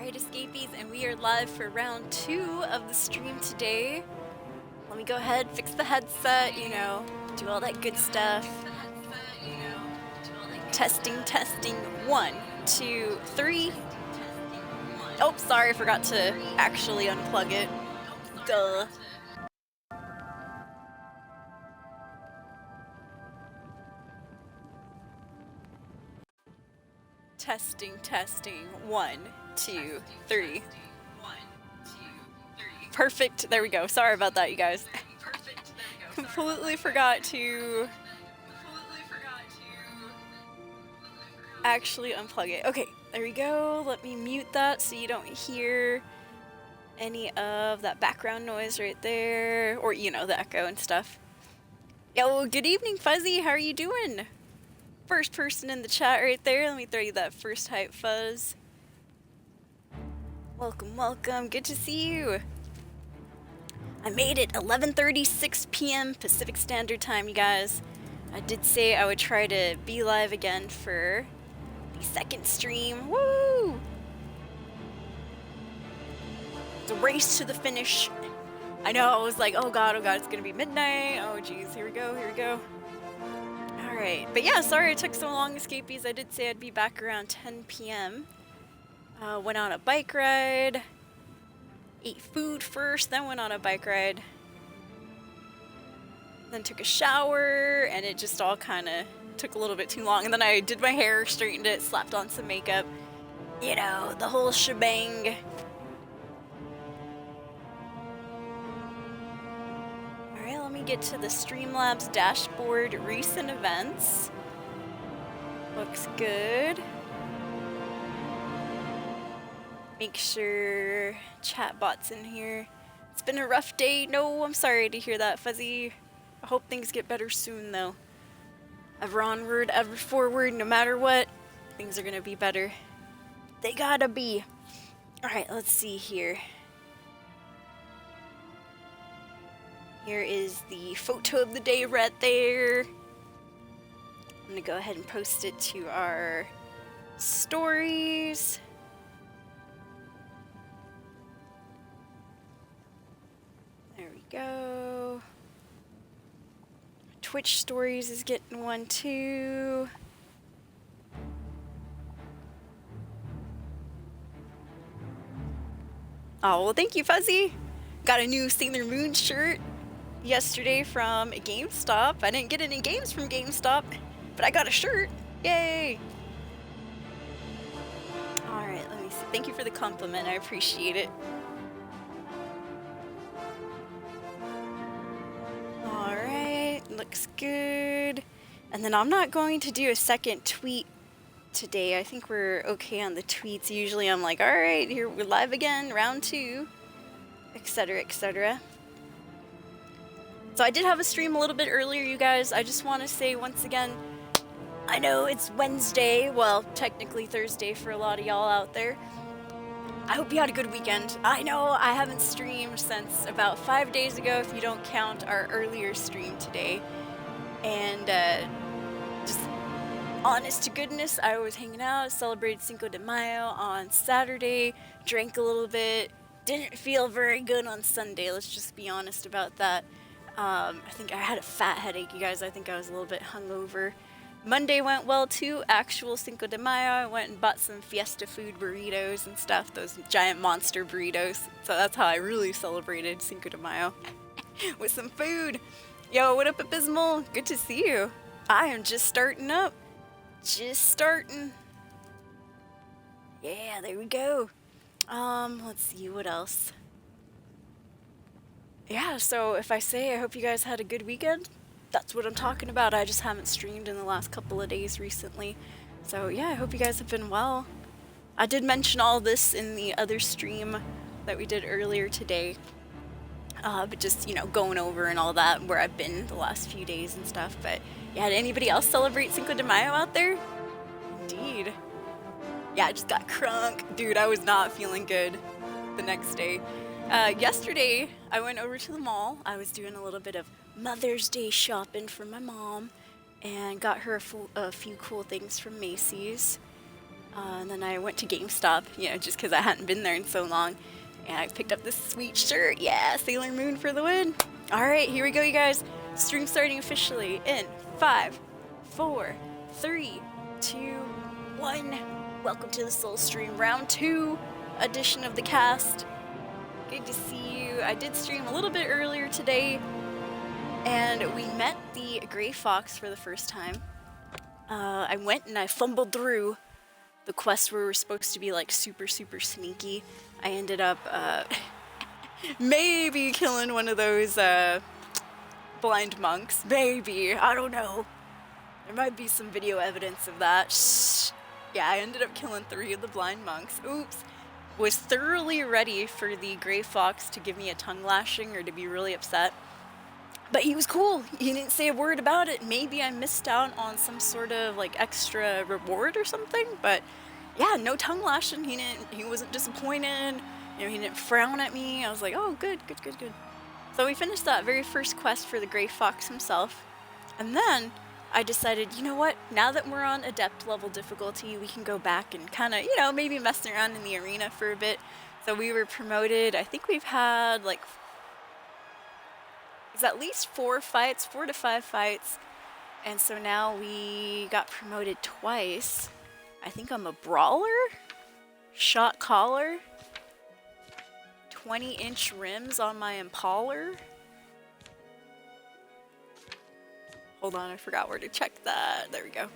Alright, Escapees, and we are live for round 2 of the stream today. Let me go ahead, fix the headset, you know, do all that good stuff. Testing, testing. 1, 2, 3. Oh, sorry, I forgot to actually unplug it. Duh. Testing, testing. 1, 2, 3. Perfect. There we go. Sorry about that, you guys. Completely forgot to actually unplug it. Okay, there we go. Let me mute that so you don't hear any of that background noise right there, or you know, the echo and stuff. Yo, good evening, Fuzzy. How are you doing? First person in the chat right there. Let me throw you that first hype, Fuzz. Welcome, welcome. Good to see you. I made it 11:36 p.m. Pacific Standard Time, you guys. I did say I would try to be live again for the second stream. Woo! It's a race to the finish. I know, I was like, oh god, it's gonna be midnight. Oh geez, here we go, here we go. Alright, but yeah, sorry it took so long, Escapees. I did say I'd be back around 10 p.m. Went on a bike ride. Ate food first, then went on a bike ride. Then took a shower, and it just all kind of took a little bit too long. And then I did my hair, straightened it, slapped on some makeup. You know, the whole shebang. Alright, let me get to the Streamlabs dashboard. Recent events. Looks good. Make sure chatbot's in here. It's been a rough day. No, I'm sorry to hear that, Fuzzy. I hope things get better soon, though. Ever onward, ever forward, no matter what, things are gonna be better. They gotta be. Alright, let's see here. Here is the photo of the day right there. I'm gonna go ahead and post it to our stories. There we go. Twitch stories is getting one too. Oh, well, thank you, Fuzzy. Got a new Sailor Moon shirt yesterday from GameStop. I didn't get any games from GameStop, but I got a shirt. Yay! Alright, let me see. Thank you for the compliment. I appreciate it. Alright, looks good. And then I'm not going to do a second tweet today. I think we're okay on the tweets. Usually I'm like, alright, here we're live again, round 2, etc, etc. So I did have a stream a little bit earlier, you guys. I just want to say once again, I know it's Wednesday, well, technically Thursday for a lot of y'all out there. I hope you had a good weekend. I know I haven't streamed since about 5 days ago, if you don't count our earlier stream today. And just honest to goodness, I was hanging out, celebrated Cinco de Mayo on Saturday, drank a little bit, didn't feel very good on Sunday, let's just be honest about that. I think I had a fat headache, you guys. I think I was a little bit hungover. Monday went well too, actual Cinco de Mayo. I went and bought some Fiesta Food burritos and stuff, those giant monster burritos. So that's how I really celebrated Cinco de Mayo. With some food. Yo, what up, Abysmal? Good to see you. I am just starting up. Just starting. Yeah, there we go. Let's see, what else? Yeah, so if I say I hope you guys had a good weekend, that's what I'm talking about. I just haven't streamed in the last couple of days recently. So yeah, I hope you guys have been well. I did mention all this in the other stream that we did earlier today. But just, you know, going over and all that, where I've been the last few days and stuff. But yeah, did anybody else celebrate Cinco de Mayo out there? Indeed. Yeah, I just got crunk. Dude, I was not feeling good the next day. Yesterday, I went over to the mall. I was doing a little bit of Mother's Day shopping for my mom and got her a few cool things from Macy's. And then I went to GameStop, you know, just because I hadn't been there in so long. And I picked up this sweet shirt. Yeah, Sailor Moon for the win. All right, here we go, you guys. Stream starting officially in 5, 4, 3, 2, 1. Welcome to the Soul Stream Round 2 edition of the cast. Good to see you. I did stream a little bit earlier today, and we met the Gray Fox for the first time. I went and I fumbled through the quest where we're supposed to be like super sneaky. I ended up maybe killing one of those blind monks. Maybe, I don't know. There might be some video evidence of that. Shh. Yeah, I ended up killing 3 of the blind monks. Oops. Was thoroughly ready for the Gray Fox to give me a tongue lashing or to be really upset. But he was cool. He didn't say a word about it. Maybe I missed out on some sort of like extra reward or something. But yeah, no tongue lashing. He wasn't disappointed. You know, he didn't frown at me. I was like, oh, good. So we finished that very first quest for the Gray Fox himself. And then I decided, you know what? Now that we're on Adept level difficulty, we can go back and kind of, you know, maybe mess around in the arena for a bit. So we were promoted. I think we've had like it's at least 4 to 5 fights, and so now we got promoted twice. I think I'm a brawler, shot caller, 20-inch rims on my Impaler. Hold on, I forgot where to check that. There we go.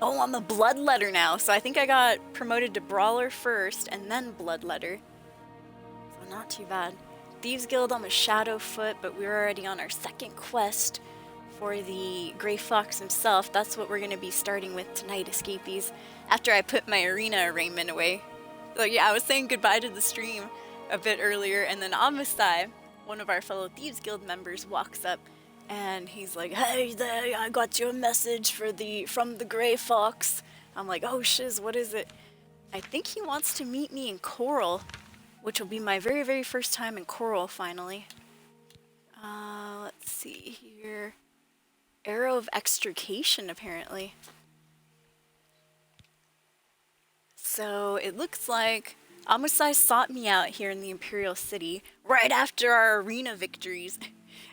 Oh, I'm a bloodletter now, so I think I got promoted to brawler first and then bloodletter. So not too bad. Thieves Guild, I'm a Shadowfoot, but we're already on our second quest for the Gray Fox himself. That's what we're going to be starting with tonight, escapees, after I put my arena arraignment away. So yeah, I was saying goodbye to the stream a bit earlier, and then Amasai, one of our fellow Thieves Guild members, walks up, and he's like, hey there, I got you a message from the Gray Fox. I'm like, oh shiz, what is it? I think he wants to meet me in Coral, which will be my very first time in Coral, finally. Let's see here. Arrow of Extrication, apparently. So it looks like Amasai sought me out here in the Imperial City right after our arena victories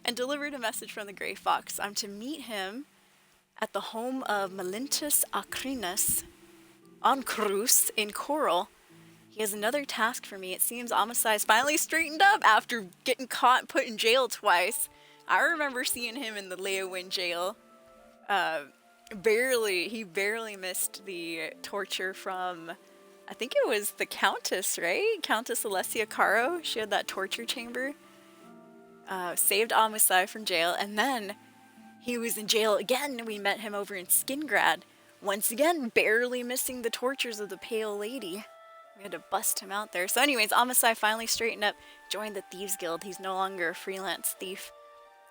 and delivered a message from the Gray Fox. I'm to meet him at the home of Melintus Acrinus on Cruz in Coral. He has another task for me. It seems Amasai's finally straightened up after getting caught and put in jail twice. I remember seeing him in the Leowin jail. He barely missed the torture from, I think it was the Countess, right? Countess Alessia Caro. She had that torture chamber. Saved Amasai from jail, and then he was in jail again. We met him over in Skingrad. Once again, barely missing the tortures of the Pale Lady. We had to bust him out there. So anyways, Amasai finally straightened up, joined the Thieves Guild. He's no longer a freelance thief.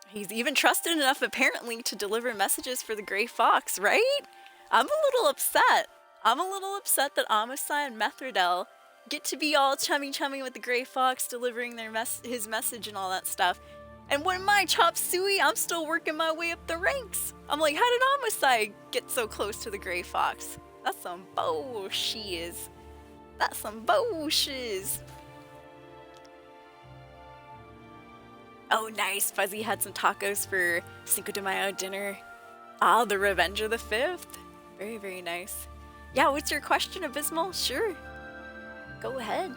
He's even trusted enough, apparently, to deliver messages for the Gray Fox, right? I'm a little upset. I'm a little upset that Amasai and Methridel get to be all chummy with the Gray Fox, delivering his message and all that stuff. And when my chop suey, I'm still working my way up the ranks. I'm like, how did Amasai get so close to the Gray Fox? That's some bullshit. That's some bullshit. Oh, nice. Fuzzy had some tacos for Cinco de Mayo dinner. Ah, the Revenge of the 5th. Very nice. Yeah, what's your question, Abysmal? Sure. Go ahead.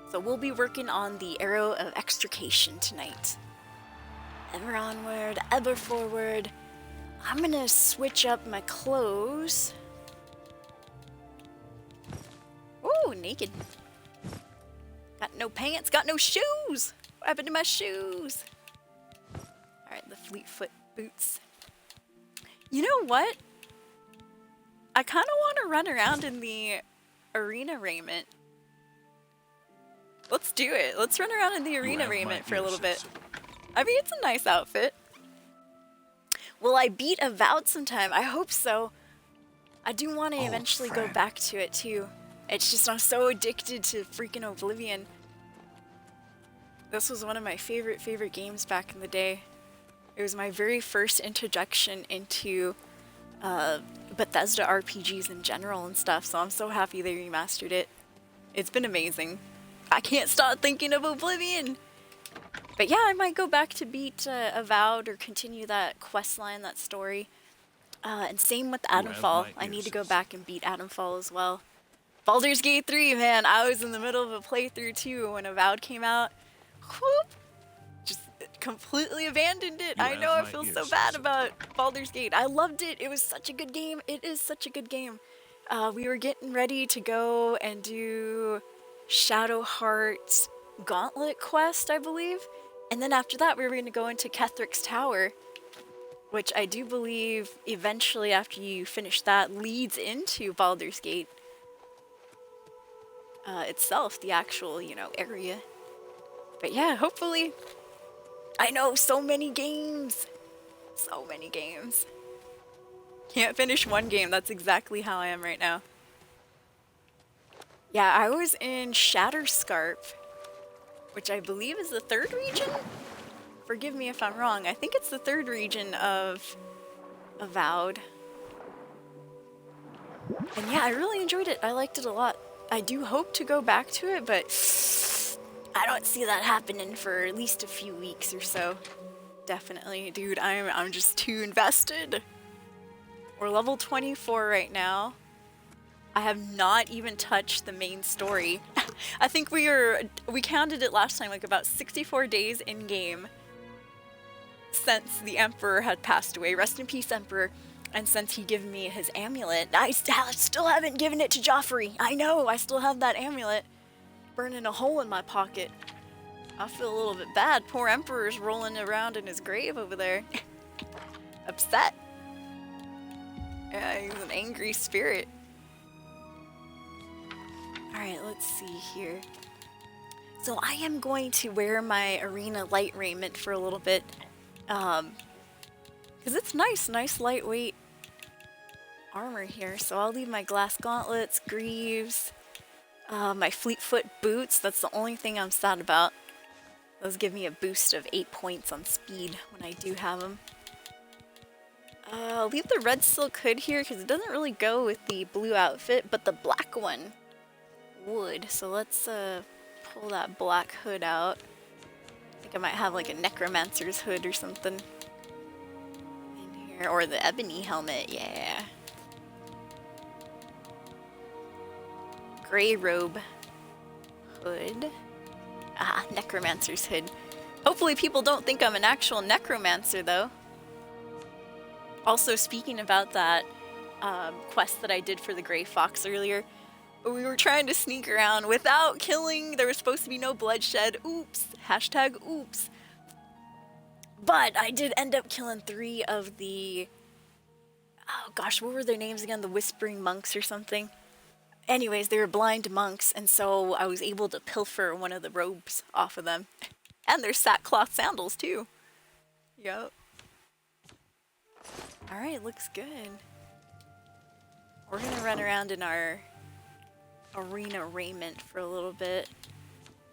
So we'll be working on the Arrow of Extrication tonight. Ever onward, ever forward. I'm gonna switch up my clothes. Ooh, naked. Got no pants, got no shoes. What happened to my shoes? Alright, the Fleetfoot boots. You know what? I kind of want to run around in the arena raiment. Let's do it. Let's run around in the arena raiment for a little bit. I mean, it's a nice outfit. Will I beat Avowed sometime? I hope so. I do want to eventually go back to it too. It's just I'm so addicted to freaking Oblivion. This was one of my favorite games back in the day. It was my very first introduction into Bethesda RPGs in general and stuff, so I'm so happy they remastered it. It's been amazing. I can't stop thinking of Oblivion! But yeah, I might go back to beat Avowed or continue that quest line, that story. And same with Adamfall. I need to go back and beat Adamfall as well. Baldur's Gate 3, man, I was in the middle of a playthrough too when Avowed came out. Whoop! Just completely abandoned it. I know I feel so bad about Baldur's Gate. I loved it. It was such a good game. It is such a good game. We were getting ready to go and do Shadow Heart's Gauntlet quest, I believe. And then after that, we were going to go into Kethric's Tower, which I do believe eventually after you finish that leads into Baldur's Gate itself, the actual, you know, area. But yeah, hopefully. I know, so many games. So many games. Can't finish one game. That's exactly how I am right now. Yeah, I was in Shatterscarp, which I believe is the 3rd region? Forgive me if I'm wrong. I think it's the 3rd region of Avowed. And yeah, I really enjoyed it. I liked it a lot. I do hope to go back to it, but I don't see that happening for at least a few weeks or so. Definitely. Dude, I'm just too invested. We're level 24 right now. I have not even touched the main story. I think we counted it last time, like about 64 days in game since the Emperor had passed away. Rest in peace, Emperor. And since he gave me his amulet, I still haven't given it to Joffrey. I know, I still have that amulet burning a hole in my pocket. I feel a little bit bad. Poor Emperor's rolling around in his grave over there. Upset. Yeah, he's an angry spirit. Alright, let's see here. So I am going to wear my arena light raiment for a little bit. Because it's nice lightweight armor here. So I'll leave my glass gauntlets, greaves, my fleetfoot boots. That's the only thing I'm sad about. Those give me a boost of 8 points on speed when I do have them. I'll leave the red silk hood here because it doesn't really go with the blue outfit, but the black one would. So let's pull that black hood out. I think I might have like a necromancer's hood or something in here, or the ebony helmet, yeah. Gray robe hood. Ah, necromancer's hood. Hopefully people don't think I'm an actual necromancer though. Also, speaking about that quest that I did for the Grey Fox earlier, we were trying to sneak around without killing. There was supposed to be no bloodshed. Oops. Hashtag oops. But I did end up killing 3 of the... Oh gosh, what were their names again? The Whispering Monks or something? Anyways, they were blind monks, and so I was able to pilfer one of the robes off of them. And there's sackcloth sandals too. Yup. Alright, looks good. We're gonna run around in our arena raiment for a little bit.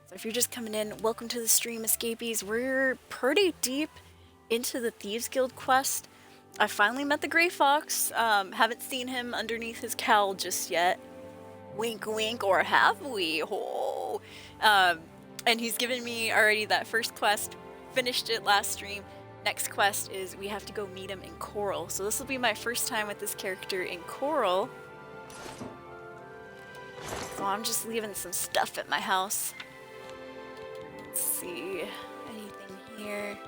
So if you're just coming in, welcome to the stream, Escapees. We're pretty deep into the Thieves Guild quest. I finally met the Grey Fox. Haven't seen him underneath his cowl just yet. Wink wink, or have we? Oh. And he's given me already that first quest. Finished it last stream. Next quest is we have to go meet him in Coral. So this will be my first time with this character in Coral. So I'm just leaving some stuff at my house. Let's see. Anything here?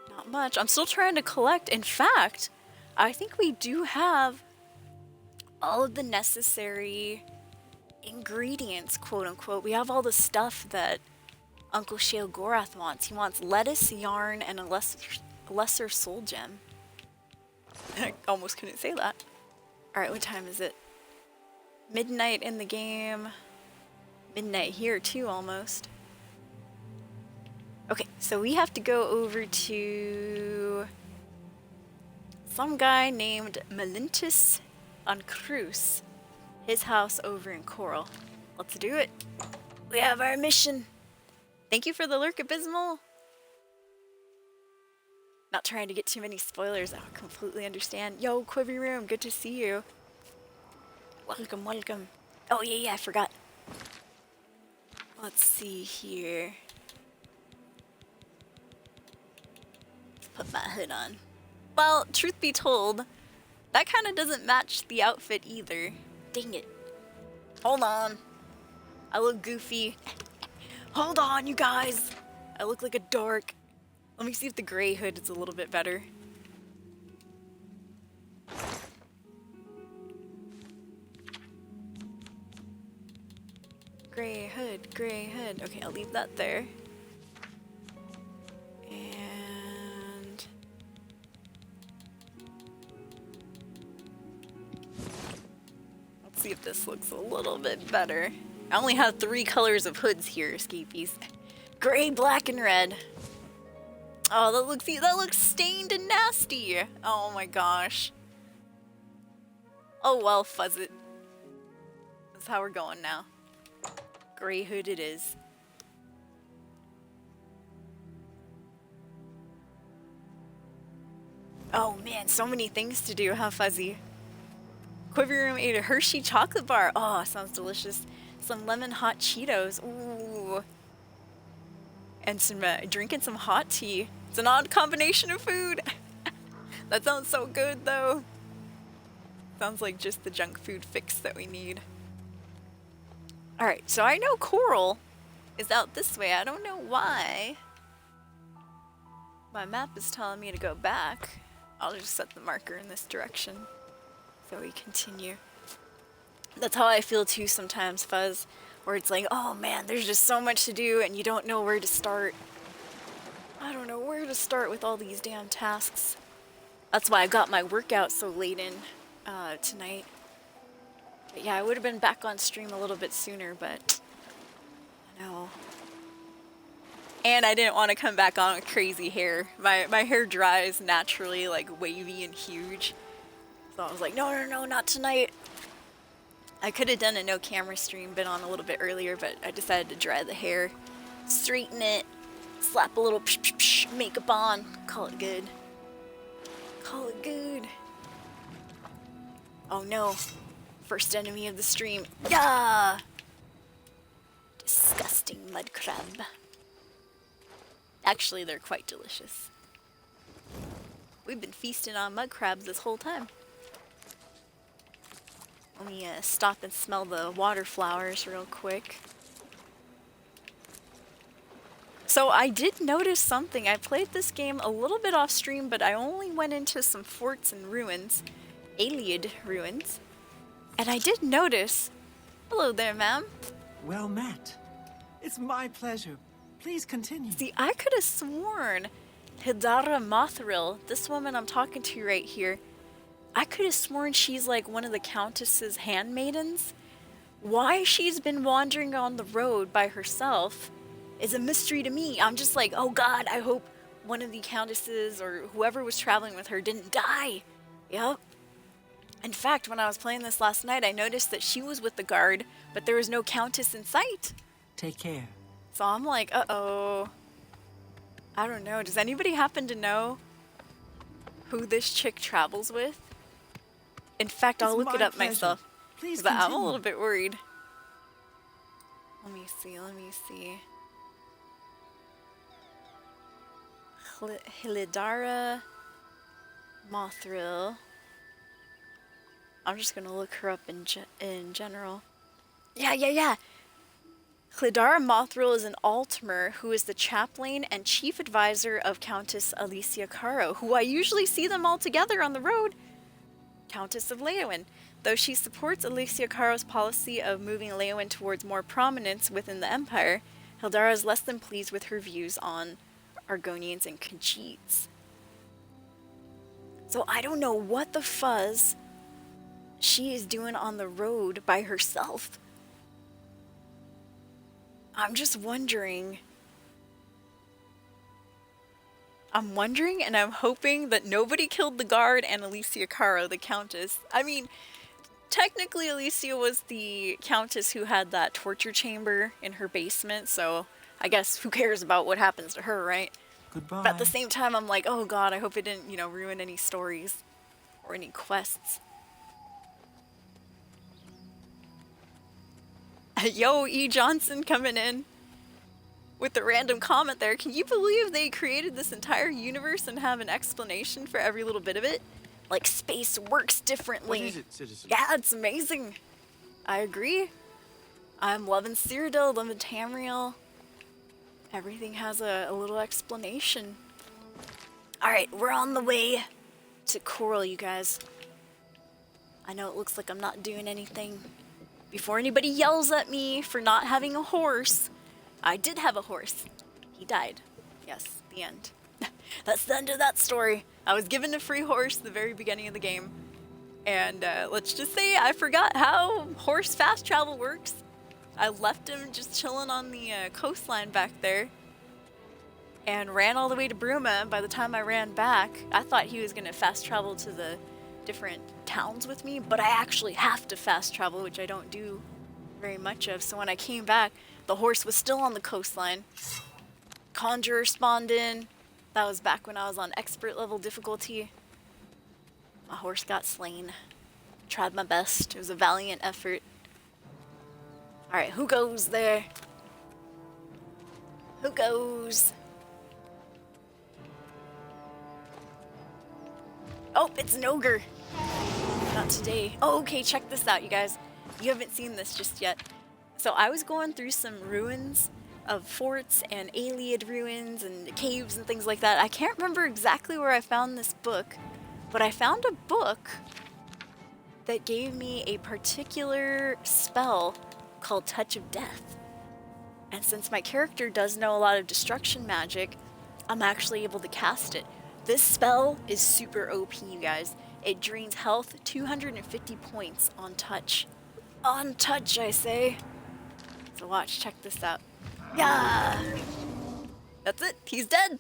Not much. I'm still trying to collect. In fact, I think we do have all of the necessary ingredients, quote unquote. We have all the stuff that Uncle Shale Gorath wants. He wants lettuce, yarn, and a lesser soul gem. I almost couldn't say that. Alright, what time is it? Midnight in the game. Midnight here too, almost. Okay, so we have to go over to some guy named Melintus on Cruz. His house over in Coral. Let's do it. We have our mission. Thank you for the lurk, Abysmal. Not trying to get too many spoilers. I completely understand. Yo, Quiver Room, good to see you. Welcome, welcome. Oh, yeah, I forgot. Let's see here. Let's put my hood on. Well, truth be told, that kind of doesn't match the outfit either. Dang it. Hold on. I look goofy. Hold on, you guys. I look like a dork. Let me see if the gray hood is a little bit better. Gray hood, gray hood. Okay, I'll leave that there. And let's see if this looks a little bit better. I only have 3 colors of hoods here, escapees. Gray, black, and red. Oh, that looks stained and nasty. Oh my gosh. Oh well, fuzz it. That's how we're going now. Gray hood it is. Oh man, so many things to do, huh, Fuzzy? Quiver Room ate a Hershey chocolate bar. Oh, sounds delicious. Some lemon hot Cheetos. Ooh. And some drinking some hot tea. It's an odd combination of food. That sounds so good though. Sounds like just the junk food fix that we need. Alright, so I know Coral is out this way. I don't know why. My map is telling me to go back. I'll just set the marker in this direction so we continue. That's how I feel too sometimes, Fuzz, where it's like, oh man, there's just so much to do and you don't know where to start. I don't know where to start with all these damn tasks. That's why I got my workout so late in tonight. But yeah, I would have been back on stream a little bit sooner, but I know. And I didn't want to come back on with crazy hair. My hair dries naturally, like wavy and huge. So I was like, no, not tonight. I could have done a no camera stream, been on a little bit earlier, but I decided to dry the hair, straighten it, slap a little makeup on, call it good. Call it good. Oh no. First enemy of the stream. Yeah! Disgusting mud crab. Actually, they're quite delicious. We've been feasting on mud crabs this whole time. Let me stop and smell the water flowers real quick. So I did notice something. I played this game a little bit off stream, but I only went into some forts and ruins. Aliad ruins. And I did notice... Hello there, ma'am. Well met. It's my pleasure. Please continue. See, I could have sworn Hidara Mothril, this woman I'm talking to right here, I could have sworn she's like one of the Countess's handmaidens. Why she's been wandering on the road by herself is a mystery to me. I'm just like, oh god, I hope one of the Countesses or whoever was traveling with her didn't die. Yep. In fact, when I was playing this last night, I noticed that she was with the guard, but there was no Countess in sight. Take care. So I'm like, uh-oh. I don't know. Does anybody happen to know who this chick travels with? In fact, I'll look it up myself. Please But continue. I'm a little bit worried. Let me see. Hildara Mothril. I'm just gonna look her up in general. Yeah. Hildara Mothril is an Altmer who is the chaplain and chief advisor of Countess Alicia Caro, who I usually see them all together on the road. Countess of Leowen. Though she supports Alicia Caro's policy of moving Leowen towards more prominence within the Empire, Hildara is less than pleased with her views on Argonians and Khajiits. So I don't know what the fuzz she is doing on the road by herself. I'm just wondering. I'm wondering and I'm hoping that nobody killed the guard and Alicia Caro, the Countess. I mean, technically Alicia was the Countess who had that torture chamber in her basement, so I guess who cares about what happens to her, right? Goodbye. But at the same time, I'm like, oh god, I hope it didn't, you know, ruin any stories or any quests. Yo, E. Johnson coming in with the random comment there. Can you believe they created this entire universe and have an explanation for every little bit of it? Like, space works differently. What is it, citizen? Yeah, it's amazing. I agree. I'm loving Cyrodiil, loving Tamriel. Everything has a little explanation. Alright, we're on the way to Coral, you guys. I know it looks like I'm not doing anything. Before anybody yells at me for not having a horse, I did have a horse. He died. Yes, the end. That's the end of that story. I was given a free horse at the very beginning of the game. And let's just say I forgot how horse fast travel works. I left him just chilling on the coastline back there and ran all the way to Bruma. By the time I ran back, I thought he was going to fast travel to the different towns with me, but I actually have to fast travel, which I don't do very much of. So when I came back, the horse was still on the coastline. Conjurer spawned in. That was back when I was on expert level difficulty. My horse got slain. Tried my best. It was a valiant effort. Alright, who goes there? Who goes? Oh, it's an ogre. Not today. Oh, okay, check this out, you guys. You haven't seen this just yet. So I was going through some ruins of forts and Iliad ruins and caves and things like that. I can't remember exactly where I found this book, but I found a book that gave me a particular spell called Touch of Death. And since my character does know a lot of destruction magic, I'm actually able to cast it. This spell is super OP, you guys. It drains health 250 points on touch. On touch, I say. So watch, check this out. Yeah! That's it, he's dead!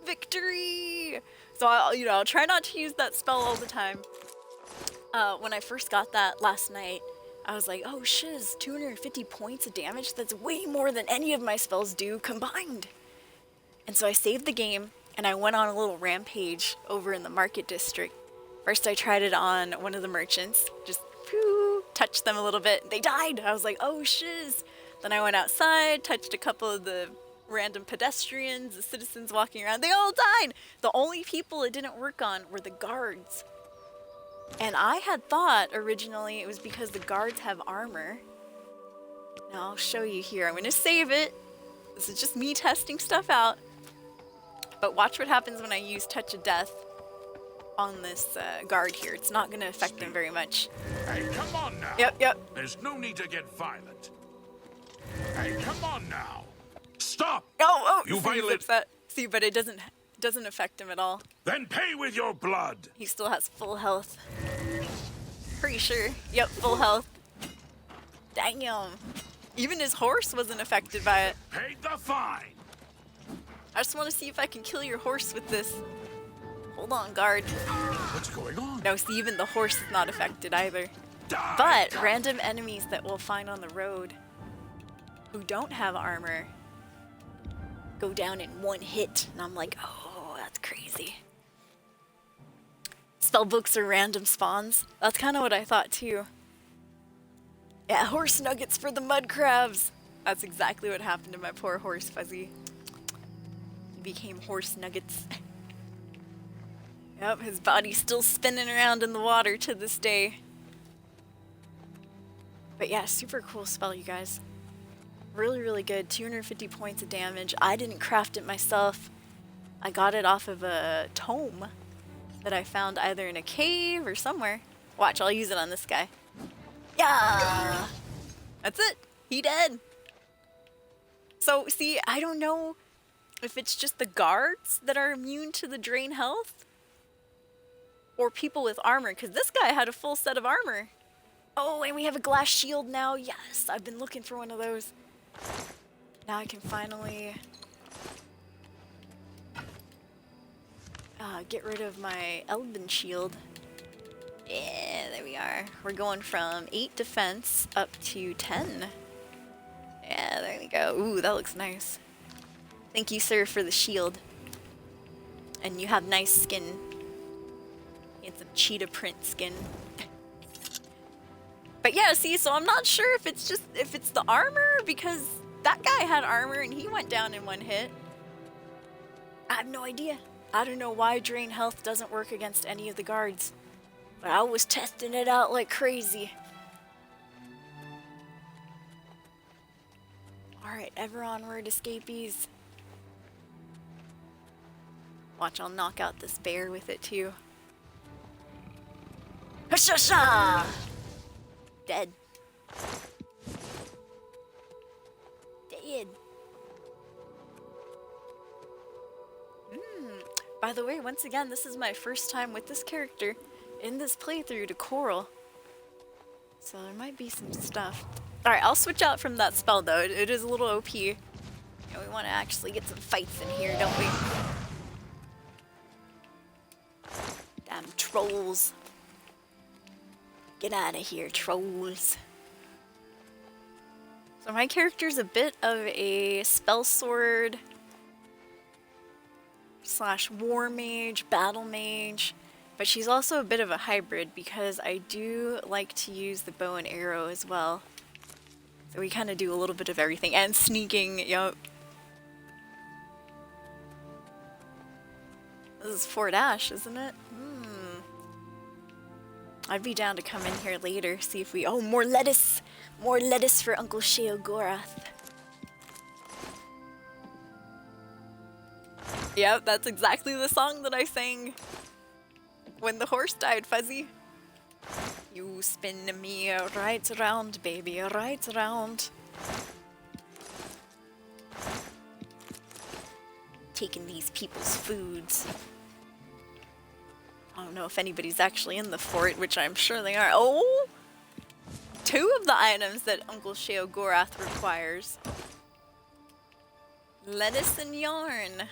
Victory! So I'll try not to use that spell all the time. When I first got that last night, I was like, oh shiz, 250 points of damage? That's way more than any of my spells do combined! And so I saved the game, and I went on a little rampage over in the market district. First I tried it on one of the merchants, just touched them a little bit. They died! I was like, oh shiz! Then I went outside, touched a couple of the random pedestrians, the citizens walking around. They all died! The only people it didn't work on were the guards. And I had thought originally it was because the guards have armor. Now I'll show you here. I'm gonna save it. This is just me testing stuff out. But watch what happens when I use Touch of Death on this guard here. It's not gonna affect them very much. Hey, come on now. Yep. There's no need to get violent. Hey, come on now. Stop! Oh! You See, he's violate... upset. See, but it doesn't affect him at all. Then pay with your blood. He still has full health. Pretty sure. Yep, full health. Damn. Even his horse wasn't affected by it. Pay the fine. I just want to see if I can kill your horse with this. Hold on, guard. What's going on? No, see, even the horse is not affected either. Die. But random enemies that we'll find on the road who don't have armor go down in one hit. And I'm like, oh, that's crazy. Spellbooks are random spawns. That's kind of what I thought too. Yeah, horse nuggets for the mud crabs. That's exactly what happened to my poor horse, Fuzzy. He became horse nuggets. Yep, his body's still spinning around in the water to this day. But yeah, super cool spell, you guys. Really, really good. 250 points of damage. I didn't craft it myself. I got it off of a tome that I found either in a cave or somewhere. Watch, I'll use it on this guy. Yeah! That's it. He dead. So, see, I don't know if it's just the guards that are immune to the drain health or people with armor, because this guy had a full set of armor. Oh, and we have a glass shield now. Yes, I've been looking for one of those. Now I can finally get rid of my Elven shield. Yeah, there we are. We're going from 8 defense up to 10. Yeah, there we go. Ooh, that looks nice. Thank you, sir, for the shield. And you have nice skin. You have some cheetah print skin. But yeah, see, so I'm not sure if it's the armor, because that guy had armor and he went down in one hit. I have no idea. I don't know why drain health doesn't work against any of the guards. But I was testing it out like crazy. Alright, ever onward, escapees. Watch, I'll knock out this bear with it too. Hashasha! Dead. Dead. By the way, once again, this is my first time with this character in this playthrough to Coral. So there might be some stuff. Alright, I'll switch out from that spell though. It is a little OP. You know, we want to actually get some fights in here, don't we? Damn trolls. Get out of here, trolls. So my character's a bit of a spell sword / war mage, battle mage, but she's also a bit of a hybrid because I do like to use the bow and arrow as well. So we kind of do a little bit of everything, and sneaking, yup. This is Fort Ash, isn't it? I'd be down to come in here later, see if we... Oh, more lettuce! More lettuce for Uncle Sheogorath. Yep, that's exactly the song that I sang when the horse died, Fuzzy. You spin me right around, baby, right around. Taking these people's foods. I don't know if anybody's actually in the fort, which I'm sure they are. Oh! 2 of the items that Uncle Sheogorath requires. Lettuce and yarn.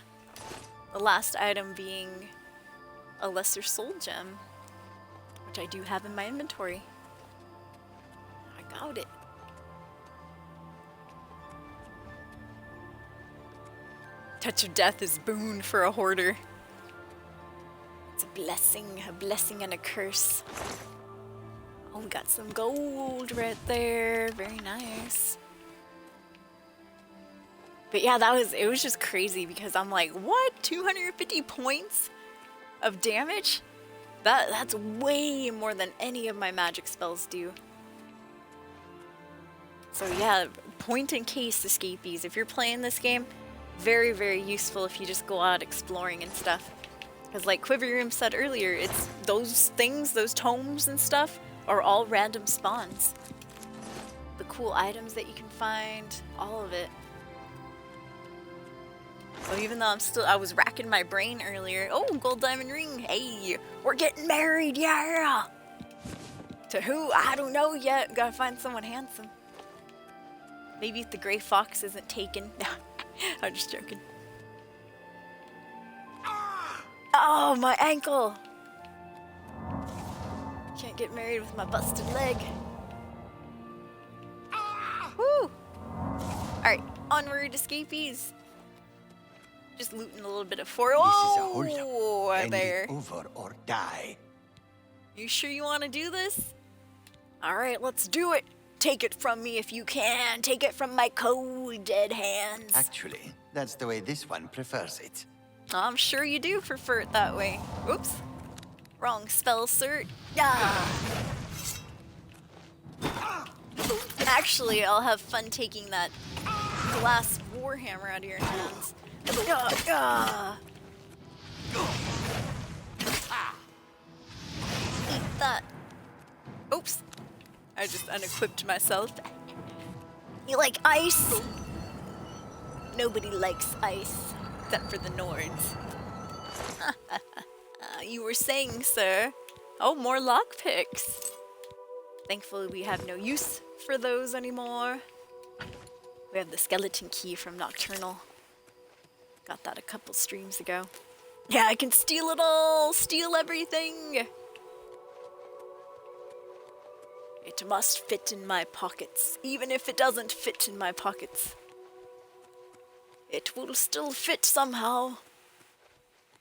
The last item being a lesser soul gem, which I do have in my inventory. I got it. Touch of death is boon for a hoarder. It's a blessing and a curse. Oh, we got some gold right there. Very nice. But yeah, it was just crazy because I'm like, what? 250 points of damage? That's way more than any of my magic spells do. So yeah, point and case escapees. If you're playing this game, very, very useful if you just go out exploring and stuff. Because like Quiverroom said earlier, it's those things, those tomes and stuff, are all random spawns. The cool items that you can find, all of it. So even though I was racking my brain earlier. Oh, gold diamond ring. Hey, we're getting married, yeah. To who? I don't know yet. Gotta find someone handsome. Maybe if the gray fox isn't taken. I'm just joking. Oh, my ankle. Can't get married with my busted leg. Woo! Alright, onward, escapees. Just looting a little bit of fort. Oh, End there. it over or die. You sure you want to do this? Alright, let's do it. Take it from me if you can. Take it from my cold, dead hands. Actually, that's the way this one prefers it. I'm sure you do prefer it that way. Oops. Wrong spell, sir. Yeah. Actually, I'll have fun taking that glass warhammer out of your hands. Eat that. Oops. I just unequipped myself. You like ice? Nobody likes ice, except for the Nords. You were saying, sir. Oh, more lockpicks. Thankfully, we have no use for those anymore. We have the skeleton key from Nocturnal. Got that a couple streams ago. Yeah, I can steal it all! Steal everything! It must fit in my pockets, even if it doesn't fit in my pockets. It will still fit somehow.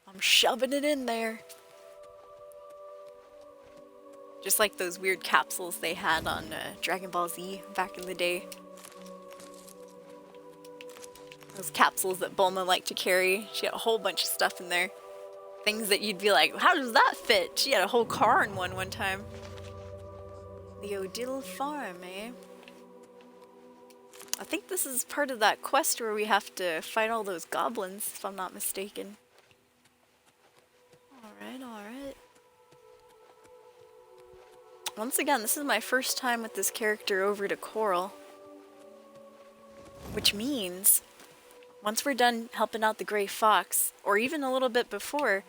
I'm shoving it in there. Just like those weird capsules they had on Dragon Ball Z back in the day. Those capsules that Bulma liked to carry. She had a whole bunch of stuff in there. Things that you'd be like, how does that fit? She had a whole car in one time. The Odile Farm, eh? I think this is part of that quest where we have to fight all those goblins, if I'm not mistaken. Alright, alright. Once again, this is my first time with this character over to Coral. Which means, once we're done helping out the Grey Fox, or even a little bit before,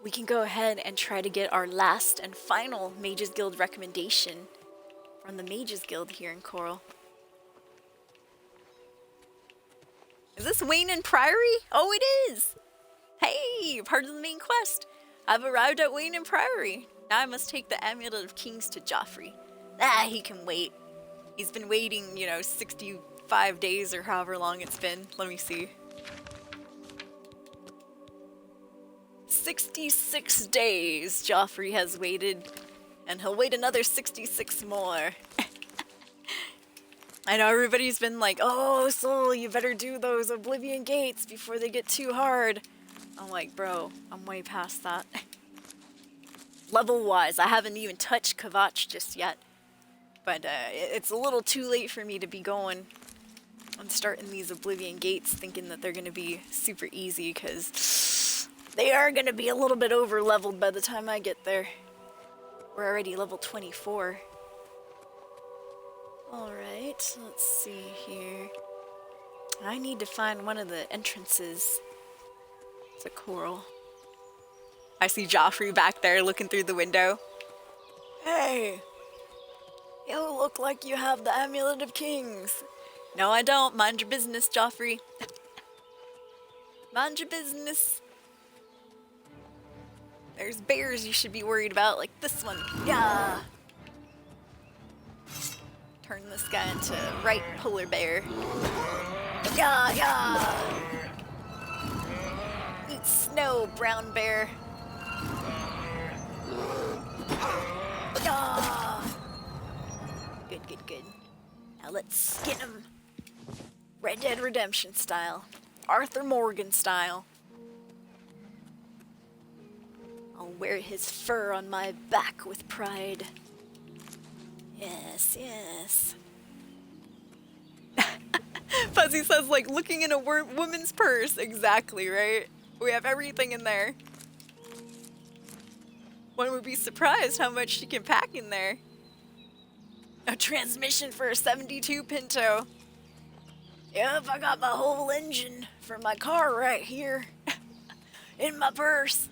we can go ahead and try to get our last and final Mages Guild recommendation from the Mages Guild here in Coral. Is this Wayne and Priory? Oh, it is! Hey, part of the main quest. I've arrived at Wayne and Priory. Now I must take the Amulet of Kings to Joffrey. Ah, he can wait. He's been waiting, 65 days or however long it's been. Let me see. 66 days Joffrey has waited, and he'll wait another 66 more. I know everybody's been like, oh, Soul, you better do those Oblivion gates before they get too hard. I'm like, bro, I'm way past that. Level-wise, I haven't even touched Kvatch just yet. But it's a little too late for me to be going and starting these Oblivion gates thinking that they're going to be super easy, because they are going to be a little bit over-leveled by the time I get there. We're already level 24. Alright, let's see here. I need to find one of the entrances to Coral. I see Joffrey back there looking through the window. Hey! You look like you have the Amulet of Kings. No, I don't. Mind your business, Joffrey. Mind your business. There's bears you should be worried about, like this one. Yeah! Turn this guy into right polar bear. Yeah, yeah! Eat snow, brown bear. Yeah! Good, good, good. Now let's skin him. Red Dead Redemption style. Arthur Morgan style. I'll wear his fur on my back with pride. Yes, yes. Fuzzy says, like, looking in a woman's purse. Exactly, right? We have everything in there. One would be surprised how much she can pack in there. A transmission for a 72 Pinto. Yep, I got my whole engine for my car right here. In my purse.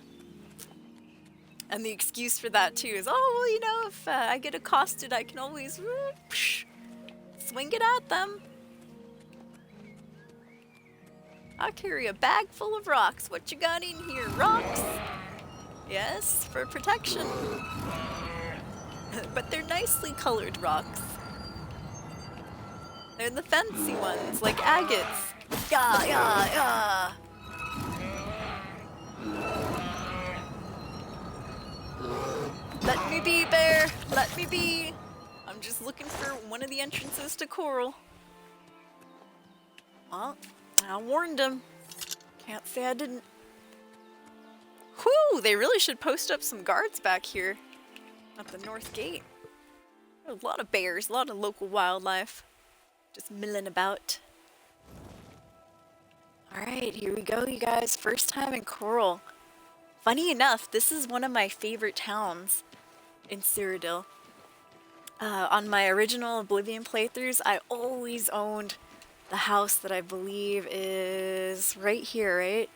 And the excuse for that too is, oh, well, if I get accosted, I can always swing it at them. I carry a bag full of rocks. What you got in here? Rocks? Yes, for protection. But they're nicely colored rocks. They're the fancy ones, like agates. Yeah, yeah, yeah. Let me be, bear. Let me be. I'm just looking for one of the entrances to Coral. Well, I warned him. Can't say I didn't. Whew, they really should post up some guards back here at the north gate. There's a lot of bears, a lot of local wildlife just milling about. Alright, here we go, you guys. First time in Coral. Funny enough, this is one of my favorite towns in Cyrodiil. On my original Oblivion playthroughs, I always owned the house that I believe is right here, right?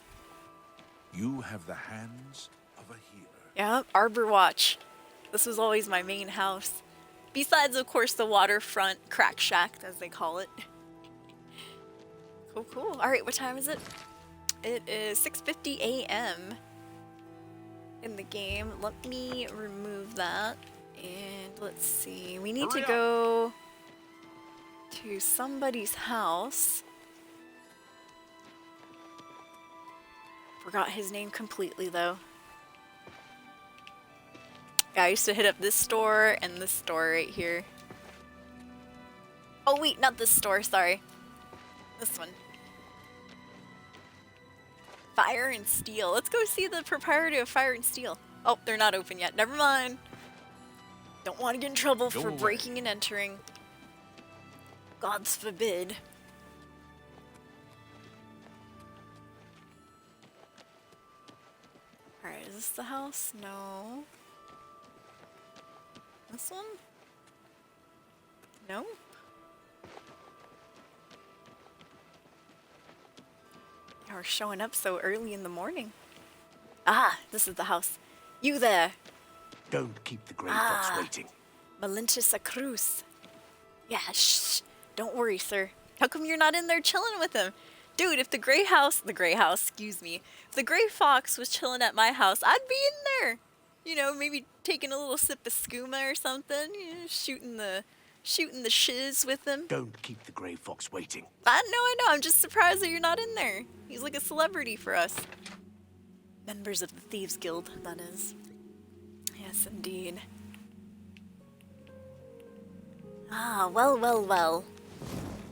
You have the hands of a healer. Yeah, Arbor Watch. This was always my main house. Besides, of course, the waterfront crack shack, as they call it. Cool, cool. Alright, what time is it? It is 6:50 a.m. in the game. Let me remove that. And let's see. We need to go to somebody's house. Forgot his name completely, though. Yeah, I used to hit up this store and this store right here. Oh wait, not this store, sorry. This one. Fire and Steel. Let's go see the proprietor of Fire and Steel. Oh, they're not open yet. Never mind. Don't want to get in trouble for breaking and entering. Gods forbid. Alright, is this the house? No. This one? No? Yeah, we're showing up so early in the morning. Ah, this is the house. You there. Don't keep the Grey Fox waiting. Malinchis a Cruz. Yeah, shh. Don't worry, sir. How come you're not in there chilling with him? Dude, if the Grey excuse me. If the Grey Fox was chilling at my house, I'd be in there. You know, maybe taking a little sip of skooma or something. You know, shooting the shiz with him. Don't keep the Grey Fox waiting. I know. I'm just surprised that you're not in there. He's like a celebrity for us. Members of the Thieves Guild, that is. Yes, indeed. Ah, well.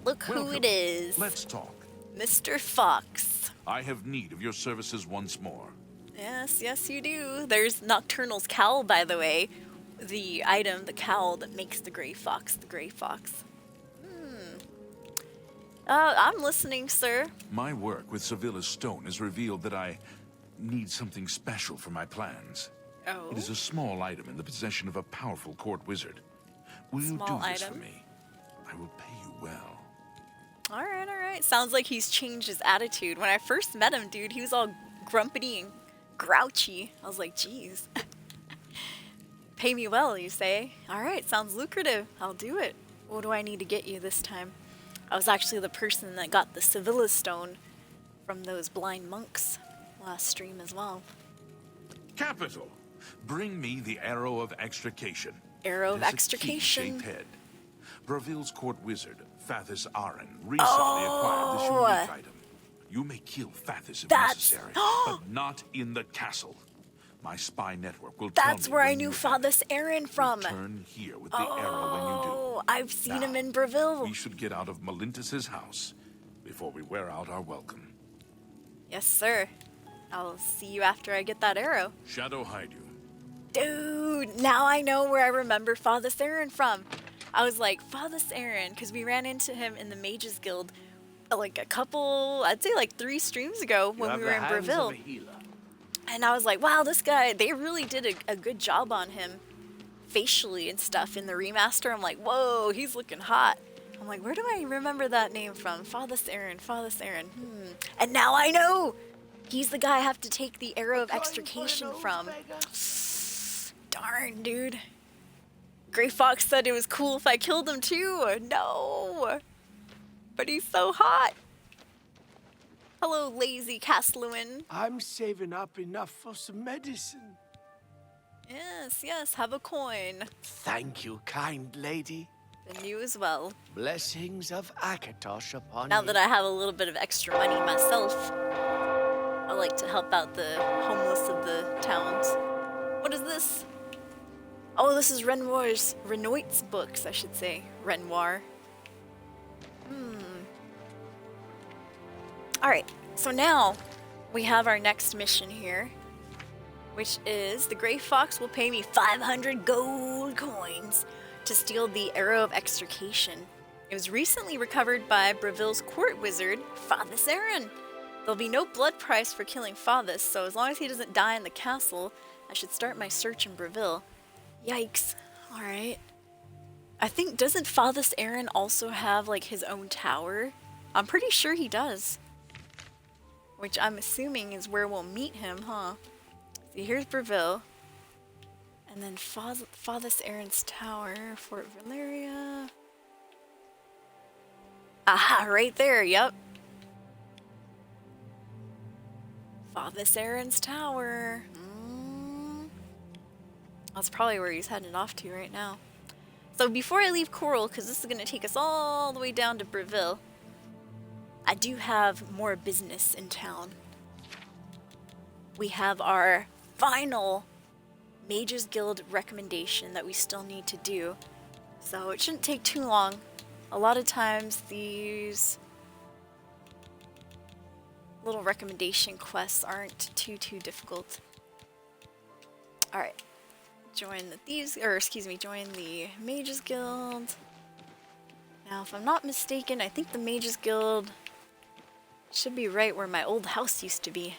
Look who it is. Let's talk. Mr. Fox. I have need of your services once more. Yes, you do. There's Nocturnal's cowl, by the way. The item, the cowl that makes the Grey Fox the Grey Fox. I'm listening, sir. My work with Sevilla's stone has revealed that I need something special for my plans. Oh. It is a small item in the possession of a powerful court wizard. Will you do this for me? I will pay you well. All right. Sounds like he's changed his attitude. When I first met him, dude, he was all grumpy and grouchy. I was like, geez. Pay me well, you say? All right, sounds lucrative. I'll do it. What do I need to get you this time? I was actually the person that got the Sevilla stone from those blind monks last stream as well. Capital. Bring me the Arrow of Extrication. Arrow of It has Extrication. A key-shaped head. Braville's court wizard, Fathis Aren, recently acquired this unique item. You may kill Fathis if necessary, but not in the castle. My spy network will tell me. That's where I knew Fathis Aren from. Return here with the arrow when you do. Oh, I've seen him in Braville. We should get out of Malintis's house before we wear out our welcome. Yes, sir. I'll see you after I get that arrow. Shadow hide you. Dude, now I know where I remember Fathis Aren from. I was like, Fathis Aren, because we ran into him in the Mages Guild like a couple, I'd say like 3 streams ago when we were in Braville. And I was like, wow, this guy, they really did a good job on him facially and stuff in the remaster. I'm like, whoa, he's looking hot. I'm like, where do I remember that name from? Fathis Aren. And now I know! He's the guy I have to take the Arrow of Extrication from. Darn, dude. Grey Fox said it was cool if I killed him too. No! But he's so hot. Hello, lazy Casluin. I'm saving up enough for some medicine. Yes, have a coin. Thank you, kind lady. And you as well. Blessings of Akatosh upon Now you. that I have a little bit of extra money myself, I like to help out the homeless of the towns. What is this? Oh, this is Renoit's books, I should say. Renoir. Alright, so now we have our next mission here, which is the Grey Fox will pay me 500 gold coins to steal the Arrow of Extrication. It was recently recovered by Braville's court wizard, Fathis Aren. There'll be no blood price for killing Fathis, so as long as he doesn't die in the castle, I should start my search in Braville. Yikes. Alright. I think, doesn't Fathis Aren also have, like, his own tower? I'm pretty sure he does. Which I'm assuming is where we'll meet him, huh? See, here's Braville. And then Fathis Aren's tower, Fort Valeria. Aha, right there, yep. Fathis Aren's tower. That's probably where he's heading off to right now. So before I leave Coral, because this is going to take us all the way down to Braville, I do have more business in town. we have our final Mages Guild recommendation that we still need to do. So it shouldn't take too long. A lot of times these little recommendation quests aren't too difficult. Alright. Join the Mages Guild. Now if I'm not mistaken, I think the Mages Guild should be right where my old house used to be.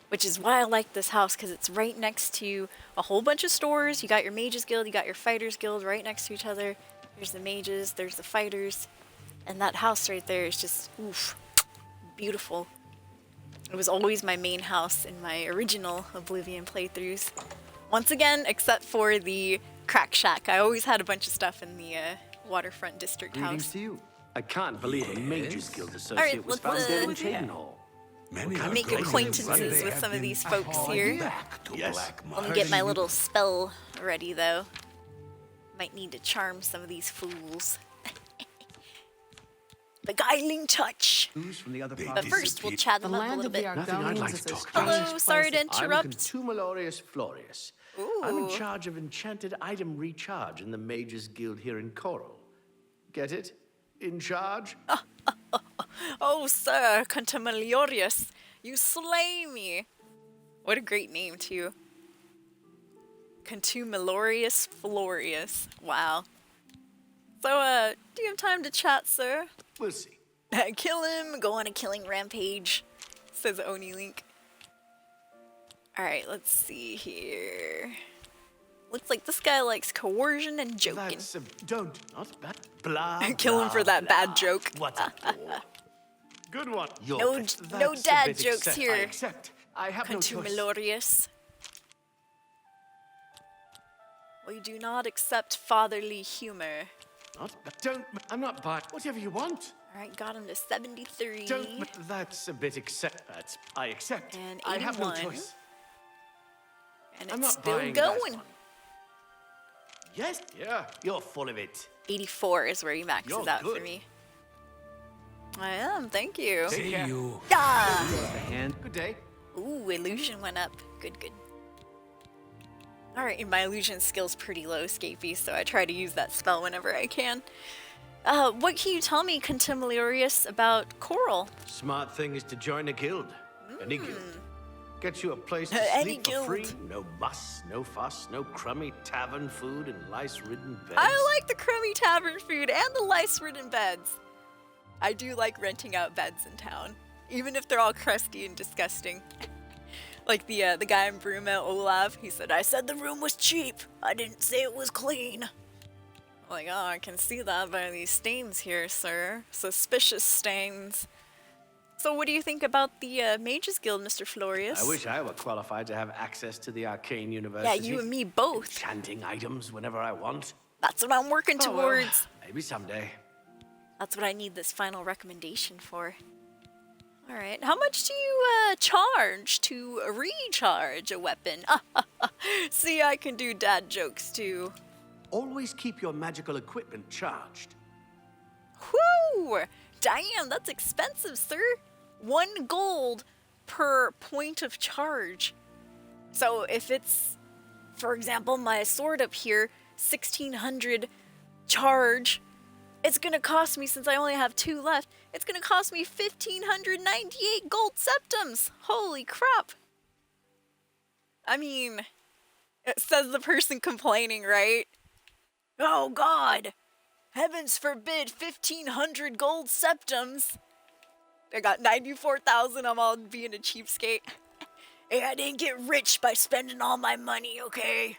Which is why I like this house, because it's right next to a whole bunch of stores. You got your Mages Guild, you got your Fighters Guild right next to each other. There's the Mages, there's the Fighters. And that house right there is just, oof, beautiful. It was always my main house in my original Oblivion playthroughs. Once again, except for the Crack Shack. I always had a bunch of stuff in the Waterfront District Greetings house. to you. I can't believe a Mages Guild associate Alright, was let's, found dead in Chaidenhall. Make acquaintances with some of these folks here. Let me get my little spell ready, though. Might need to charm some of these fools. Beguiling touch. Who's from the other But first, we'll chat them up a little bit. Nothing I'd like to talk about. Hello, sorry to I'm interrupt. Contumeliorius Florius. I'm in charge of enchanted item recharge in the Mages Guild here in Coral. Get it? In charge? Oh, sir, Contumeliorius, you slay me. What a great name, too. Contumeliorius Florius. Wow. So, do you have time to chat, sir? We'll see. Kill him, go on a killing rampage, says Oni Link. Alright, let's see here. Looks like this guy likes coercion and joking. That's not bad. Blah, Kill him for that bad joke. What a bore. Good one. No That's a dad bit jokes I here. accept. I have no choice. Contumeliorius. We do not accept fatherly humor. I'm not buying. Whatever you want. Alright, got him to 73. That's a bit I accept. And I have no 81. choice. And I'm it's not still buying that going. one. Yes, yeah, you're full of it. 84 is where he maxes You're out for good. me. I am, thank you. Take care. Ah! Good day. Ooh, illusion went up. Good. Alright, and my illusion skill's pretty low, Scapey, so I try to use that spell whenever I can. What can you tell me, Contumeliorius, about Coral? Smart thing is to join a guild. Any guild. Gets you a place to Any sleep for guild. free. No muss, no fuss, no crummy tavern food and lice-ridden beds. I like the crummy tavern food and the lice-ridden beds. I do like renting out beds in town, even if they're all crusty and disgusting. Like the guy in Bruma, Olav, he said, I said the room was cheap. I didn't say it was clean. I'm like, oh, I can see that by these stains here, sir. Suspicious stains. So what do you think about the Mages Guild, Mr. Florius? I wish I were qualified to have access to the arcane Yeah, university. you and me both. Enchanting items whenever I want. That's what I'm working Oh, well, towards. maybe someday. That's what I need this final recommendation for. Alright, how much do you charge to recharge a weapon? See, I can do dad jokes too. Always keep your magical equipment charged. Whoo! Damn, that's expensive, sir. 1 gold per point of charge. So if it's, for example, my sword up here, 1600 charge, it's gonna cost me, since I only have 2 left, it's gonna cost me 1598 gold septims. Holy crap. I mean, it says the person complaining, right? Oh god. Heavens forbid 1500 gold septims. I got 94,000, I'm all being a cheapskate. Hey, I didn't get rich by spending all my money, okay?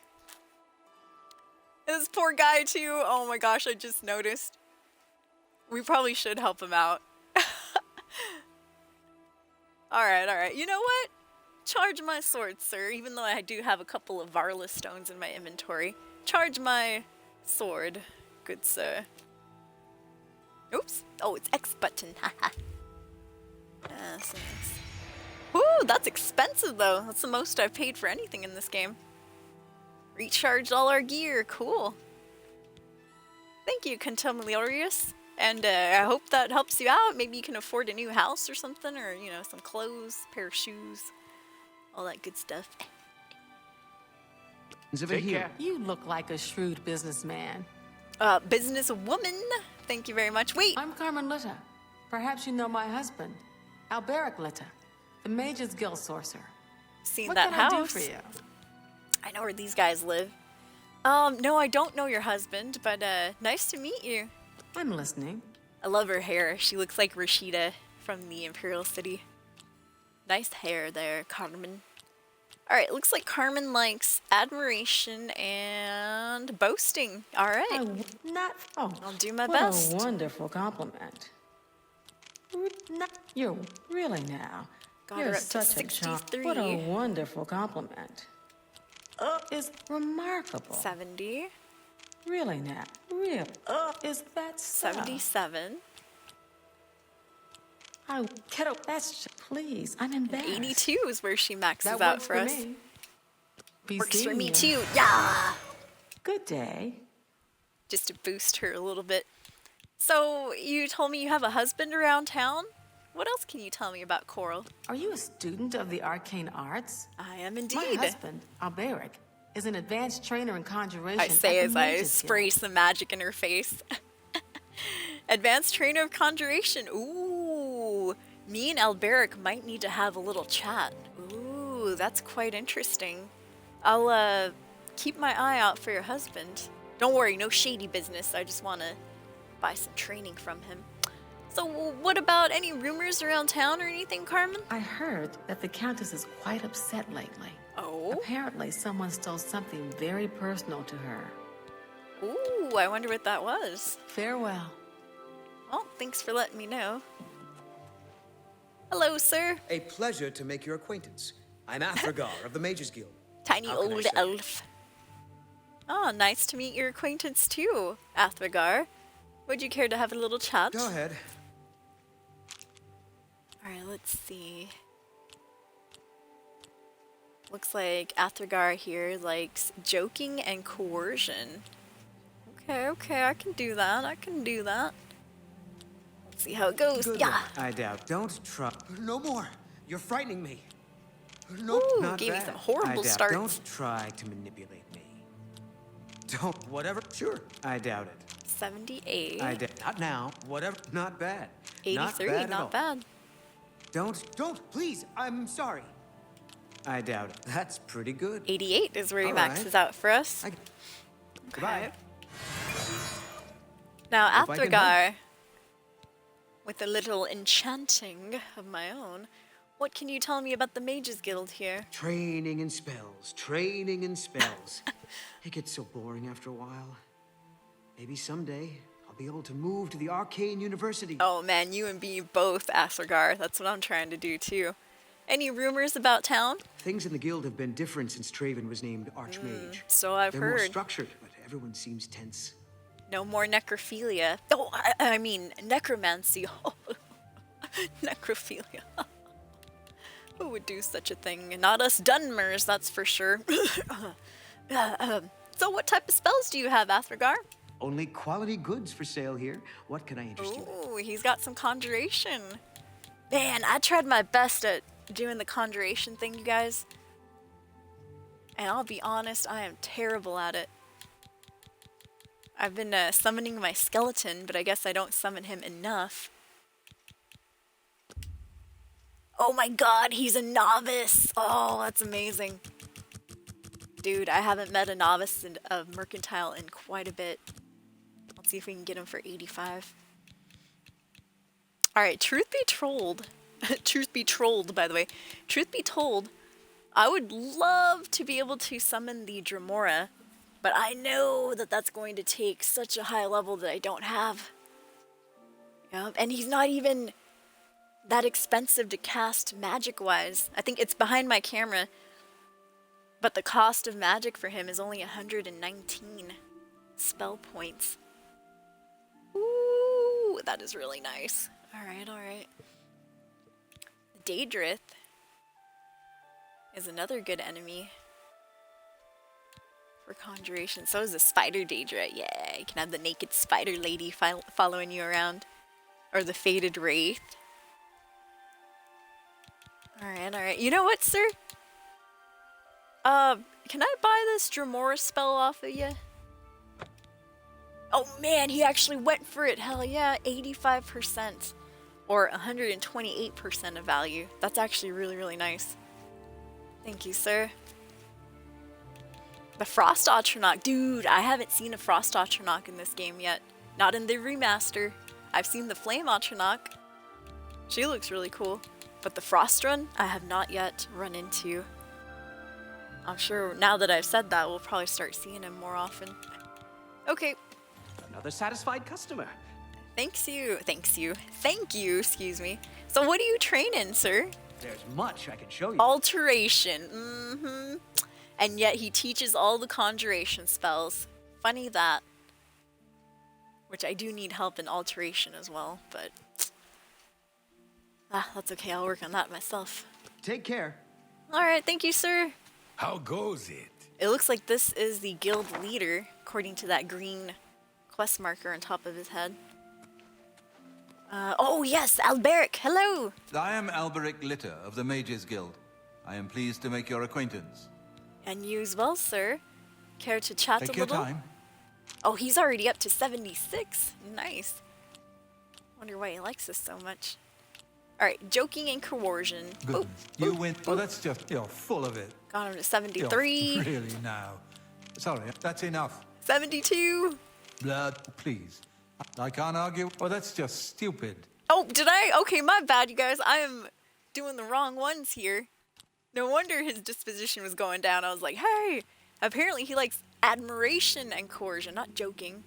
This poor guy too, oh my gosh, I just noticed. We probably should help him out. Alright, you know what? Charge my sword, sir, even though I do have a couple of Varla stones in my inventory. Charge my sword, good sir. Oops. Oh, it's X button. Haha. So nice. Woo, that's expensive though. That's the most I've paid for anything in this game. Recharged all our gear. Cool. Thank you, Contumeliorius. And I hope that helps you out. Maybe you can afford a new house or something, or, you know, some clothes, pair of shoes, all that good stuff. Take care. You look like a shrewd businessman. Businesswoman, thank you very much. Wait, I'm Carmen Litta. Perhaps you know my husband, Alberic Litta, the Mages Guild sorcerer. seen What that can I do house. for you? I know where these guys live. No, I don't know your husband, but nice to meet you. I'm listening. I love her hair. She looks like Rashida from the Imperial City. Nice hair there, Carmen. Alright, looks like Carmen likes admiration and boasting. Alright, I'll do my best. What a wonderful compliment. You're really now. Got her You're up to such a charm. 63. What a wonderful compliment. Is remarkable. 70, Really now. Real. Is that so? 77, That's please. I'm embarrassed. 82 is where she maxes That out works for us. me. Be Works for seeing me you. too. Yeah! Good day. Just to boost her a little bit. So, you told me you have a husband around town? What else can you tell me about Coral? Are you a student of the arcane arts? I am My indeed. husband, Alberic, is an advanced trainer in conjuration. I say at as the I Mages spray Guild. some magic in her face. Advanced trainer of conjuration. Ooh. Me and Alberic might need to have a little chat. Ooh, that's quite interesting. I'll keep my eye out for your husband. Don't worry, no shady business. I just want to buy some training from him. So what about any rumors around town or anything, Carmen? I heard that the Countess is quite upset lately. Oh? Apparently, someone stole something very personal to her. Ooh, I wonder what that was. Farewell. Well, thanks for letting me know. Hello, sir. A pleasure to make your acquaintance. I'm Athragar of the Mages Guild. Tiny How can I old serve you? elf. Oh, nice to meet your acquaintance too, Athragar. Would you care to have a little chat? Go ahead. Alright, let's see. Looks like Athragar here likes joking and coercion. Okay, I can do that. Let's see how it goes. Good Yeah. one. I doubt. Don't try. No more. You're frightening me. No, Ooh, not gave me bad. some horrible I doubt. starts. Don't try to manipulate me. Don't. Whatever. Sure. I doubt it. 78. I doubt. Not now. Whatever. Not bad. 83, Not bad. not bad. Don't. Please. I'm sorry. I doubt it. That's pretty good. 88 is where he All maxes right. out for us. Goodbye. Now, Hope I can Athragar, with a little enchanting of my own, what can you tell me about the Mages Guild here? Training and spells. Training and spells. It gets so boring after a while. Maybe someday I'll be able to move to the Arcane University. Oh man, you and me both, Athragar. That's what I'm trying to do too. Any rumors about town? Things in the guild have been different since Traven was named Archmage. So I've They're more heard. structured, but everyone seems tense. No more necrophilia. Oh, I mean necromancy. Necrophilia. Who would do such a thing? Not us Dunmers, that's for sure. So what type of spells do you have, Athragar? Only quality goods for sale here. What can I interest you in? Ooh, he's got some conjuration. Man, I tried my best at doing the conjuration thing, you guys. And I'll be honest, I am terrible at it. I've been summoning my skeleton, but I guess I don't summon him enough. Oh my god, he's a novice! Oh, that's amazing. Dude, I haven't met a novice of Mercantile in quite a bit. Let's see if we can get him for 85. Alright, truth be trolled. Truth be trolled, by the way. Truth be told, I would love to be able to summon the Dremora, but I know that that's going to take such a high level that I don't have. Yep, and he's not even that expensive to cast magic-wise. I think it's behind my camera, but the cost of magic for him is only 119 spell points. Ooh, that is really nice. Alright. Daedrith is another good enemy. for conjuration. So is the spider Daedra. Yeah, you can have the naked spider lady following you around. Or the faded wraith. Alright. You know what, sir? Can I buy this Dremora spell off of you? Oh man, he actually went for it. Hell yeah, 85%. Or 128% of value. That's actually really, really nice. Thank you, sir. The Frost Atronach. Dude, I haven't seen a Frost Atronach in this game yet. Not in the remaster. I've seen the Flame Atronach. She looks really cool. But the Frost one, I have not yet run into. I'm sure now that I've said that, we'll probably start seeing him more often. Okay. Another satisfied customer. Thank you, excuse me. So what are you training, sir? There's much I can show you. Alteration. And yet he teaches all the conjuration spells. Funny that. Which I do need help in alteration as well, but... that's okay, I'll work on that myself. Take care. Alright, thank you, sir. How goes it? It looks like this is the guild leader, according to that green quest marker on top of his head. Oh yes, Alberic, hello! I am Alberic Litter of the Mages Guild. I am pleased to make your acquaintance. And you as well, sir. Care to chat Take a your little? time. Oh, he's already up to 76. Nice. Wonder why he likes this so much. Alright, joking and coercion. Goodness. You win. Oh, that's just, you're full of it. Got him to 73. Really now. Sorry, that's enough. 72. Blood, please. I can't argue. Oh, that's just stupid. Oh, did I? Okay, my bad, you guys. I am doing the wrong ones here. No wonder his disposition was going down. I was like, hey, apparently he likes admiration and coercion, not joking.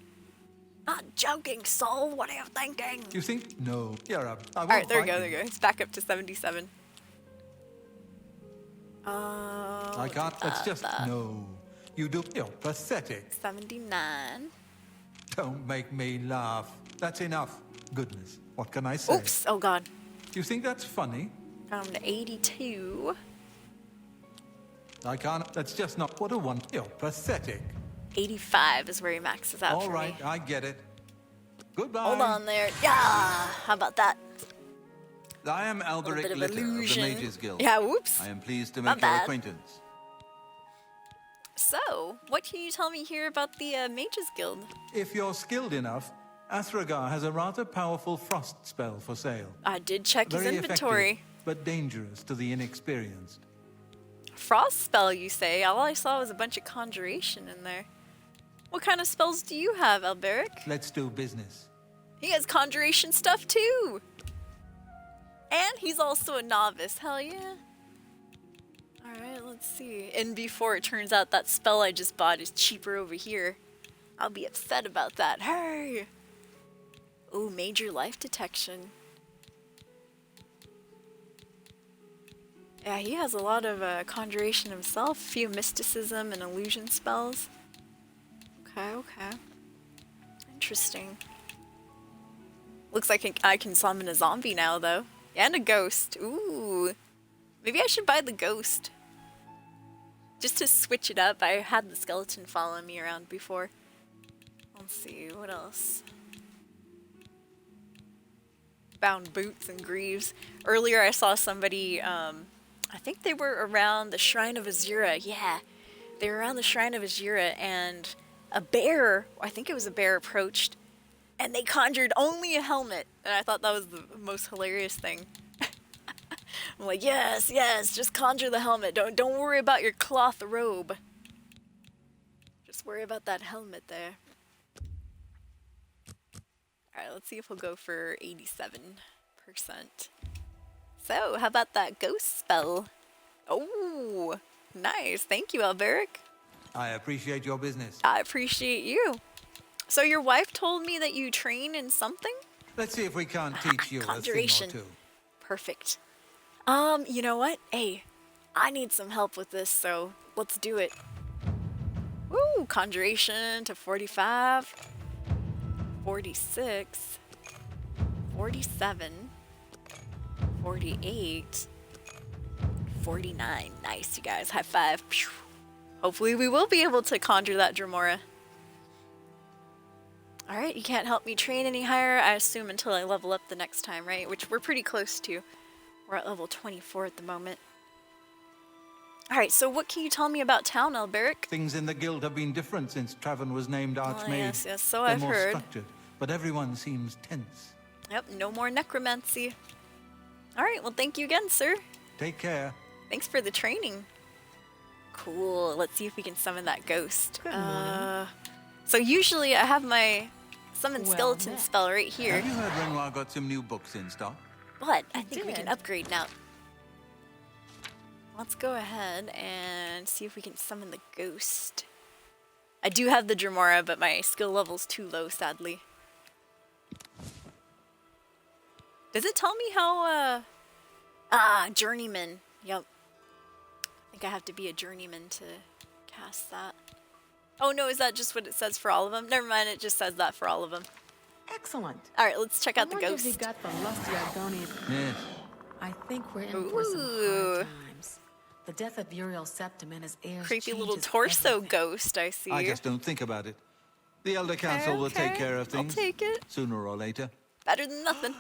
Not joking, soul. What are you thinking? You think? No. You're up. Alright, there we go. It's back up to 77. I can't. That's just no. You do. You're pathetic. 79. Don't make me laugh. That's enough. Goodness. What can I say? Oops. Oh, God. You think that's funny? Down to 82. I can't. That's just not what I want. You're pathetic. 85 is where he maxes out All for right, me. I get it. Goodbye. Hold on there. Yeah. How about that? I am Alberic bit of Litter of the illusion. Mages Guild. Yeah, whoops. I am pleased to My make your bad. acquaintance. So, what can you tell me here about the Mages Guild? If you're skilled enough, Athragar has a rather powerful frost spell for sale. I did check his Very inventory. effective, but dangerous to the inexperienced. Frost spell, you say? All I saw was a bunch of conjuration in there. What kind of spells do you have, Alberic? Let's do business. He has conjuration stuff too! And he's also a novice, hell yeah. Alright, let's see. And before it turns out that spell I just bought is cheaper over here. I'll be upset about that. Hey! Ooh, major life detection. Yeah, he has a lot of conjuration himself. A few mysticism and illusion spells. Okay. Interesting. Looks like I can summon a zombie now, though. And a ghost. Ooh. Maybe I should buy the ghost. Just to switch it up. I had the skeleton following me around before. Let's see, what else? Bound boots and greaves. Earlier I saw somebody, I think they were around the Shrine of Azura. Yeah, they were around the Shrine of Azura, and a bear, I think it was a bear, approached, and they conjured only a helmet. And I thought that was the most hilarious thing. I'm like, yes, just conjure the helmet. Don't worry about your cloth robe. Just worry about that helmet there. Alright, let's see if we'll go for 87%. So, how about that ghost spell? Oh, nice. Thank you, Alberic. I appreciate your business. I appreciate you. So your wife told me that you train in something? Let's see if we can't teach you a thing or Conjuration. two. Perfect. You know what? Hey, I need some help with this, so let's do it. Woo, conjuration to 45, 46, 47, 48, 49. Nice, you guys. High five. Pew. Hopefully we will be able to conjure that Dremora. Alright, you can't help me train any higher, I assume, until I level up the next time, right? Which we're pretty close to. We're at level 24 at the moment. Alright, so what can you tell me about town, Alberic? Things in the guild have been different since Traven was named Archmage. Yes, so They're I've more heard. structured, but everyone seems tense. Yep, no more necromancy. Alright, well thank you again, sir. Take care. Thanks for the training. Cool, let's see if we can summon that ghost. So usually I have my summon skeleton spell right here. Have you heard Renoir got some new books in stock? But I think we can upgrade now. Let's go ahead and see if we can summon the ghost. I do have the Dremora, but my skill level's too low, sadly. Does it tell me how, journeyman. Yep. I think I have to be a journeyman to cast that. Oh no, is that just what it says for all of them? Never mind, it just says that for all of them. Excellent. Alright, let's check out the I wonder if he ghost. got the lusty Argonian. Yes. I think we're in for some hard times. The death of Uriel Septim and his heirs Creepy little changes torso everything. ghost, I see. I just don't think about it. The Elder Council will take care of things. I'll take it. Sooner or later. Better than nothing.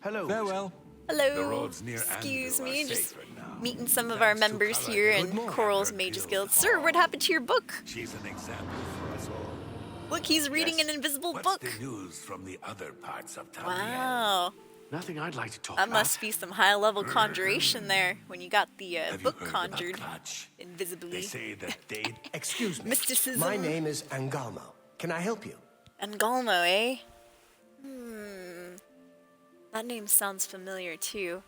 Hello. Farewell. Hello. Excuse me, just meeting some of our members here in Coral's Mages Guild. Sir, what happened to your book? She's an example for us all. Look, he's reading an invisible book. What's the news from the other parts of town? Wow. Nothing I'd like to talk That about. must be some high-level conjuration there when you got the Have book you heard about conjured Clutch? invisibly. They say that they... Excuse me. Mysticism. My name is Angalmo. Can I help you? Angalmo, eh? That name sounds familiar too.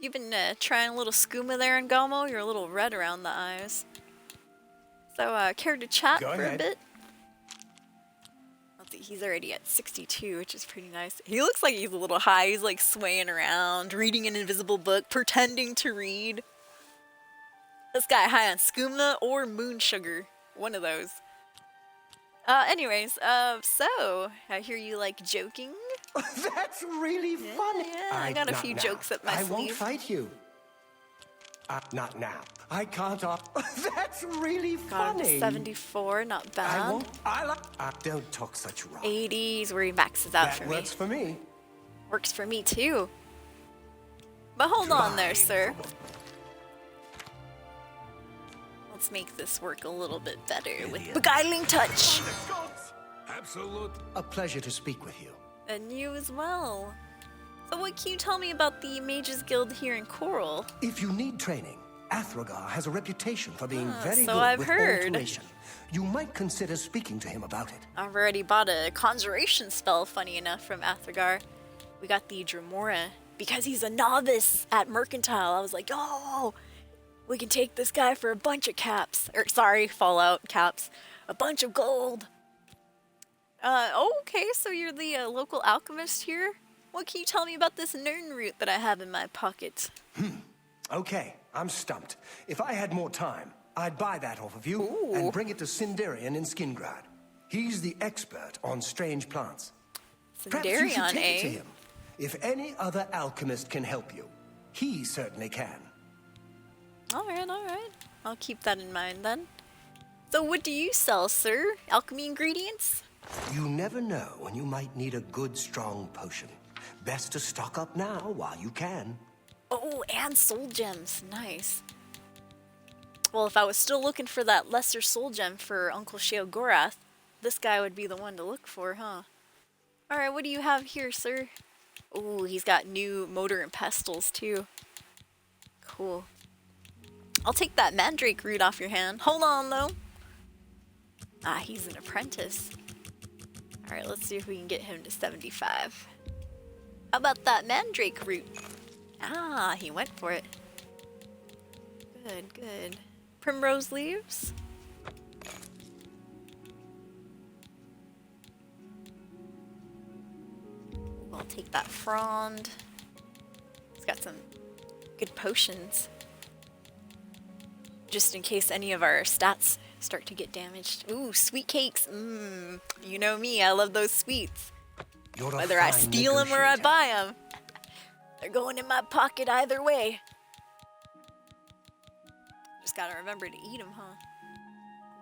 You've been trying a little skooma there, Angalmo? You're a little red around the eyes. So, care to chat Go for ahead. a bit? Let's see, he's already at 62, which is pretty nice. He looks like he's a little high. He's like swaying around, reading an invisible book, pretending to read. This guy high on skooma or moon sugar. One of those. Anyways, so, I hear you like joking. That's really funny. Yeah, I got a not few now. jokes up my I sleeve. won't fight you. Not now. I can't off. That's really Got him to funny. 74, not bad. I won't. Don't talk such rubbish. 80s where he maxes out That for works for me. Works for me too. But hold on there, sir. Let's make this work a little bit better with beguiling touch. Absolute. A pleasure to speak with you. And you as well. So what can you tell me about the Mages Guild here in Coral? If you need training, Athragar has a reputation for being very so good I've with heard. alteration. You might consider speaking to him about it. I've already bought a conjuration spell, funny enough, from Athragar. We got the Dremora. Because he's a novice at Mercantile, I was like, oh, we can take this guy for a bunch of caps. Or, sorry, Fallout caps. A bunch of gold. Okay, so you're the local alchemist here? What can you tell me about this Nern root that I have in my pocket? Okay, I'm stumped. If I had more time, I'd buy that off of you and bring it to Sindarian in Skingrad. He's the expert on strange plants. Perhaps you should Sindarian, take it to eh? him. If any other alchemist can help you, he certainly can. Alright. I'll keep that in mind then. So what do you sell, sir? Alchemy ingredients? You never know when you might need a good, strong potion. Best to stock up now while you can. Oh, and soul gems. Nice. Well, if I was still looking for that lesser soul gem for Uncle Sheogorath, this guy would be the one to look for, huh? Alright, what do you have here, sir? Oh, he's got new motor and pestles, too. Cool. I'll take that mandrake root off your hand. Hold on, though. Ah, he's an apprentice. Alright, let's see if we can get him to 75. How about that mandrake root? Ah, he went for it. Good. Primrose leaves? I'll take that frond. It's got some good potions. Just in case any of our stats start to get damaged. Ooh, sweet cakes. You know me, I love those sweets. You're a Whether I fine steal them or I negotiator. buy them. They're going in my pocket either way. Just gotta remember to eat them, huh?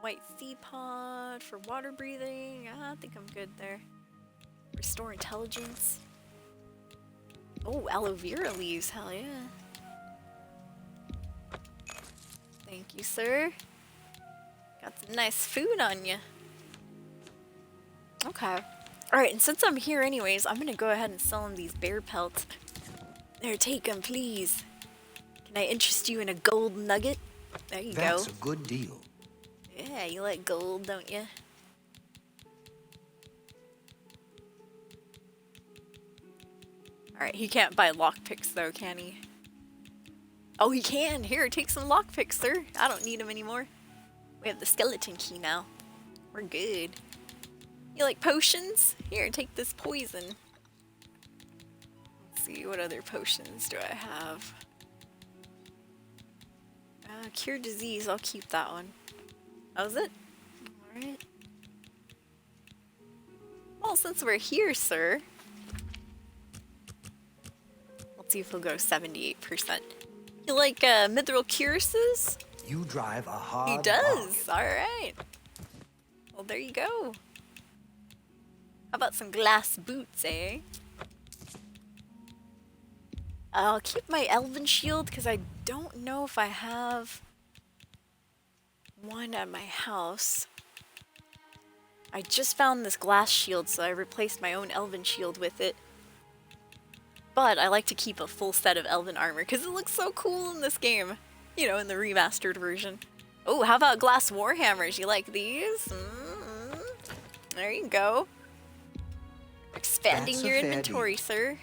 White sea pod for water breathing. I think I'm good there. Restore intelligence. Oh, aloe vera leaves. Hell yeah. Thank you, sir. Got some nice food on you. Okay. Alright, and since I'm here anyways, I'm gonna go ahead and sell him these bear pelts. There, take them, please. Can I interest you in a gold nugget? There you go. That's a good deal. Yeah, you like gold, don't you? Alright, he can't buy lockpicks though, can he? Oh, he can! Here, take some lockpicks, sir. I don't need them anymore. We have the skeleton key now. We're good. You like potions? Here, take this poison. Let's see, what other potions do I have? Cure disease, I'll keep that one. That was it? Alright. Well, since we're here, sir. Let's see if he'll go 78%. You like mithril cuirasses? You drive a hard He does! Alright. Well, there you go. How about some glass boots, eh? I'll keep my elven shield because I don't know if I have one at my house. I just found this glass shield, so I replaced my own elven shield with it. But I like to keep a full set of elven armor because it looks so cool in this game. You know, in the remastered version. Oh, how about glass warhammers? You like these? There you go. Expanding your inventory, sir.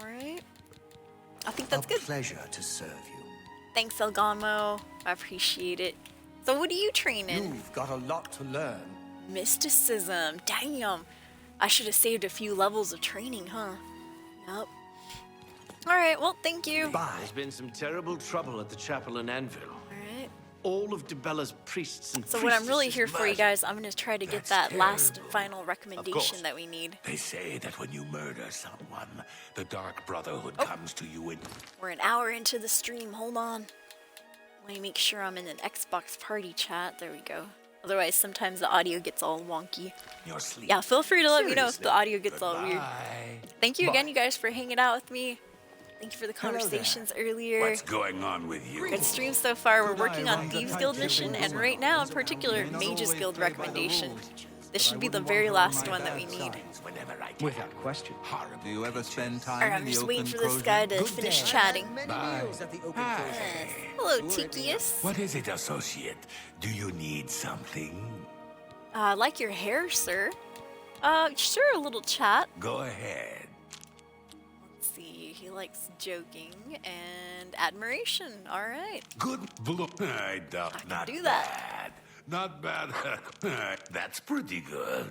Alright. I think that's good. A pleasure to serve you. Thanks, Elgamo. I appreciate it. So what are you training? You've got a lot to learn. Mysticism. Damn. I should have saved a few levels of training, huh? Yup. Alright, well, thank you. There's been some terrible trouble at the chapel in Anvil. Alright. All of Dibella's priests and So what I'm really priestesses here for, you murdered. guys, I'm going to try to get that last and final course. recommendation that we need. They say that when you murder someone, the Dark Brotherhood comes to you in... We're an hour into the stream. Hold on. Let me make sure I'm in an Xbox party chat. There we go. Otherwise, sometimes the audio gets all wonky. your sleep. Yeah, feel free to let me know if the Seriously. audio gets all weird. Thank you again, you guys, for hanging out with me. Thank you for the conversations earlier. What's going on with you? Good stream so far. We're working on Thieves Guild mission, and right now, in particular, Mages Guild recommendation. This should be the very last one that we need. Whenever I can. Without question. Do you ever spend time Alright, in I'm the just open waiting for this crow's guy nest? to finish chatting. Bye. Yes. Hello, Tikius. What is it, associate? Do you need something? I like your hair, sir. Sure, a little chat. Go ahead. Let's see, he likes joking and admiration. Alright. Good blow. I doubt I can not do that. bad. Not bad. That's pretty good.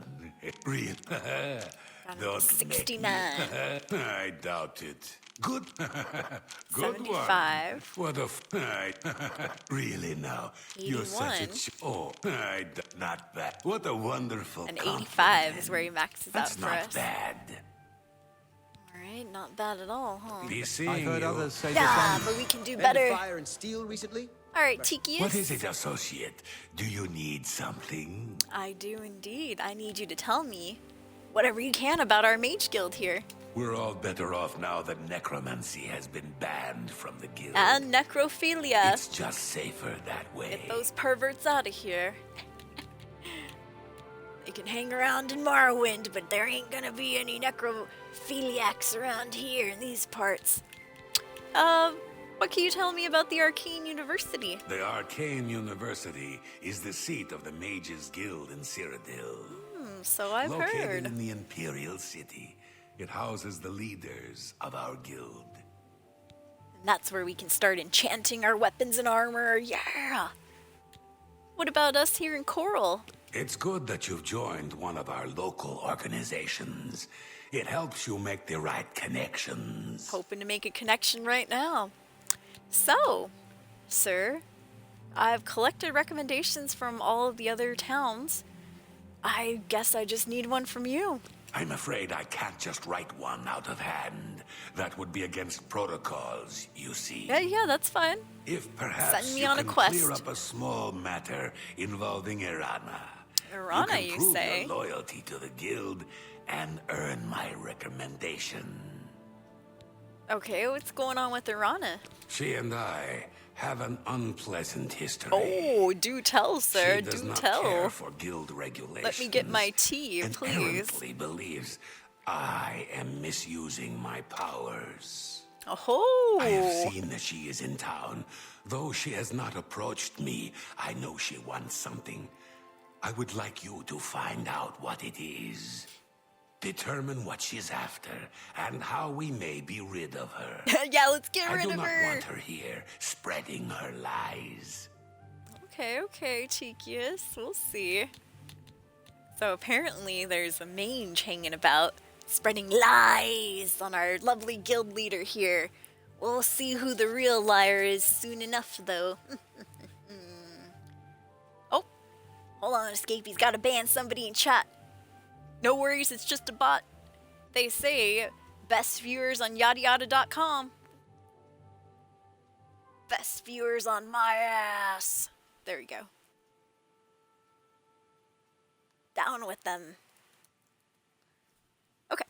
Real. Don't 69. Make me. I doubt it. Good. Good 75. one. What a really now. You're such a 81. not bad. What a wonderful And compliment. 85 is where he maxes That's out for not us. bad. Alright, not bad at all, huh? Be seeing I've heard you. others say Yeah, the but we can do Been to better. Fire and Steel recently? Alright, Tikius. What is it, associate? Do you need something? I do indeed. I need you to tell me whatever you can about our mage guild here. We're all better off now that necromancy has been banned from the guild. And necrophilia. It's just safer that way. Get those perverts out of here. They can hang around in Morrowind, but there ain't gonna be any necrophiliacs around here in these parts. What can you tell me about the Arcane University? The Arcane University is the seat of the Mages Guild in Cyrodiil. So I've Located heard. in the Imperial City, it houses the leaders of our guild. And that's where we can start enchanting our weapons and armor. Yeah! What about us here in Coral? It's good that you've joined one of our local organizations. It helps you make the right connections. Hoping to make a connection right now. So, sir, I've collected recommendations from all of the other towns. I guess I just need one from you. I'm afraid I can't just write one out of hand. that would be against protocols, you see. Yeah, that's fine. If perhaps Send me you on a can quest. clear up a small matter involving Irana. Irana, you you can prove say? your loyalty to the guild and earn my recommendation. Okay, what's going on with Irana? She and I have an unpleasant history. Oh, do tell, sir. She does Do not tell. care for guild regulations. Let me get my tea, and please. errantly believes I am misusing my powers. Oh. I have seen that she is in town. Though she has not approached me, I know she wants something. I would like you to find out what it is. Determine what she's after and how we may be rid of her. Yeah, let's get I rid do of not her. want her here spreading her lies. Okay, Tikius. We'll see. So apparently there's a mage hanging about, spreading lies on our lovely guild leader here. We'll see who the real liar is soon enough, though. Oh, hold on, Escapey's gotta ban somebody in chat. No worries, it's just a bot. They say best viewers on yadayada.com. Best viewers on my ass. There we go. Down with them. Okay.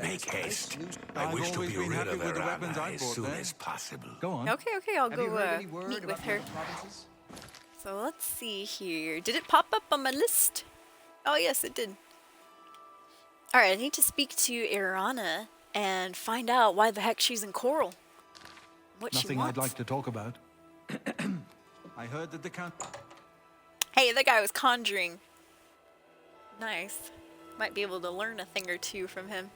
Make haste. I I've wish to always be been rid happy of with the weapons Irana I as bought soon there. as possible. Go on. Okay, I'll Have you go heard any word meet about with the her. other provinces? So let's see here. Did it pop up on my list? Oh yes, it did. Alright, I need to speak to Irana and find out why the heck she's in Coral. What she Nothing wants. I'd like to talk about. I heard that the count... Hey, that guy was conjuring. Nice. Might be able to learn a thing or two from him.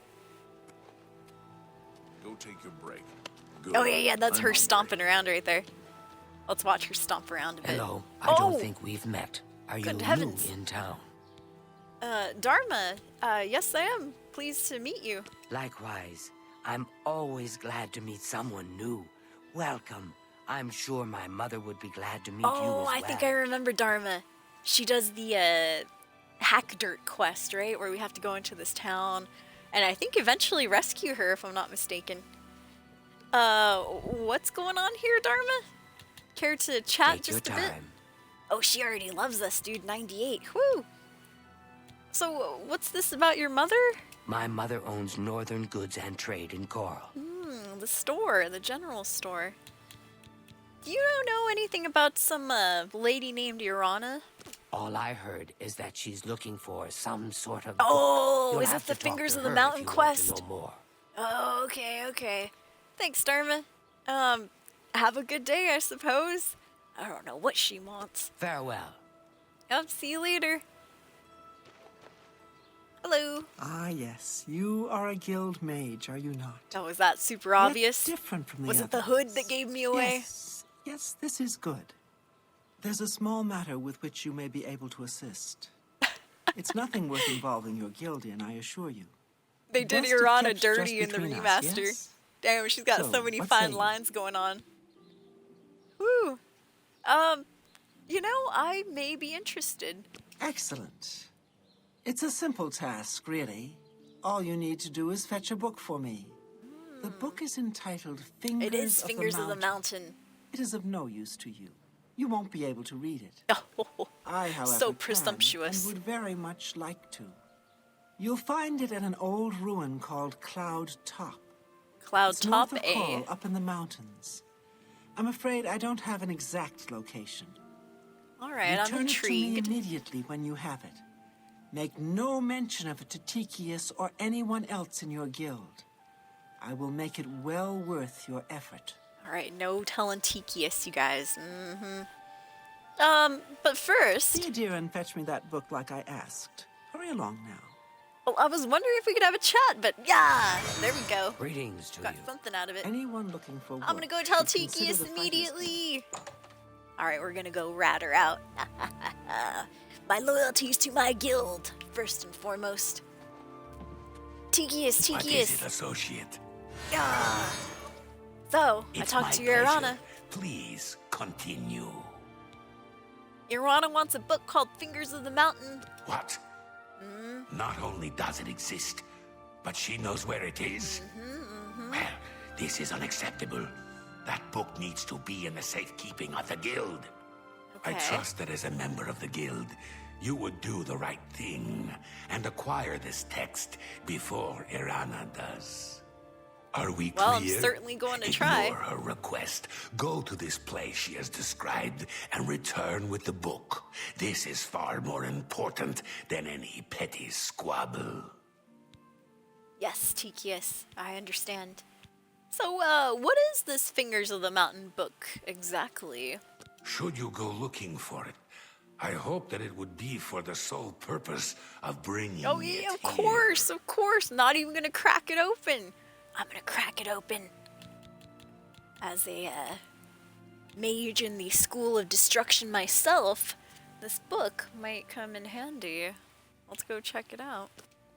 Go take your break. Good. Oh yeah, that's I'm her hungry. stomping around right there. Let's watch her stomp around a bit. Hello, I don't Oh! think we've met. Are you Good new heavens. in town? Dharma, yes I am. Pleased to meet you. Likewise, I'm always glad to meet someone new. Welcome. I'm sure my mother would be glad to meet you as well. Oh, I think I remember Dharma. She does the hack dirt quest, right? Where we have to go into this town and I think eventually rescue her if I'm not mistaken. What's going on here, Dharma? Care to chat Take your just a bit? time. Oh, she already loves us, dude. 98. Whoo! So, what's this about your mother? My mother owns Northern Goods and Trade in Coral. The store, the general store. You don't know anything about some lady named Irana? All I heard is that she's looking for some sort of... Oh, You'll is have it the to talk Fingers to of the her Mountain if you want quest? to know more. Oh, okay. Thanks, Dharma. Have a good day, I suppose. I don't know what she wants. Farewell. Yep, see you later. Hello. Ah, yes. You are a guild mage, are you not? Oh, is that super Yet obvious? different from the Was it the others. hood that gave me away? Yes, this is good. There's a small matter with which you may be able to assist. It's nothing worth involving your guild in, I assure you. They did Best if Irana kept dirty just in the between us, remaster. yes? Damn, she's got So, so many what fine say you? lines going on. Woo. You know, I may be interested. Excellent. It's a simple task, really. All you need to do is fetch a book for me. The book is entitled Fingers It is of Fingers the of the Mountain. Mountain. It is of no use to you. You won't be able to read it. I, however, so can presumptuous. and would very much like to. You'll find it at an old ruin called Cloud Top. Cloud It's north Top, of eh? Coral, up in the mountains. I'm afraid I don't have an exact location. Alright, I'm Return it to me intrigued. immediately when you have it. Make no mention of it to Tikius or anyone else in your guild. I will make it well worth your effort. Alright, no telling Tikius, you guys. But first... Be a dear and fetch me that book like I asked. Hurry along now. Well, I was wondering if we could have a chat, but yeah, there we go. Greetings to Got you. something out of it. Anyone looking for work I'm gonna go tell should consider Tikius the fighter's immediately. Alright, we're gonna go rat her out. My loyalties to my guild, first and foremost. Tikius. What is it, associate? Yeah. So, I It's talked my to pleasure. Irana. Please continue. Irana wants a book called Fingers of the Mountain. What? Not only does it exist, but she knows where it is? Well, this is unacceptable. That book needs to be in the safekeeping of the guild. I trust that as a member of the guild, you would do the right thing and acquire this text before Irana does. Are we clear? Well, I'm certainly going to try. Ignore her request. Go to this place she has described and return with the book. This is far more important than any petty squabble. Yes, Tikius, I understand. So, what is this Fingers of the Mountain book exactly? Should you go looking for it, I hope that it would be for the sole purpose of bringing Oh yeah, of course, of course. Not even gonna crack it open. I'm gonna crack it open. As a mage in the School of Destruction myself, this book might come in handy. Let's go check it out.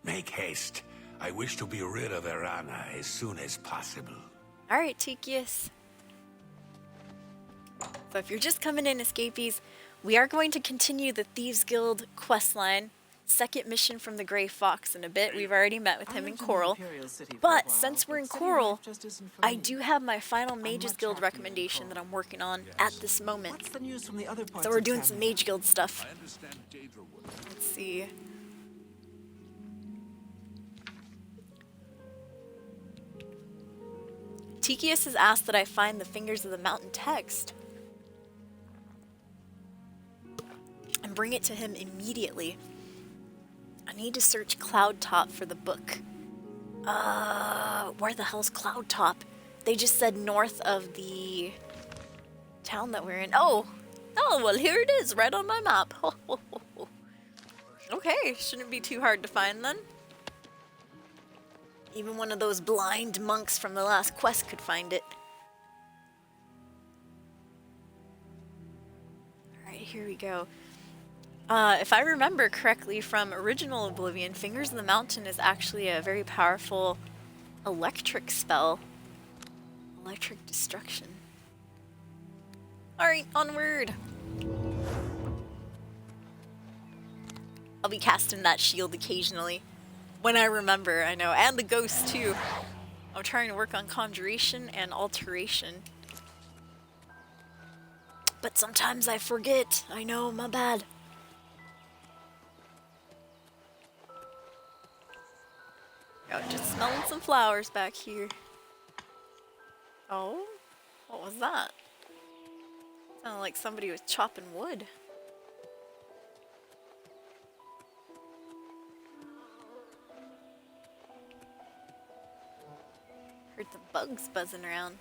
Make haste. I wish to be rid of Irana as soon as possible. Alright, Tikius. So if you're just coming in, escapees, we are going to continue the Thieves Guild questline. Second mission from the Grey Fox in a bit. We've already met with him in Coral. But since we're in Coral, I do have my final Mages Guild recommendation that I'm working on at this moment. So we're doing some Mage Guild stuff. Let's see. Tikius has asked that I find the Fingers of the Mountain text and bring it to him immediately. I need to search Cloud Top for the book. Where the hell's Cloud Top? They just said north of the town that we're in. Oh, well, here it is, right on my map. Okay, shouldn't be too hard to find then. Even one of those blind monks from the last quest could find it. Alright, here we go. If I remember correctly from original Oblivion, Fingers of the Mountain is actually a very powerful electric spell. Electric destruction. Alright, onward! I'll be casting that shield occasionally. When I remember, I know. And the ghost, too. I'm trying to work on conjuration and alteration. But sometimes I forget. I know, my bad. Oh, just smelling some flowers back here. Oh? What was that? Sounded like somebody was chopping wood. Heard the bugs buzzing around.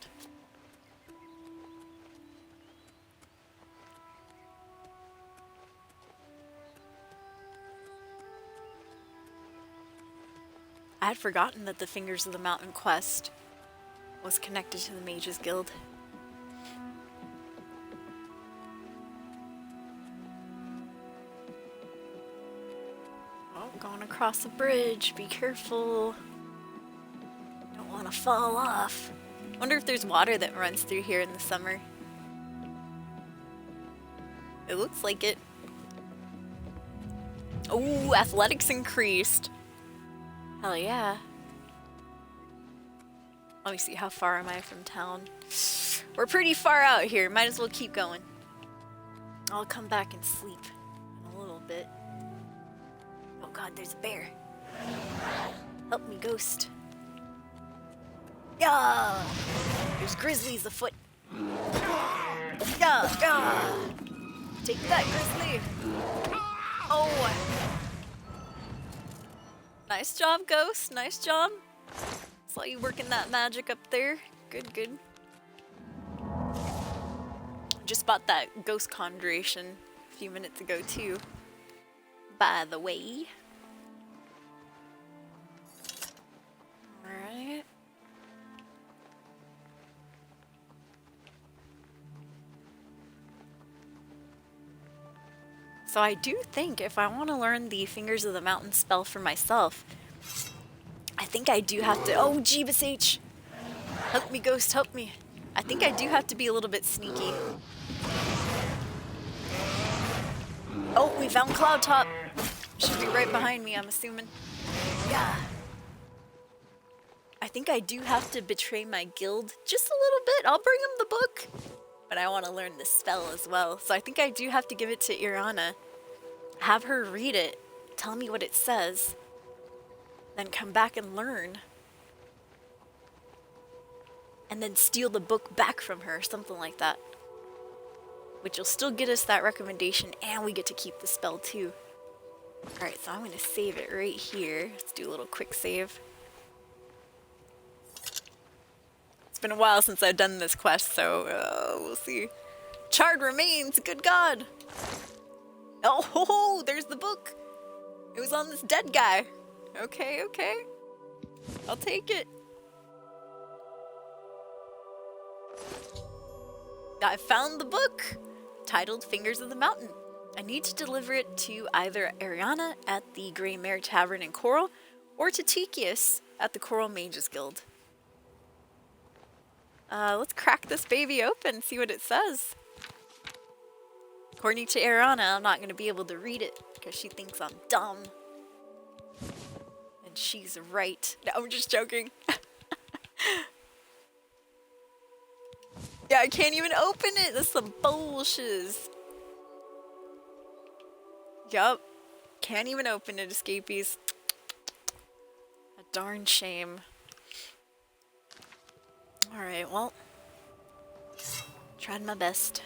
I had forgotten that the Fingers of the Mountain quest was connected to the Mages Guild. Oh, going across a bridge. Be careful. Don't want to fall off. Wonder if there's water that runs through here in the summer. It looks like it. Oh, athletics increased. Hell yeah. Let me see, how far am I from town? We're pretty far out here. Might as well keep going. I'll come back and sleep in a little bit. Oh god, there's a bear. Help me, ghost. Yeah! There's grizzlies afoot. Yeah, yeah! Take that, grizzly! Oh! Nice job, ghost. Nice job. Saw you working that magic up there. Good, good. Just bought that ghost conjuration a few minutes ago, too. By the way. Alright. So I do think if I want to learn the Fingers of the Mountain spell for myself, I think I do have to... Oh, Jeebus H! Help me, ghost, help me. I think I do have to be a little bit sneaky. Oh, we found Cloud Top. Should be right behind me, I'm assuming. Yeah. I think I do have to betray my guild just a little bit. I'll bring them the book, but I want to learn the spell as well. So I think I do have to give it to Irana, have her read it, tell me what it says, then come back and learn. And then steal the book back from her, something like that. Which will still get us that recommendation, and we get to keep the spell too. Alright, so I'm going to save it right here. Let's do a little quick save. It's been a while since I've done this quest, so we'll see. Charred remains, good God! Oh, ho, ho, there's the book! It was on this dead guy. Okay, okay. I'll take it. I found the book, titled Fingers of the Mountain. I need to deliver it to either Ariana at the Grey Mare Tavern in Coral, or to Tikius at the Coral Mages Guild. Let's crack this baby open, see what it says. According to Ariana, I'm not going to be able to read it, because she thinks I'm dumb. And she's right. No, I'm just joking. Yeah, I can't even open it. That's some bullshit. Yup. Can't even open it, escapees. A darn shame. Alright, well. Tried my best.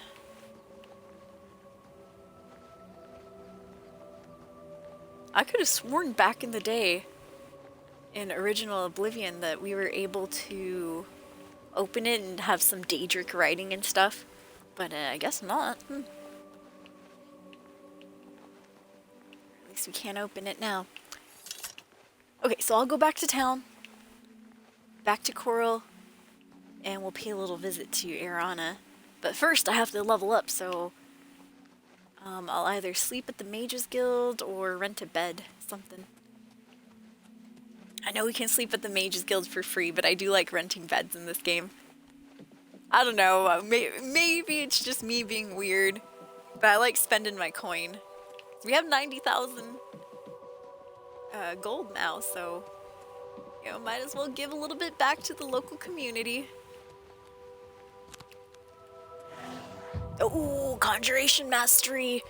I could have sworn back in the day in original Oblivion that we were able to open it and have some Daedric writing and stuff, but I guess not. At least we can't open it now. Okay, so I'll go back to town, back to Coral, and we'll pay a little visit to Ariana. But first I have to level up, so I'll either sleep at the Mages Guild or rent a bed, something. I know we can sleep at the Mages Guild for free, but I do like renting beds in this game. I don't know, maybe it's just me being weird, but I like spending my coin. We have 90,000 gold now, so, you know, might as well give a little bit back to the local community. Oh, Conjuration Mastery!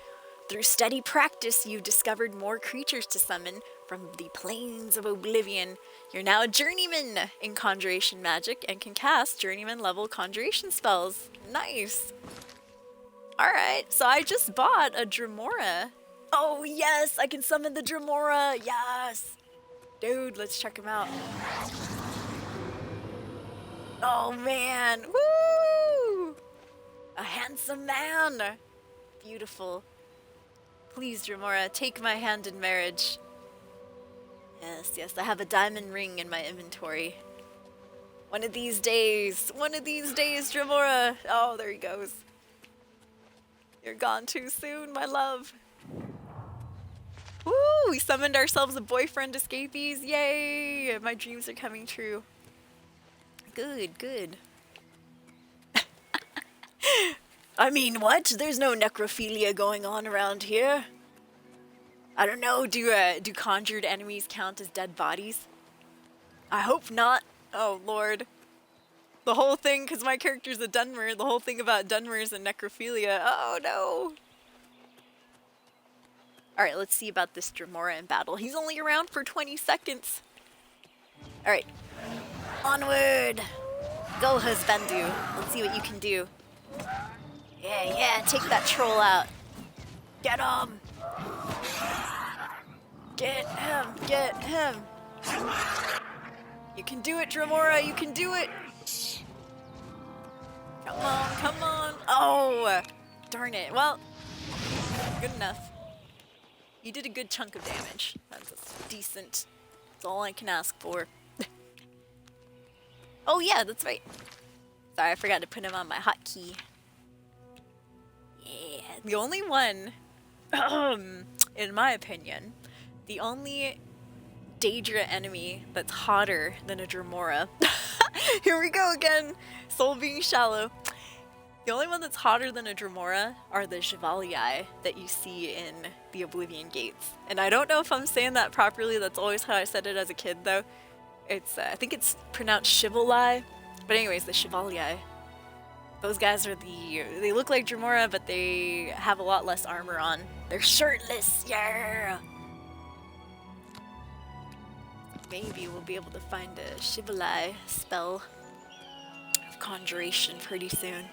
Through steady practice, you've discovered more creatures to summon from the plains of Oblivion. You're now a journeyman in Conjuration Magic and can cast journeyman level conjuration spells. Nice! Alright, so I just bought a Dremora. Oh yes, I can summon the Dremora! Yes! Dude, let's check him out. Oh man! Woo! A handsome man! Beautiful. Please, Dremora, take my hand in marriage. Yes, yes, I have a diamond ring in my inventory. One of these days, Dremora! Oh, there he goes. You're gone too soon, my love. Woo! We summoned ourselves a boyfriend, escapees. Yay! My dreams are coming true. Good, good. I mean, what? There's no necrophilia going on around here. I don't know, do conjured enemies count as dead bodies? I hope not. Oh, Lord. The whole thing, because my character's a Dunmer, the whole thing about Dunmers and necrophilia. Oh, no. Alright, let's see about this Dremora in battle. He's only around for 20 seconds. Alright. Onward! Go, husbandu. Let's see what you can do. Yeah, yeah, take that troll out. Get him! Get him! Get him! You can do it, Dremora! You can do it! Come on, come on! Oh! Darn it. Well, good enough. You did a good chunk of damage. That's decent. That's all I can ask for. Oh yeah, that's right. Sorry, I forgot to put him on my hotkey. Yeah, the only one, in my opinion, the only Daedra enemy that's hotter than a Dremora. Here we go again, soul being shallow. The only one that's hotter than a Dremora are the Chevalier that you see in the Oblivion Gates. And I don't know if I'm saying that properly, that's always how I said it as a kid though. It's I think it's pronounced Chevalier, but anyways, the Chevalier. Those guys are they look like Dremora, but they have a lot less armor on. They're shirtless, yeah. Maybe we'll be able to find a Chevalier spell of conjuration pretty soon.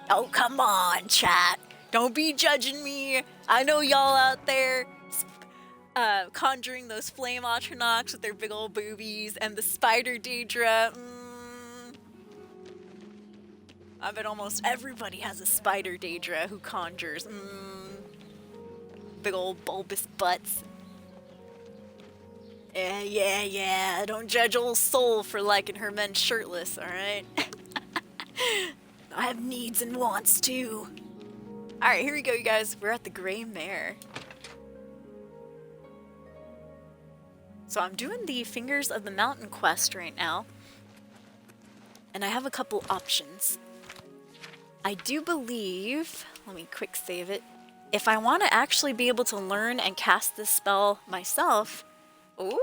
Oh, come on, chat. Don't be judging me. I know y'all out there conjuring those flame Atronachs with their big old boobies and the spider Daedra. I bet almost everybody has a spider Daedra who conjures. Big old bulbous butts. Yeah. Don't judge old Soul for liking her men shirtless, alright? I have needs and wants too. Alright, here we go, you guys. We're at the Grey Mare. So I'm doing the Fingers of the Mountain quest right now. And I have a couple options. I do believe, let me quick save it. If I want to actually be able to learn and cast this spell myself. Ooh,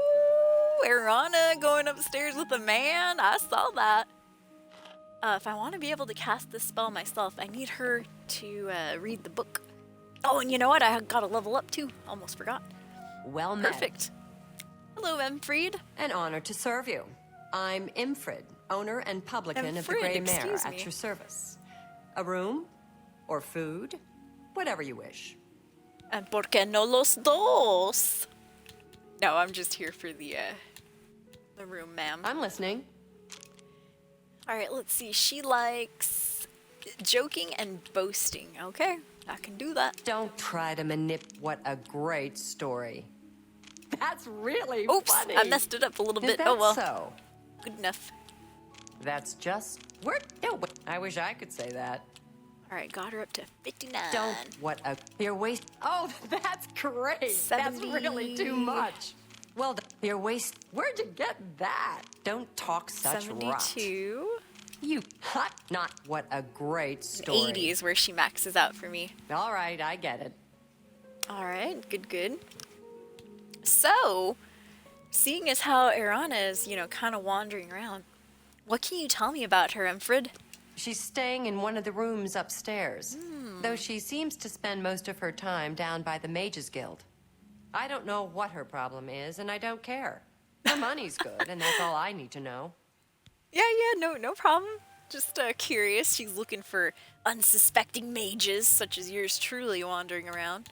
Erana going upstairs with a man. I saw that. If I want to be able to cast this spell myself, I need her to read the book. Oh, and you know what? I got to level up too. Almost forgot. Well met. Perfect. Hello, Emfried. An honor to serve you. I'm Imfrid, owner and publican of the Emfried, Grey Mare, excuse at me. your service. A room or food, whatever you wish. And por qué no los dos? No, I'm just here for the room, ma'am. I'm listening. All right, let's see. She likes joking and boasting. Okay, I can do that. Don't try to what a great story. That's really Oops, funny. I messed it up a little Is bit. that Oh well. so? Good enough. That's just I wish I could say that. All right, got her up to 59. Don't what a your waist. Oh, that's great. 70. That's really too much. Well, your waist. Where'd you get that? Don't talk such rot. 72. You hot. Not what a great story. 80 is where she maxes out for me. All right, I get it. All right, good. So, seeing as how Erana is, kind of wandering around, what can you tell me about her, Emfrid? She's staying in one of the rooms upstairs, though she seems to spend most of her time down by the Mages Guild. I don't know what her problem is, and I don't care. Her money's good, and that's all I need to know. Yeah, no problem. Just curious. She's looking for unsuspecting mages, such as yours truly, wandering around.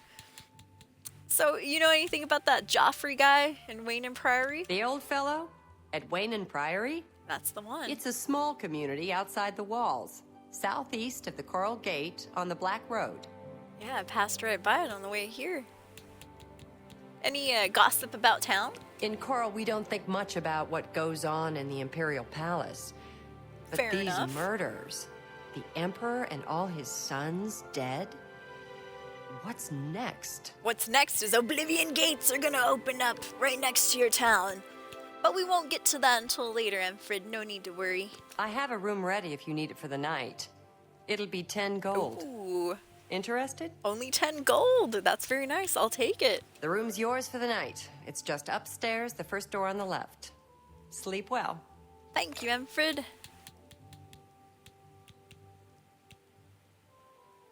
So, you know anything about that Joffrey guy in Wayne and Priory? The old fellow? At Wayne and Priory? That's the one. It's a small community outside the walls, southeast of the Coral Gate on the Black Road. Yeah, I passed right by it on the way here. Any gossip about town? In Coral, we don't think much about what goes on in the Imperial Palace. But Fair these enough. murders, the Emperor and all his sons dead? What's next? What's next is Oblivion Gates are gonna open up right next to your town. But we won't get to that until later, Emfrid. No need to worry. I have a room ready if you need it for the night. It'll be 10 gold. Ooh. Interested? Only 10 gold. That's very nice. I'll take it. The room's yours for the night. It's just upstairs, the first door on the left. Sleep well. Thank you, Emfrid.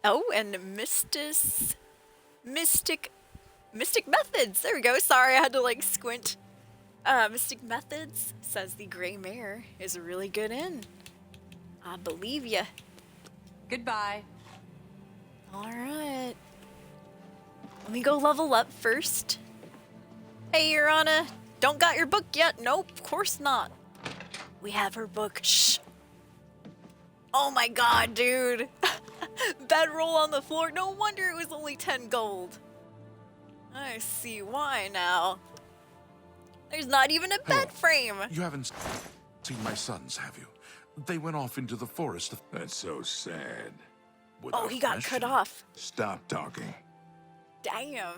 Oh, and Mystic Methods. There we go. Sorry, I had to squint. Mystic Methods says the Grey Mare is a really good inn. I believe ya. Goodbye. All right. Let me go level up first. Hey, Erana. Don't got your book yet? Nope, of course not. We have her book. Shh. Oh my god, dude. Bedroll on the floor. No wonder it was only 10 gold. I see why now. There's not even a bed frame. You haven't seen my sons, have you? They went off into the forest. That's so sad. Oh, he got cut off. Stop talking. Damn.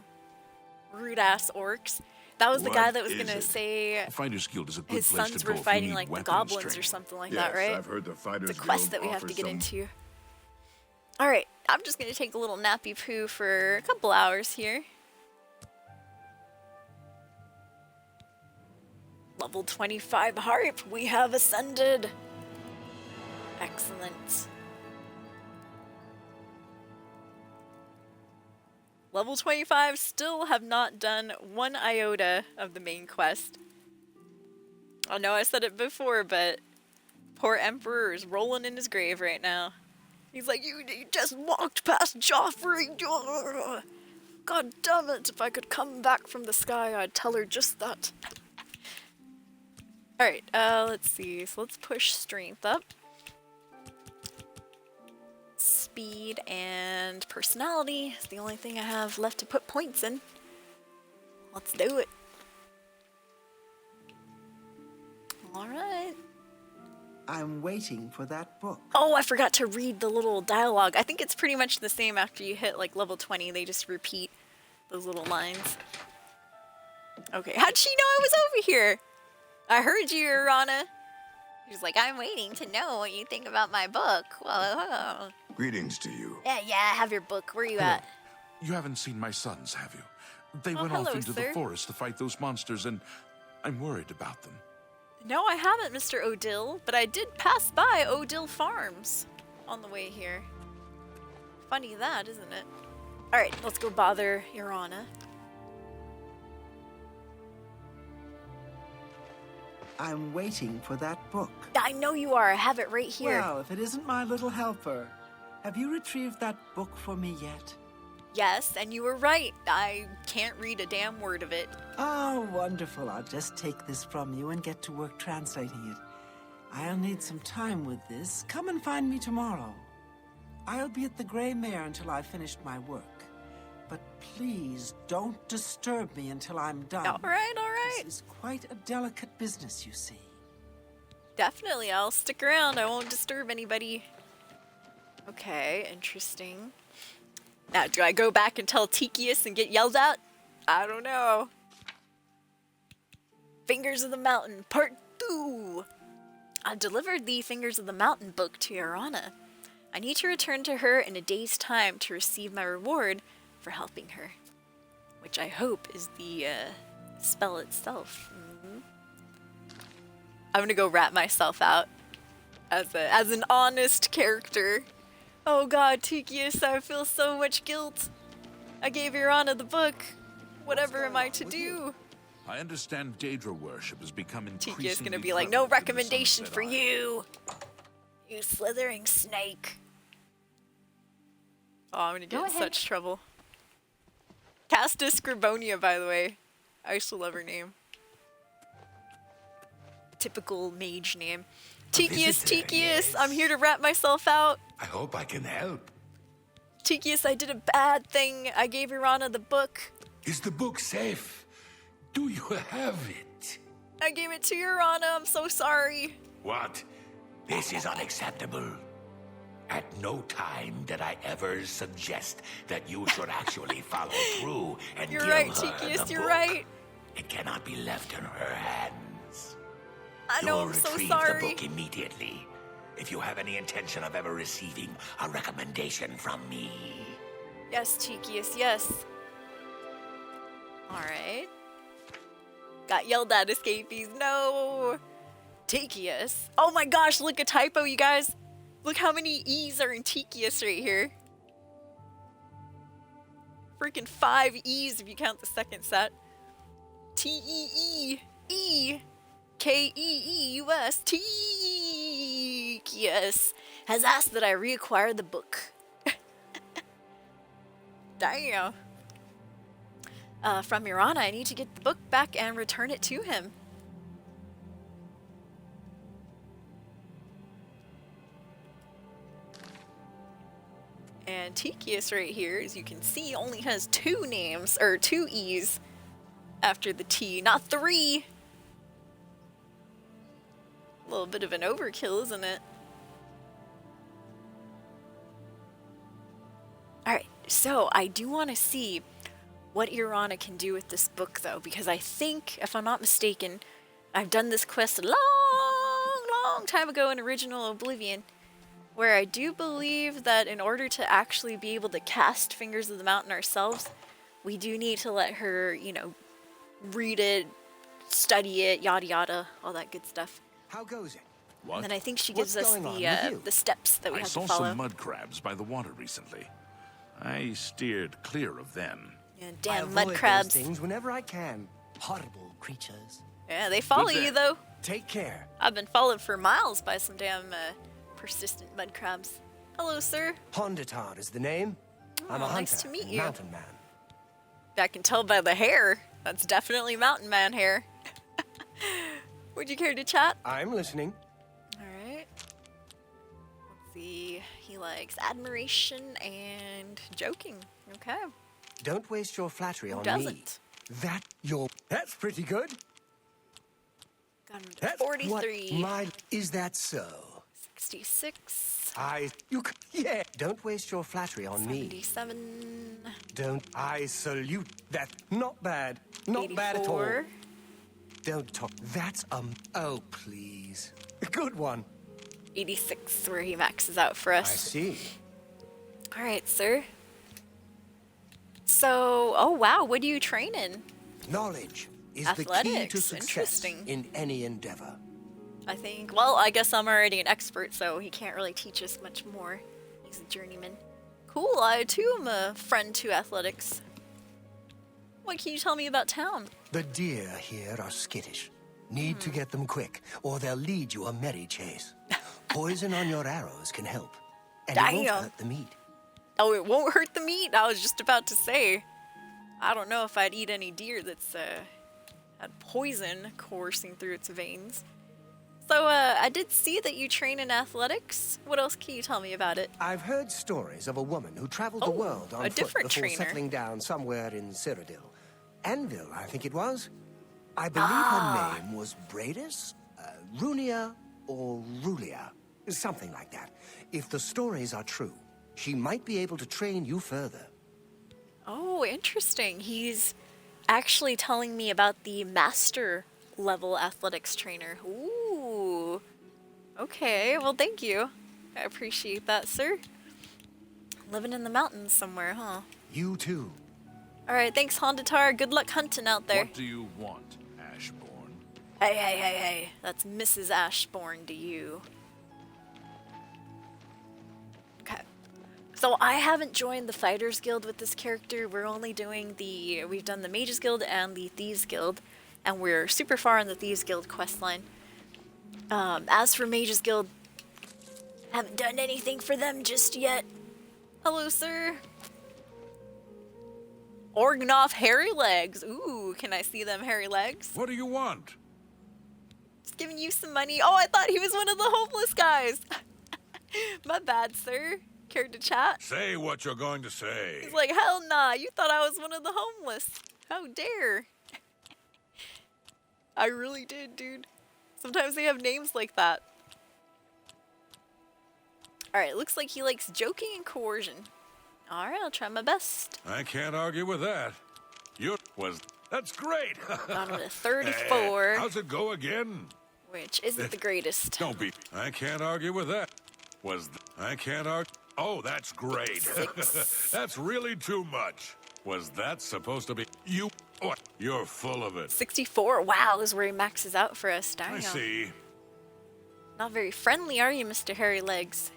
Rude ass orcs. That was the guy that was gonna say Fighters Guild is a good his place sons to go were if you fighting need like the weapons goblins training. or something like Yes, that, right? I've heard the Fighters It's a quest Guild that we have to offers get some- into. Alright, I'm just gonna take a little nappy poo for a couple hours here. Level 25 harp, we have ascended. Excellent. Level 25, still have not done 1 iota of the main quest. I know I said it before, but poor Emperor is rolling in his grave right now. He's like, you just walked past Joffrey. God damn it, if I could come back from the sky, I'd tell her just that. Alright, let's see. So let's push strength up. Speed and personality is the only thing I have left to put points in. Let's do it. Alright. I'm waiting for that book. Oh, I forgot to read the little dialogue. I think it's pretty much the same after you hit like level 20. They just repeat those little lines. Okay, how'd she know I was over here? I heard you, Irana. She was like, I'm waiting to know what you think about my book. Whoa. Greetings to you. Yeah, I have your book. Where are you at? You haven't seen my sons, have you? They Oh, went off hello, into sir. the forest to fight those monsters, and I'm worried about them. No, I haven't, Mr. Odil, but I did pass by Odil Farms on the way here. Funny that, isn't it? Alright, let's go bother Irana. I'm waiting for that book. I know you are. I have it right here. Well, if it isn't my little helper. Have you retrieved that book for me yet? Yes, and you were right. I can't read a damn word of it. Oh, wonderful. I'll just take this from you and get to work translating it. I'll need some time with this. Come and find me tomorrow. I'll be at the Grey Mare until I've finished my work. But please don't disturb me until I'm done. All right. This is quite a delicate business, you see. Definitely, I'll stick around. I won't disturb anybody. Okay, interesting. Now, do I go back and tell Tikius and get yelled at? I don't know. Fingers of the Mountain, Part 2. I delivered the Fingers of the Mountain book to Irana. I need to return to her in a day's time to receive my reward for helping her. Which I hope is the spell itself. I'm gonna go rat myself out as an honest character. Oh god, Tikius, I feel so much guilt. I gave Irana the book. Whatever am I to do? I understand Daedra worship has become increasingly Tikius gonna be like, no prevalent in the recommendation Sunset for Isles. you slithering snake. Oh, I'm gonna get in such trouble. Casta Scribonia, by the way. I used to love her name. Typical mage name. Tikius, I'm here to rat myself out. I hope I can help. Tikius, I did a bad thing. I gave Irana the book. Is the book safe? Do you have it? I gave it to Irana. I'm so sorry. What? This is unacceptable. At no time did I ever suggest that you should actually follow through and You're give right, her Tikius, the you're book. right. It cannot be left in her hands. I know, You'll I'm so retrieve sorry. the book immediately. If you have any intention of ever receiving a recommendation from me. Yes, Tikius, yes. Alright. Got yelled at, escapees. No! Tikius. Oh my gosh, look, a typo, you guys. Look how many E's are in Tikius right here. Freaking 5 E's if you count the second set. T-E-E. E. K-E-E-U-S. Tikius has asked that I reacquire the book. Damn. From Irana, I need to get the book back and return it to him. And Tikius right here, as you can see, only has 2 names, or 2 E's after the T, not 3. A little bit of an overkill, isn't it? Alright, so I do want to see what Irana can do with this book, though, because I think, if I'm not mistaken, I've done this quest a long time ago in original Oblivion, where I do believe that in order to actually be able to cast Fingers of the Mountain ourselves, we do need to let her, you know, read it study it, yada yada, all that good stuff. How goes it? What? And then I think she What's gives us going on with you? the steps that we I have saw to follow. some mud crabs by the water recently. I steered clear of them. Yeah, I damn avoid mud those crabs. things whenever I can. Horrible creatures. Yeah, they follow you though. Take care. I've been followed for miles by some damn persistent mud crabs. Hello, sir. Honditar is the name. I'm a Oh, hunter, nice to meet and you. mountain man. I can tell by the hair. That's definitely mountain man hair. Would you care to chat? I'm listening. All right. Let's see. He likes admiration and joking. Okay. Don't waste your flattery Who on doesn't? me. That's pretty good. Got him to That's 43. Is that so? 66. Yeah. Don't waste your flattery on me. 77. Don't. I salute that. Not bad. Not bad at all. 84. Don't talk. That's Oh, please. Good one. 86, where he maxes out for us. I see. All right, sir. So, oh wow, what do you train in? Knowledge is the key to Athletics, success interesting. in any endeavor. I think, well, I guess I'm already an expert, so he can't really teach us much more. He's a journeyman. Cool, I too am a friend to athletics. What can you tell me about town? The deer here are skittish. Need to get them quick, or they'll lead you a merry chase. Poison on your arrows can help, and it won't Damn. hurt the meat. Oh, it won't hurt the meat? I was just about to say. I don't know if I'd eat any deer that's had poison coursing through its veins. So, I did see that you train in athletics. What else can you tell me about it? I've heard stories of a woman who traveled the Oh, world on a foot different before trainer. settling down somewhere in Cyrodiil. Anvil, I think it was. I believe her name was Bradis, Runia, or Rulia. Something like that. If the stories are true, she might be able to train you further. Oh, interesting. He's actually telling me about the master level athletics trainer. Ooh. Okay, well, thank you. I appreciate that, sir. Living in the mountains somewhere, huh? You too. All right, thanks, Honditar. Good luck hunting out there. What do you want, Ashbourne? Hey, hey, hey, hey. That's Mrs. Ashbourne to you. Okay. So I haven't joined the Fighters Guild with this character. We're only doing we've done the Mages Guild and the Thieves Guild, and we're super far in the Thieves Guild questline. As for Mages Guild, haven't done anything for them just yet. Hello, sir. Orgnoff hairy legs. Ooh, can I see them hairy legs? What do you want? Just giving you some money. Oh, I thought he was one of the homeless guys. My bad, sir. Care to chat? Say what you're going to say. He's like, hell nah, you thought I was one of the homeless. How dare. I really did, dude. Sometimes they have names like that. Alright, looks like he likes joking and coercion. Alright, I'll try my best. I can't argue with that. That's great. Got him to 34. How's it go again? Which isn't the greatest. Don't be. I can't argue with that. I can't argue. Oh, that's great. 6. That's really too much. Was that supposed to be you? Oh, you're full of it. 64. Wow, is where he maxes out for us. Darn. I see. Not very friendly, are you, Mr. Hairy Legs?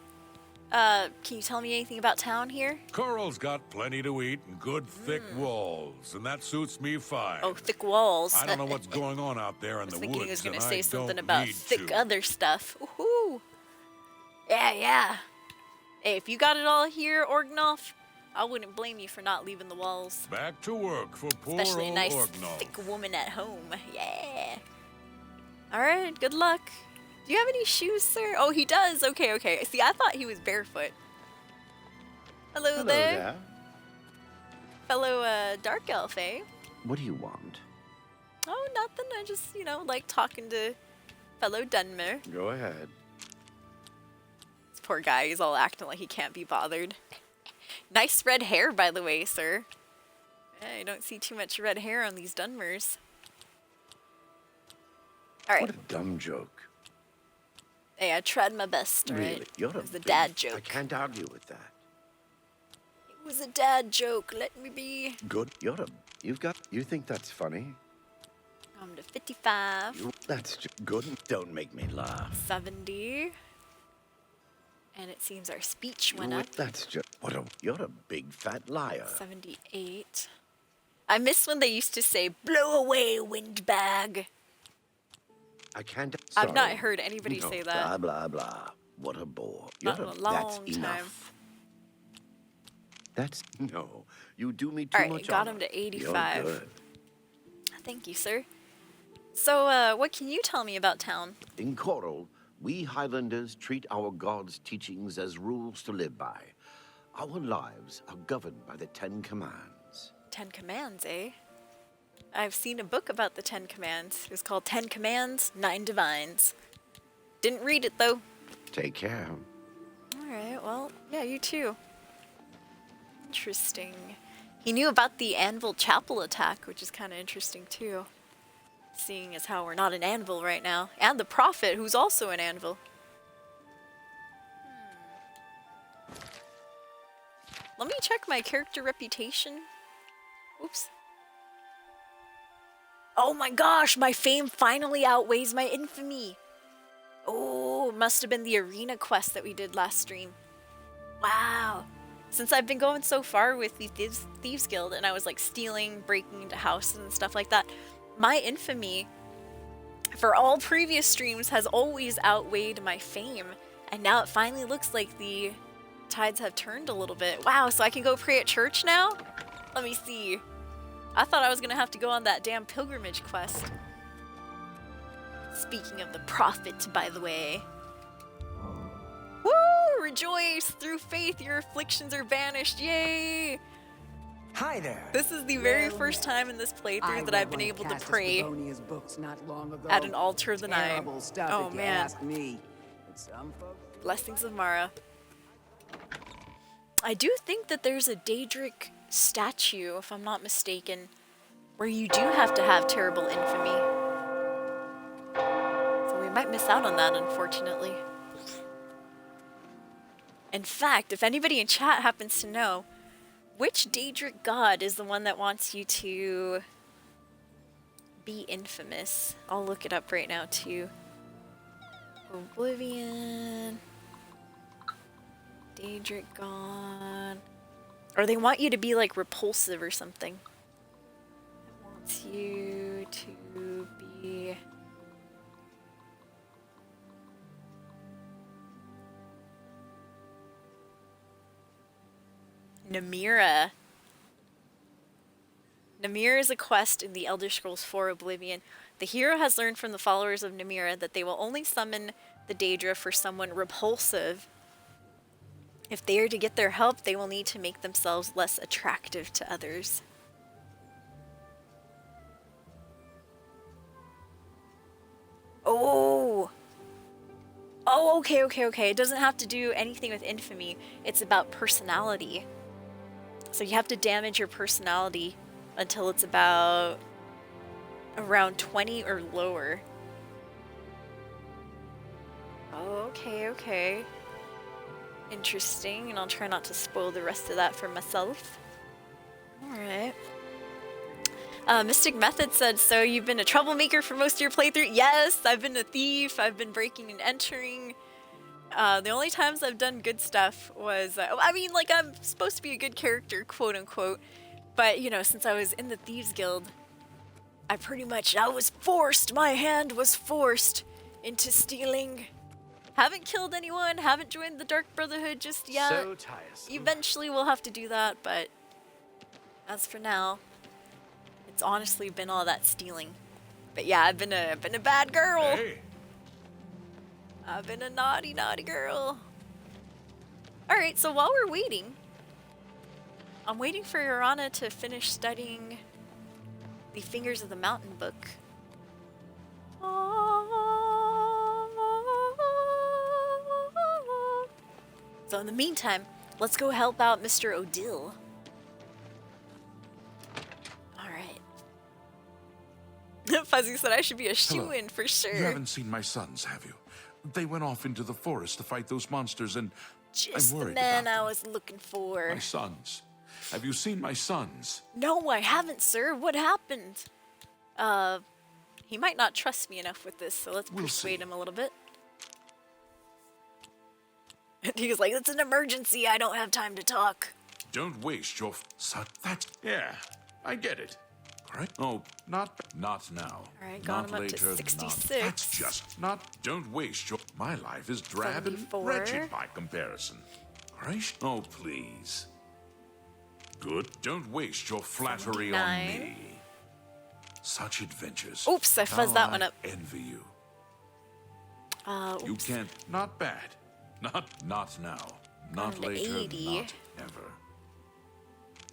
Can you tell me anything about town here? Coral's got plenty to eat and good thick walls, and that suits me fine. Oh, thick walls. I don't know what's going on out there in I was the thinking woods, he was going to and say I something don't about need thick to. other stuff. Woohoo! Yeah, yeah. Hey, if you got it all here, Orgnoff, I wouldn't blame you for not leaving the walls. Back to work for poor Especially a old nice, Orgnoff. thick woman at home. Yeah. All right, good luck. Do you have any shoes, sir? Oh, he does. Okay, okay. See, I thought he was barefoot. Hello, there. Fellow dark elf, eh? What do you want? Oh, nothing. I just, like talking to fellow Dunmer. Go ahead. This poor guy, he's all acting like he can't be bothered. Nice red hair, by the way, sir. Yeah, I don't see too much red hair on these Dunmers. Alright. What a dumb joke. Hey, I tried my best, alright? Really? You're It a was a big- dad joke. I can't argue with that. It was a dad joke. Let me be. Good. You think that's funny? I'm to 55. That's just good. Don't make me laugh. 70. And it seems our speech went up. That's just you're a big fat liar. 78. I miss when they used to say, "Blow away, windbag." I can't. I've not heard anybody say that. Blah blah blah. What a bore. Not in a long That's time. enough. That's no. You do me too All right, much. got honor. him to 85. You're good. Thank you, sir. So, what can you tell me about town? In Coral, we Highlanders treat our gods' teachings as rules to live by. Our lives are governed by the 10 Commands. 10 Commands, eh? I've seen a book about the 10 Commands. It was called 10 Commands, 9 Divines. Didn't read it, though. Take care. Alright, well, yeah, you too. Interesting. He knew about the Anvil Chapel attack, which is kind of interesting, too. Seeing as how we're not an anvil right now. And the Prophet, who's also an anvil. Let me check my character reputation. Oops. Oh my gosh, my fame finally outweighs my infamy. Oh, it must have been the arena quest that we did last stream. Wow. Since I've been going so far with the Thieves Guild and I was like stealing, breaking into houses and stuff like that, my infamy for all previous streams has always outweighed my fame. And now it finally looks like the tides have turned a little bit. Wow, so I can go pray at church now? Let me see. I thought I was gonna have to go on that damn pilgrimage quest. Speaking of the Prophet, by the way. Woo! Rejoice! Through faith your afflictions are banished. Yay! Hi there. This is the very first time in this playthrough that I've been able to pray at an altar of the night. Oh man. Blessings of Mara. I do think that there's a Daedric statue, if I'm not mistaken, where you do have to have terrible infamy. So we might miss out on that, unfortunately. In fact, if anybody in chat happens to know, which Daedric god is the one that wants you to be infamous? I'll look it up right now too. Oblivion. Daedric god. Or they want you to be like repulsive or something. It wants you to be... Namira. Namira is a quest in the Elder Scrolls IV Oblivion. The hero has learned from the followers of Namira that they will only summon the Daedra for someone repulsive. If they are to get their help, they will need to make themselves less attractive to others. Oh! Oh, okay. It doesn't have to do anything with infamy. It's about personality. So you have to damage your personality until it's about around 20 or lower. Okay. Interesting, and I'll try not to spoil the rest of that for myself. Alright. Mystic Method said, so you've been a troublemaker for most of your playthrough? Yes, I've been a thief, I've been breaking and entering. The only times I've done good stuff was, I mean, like, I'm supposed to be a good character, quote unquote, but, you know, since I was in the Thieves Guild, I was forced, my hand was forced into stealing. Haven't killed anyone, haven't joined the Dark Brotherhood just yet. So tiresome. Eventually we'll have to do that, but as for now, it's honestly been all that stealing. But yeah, I've been a bad girl. Hey. I've been a naughty girl. Alright, so while we're waiting, I'm waiting for Urana to finish studying the Fingers of the Mountain book. So in the meantime, let's go help out Mr. Odile. Alright. Fuzzy said I should be a shoo-in for sure. You haven't seen my sons, have you? They went off into the forest to fight those monsters, and Just I'm the worried man about I was looking for. my sons. Have you seen my sons? No, I haven't, sir. What happened? He might not trust me enough with this, so let's We'll persuade see. him a little bit. He's like, it's an emergency. I don't have time to talk. Don't waste your yeah, I get it. Correct? Oh, not now. All right, got him up to 66. That's just not. Don't waste your. My life is drab 74. and wretched by comparison. Right? Oh, please. Good. Don't waste your flattery on 79. me. Such adventures. Oops, I fuzzed that one up. Envy you. Oops. You can't. Not bad. Not now. Not Going to later. 80. Not ever.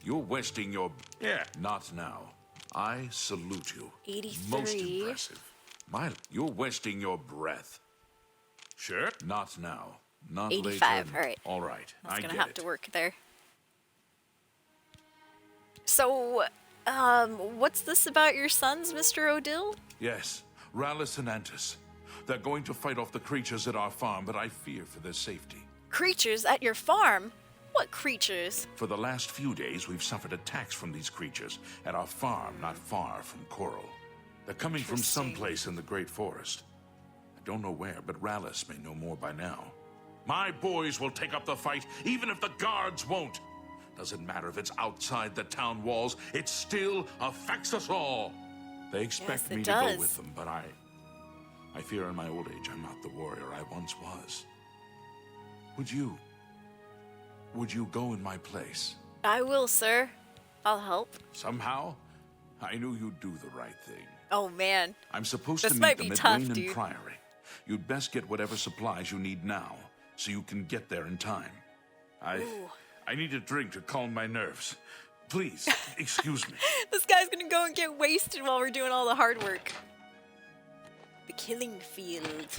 You're wasting your. Yeah. Not now. I salute you. 83. Most impressive. You're wasting your breath. Sure. Not now. Not 85. later. All right. All right. I was I gonna get have it. to work there. So, what's this about your sons, Mr. Odile? Yes, Rallis and Antis. They're going to fight off the creatures at our farm, but I fear for their safety. Creatures at your farm? What creatures? For the last few days, we've suffered attacks from these creatures at our farm not far from Coral. They're coming from someplace in the Great Forest. I don't know where, but Rallis may know more by now. My boys will take up the fight, even if the guards won't. Doesn't matter if it's outside the town walls, it still affects us all. They expect me to go with them, but I fear in my old age I'm not the warrior I once was. Would you go in my place? I will, sir. I'll help. Somehow, I knew you'd do the right thing. Oh, man. I'm supposed This to might meet be them at tough, Rain and dude. Priory. You'd best get whatever supplies you need now, so you can get there in time. I need a drink to calm my nerves. Please, excuse me. This guy's gonna go and get wasted while we're doing all the hard work. The killing field.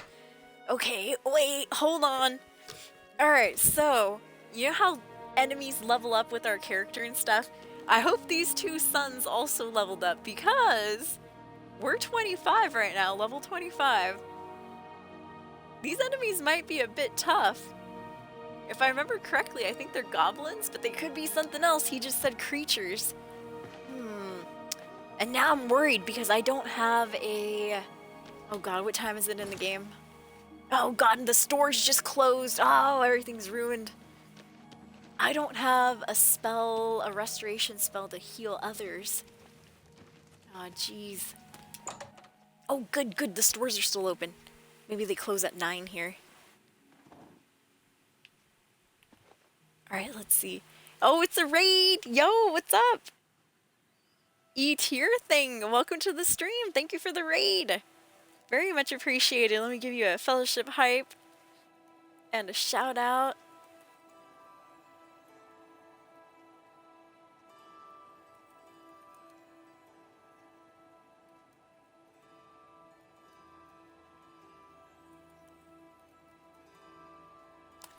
Okay, wait, hold on. Alright, so, you know how enemies level up with our character and stuff? I hope these two sons also leveled up because we're 25 right now, level 25. These enemies might be a bit tough. If I remember correctly, I think they're goblins, but they could be something else. He just said creatures. And now I'm worried because I don't have a... Oh god, what time is it in the game? Oh god, the store's just closed. Oh, everything's ruined. I don't have a spell, a restoration spell to heal others. Oh, jeez. Oh, good, good. The stores are still open. Maybe they close at 9 here. Alright, let's see. Oh, it's a raid! Yo, what's up? E-tier thing, welcome to the stream. Thank you for the raid. Very much appreciated. Let me give you a fellowship hype and a shout out.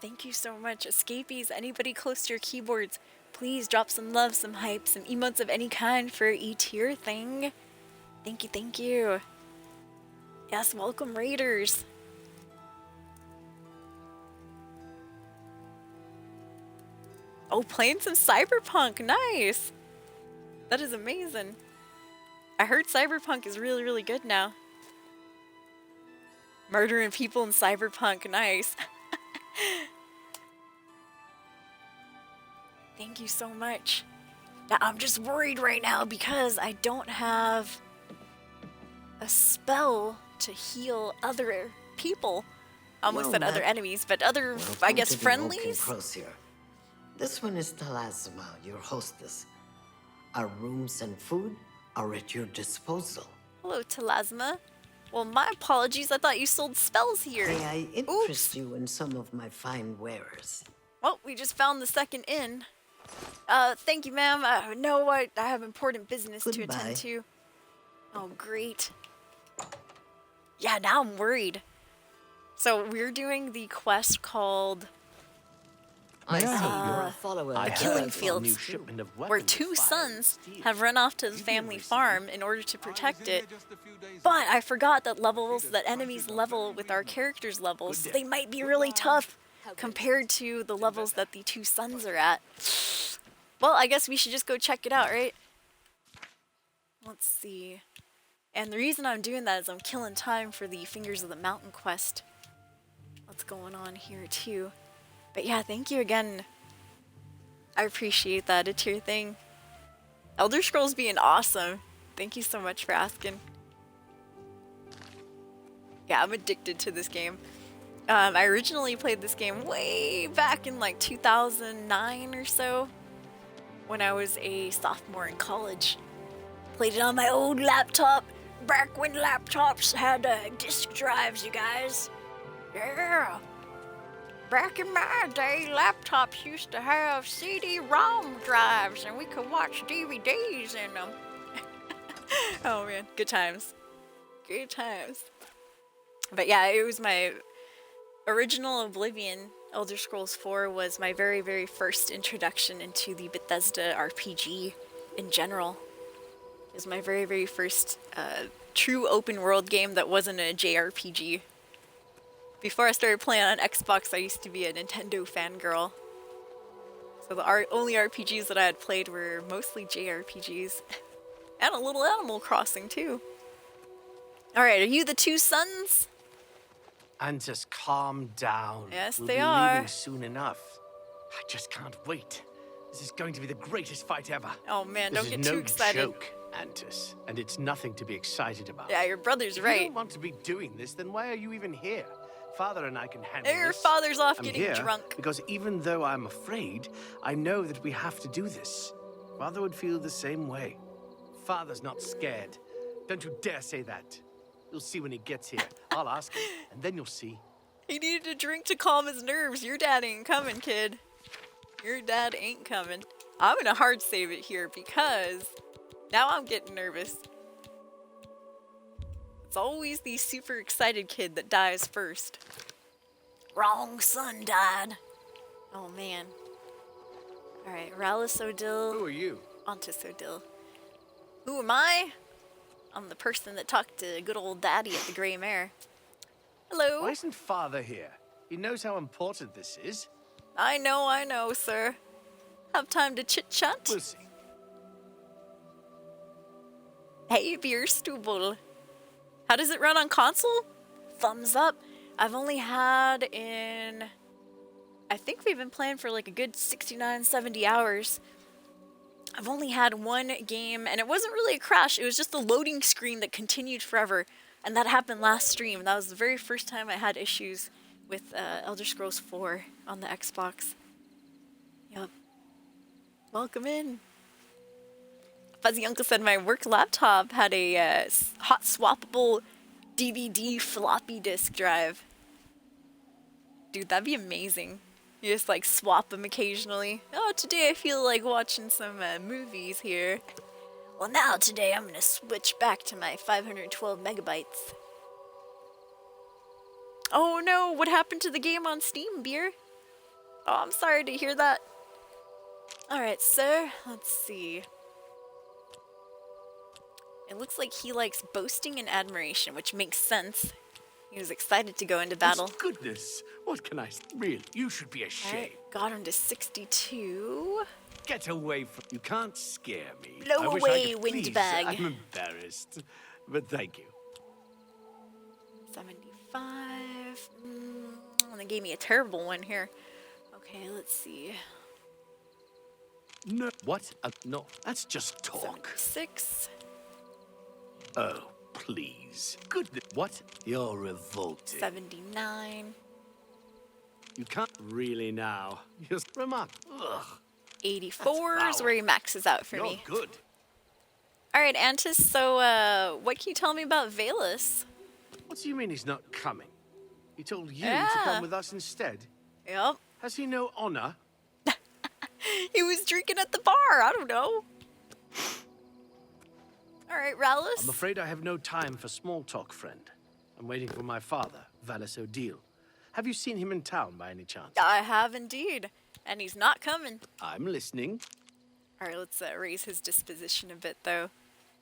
Thank you so much. Escapees, anybody close to your keyboards, please drop some love, some hype, some emotes of any kind for E-tier thing. Thank you, thank you. Yes, welcome raiders. Oh, playing some Cyberpunk, nice. That is amazing. I heard Cyberpunk is really, really good now. Murdering people in Cyberpunk, nice. Thank you so much. Now, I'm just worried right now because I don't have a spell to heal other people. I almost said other enemies, but other, I guess, friendlies? This one is Talasma, your hostess. Our rooms and food are at your disposal. Hello, Talasma. Well, my apologies. I thought you sold spells here. May I interest you in some of my fine wares? Well, we just found the second inn. Thank you, ma'am. No, I have important business to attend to. Oh, great. Yeah, now I'm worried. So we're doing the quest called... I see you're a follower. The Killing Fields, where two sons have run off to the family farm in order to protect it. But I forgot that enemies level with our characters' levels, so they might be really tough compared to the levels that the two sons are at. Well, I guess we should just go check it out, right? Let's see. And the reason I'm doing that is I'm killing time for the Fingers of the Mountain quest. What's going on here too. But yeah, thank you again. I appreciate that. It's your thing. Elder Scrolls being awesome. Thank you so much for asking. Yeah, I'm addicted to this game. I originally played this game way back in like 2009 or so, when I was a sophomore in college. Played it on my old laptop, back when laptops had disk drives, you guys. Yeah. Back in my day, laptops used to have CD-ROM drives, and we could watch DVDs in them. Oh man, good times. Good times. But yeah, it was my original Oblivion. Elder Scrolls 4 was my very, very first introduction into the Bethesda RPG in general. It was my very, very first true open world game that wasn't a JRPG. Before I started playing on Xbox, I used to be a Nintendo fangirl. So the only RPGs that I had played were mostly JRPGs. And a little Animal Crossing too. Alright, are you the two sons? And just calm down. Yes, we'll they be are. leaving soon enough. I just can't wait. This is going to be the greatest fight ever. Oh man, This don't is get too no excited. joke, Antis, and it's nothing to be excited about. Yeah, your brother's If right. you don't want to be doing this, then why are you even here? Father and I can handle Your this. father's off I'm getting here drunk. because even though I'm afraid, I know that we have to do this. Father would feel the same way. Father's not scared. Don't you dare say that. You'll see when he gets here. I'll ask him, and then you'll see. He needed a drink to calm his nerves. Your dad ain't coming, kid. Your dad ain't coming. I'm gonna hard save it here because now I'm getting nervous. It's always the super excited kid that dies first. Wrong son died. Oh man. Alright, Rallis Odil. Who are you? Ontis Odil. Who am I? I'm the person that talked to good old daddy at the Grey Mare. Hello. Why isn't Father here? He knows how important this is. I know, sir. Have time to chit-chat? We'll see. Hey, Bierstubel. How does it run on console? Thumbs up. I've only had in... I think we've been playing for like a good 69, 70 hours. I've only had one game, and it wasn't really a crash. It was just a loading screen that continued forever. And that happened last stream. That was the very first time I had issues with Elder Scrolls 4 on the Xbox. Yup. Welcome in. Fuzzy Uncle said my work laptop had a hot swappable DVD floppy disk drive. Dude, that'd be amazing. You just like swap them occasionally. Oh, today I feel like watching some movies here. Well, now today I'm gonna switch back to my 512 megabytes. Oh no, what happened to the game on Steam, Beer? Oh, I'm sorry to hear that. Alright, sir, let's see. It looks like he likes boasting and admiration, which makes sense. He was excited to go into battle. Goodness, what can I... Really, you should be ashamed. Alright, got him to 62. Get away from... You can't scare me. Blow I wish away, I could, please. windbag. I'm embarrassed, but thank you. 75. They gave me a terrible one here. Okay, let's see. No. What? No, that's just talk. 76. Oh, please. Goodness. What? You're revolting. 79. You can't really now. You're remarkable. Ugh. 84 is That's where he maxes out for You're me. good. Alright, Antis, so what can you tell me about Valus? What do you mean he's not coming? He told you Yeah. to come with us instead. Yep. Has he no honor? He was drinking at the bar. I don't know. Alright, Rallis. I'm afraid I have no time for small talk, friend. I'm waiting for my father, Valus Odil. Have you seen him in town by any chance? I have indeed. And he's not coming. I'm listening. Alright, let's raise his disposition a bit, though.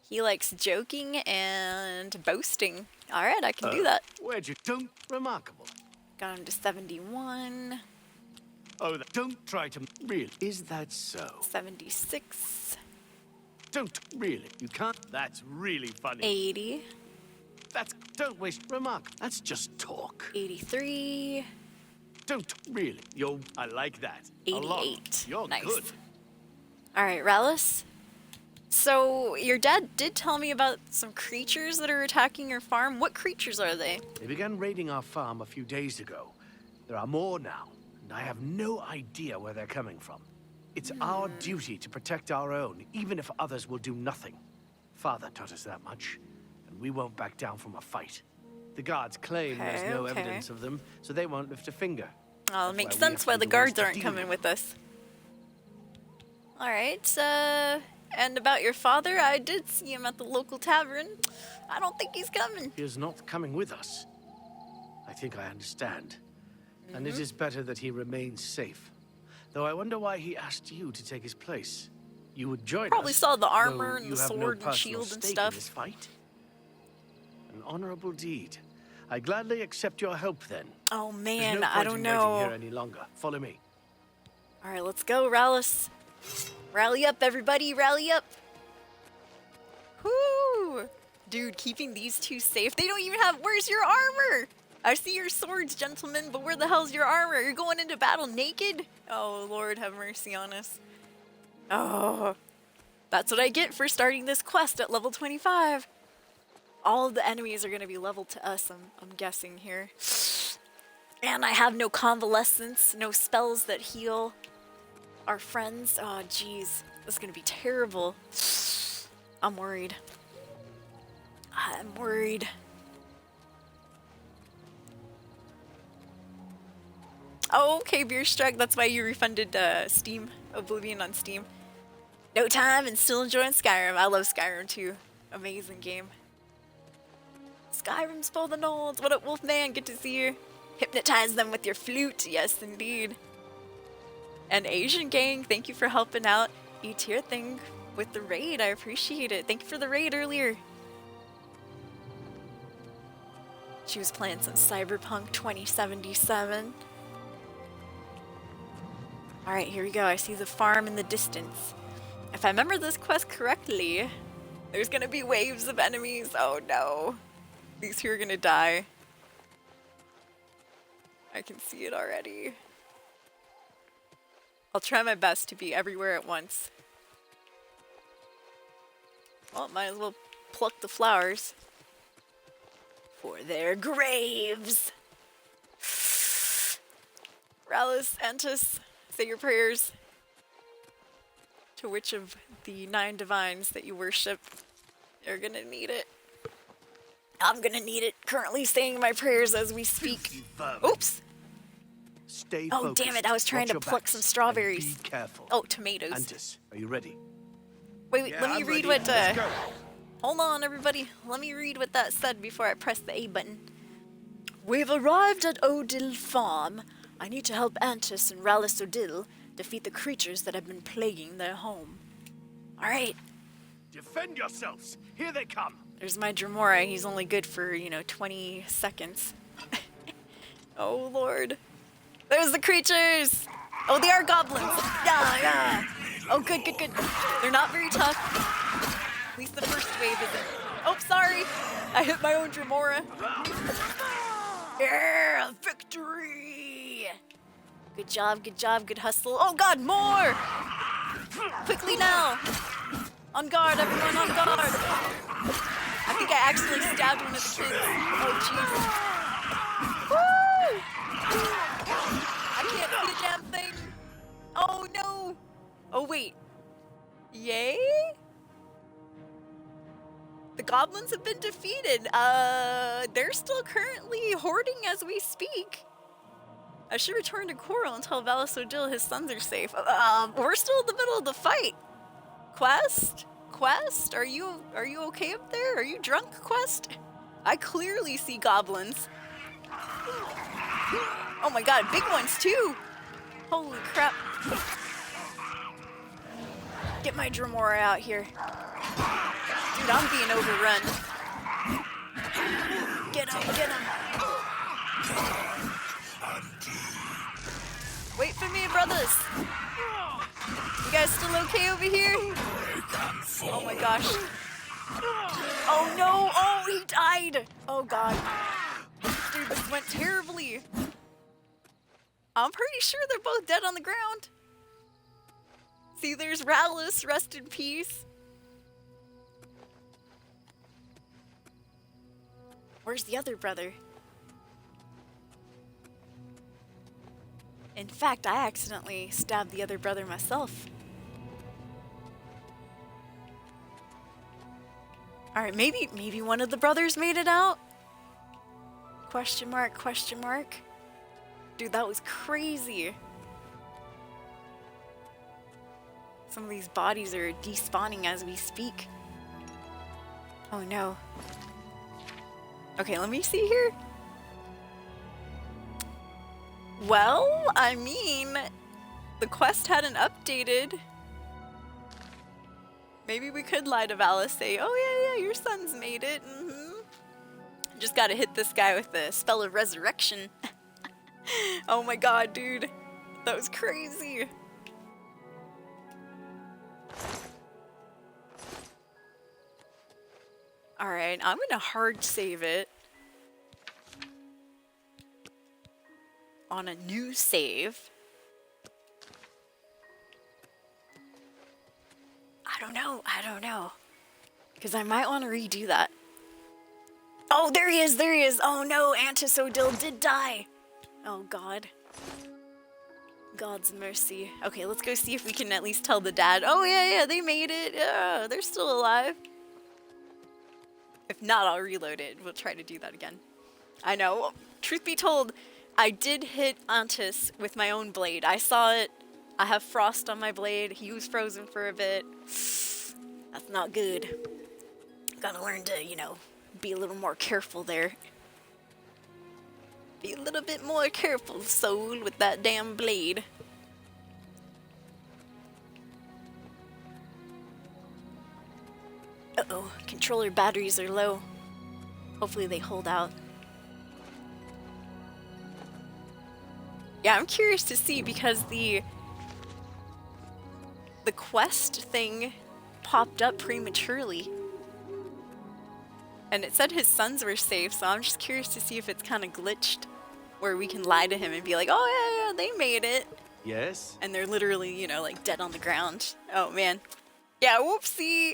He likes joking and boasting. Alright, I can do that. Where'd you... Don't... Remarkable. Got him to 71. Oh, don't try to... Really? Is that so? 76. Don't really. You can't. That's really funny. 80. Don't waste remark. That's just talk. 83. Don't really. I like that. 88. You're nice. good. All right, Rallis. So your dad did tell me about some creatures that are attacking your farm. What creatures are they? They began raiding our farm a few days ago. There are more now, and I have no idea where they're coming from. It's our duty to protect our own, even if others will do nothing. Father taught us that much, and we won't back down from a fight. The guards claim there's no evidence of them, so they won't lift a finger. Oh, it makes sense why the guards aren't coming with us. All right, and about your father, I did see him at the local tavern. I don't think he's coming. He is not coming with us. I think I understand. And it is better that he remains safe. Though I wonder why he asked you to take his place. You would join us. Probably saw the armor and you the have sword no and shield and stake stuff. In this fight. An honorable deed. I gladly accept your help then. Oh There's man, no I point don't in know. waiting here any longer. Follow me. All right, let's go, Rallis. Rally up, everybody, rally up. Whoo! Dude, keeping these two safe. They don't even have, where's your armor? I see your swords, gentlemen, but where the hell's your armor? You're going into battle naked? Oh, Lord, have mercy on us. Oh, that's what I get for starting this quest at level 25. All of the enemies are going to be leveled to us, I'm guessing here. And I have no convalescence, no spells that heal our friends. Oh, jeez. This is going to be terrible. I'm worried. I'm worried. Oh, okay, Beer Struck. That's why you refunded Steam, Oblivion on Steam. No time and still enjoying Skyrim. I love Skyrim too. Amazing game. Skyrim's for the Nords. What up, Wolfman? Good to see you. Hypnotize them with your flute. Yes, indeed. And Asian Gang, thank you for helping out E-tier thing with the raid. I appreciate it. Thank you for the raid earlier. She was playing some Cyberpunk 2077. Alright, here we go. I see the farm in the distance. If I remember this quest correctly, there's gonna be waves of enemies. Oh no. These two are gonna die. I can see it already. I'll try my best to be everywhere at once. Well, might as well pluck the flowers for their graves. Rallis, Antis, say your prayers to which of the 9 divines that you worship. You're gonna need it. I'm gonna need it. Currently saying my prayers as we speak. Oops! Stay Oh, focused. damn it, I was trying Watch to your pluck backs some and strawberries. Be careful. Oh, tomatoes. Antis, are you ready? Wait, Yeah, let me I'm read ready. what, Let's go. hold on, everybody. Let me read what that said before I press the A button. We've arrived at Odil Farm. I need to help Antis and Rallis Odil defeat the creatures that have been plaguing their home. Alright, Defend yourselves. Here they come. there's my Dremora. He's only good for, 20 seconds. Oh, Lord. There's the creatures! Oh, they are goblins! Yeah, yeah! Oh, good, good, good. They're not very tough. At least the first wave isn't. Oh, sorry! I hit my own Dremora. Yeah! Victory! Good job, good hustle. Oh, God, more! Quickly now! On guard, everyone, on guard! I think I accidentally stabbed one of the kids. Oh, jeez. Woo! I can't see a damn thing. Oh, no. Oh, wait. Yay? The goblins have been defeated. They're still currently hoarding as we speak. I should return to Coral and tell Valis Odil his sons are safe. We're still in the middle of the fight. Quest? Quest? Are you okay up there? Are you drunk, Quest? I clearly see goblins. Oh my god, big ones too! Holy crap. Get my Dremora out here. Dude, I'm being overrun. Get him, get him. Wait for me, brothers. You guys still okay over here? Oh my gosh. Oh no! Oh, he died! Oh god. Dude, this went terribly. I'm pretty sure they're both dead on the ground. See, there's Rallus, rest in peace. Where's the other brother? In fact, I accidentally stabbed the other brother myself. Alright, maybe one of the brothers made it out? Question mark, question mark. Dude, that was crazy. Some of these bodies are despawning as we speak. Oh no. Okay, let me see here. Well, I mean, the quest hadn't updated. Maybe we could lie to Valis, say, oh yeah, your son's made it. Just gotta hit this guy with the spell of resurrection. Oh my god, dude. That was crazy. Alright, I'm gonna hard save it. On a new save. I don't know. Because I might want to redo that. Oh, there he is. Oh no, Antis Odil did die. Oh god. God's mercy. Okay, let's go see if we can at least tell the dad. Oh yeah, they made it. Yeah, they're still alive. If not, I'll reload it. We'll try to do that again. I know. Truth be told, I did hit Antis with my own blade. I saw it. I have frost on my blade. He was frozen for a bit. That's not good. Gotta learn to, you know, be a little more careful there. Be a little bit more careful, soul, with that damn blade. Uh-oh, controller batteries are low. Hopefully they hold out. Yeah, I'm curious to see because the quest thing popped up prematurely. And it said his sons were safe, so I'm just curious to see if it's kind of glitched. Where we can lie to him and be like, oh yeah, they made it. Yes? And they're literally, you know, like dead on the ground. Oh man. Yeah, whoopsie.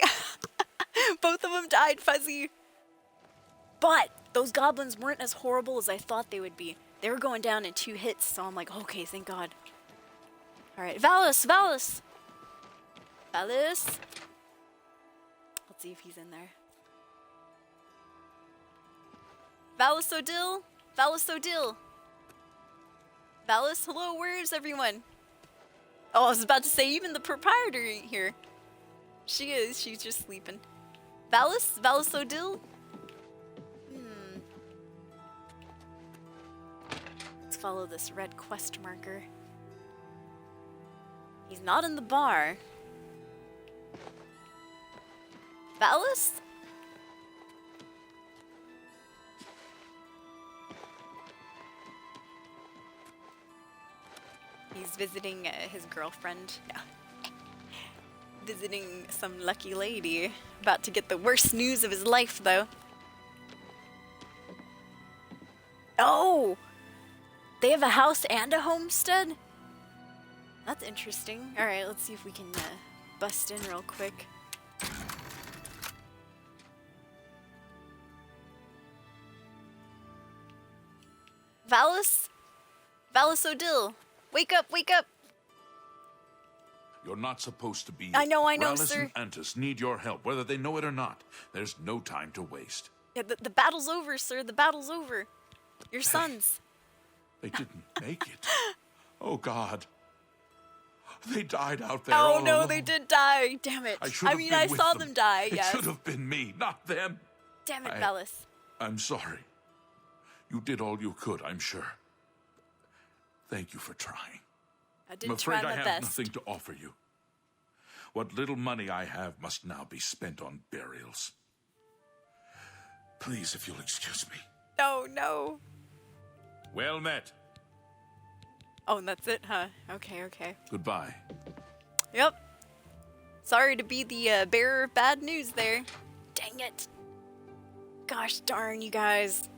Both of them died, Fuzzy. But those goblins weren't as horrible as I thought they would be. They were going down in 2 hits, so I'm like, okay, thank God. Alright, Valis! Let's see if he's in there. Valis Odil? Valis, hello, where is everyone? Oh, I was about to say, even the proprietor ain't here. She is, she's just sleeping. Valis Odil? Let's follow this red quest marker. He's not in the bar. Valis? He's visiting his girlfriend. No. Visiting some lucky lady. About to get the worst news of his life, though. Oh! They have a house and a homestead? That's interesting. Alright, let's see if we can bust in real quick. Valis Odil! Wake up! You're not supposed to be here. I know, Rallus sir. and Antis need your help, whether they know it or not. There's no time to waste. Yeah, the battle's over, sir. The battle's over. Your sons. They didn't make it. Oh, God. They died out there Oh all no, alone. they did die. Damn it. I mean, I saw them die, It yes. should have been me, not them. Damn it, Valis. I'm sorry. You did all you could, I'm sure. Thank you for trying. I I'm did afraid try I my have best. nothing to offer you. What little money I have must now be spent on burials. Please, if you'll excuse me. Oh no. Well met. Oh, and that's it, huh? Okay. Goodbye. Yep. Sorry to be the bearer of bad news there. Dang it. Gosh darn, you guys.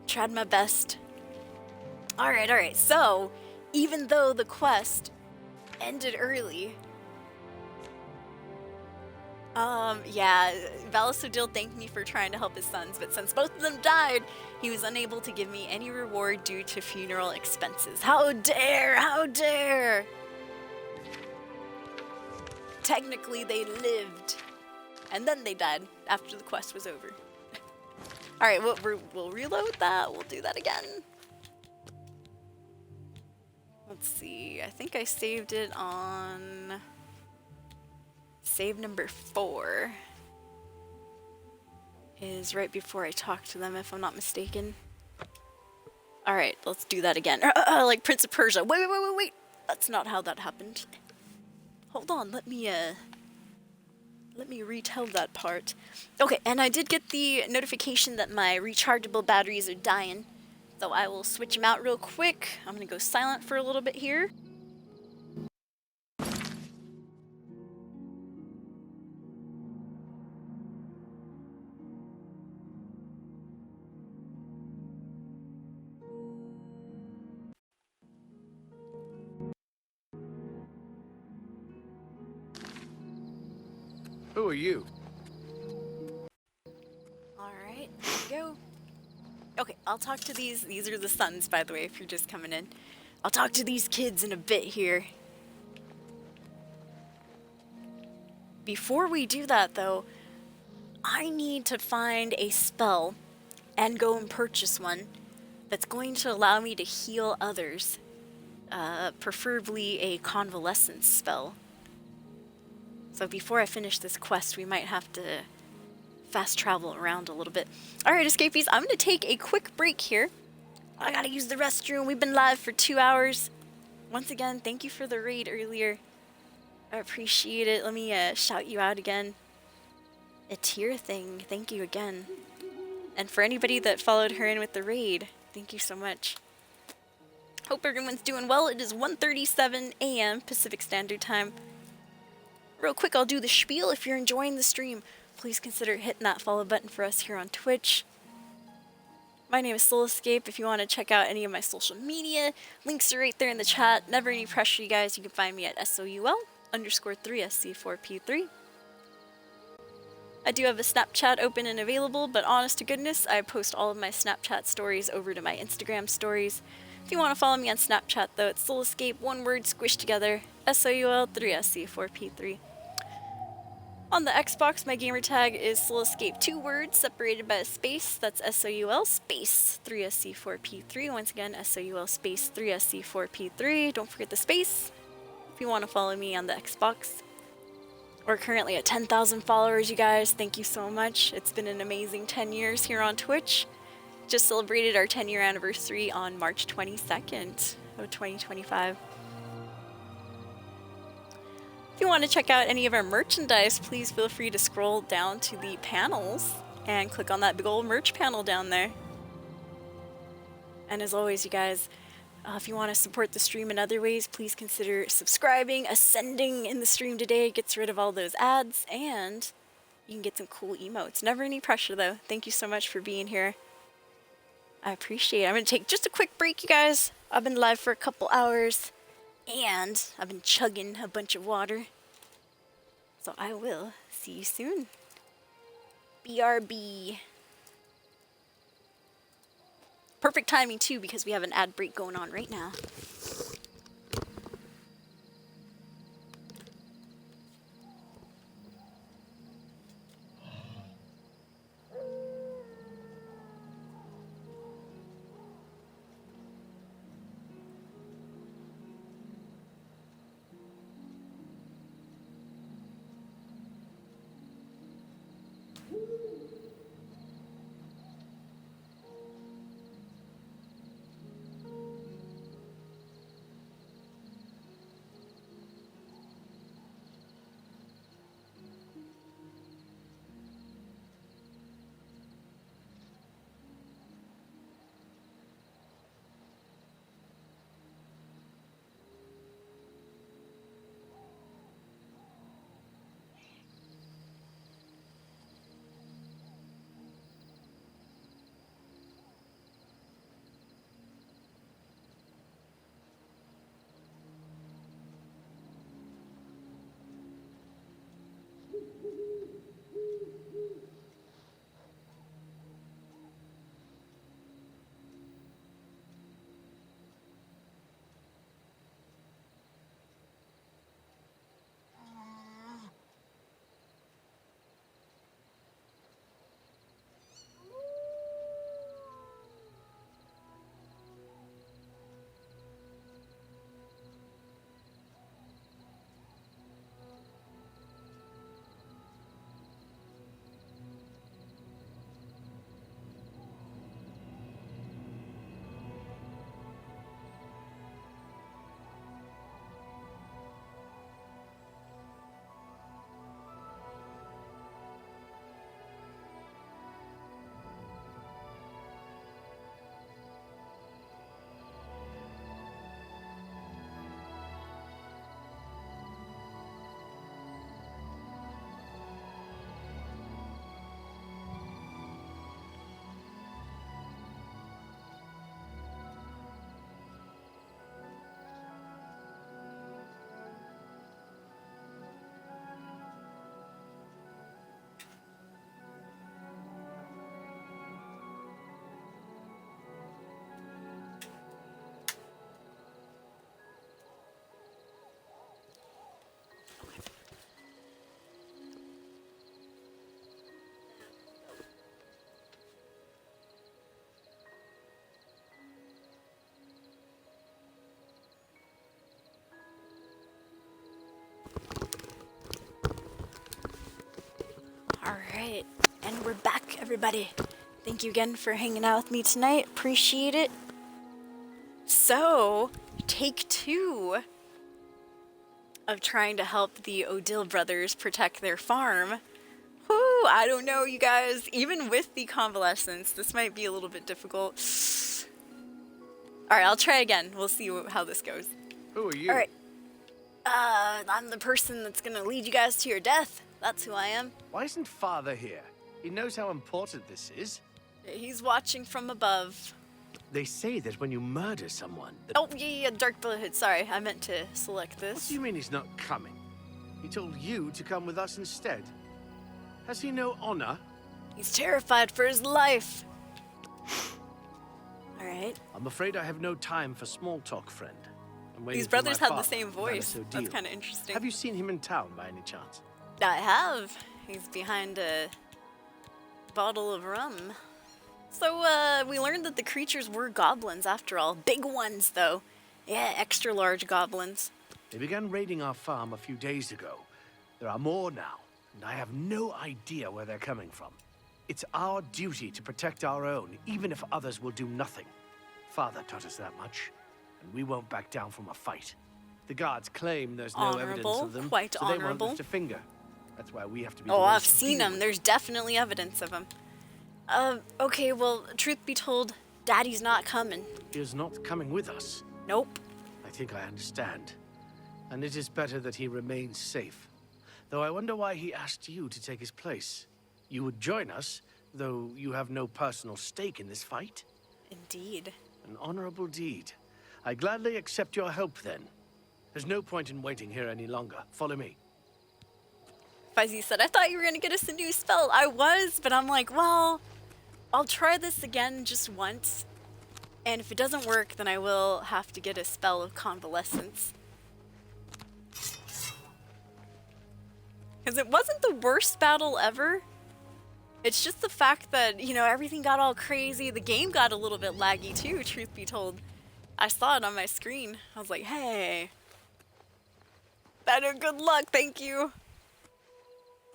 Tried my best. Alright, so, even though the quest ended early, yeah, Valasodil thanked me for trying to help his sons, but since both of them died, he was unable to give me any reward due to funeral expenses. How dare! How dare! Technically, they lived, and then they died after the quest was over. Alright, we'll reload that. We'll do that again. Let's see. I think I saved it on save number 4. Is right before I talk to them, if I'm not mistaken. Alright, let's do that again. Like Prince of Persia. Wait. That's not how that happened. Hold on, let me retell that part. Okay, and I did get the notification that my rechargeable batteries are dying, so I will switch them out real quick. I'm gonna go silent for a little bit here. Who are you? Alright, there we go. Okay, I'll talk to these are the sons, by the way, if you're just coming in. I'll talk to these kids in a bit here. Before we do that, though, I need to find a spell and go and purchase one that's going to allow me to heal others. Preferably a convalescence spell. So before I finish this quest, we might have to fast travel around a little bit. Alright, escapees, I'm going to take a quick break here. I gotta use the restroom. We've been live for 2 hours. Once again, thank you for the raid earlier. I appreciate it. Let me shout you out again. A tier thing, thank you again. And for anybody that followed her in with the raid, thank you so much. Hope everyone's doing well. It is 1:37 a.m. Pacific Standard Time. Real quick, I'll do the spiel. If you're enjoying the stream, please consider hitting that follow button for us here on Twitch. My name is Soul Escape. If you want to check out any of my social media, links are right there in the chat. Never any pressure, you guys. You can find me at SOUL_3SC4P3. I do have a Snapchat open and available, but honest to goodness, I post all of my Snapchat stories over to my Instagram stories. If you want to follow me on Snapchat, though, it's Soul Escape, one word squished together, SOUL3SC4P3. On the Xbox, my gamer tag is Soul Escape, 2 words separated by a space. That's SOUL space 3SC4P3. Once again, SOUL space 3SC4P3. Don't forget the space if you want to follow me on the Xbox. We're currently at 10,000 followers, you guys. Thank you so much. It's been an amazing 10 years here on Twitch. Just celebrated our 10-year anniversary on March 22nd of 2025. If you want to check out any of our merchandise, please feel free to scroll down to the panels and click on that big old merch panel down there. And as always, you guys, if you want to support the stream in other ways, please consider subscribing, ascending in the stream today. It gets rid of all those ads, and you can get some cool emotes. Never any pressure, though. Thank you so much for being here. I appreciate it. I'm going to take just a quick break, you guys. I've been live for a couple hours, and I've been chugging a bunch of water. So I will see you soon. BRB. Perfect timing, too, because we have an ad break going on right now. Alright, and we're back, everybody. Thank you again for hanging out with me tonight. Appreciate it. So, take 2 of trying to help the Odile brothers protect their farm. Whoo, I don't know, you guys. Even with the convalescence, this might be a little bit difficult. Alright, I'll try again. We'll see how this goes. Who are you? Alright. I'm the person that's gonna lead you guys to your death. That's who I am. Why isn't Father here? He knows how important this is. He's watching from above. They say that when you murder someone... Oh, yeah, Dark Brotherhood. Sorry, I meant to select this. What do you mean he's not coming? He told you to come with us instead. Has he no honor? He's terrified for his life. Alright. I'm afraid I have no time for small talk, friend. These brothers have the same voice. That's kind of interesting. Have you seen him in town by any chance? I have. He's behind a bottle of rum. So, we learned that the creatures were goblins after all. Big ones, though. Yeah, extra large goblins. They began raiding our farm a few days ago. There are more now, and I have no idea where they're coming from. It's our duty to protect our own, even if others will do nothing. Father taught us that much, and we won't back down from a fight. The guards claim there's no evidence of them, quite so honorable. they won't lift a finger. That's why we have to be. Oh, I've seen them. There's definitely evidence of them. Okay, well, truth be told, Daddy's not coming. He is not coming with us. Nope. I think I understand. And it is better that he remains safe. Though I wonder why he asked you to take his place. You would join us, though you have no personal stake in this fight? Indeed. An honorable deed. I gladly accept your help, then. There's no point in waiting here any longer. Follow me. Fuzzy said, I thought you were going to get us a new spell. I was, but I'm like, well, I'll try this again just once. And if it doesn't work, then I will have to get a spell of convalescence. Because it wasn't the worst battle ever. It's just the fact that, you know, everything got all crazy. The game got a little bit laggy too, truth be told. I saw it on my screen. I was like, hey. Better good luck, thank you.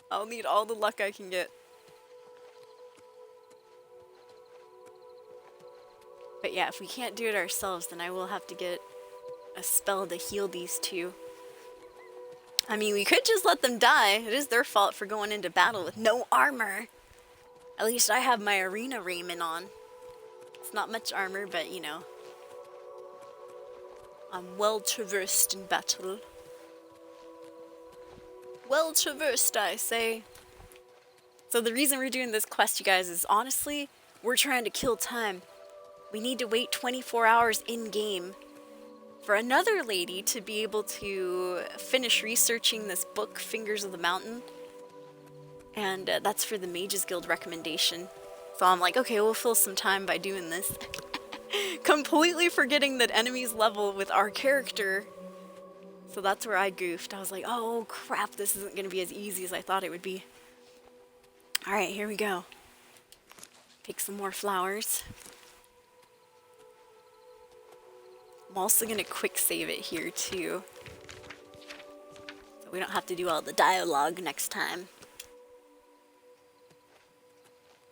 I'll need all the luck I can get. But yeah, if we can't do it ourselves, then I will have to get a spell to heal these 2. I mean, we could just let them die. It is their fault for going into battle with no armor. At least I have my arena raiment on. It's not much armor, but you know. I'm well traversed in battle. Well traversed, I say. So the reason we're doing this quest, you guys, is honestly, we're trying to kill time. We need to wait 24 hours in-game for another lady to be able to finish researching this book, Fingers of the Mountain. And that's for the Mages Guild recommendation. So I'm like, okay, we'll fill some time by doing this. Completely forgetting that enemies level with our character. So that's where I goofed. I was like, oh crap, this isn't going to be as easy as I thought it would be. Alright, here we go. Take some more flowers. I'm also going to quick save it here too. So we don't have to do all the dialogue next time.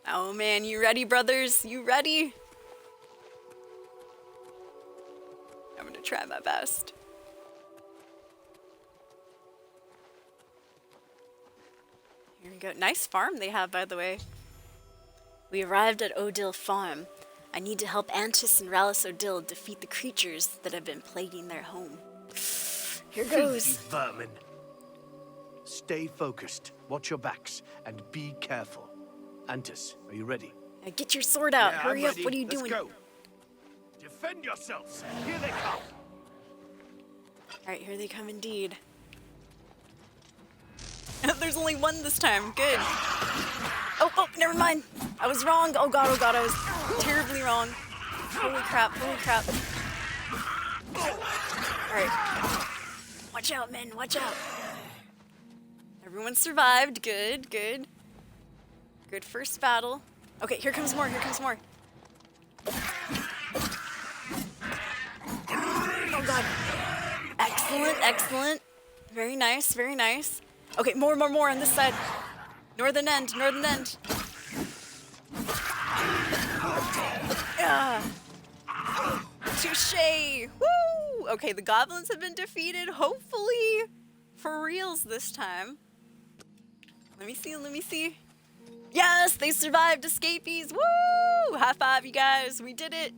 Oh man, you ready, brothers? You ready? I'm going to try my best. Here we go. Nice farm they have, by the way. We arrived at Odile Farm. I need to help Antis and Rallis Odile defeat the creatures that have been plaguing their home. Here goes. You vermin. Stay focused, watch your backs, and be careful. Antis, are you ready? Get your sword out. Yeah, Hurry I'm up. ready. What are you Let's doing? Go. Defend yourselves. Here they come. Alright, here they come indeed. There's only one this time. Good. Oh, never mind. I was wrong. Oh god, I was terribly wrong. Holy crap, holy crap. Alright. Watch out, men, watch out. Everyone survived. Good, good. Good first battle. Okay, here comes more, here comes more. Oh god. Excellent, excellent. Very nice, very nice. Okay, more on this side. Northern end, northern end. Touché! Woo! Okay, the goblins have been defeated, hopefully for reals this time. Let me see, let me see. Yes, they survived, escapees! Woo! High five, you guys, we did it!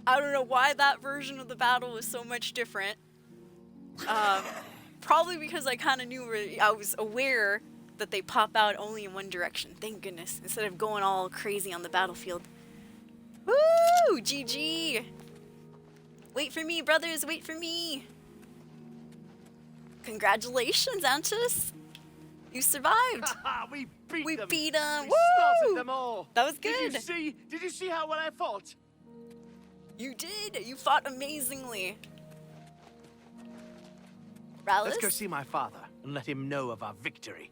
I don't know why that version of the battle was so much different. Probably because I kind of knew, I was aware that they pop out only in one direction. Thank goodness, instead of going all crazy on the battlefield. Woo! GG! Wait for me, brothers, wait for me! Congratulations, Antis! You survived! we beat we them! Beat them! We Woo! slaughtered them all! That was good! Did you see how well I fought? You did! You fought amazingly! Rallis? Let's go see my father and let him know of our victory.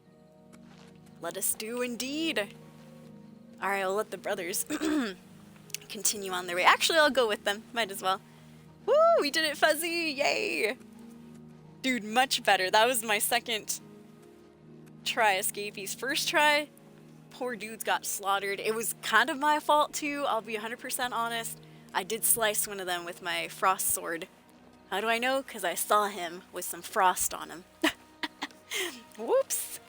Let us do indeed. Alright, I'll let the brothers continue on their way. Actually, I'll go with them. Might as well. Woo! We did it, Fuzzy! Yay! Dude, much better. That was my second try escapees. First try, poor dudes got slaughtered. It was kind of my fault too, I'll be 100% honest. I did slice one of them with my frost sword. How do I know? Because I saw him with some frost on him. Whoops!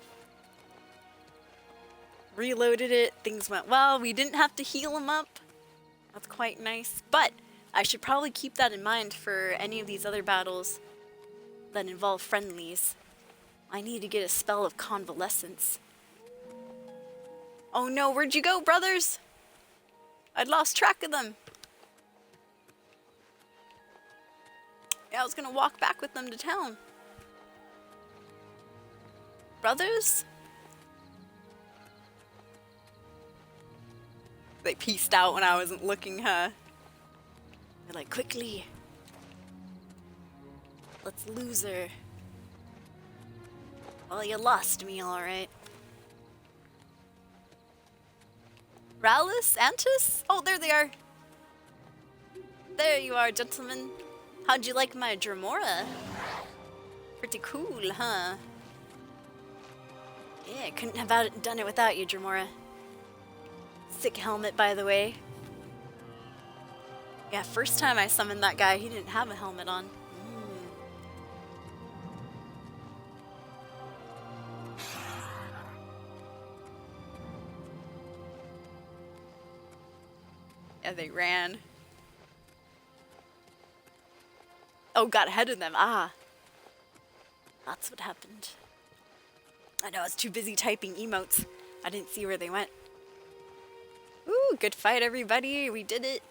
Reloaded it, things went well. We didn't have to heal him up. That's quite nice. But I should probably keep that in mind for any of these other battles that involve friendlies. I need to get a spell of convalescence. Oh no, where'd you go, brothers? I'd lost track of them. Yeah, I was gonna walk back with them to town. Brothers? They pieced out when I wasn't looking, huh? They're like, quickly. Let's lose her. Well, you lost me, alright. Rallis? Antis? Oh, there they are. There you are, gentlemen. How'd you like my Dremora? Pretty cool, huh? Yeah, couldn't have done it without you, Dremora. Sick helmet, by the way. Yeah, first time I summoned that guy, he didn't have a helmet on. Yeah, they ran. Oh, got ahead of them. Ah. That's what happened. I know, I was too busy typing emotes. I didn't see where they went. Ooh, good fight, everybody. We did it.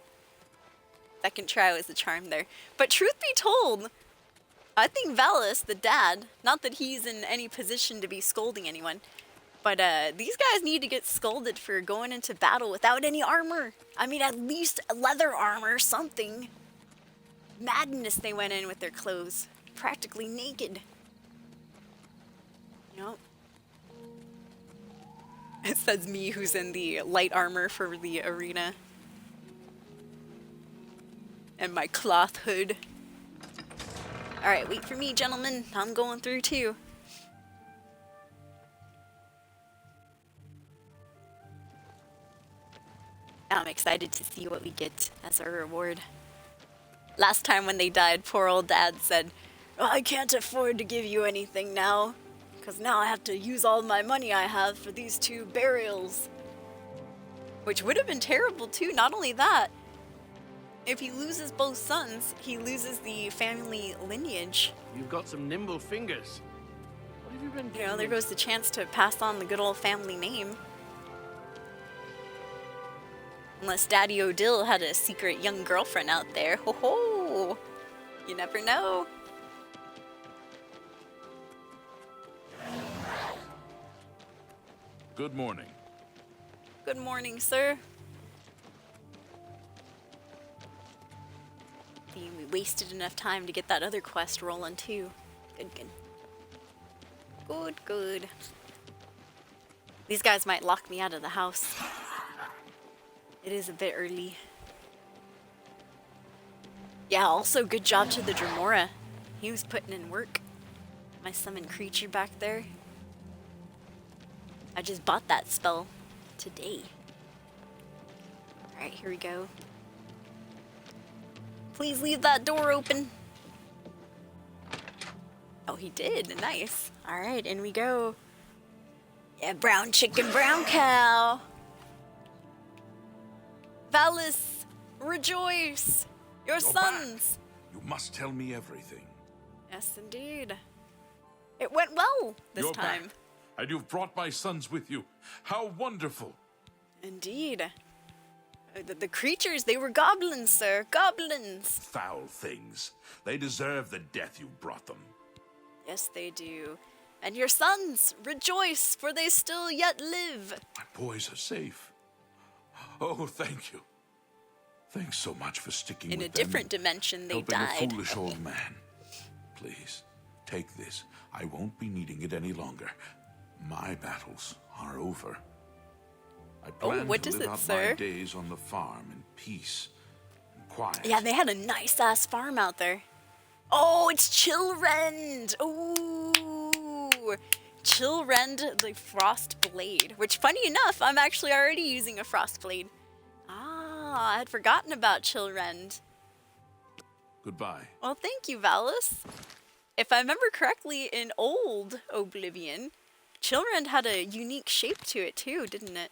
Second try was the charm there. But truth be told, I think Valis, the dad, not that he's in any position to be scolding anyone, but these guys need to get scolded for going into battle without any armor. I mean, at least leather armor, something. Madness they went in with their clothes. Practically naked. Nope. It says me who's in the light armor for the arena. And my cloth hood. Alright, wait for me, gentlemen. I'm going through too. I'm excited to see what we get as our reward. Last time when they died, poor old dad said, oh, I can't afford to give you anything now, because now I have to use all my money I have for these 2 burials. Which would have been terrible too. Not only that, if he loses both sons, he loses the family lineage. You've got some nimble fingers. What have you been doing? You know, there goes the chance to pass on the good old family name. Unless Daddy Odile had a secret young girlfriend out there. Ho ho! You never know. Good morning. Good morning, sir. We wasted enough time to get that other quest rolling too. Good, good. Good, good. These guys might lock me out of the house. It is a bit early. Yeah, also good job to the Dremora. He was putting in work. My summoned creature back there. I just bought that spell today. Alright, here we go. Please leave that door open. Oh, he did. Nice. Alright, in we go. Yeah, brown chicken, brown cow. Valis, rejoice. Your sons. You must tell me everything. Yes, indeed. It went well this You're time. back, and you've brought my sons with you. How wonderful. Indeed. The creatures, they were goblins, sir. Goblins. Foul things. They deserve the death you brought them. Yes, they do. And your sons, rejoice, for they still yet live. My boys are safe. Oh, thank you. Thanks so much for sticking In with a them different dimension, they helping died. a foolish old man. Please, take this. I won't be needing it any longer. My battles are over. I plan what to is live it, out sir? my days on the farm in peace and quiet. Yeah, they had a nice-ass farm out there. Oh, it's Chillrend! Ooh! Chillrend, the Frost Blade. Which, funny enough, I'm actually already using a Frost Blade. Ah, I had forgotten about Chillrend. Goodbye. Well, thank you, Valis. If I remember correctly, in old Oblivion, Chillrend had a unique shape to it too, didn't it?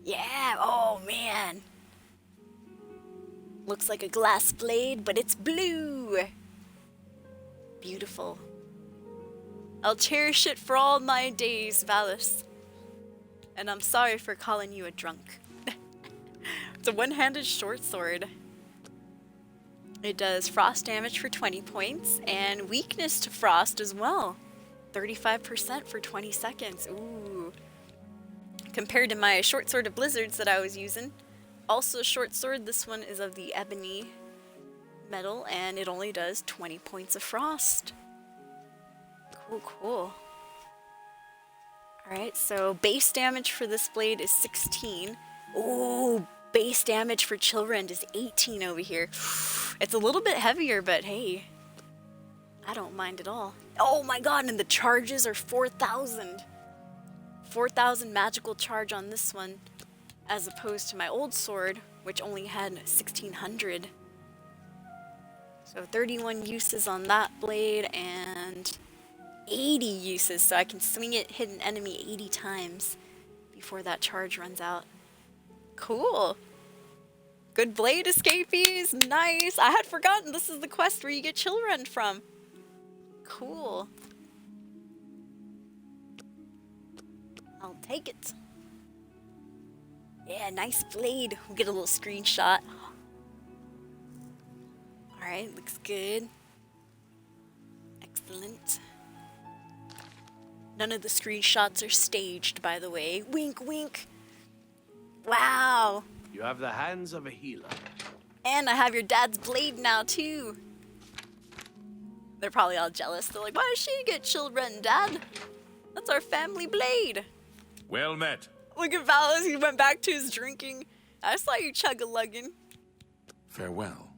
Yeah, oh man. Looks like a glass blade, but it's blue. Beautiful. I'll cherish it for all my days, Valis. And I'm sorry for calling you a drunk. It's a one-handed short sword. It does frost damage for 20 points and weakness to frost as well. 35% for 20 seconds. Ooh. Compared to my short sword of blizzards that I was using. Also a short sword, this one is of the ebony metal and it only does 20 points of frost. Cool, cool. Alright, so base damage for this blade is 16. Ooh, base damage for Chillrend is 18 over here. It's a little bit heavier, but hey, I don't mind at all. Oh my god, and the charges are 4,000. 4,000 magical charge on this one, as opposed to my old sword, which only had 1,600. So 31 uses on that blade, and 80 uses, so I can swing it, hit an enemy 80 times before that charge runs out. Cool. Good blade escapees. Nice. I had forgotten this is the quest where you get Chillrend from. Cool. I'll take it. Yeah, nice blade. We'll get a little screenshot. Alright, looks good. Excellent. None of the screenshots are staged, by the way. Wink, wink. Wow. You have the hands of a healer. And I have your dad's blade now, too. They're probably all jealous. They're like, why does she get Chillrend, Dad? That's our family blade. Well met. Look at Valis. He went back to his drinking. I saw you chug-a-lugging. Farewell.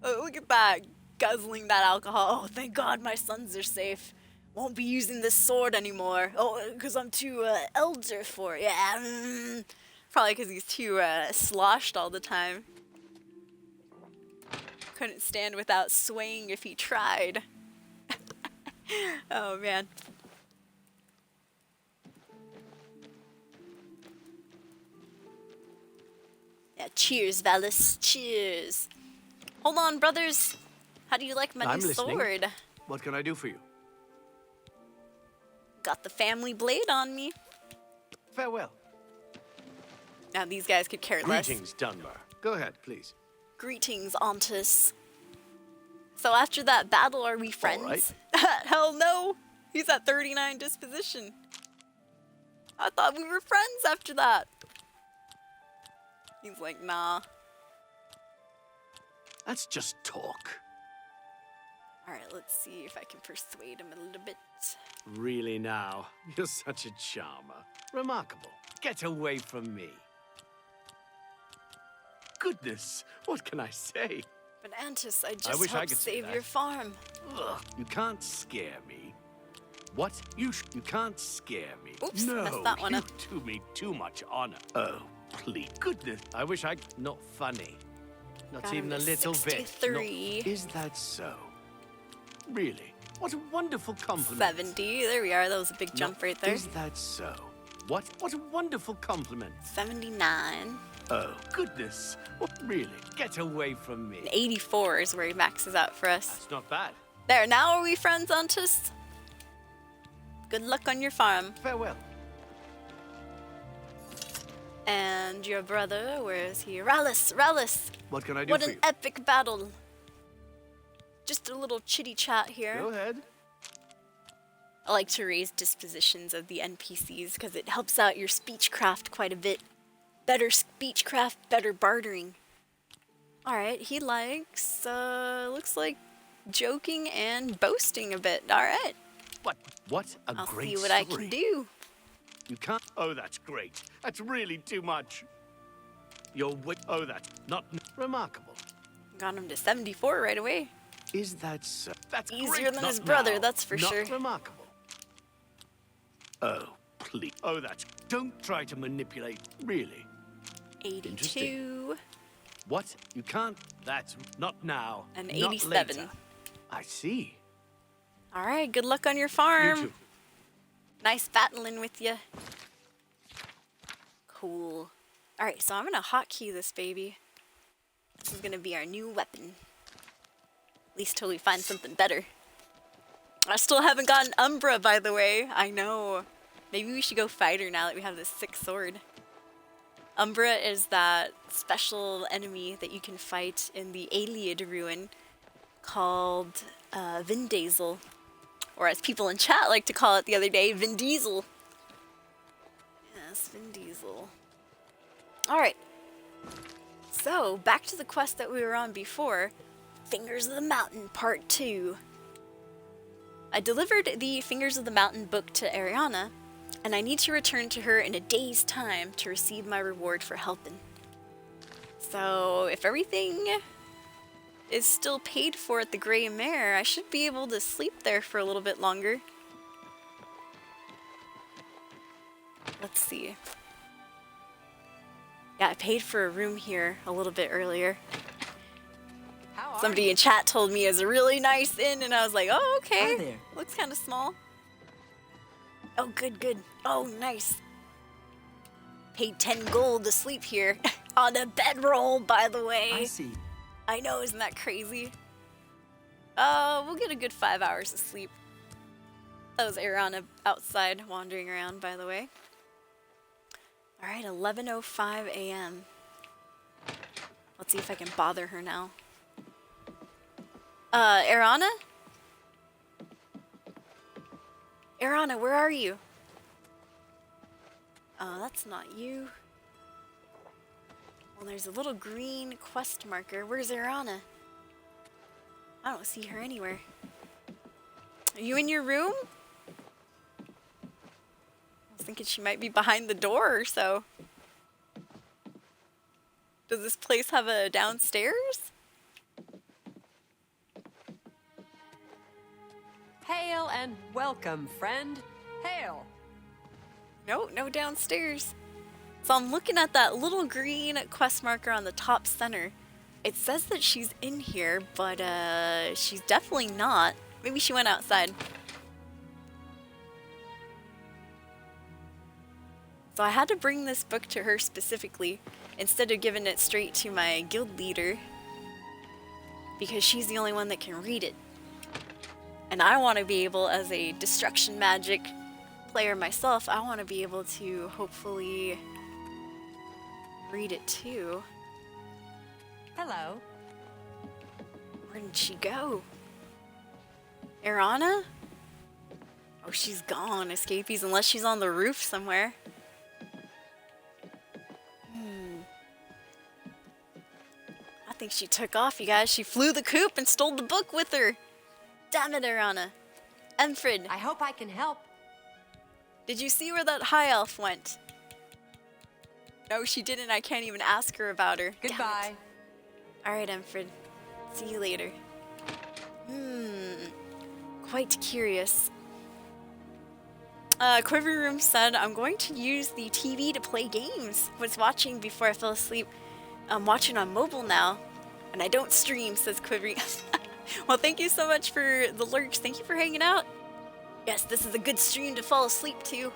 Oh, look at that. Guzzling that alcohol. Oh, thank God my sons are safe. Won't be using this sword anymore. Oh, because I'm too elder for it. Yeah. Probably because he's too sloshed all the time. Couldn't stand without swaying if he tried. Oh, man. Yeah, cheers, Valis. Cheers. Hold on, brothers. How do you like my I'm new listening. sword? What can I do for you? Got the family blade on me. Farewell. Now these guys could care less. Greetings, Dunbar. Go ahead, please. Greetings, Ontus. So after that battle, are we friends? All right. Hell no. He's at 39 disposition. I thought we were friends after that. He's like, nah. That's just talk. Alright, let's see if I can persuade him a little bit. Really now? You're such a charmer. Remarkable. Get away from me. Goodness, what can I say? But Antis, I I just wish I helped could say save that. your farm. Ugh, you can't scare me. What? You can't scare me. Oops, no, messed that one you up. do me too much honor. Oh, please. Goodness. I wish I... Not funny. Not Got even him a to little bit. 63. Is that so? Really? What a wonderful compliment. 70. There we are. That was a big jump right there. Is that so? What a wonderful compliment. 79. Oh, goodness. What, really? Get away from me. And 84 is where he maxes out for us. That's not bad. There, now are we friends, Antis? Good luck on your farm. Farewell. And your brother, where is he? Rallis! What can I do What for an you? epic battle. Just a little chitty chat here. Go ahead. I like to raise dispositions of the NPCs because it helps out your speechcraft quite a bit. Better speechcraft, better bartering. Alright, he likes, looks like joking and boasting a bit. Alright. What a I'll great see what story. I can do. You can't. Oh, that's great. That's really too much. Oh, that's not remarkable. Got him to 74 right away. Is that so? That's Easier great. than Not his brother, now. that's for Not sure. remarkable. Oh, please. Oh, that's. Don't try to manipulate. Really. 82. What? You can't. That's not now. And Not 87. later. I see. Alright, good luck on your farm. You too. Nice battling with you. Cool. Alright, so I'm gonna hotkey this baby. This is gonna be our new weapon. At least till we find something better. I still haven't gotten Umbra, by the way. I know. Maybe we should go fighter now that we have this sick sword. Umbra is that special enemy that you can fight in the Ayleid ruin called Vin Diesel. Or as people in chat like to call it the other day, Vin Diesel. Yes, Vin Diesel. Alright. So, back to the quest that we were on before. Fingers of the Mountain Part 2. I delivered the Fingers of the Mountain book to Ariana, and I need to return to her in a day's time to receive my reward for helping. So, if everything is still paid for at the Grey Mare, I should be able to sleep there for a little bit longer. Let's see. Yeah, I paid for a room here a little bit earlier. Somebody in chat told me it's a really nice inn, and I was like, oh, okay. Hi there. Looks kind of small. Oh, good. Oh, nice. Paid 10 gold to sleep here. On a bedroll, by the way. I see. I know, isn't that crazy? We'll get a good 5 hours of sleep. That was Ariana outside wandering around, by the way. Alright, 11:05 a.m. Let's see if I can bother her now. Ariana? Ariana, where are you? Oh, that's not you. Well, there's a little green quest marker. Where's Ariana? I don't see her anywhere. Are you in your room? I was thinking she might be behind the door or so. Does this place have a downstairs? Hail and welcome, friend. Hail. No, no downstairs. So I'm looking at that little green quest marker on the top center. It says that she's in here, but she's definitely not. Maybe she went outside. So I had to bring this book to her specifically, instead of giving it straight to my guild leader, because she's the only one that can read it. And I want to be able, as a destruction magic player myself, I want to be able to hopefully read it too. Hello. Where did she go? Ariana? Oh, she's gone, escapees, unless she's on the roof somewhere. I think she took off, you guys. She flew the coop and stole the book with her. Damn it, Ariana. Enfrid. I hope I can help. Did you see where that high elf went? No, she didn't. I can't even ask her about her. Goodbye. Alright, Enfrid. See you later. Quite curious. Quiver Room said, I'm going to use the TV to play games. Was watching before I fell asleep. I'm watching on mobile now. And I don't stream, says Quivery. Well, thank you so much for the lurks. Thank you for hanging out. Yes, this is a good stream to fall asleep to.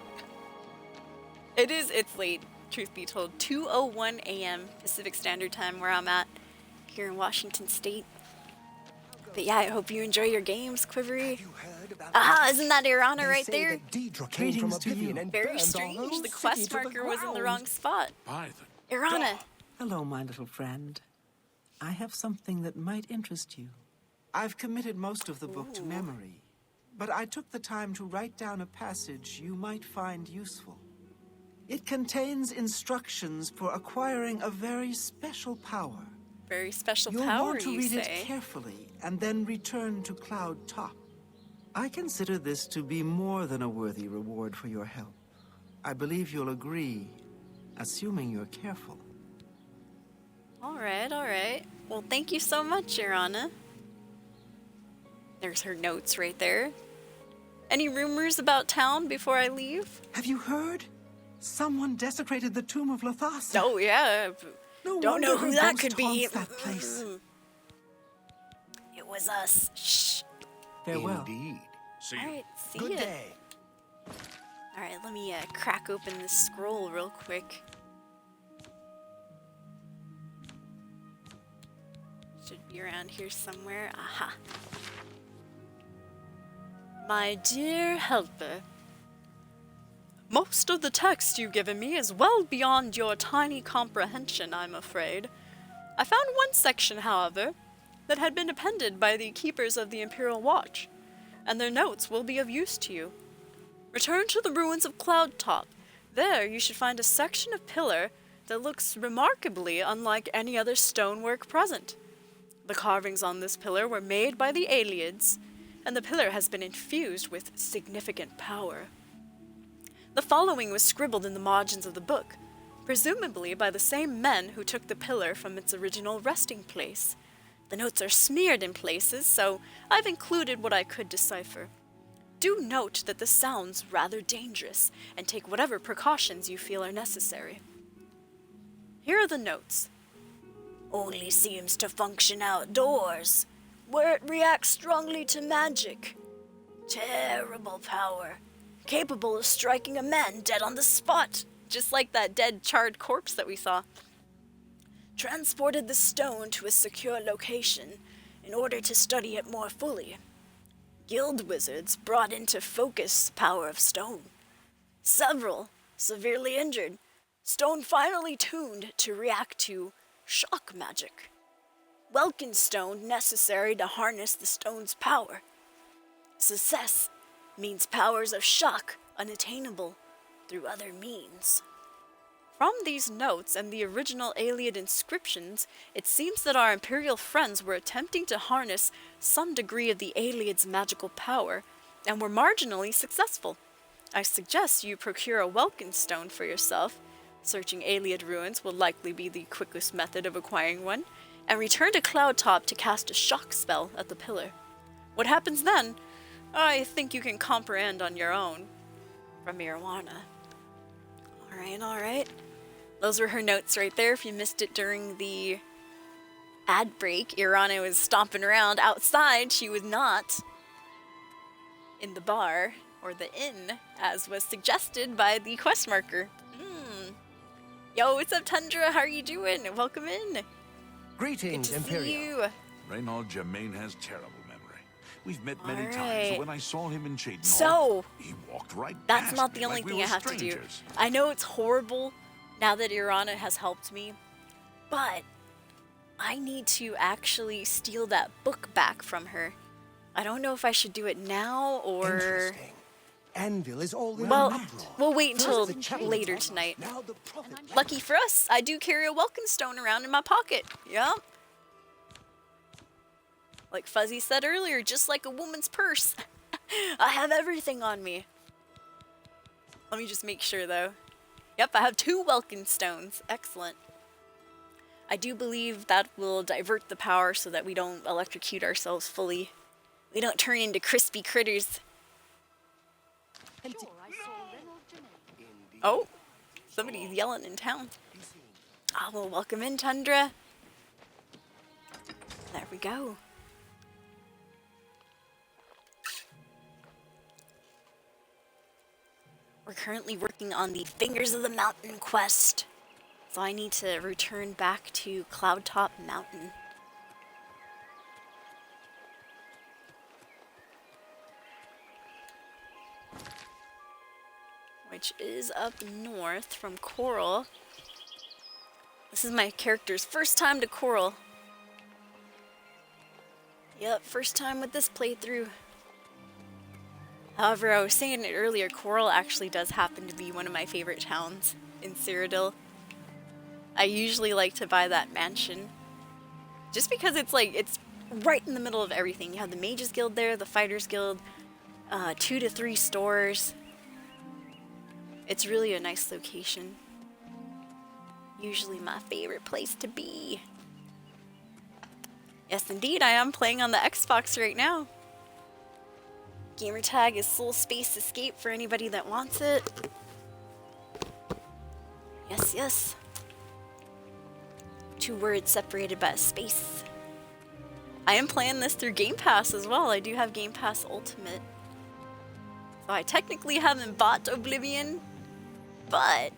It's late, truth be told. 2:01 a.m. Pacific Standard Time where I'm at here in Washington State. But yeah, I hope you enjoy your games, Quivery. Aha, isn't that Irana right there? Greetings to you. Very strange, the quest marker was in the wrong spot. Irana. Hello, my little friend. I have something that might interest you. I've committed most of the book to memory, but I took the time to write down a passage you might find useful. It contains instructions for acquiring a very special power. Very special You'll power, want to you read say? it carefully and then return to Cloud Top. I consider this to be more than a worthy reward for your help. I believe you'll agree, assuming you're careful. Alright, alright. Well, thank you so much, Irana. There's her notes right there. Any rumors about town before I leave? Have you heard? Someone desecrated the tomb of Lothasa. Oh, yeah. No Don't know wonder who her that ghost could be. haunts that place. It was us. Shh. Farewell. Indeed. See you. Alright, see Good ya. day. Alright, let me crack open this scroll real quick. Should be around here somewhere. Aha. My dear helper, most of the text you've given me is well beyond your tiny comprehension, I'm afraid. I found one section, however, that had been appended by the keepers of the Imperial Watch, and their notes will be of use to you. Return to the ruins of Cloud Top. There you should find a section of pillar that looks remarkably unlike any other stonework present. The carvings on this pillar were made by the Aelids, and the pillar has been infused with significant power. The following was scribbled in the margins of the book, presumably by the same men who took the pillar from its original resting place. The notes are smeared in places, so I've included what I could decipher. Do note that this sounds rather dangerous, and take whatever precautions you feel are necessary. Here are the notes. Only seems to function outdoors, where it reacts strongly to magic. Terrible power, capable of striking a man dead on the spot, just like that dead charred corpse that we saw. Transported the stone to a secure location in order to study it more fully. Guild wizards brought into focus power of stone. Several severely injured. Stone finally tuned to react to shock magic. Welkin stone necessary to harness the stone's power. Success means powers of shock unattainable through other means. From these notes and the original Aeliad inscriptions, it seems that our Imperial friends were attempting to harness some degree of the Aeliad's magical power, and were marginally successful. I suggest you procure a Welkin stone for yourself. Searching Aeliad ruins will likely be the quickest method of acquiring one, and return to Cloud Top to cast a shock spell at the pillar. What happens then, I think you can comprehend on your own. From Irwana. Alright. Those were her notes right there. If you missed it during the ad break, Irana was stomping around outside. She was not in the bar, or the inn, as was suggested by the quest marker. Yo, what's up, Tundra? How are you doing? Welcome in. Greetings, Good to Imperial. see you. Reynald Germain has terrible memory. We've met many times, so when I saw him in Cheydinhal, So, he walked right that's past not me the only like we thing I were have to do. strangers. I know it's horrible now that Irana has helped me, but I need to actually steal that book back from her. I don't know if I should do it now or... Interesting. Anvil is all in Well, an uproar. we'll wait until First the challenge, later tonight. now the prophet. Lucky for us, I do carry a Welkin stone around in my pocket. Yup. Like Fuzzy said earlier, just like a woman's purse. I have everything on me. Let me just make sure though. Yep, I have 2 Welkin stones. Excellent. I do believe that will divert the power so that we don't electrocute ourselves fully. We don't turn into crispy critters. Oh, somebody's yelling in town. Ah, well, welcome in, Tundra. There we go. We're currently working on the Fingers of the Mountain quest. So I need to return back to Cloudtop Mountain. Which is up north from Coral. This is my character's first time to Coral. Yep, first time with this playthrough. However, I was saying it earlier, Coral actually does happen to be one of my favorite towns in Cyrodiil. I usually like to buy that mansion. Just because it's like, it's right in the middle of everything. You have the Mages Guild there, the Fighters Guild, 2 to 3 stores. It's really a nice location. Usually my favorite place to be. Yes, indeed, I am playing on the Xbox right now. Gamertag is Soul Space Escape for anybody that wants it. Yes, yes. 2 words separated by a space. I am playing this through Game Pass as well. I do have Game Pass Ultimate. So I technically haven't bought Oblivion, but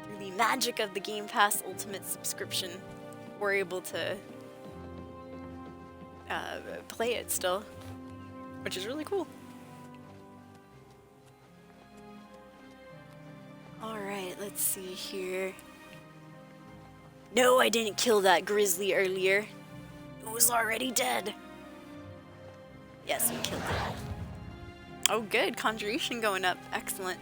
through the magic of the Game Pass Ultimate subscription, we're able to play it still, which is really cool. Alright, let's see here. No, I didn't kill that grizzly earlier. It was already dead. Yes, we killed it. Oh good, conjuration going up. Excellent.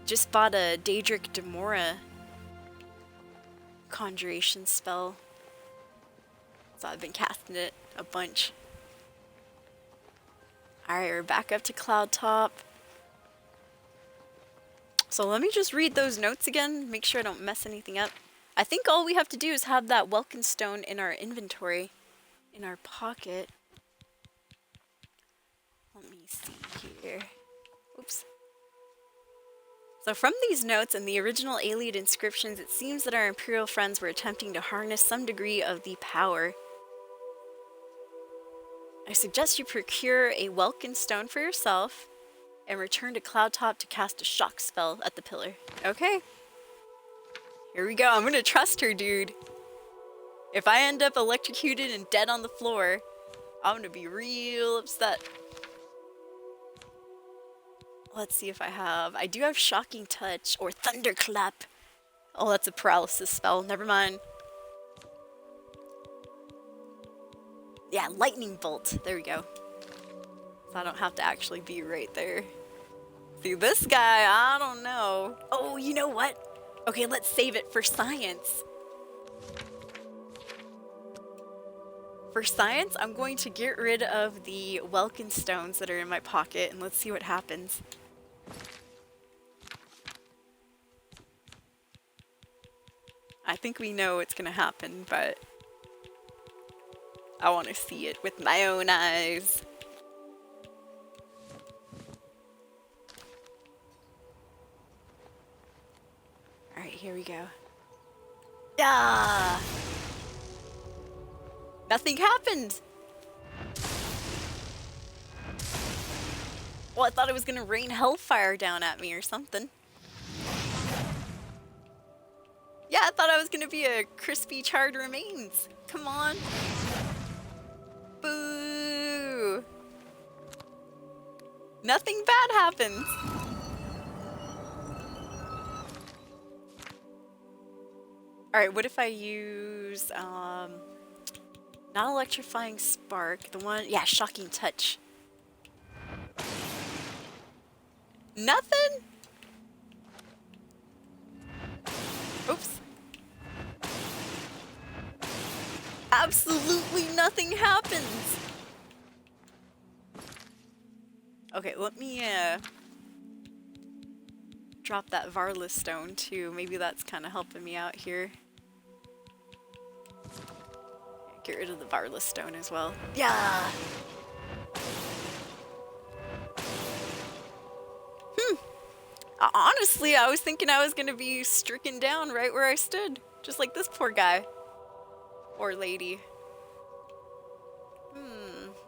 Just bought a Daedric Demora conjuration spell. So I've been casting it a bunch. Alright, we're back up to Cloudtop. So let me just read those notes again, make sure I don't mess anything up. I think all we have to do is have that Welkin Stone in our inventory, in our pocket. Let me see here. Oops. So from these notes and the original Ayleid inscriptions, it seems that our Imperial friends were attempting to harness some degree of the power. I suggest you procure a Welkin Stone for yourself and return to Cloudtop to cast a shock spell at the pillar. Okay. Here we go. I'm gonna trust her, dude. If I end up electrocuted and dead on the floor, I'm gonna be real upset. Let's see if I have... I do have Shocking Touch or Thunderclap. Oh, that's a paralysis spell. Never mind. Yeah, Lightning Bolt. There we go. So I don't have to actually be right there. See, this guy, I don't know. Oh, you know what? Okay, let's save it for science. For science, I'm going to get rid of the Welkin Stones that are in my pocket, and let's see what happens. I think we know what's gonna happen, but I want to see it with my own eyes. Alright, here we go. Ah! Nothing happened! Well, I thought it was gonna rain hellfire down at me or something. Yeah, I thought I was gonna be a crispy charred remains. Come on. Boo! Nothing bad happens. Alright, what if I use, not Electrifying Spark, the one, yeah, Shocking Touch. Nothing? Oops. Absolutely nothing happens. Okay, let me, drop that Varla stone too. Maybe that's kind of helping me out here. Get rid of the Varla stone as well. Yeah! Honestly, I was thinking I was gonna be stricken down right where I stood. Just like this poor guy. Or lady.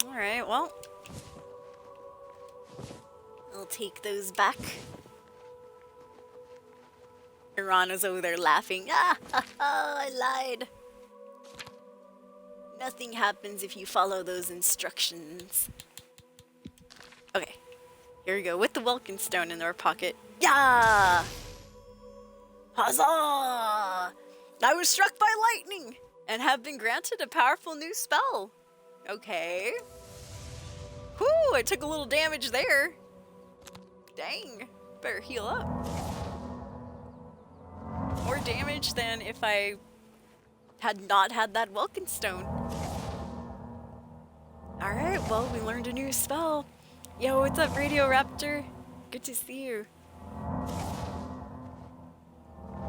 Alright, well. I'll take those back. Irana's over there laughing. Ah, ha, ha, I lied. Nothing happens if you follow those instructions. Okay. Here we go, with the Welkin stone in our pocket. Yeah! Huzzah! I was struck by lightning and have been granted a powerful new spell. Okay. Whew, I took a little damage there. Dang, better heal up. More damage than if I had not had that Welkin stone. Alright, well, we learned a new spell. Yo, what's up, Radio Raptor? Good to see you.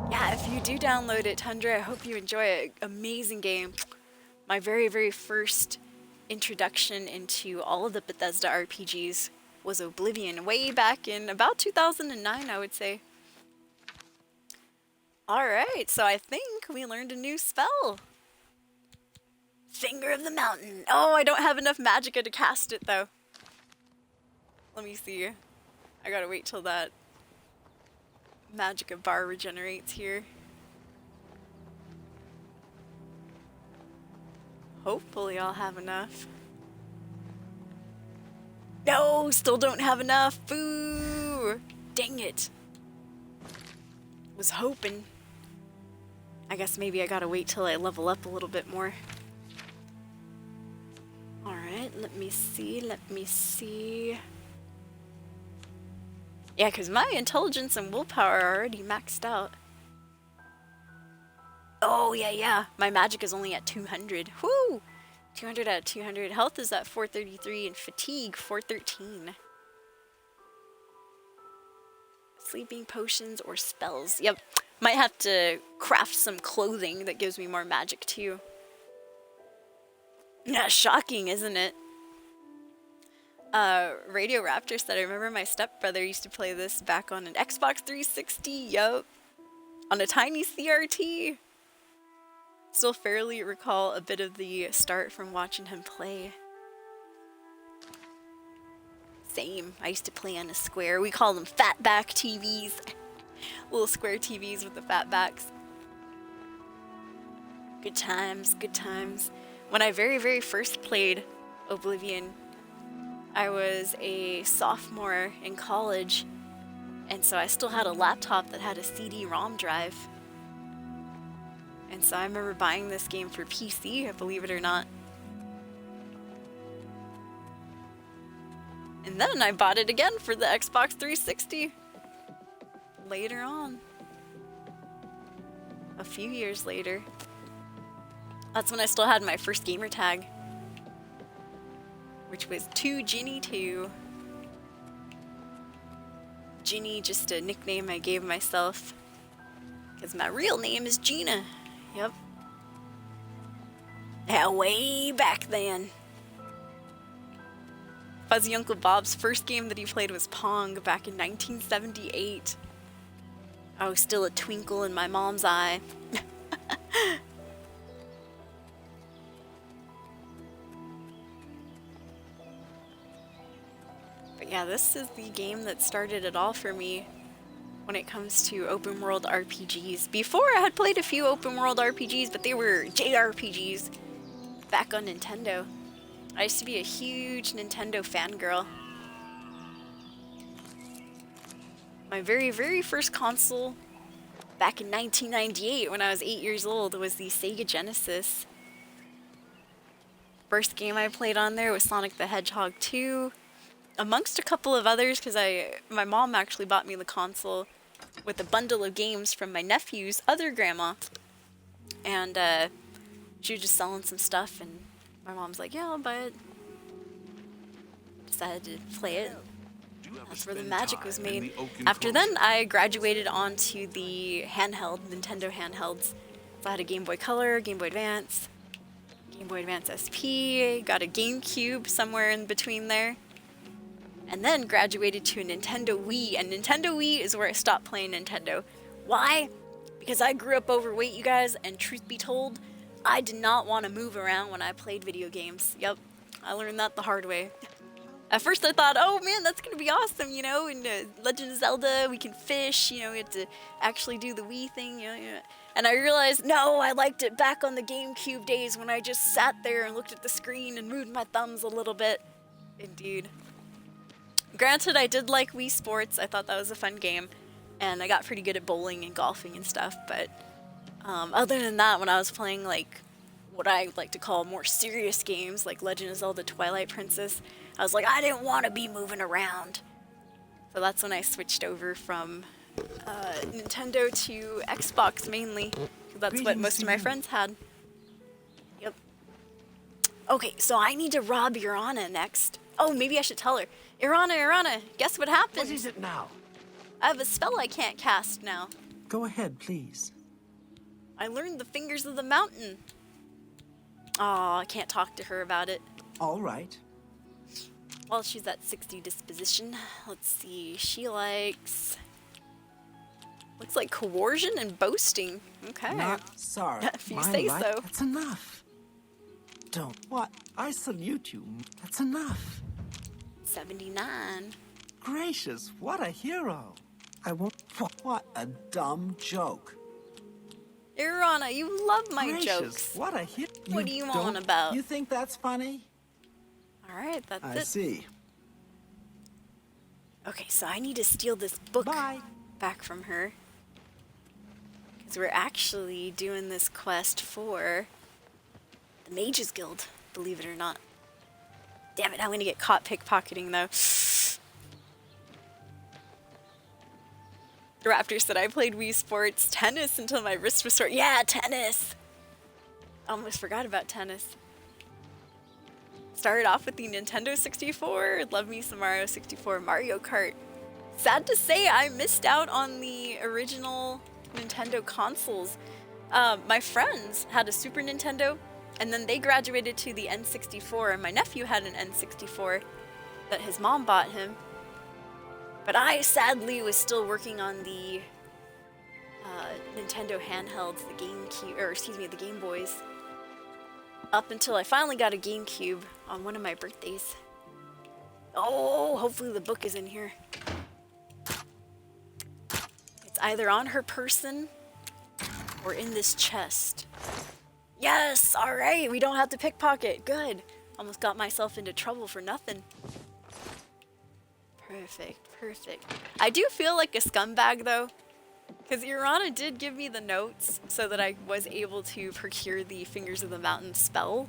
Yeah, if you do download it, Tundra, I hope you enjoy it. Amazing game. My very, very first introduction into all of the Bethesda RPGs was Oblivion, way back in about 2009, I would say. Alright, so I think we learned a new spell. Finger of the Mountain. Oh, I don't have enough magicka to cast it, though. Let me see. I gotta wait till that magicka bar regenerates here. Hopefully I'll have enough. No, still don't have enough. Boo! Dang it. Was hoping. I guess maybe I gotta wait till I level up a little bit more. Alright, let me see. Yeah, because my intelligence and willpower are already maxed out. Oh, yeah. My magic is only at 200. Whoo! 200 out of 200. Health is at 433 and fatigue 413. Sleeping potions or spells. Yep. Might have to craft some clothing that gives me more magic too. Yeah, shocking, isn't it? Radio Raptor said, I remember my stepbrother used to play this back on an Xbox 360, yup. On a tiny CRT. Still fairly recall a bit of the start from watching him play. Same, I used to play on a square. We call them fatback TVs. Little square TVs with the fat backs. Good times, good times. When I very, very first played Oblivion, I was a sophomore in college, and so I still had a laptop that had a CD-ROM drive. And so I remember buying this game for PC, believe it or not. And then I bought it again for the Xbox 360 later on. A few years later. That's when I still had my first gamer tag, which was 2Ginny2. Ginny, just a nickname I gave myself, because my real name is Gina. Yep. Yeah, way back then. Fuzzy Uncle Bob's first game that he played was Pong back in 1978. I was still a twinkle in my mom's eye. But yeah, this is the game that started it all for me when it comes to open world RPGs. Before, I had played a few open world RPGs, but they were JRPGs back on Nintendo. I used to be a huge Nintendo fangirl. My very, very first console back in 1998 when I was 8 years old was the Sega Genesis. First game I played on there was Sonic the Hedgehog 2, amongst a couple of others, because my mom actually bought me the console with a bundle of games from my nephew's other grandma. And she was just selling some stuff, and my mom's like, yeah, I'll buy it. Decided to play it. Do That's where the magic was made. After then, I graduated onto the handheld, Nintendo handhelds. So I had a Game Boy Color, Game Boy Advance, Game Boy Advance SP, got a GameCube somewhere in between there. And then graduated to a Nintendo Wii, and Nintendo Wii is where I stopped playing Nintendo. Why? Because I grew up overweight, you guys, and truth be told, I did not want to move around when I played video games. Yep, I learned that the hard way. At first I thought, oh man, that's gonna be awesome, you know, in Legend of Zelda, we can fish, you know, we had to actually do the Wii thing, you know. And I realized, no, I liked it back on the GameCube days when I just sat there and looked at the screen and moved my thumbs a little bit. Indeed. Granted, I did like Wii Sports. I thought that was a fun game, and I got pretty good at bowling and golfing and stuff, but other than that, when I was playing like what I like to call more serious games like Legend of Zelda Twilight Princess, I was like, I didn't want to be moving around. So that's when I switched over from Nintendo to Xbox mainly, because that's what most of my friends had. Yep. Okay, so I need to rob Irana next. Oh, maybe I should tell her. Irana, guess what happened? What is it now? I have a spell I can't cast now. Go ahead, please. I learned the Fingers of the Mountain. Aw, I can't talk to her about it. All right. Well, she's at 60 disposition. Let's see. She likes... looks like coercion and boasting. Okay. Not sorry. If you say so. That's enough. Don't. What? I salute you. That's enough. 79. Gracious, what a hero. I won't. What a dumb joke. Irana, you love my Gracious, jokes. What a hero. What do you want about? You think that's funny? Alright, that's it. I see. Okay, so I need to steal this book back from her. Because we're actually doing this quest for the Mages Guild, believe it or not. Damn it, I'm gonna get caught pickpocketing though. Raptor said I played Wii Sports tennis until my wrist was sore. Yeah, tennis! I almost forgot about tennis. Started off with the Nintendo 64. Love me some Mario 64. Mario Kart. Sad to say, I missed out on the original Nintendo consoles. My friends had a Super Nintendo, and then they graduated to the N64, and my nephew had an N64 that his mom bought him. But I sadly was still working on the Nintendo handhelds, the Game Boys, up until I finally got a GameCube on one of my birthdays. Oh, hopefully the book is in here. It's either on her person or in this chest. Yes, all right, we don't have to pickpocket. Good. Almost got myself into trouble for nothing. Perfect, perfect. I do feel like a scumbag though, because Irana did give me the notes so that I was able to procure the Fingers of the Mountain spell.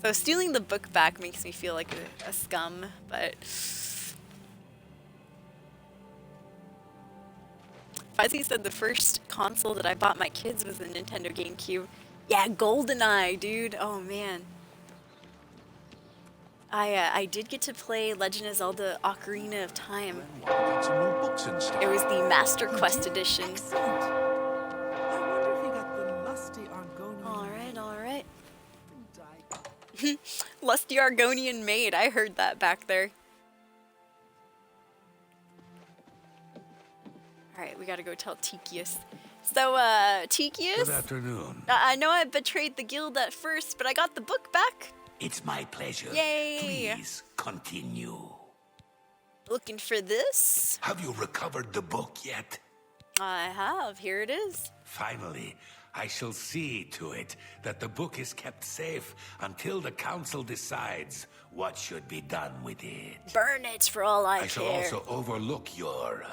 So stealing the book back makes me feel like a scum, but... Fuzzy said the first console that I bought my kids was the Nintendo GameCube. Yeah, GoldenEye, dude. Oh, man. I did get to play Legend of Zelda Ocarina of Time. It was the Master Quest edition. Alright, alright. Lusty Argonian maid, I heard that back there. Alright, we gotta go tell Tikius. So, Tikius? Good afternoon. I know I betrayed the guild at first, but I got the book back. It's my pleasure. Yay! Please continue. Looking for this? Have you recovered the book yet? I have. Here it is. Finally, I shall see to it that the book is kept safe until the council decides what should be done with it. Burn it for all I care. I shall also overlook your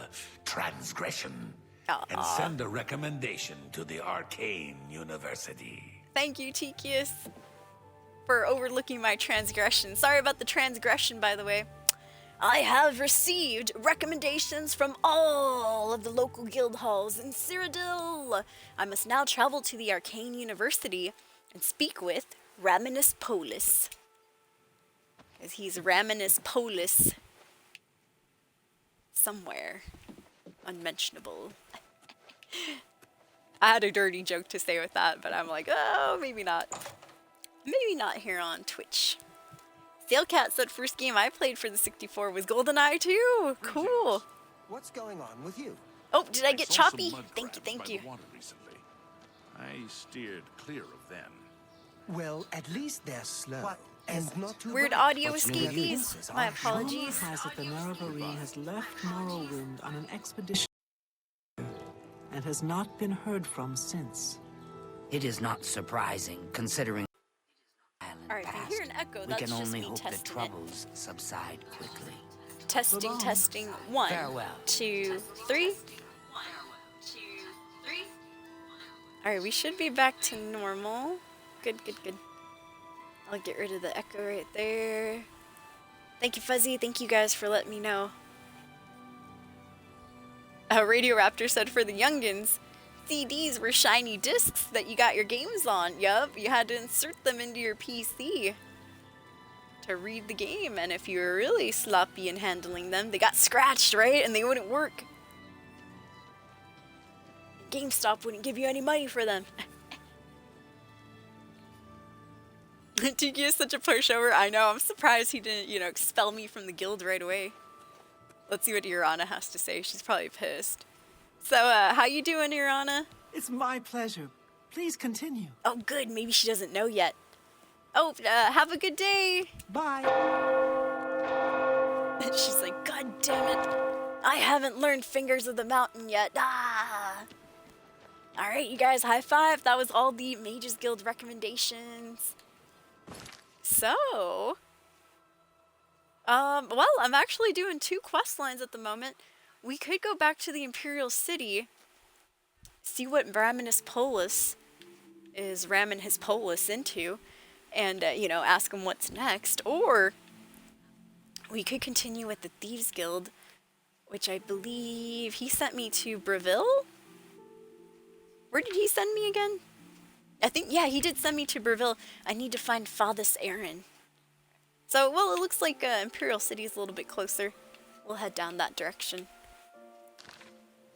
transgression and send a recommendation to the Arcane University. Thank you, Tikius, for overlooking my transgression. Sorry about the transgression, by the way. I have received recommendations from all of the local guild halls in Cyrodiil. I must now travel to the Arcane University and speak with Raminus Polus. Because he's Raminus Polus. somewhere unmentionable. I had a dirty joke to say with that, but I'm like, oh, maybe not. Maybe not here on Twitch. Sailcat said first game I played for the 64 was GoldenEye 2. Cool. What's going on with you? Oh, did I get saw some choppy? mud Thank you, crabs thank by you. the water recently. I steered clear of them. Well, at least they're slow. And not too Weird bright. audio What's escapees. new? My Rumor apologies. has it the Nerevarine has left Morrowind on an expedition and has not been heard from since. It is not surprising, considering Alright, if you hear an echo, we that's can just only me hope the testing it. troubles subside quickly. Testing, testing. 1, Farewell. 2, 3. Alright, we should be back to normal. Good, good, good. I'll get rid of the echo right there. Thank you, Fuzzy. Thank you guys for letting me know. Radio Raptor said for the youngins, CDs were shiny discs that you got your games on. Yup, you had to insert them into your PC to read the game, and if you were really sloppy in handling them, they got scratched, right? And they wouldn't work. GameStop wouldn't give you any money for them. Tiki is such a pushover. I know, I'm surprised he didn't, you know, expel me from the guild right away. Let's see what Irana has to say. She's probably pissed. So, how you doing, Irana? It's my pleasure. Please continue. Oh, good. Maybe she doesn't know yet. Oh, have a good day. Bye. She's like, God damn it. I haven't learned Fingers of the Mountain yet. Ah. Alright, you guys, high five. That was all the Mages Guild recommendations. So, well, I'm actually doing 2 quest lines at the moment. We could go back to the Imperial City, see what Raminus Polus is ramming his Polus into, and, you know, ask him what's next. Or we could continue with the Thieves Guild, which I believe he sent me to Breville? Where did he send me again? I think, yeah, he did send me to Breville. I need to find Fathus Aaron. So, well, it looks like Imperial City is a little bit closer. We'll head down that direction.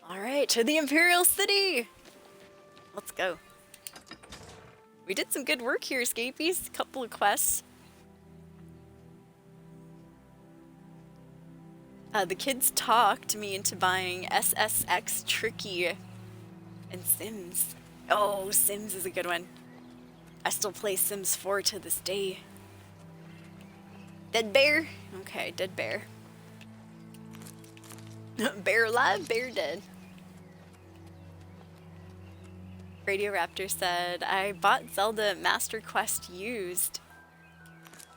Alright, to the Imperial City! Let's go. We did some good work here, Escapees. A couple of quests. The kids talked me into buying SSX Tricky and Sims. Oh, Sims is a good one. I still play Sims 4 to this day. Dead bear? Okay, dead bear. Bear alive, bear dead. Radio Raptor said, I bought Zelda Master Quest used.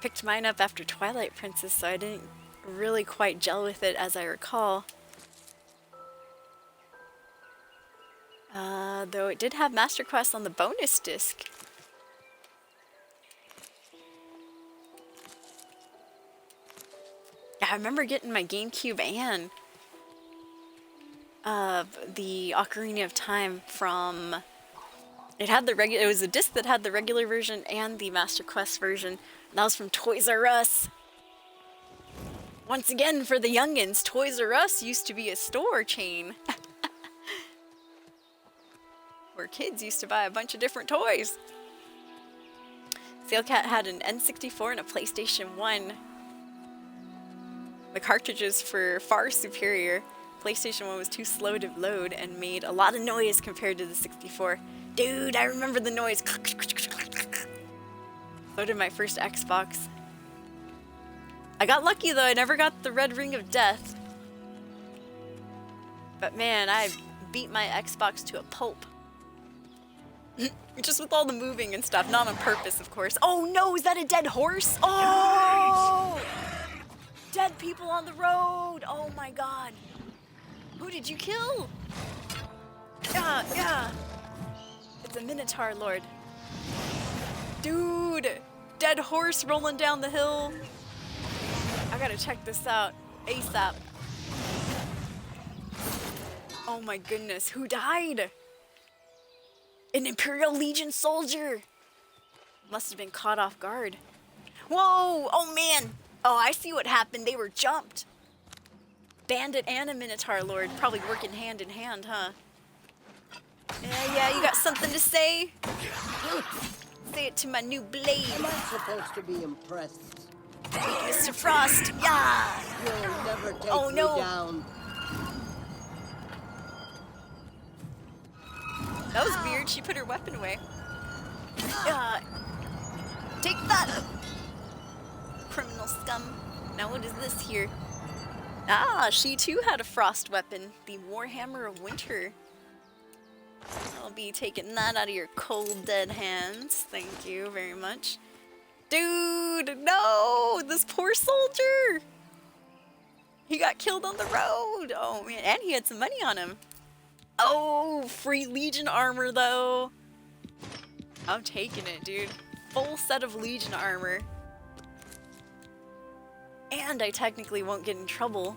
Picked mine up after Twilight Princess, so I didn't really quite gel with it as I recall. Though it did have Master Quest on the bonus disc. Yeah, I remember getting my GameCube and the Ocarina of Time from... It had the regular... It was a disc that had the regular version and the Master Quest version. And that was from Toys R Us. Once again, for the youngins, Toys R Us used to be a store chain. Where kids used to buy a bunch of different toys. Sailcat had an N64 and a PlayStation 1. The cartridges were far superior. PlayStation 1 was too slow to load and made a lot of noise compared to the 64. Dude, I remember the noise. So did my first Xbox. I got lucky though, I never got the red ring of death. But man, I beat my Xbox to a pulp. Just with all the moving and stuff, not on purpose, of course. Oh no, is that a dead horse? Oh! Dead people on the road! Oh my god. Who did you kill? Yeah, yeah. It's a Minotaur Lord. Dude! Dead horse rolling down the hill. I gotta check this out. ASAP. Oh my goodness, who died? An Imperial Legion soldier! Must have been caught off guard. Whoa! Oh man! Oh, I see what happened. They were jumped. bandit and a Minotaur Lord probably working hand in hand, huh? Yeah, you got something to say? Say it to my new blade. Am I supposed to be impressed? Weakness to frost. Yeah. You'll never take me down. That was weird. She put her weapon away. Take that, criminal scum. Now what is this here? Ah, she too had a frost weapon, the Warhammer of Winter. I'll be taking that out of your cold, dead hands. Thank you very much. Dude, no! This poor soldier! He got killed on the road! Oh man, and he had some money on him. Oh, free Legion armor though. I'm taking it, dude. Full set of Legion armor. And I technically won't get in trouble.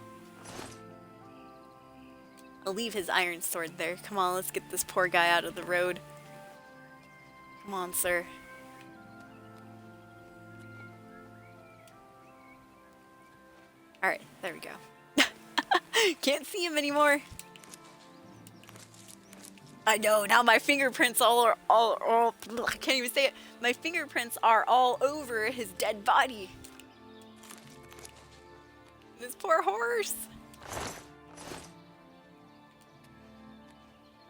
I'll leave his iron sword there. Come on, let's get this poor guy out of the road. Come on, sir. Alright, there we go. Can't see him anymore. I know, now my fingerprints all I can't even say it. My fingerprints are all over his dead body. This poor horse.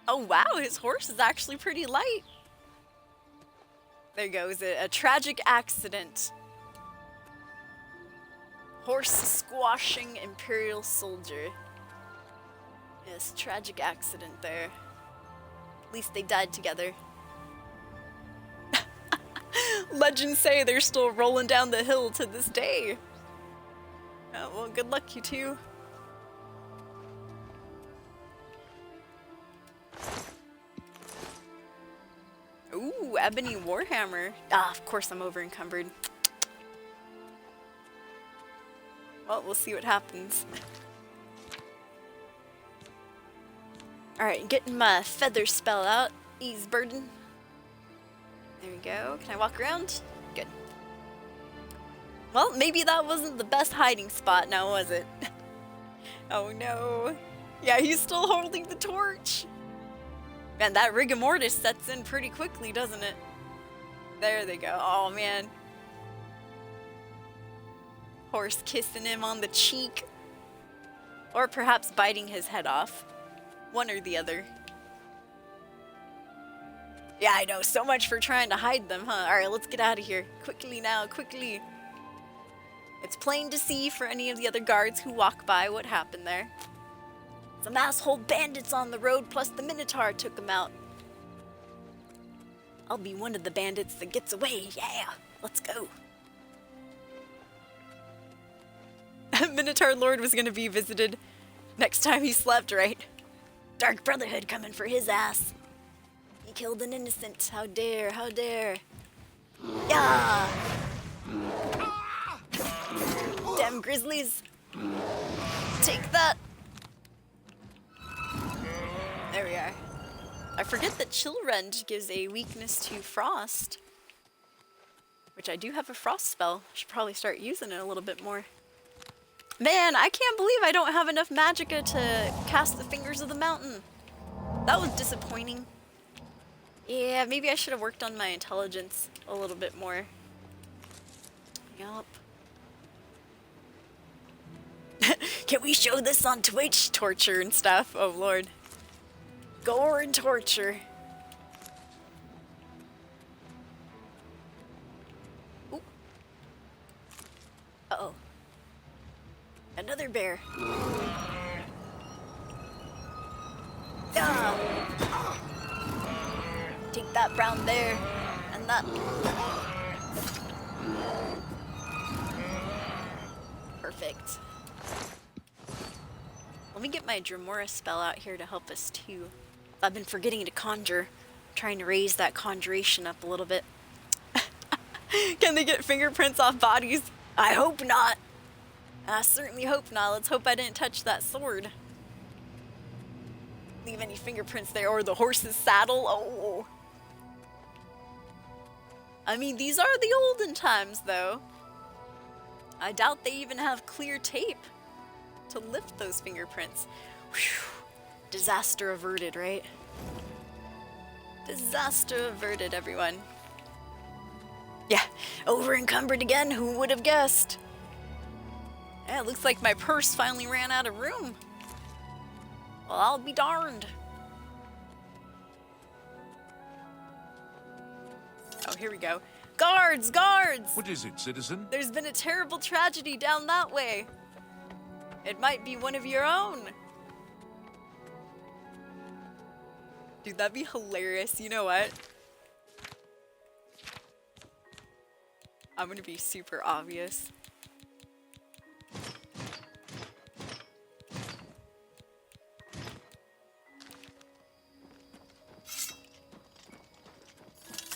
Oh wow, his horse is actually pretty light. There goes a tragic accident. Horse squashing Imperial soldier. Yes, tragic accident there. At least they died together. Legends say they're still rolling down the hill to this day. Oh, well, good luck, you two. Ooh, Ebony Warhammer. Ah, of course I'm over encumbered. Well, we'll see what happens. Alright, getting my feather spell out. Ease burden. There we go. Can I walk around? Good. Well, maybe that wasn't the best hiding spot now, was it? Oh no. Yeah, he's still holding the torch. Man, that rigor mortis sets in pretty quickly, doesn't it? There they go. Oh man. Horse kissing him on the cheek. Or perhaps biting his head off. One or the other. Yeah, I know. So much for trying to hide them, huh? Alright, let's get out of here. Quickly now, quickly. It's plain to see for any of the other guards who walk by what happened there. Some asshole bandits on the road, plus the Minotaur took them out. I'll be one of the bandits that gets away. Yeah, let's go. Minotaur Lord was gonna be visited next time he slept, right? Dark Brotherhood coming for his ass. He killed an innocent. How dare, how dare. Yeah! Damn grizzlies. Take that. There we are. I forget that Chill Rend gives a weakness to frost. Which I do have a frost spell. I should probably start using it a little bit more. Man, I can't believe I don't have enough magicka to cast the Fingers of the Mountain. That was disappointing. Yeah, maybe I should have worked on my intelligence a little bit more. Yup. Can we show this on Twitch? Torture and stuff. Oh lord. Gore and torture. Ooh. Uh-oh. Another bear. Ah. Take that brown bear and that. Perfect. Let me get my Dremora spell out here to help us too. I've been forgetting to conjure. Trying to raise that conjuration up a little bit. Can they get fingerprints off bodies? I hope not. I certainly hope not. Let's hope I didn't touch that sword. Leave any fingerprints there, or the horse's saddle. Oh. I mean, these are the olden times, though. I doubt they even have clear tape to lift those fingerprints. Whew. Disaster averted, right? Disaster averted, everyone. Yeah, over encumbered again, who would have guessed? Yeah, it looks like my purse finally ran out of room. Well, I'll be darned. Oh, here we go. Guards! Guards! What is it, citizen? There's been a terrible tragedy down that way. It might be one of your own. Dude, that'd be hilarious. You know what? I'm gonna be super obvious.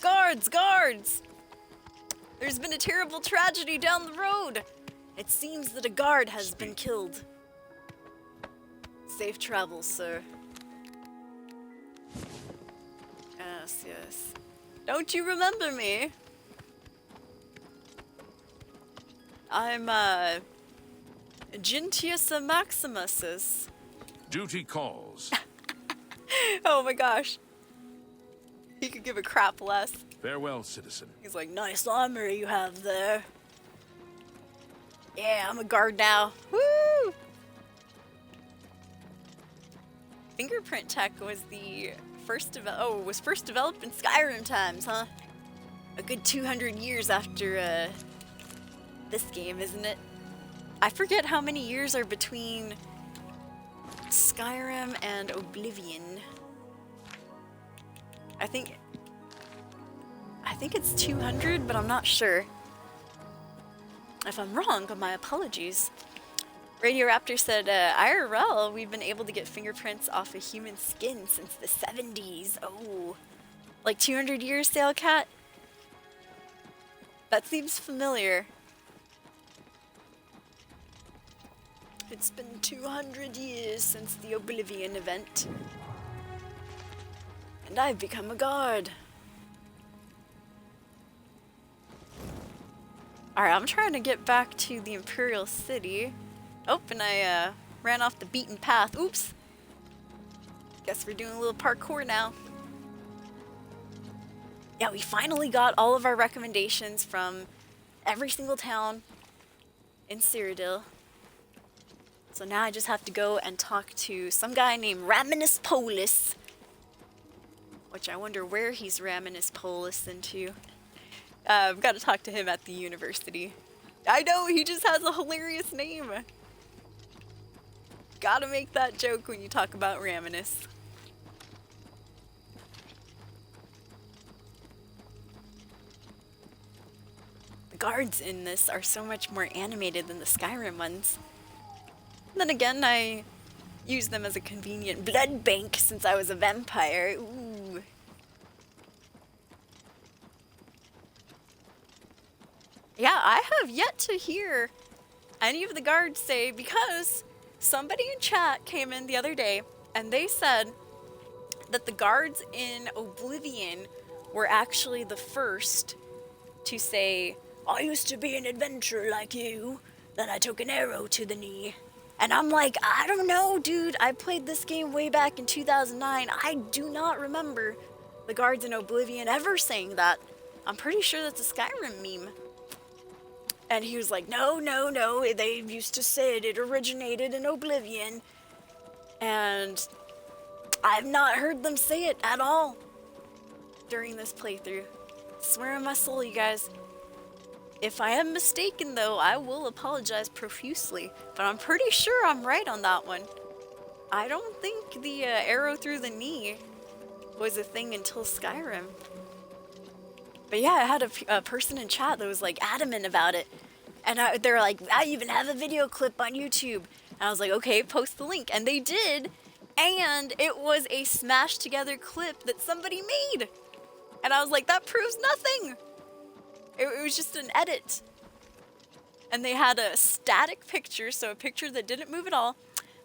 Guards! Guards! There's been a terrible tragedy down the road. It seems that a guard has been killed. Safe travels, sir. Yes, yes. Don't you remember me? I'm, Gentius Maximus. Duty calls. Oh my gosh. He could give a crap less. Farewell, citizen. He's like, nice armor you have there. Yeah, I'm a guard now. Woo! Fingerprint tech was the first developed in Skyrim times, huh? A good 200 years after this game, isn't it? I forget how many years are between Skyrim and Oblivion. I think it's 200, but I'm not sure. If I'm wrong, my apologies. Radio Raptor said, IRL, we've been able to get fingerprints off a human skin since the 70s. Oh, like 200 years, Sailcat? That seems familiar. It's been 200 years since the Oblivion event. And I've become a guard. Alright, I'm trying to get back to the Imperial City. Oh, and I ran off the beaten path. Oops. Guess we're doing a little parkour now. Yeah, we finally got all of our recommendations from every single town in Cyrodiil. So now I just have to go and talk to some guy named Raminus Polis. Which I wonder where he's Raminus Polis into. I've got to talk to him at the university. I know, he just has a hilarious name. Gotta make that joke when you talk about Raminus. The guards in this are so much more animated than the Skyrim ones. And then again, I use them as a convenient blood bank since I was a vampire. Ooh. Yeah, I have yet to hear any of the guards say, because somebody in chat came in the other day and they said that the guards in Oblivion were actually the first to say, I used to be an adventurer like you, then I took an arrow to the knee. And I'm like, I don't know, dude. I played this game way back in 2009. I do not remember the guards in Oblivion ever saying that. I'm pretty sure that's a Skyrim meme. And he was like, no, no, no, they used to say it originated in Oblivion. And I've not heard them say it at all during this playthrough. Swear on my soul, you guys. If I am mistaken, though, I will apologize profusely. But I'm pretty sure I'm right on that one. I don't think the arrow through the knee was a thing until Skyrim. But yeah, I had a person in chat that was like adamant about it. And they're like, I even have a video clip on YouTube. And I was like, okay, post the link. And they did. And it was a smashed together clip that somebody made. And I was like, that proves nothing. It was just an edit. And they had a static picture, so a picture that didn't move at all,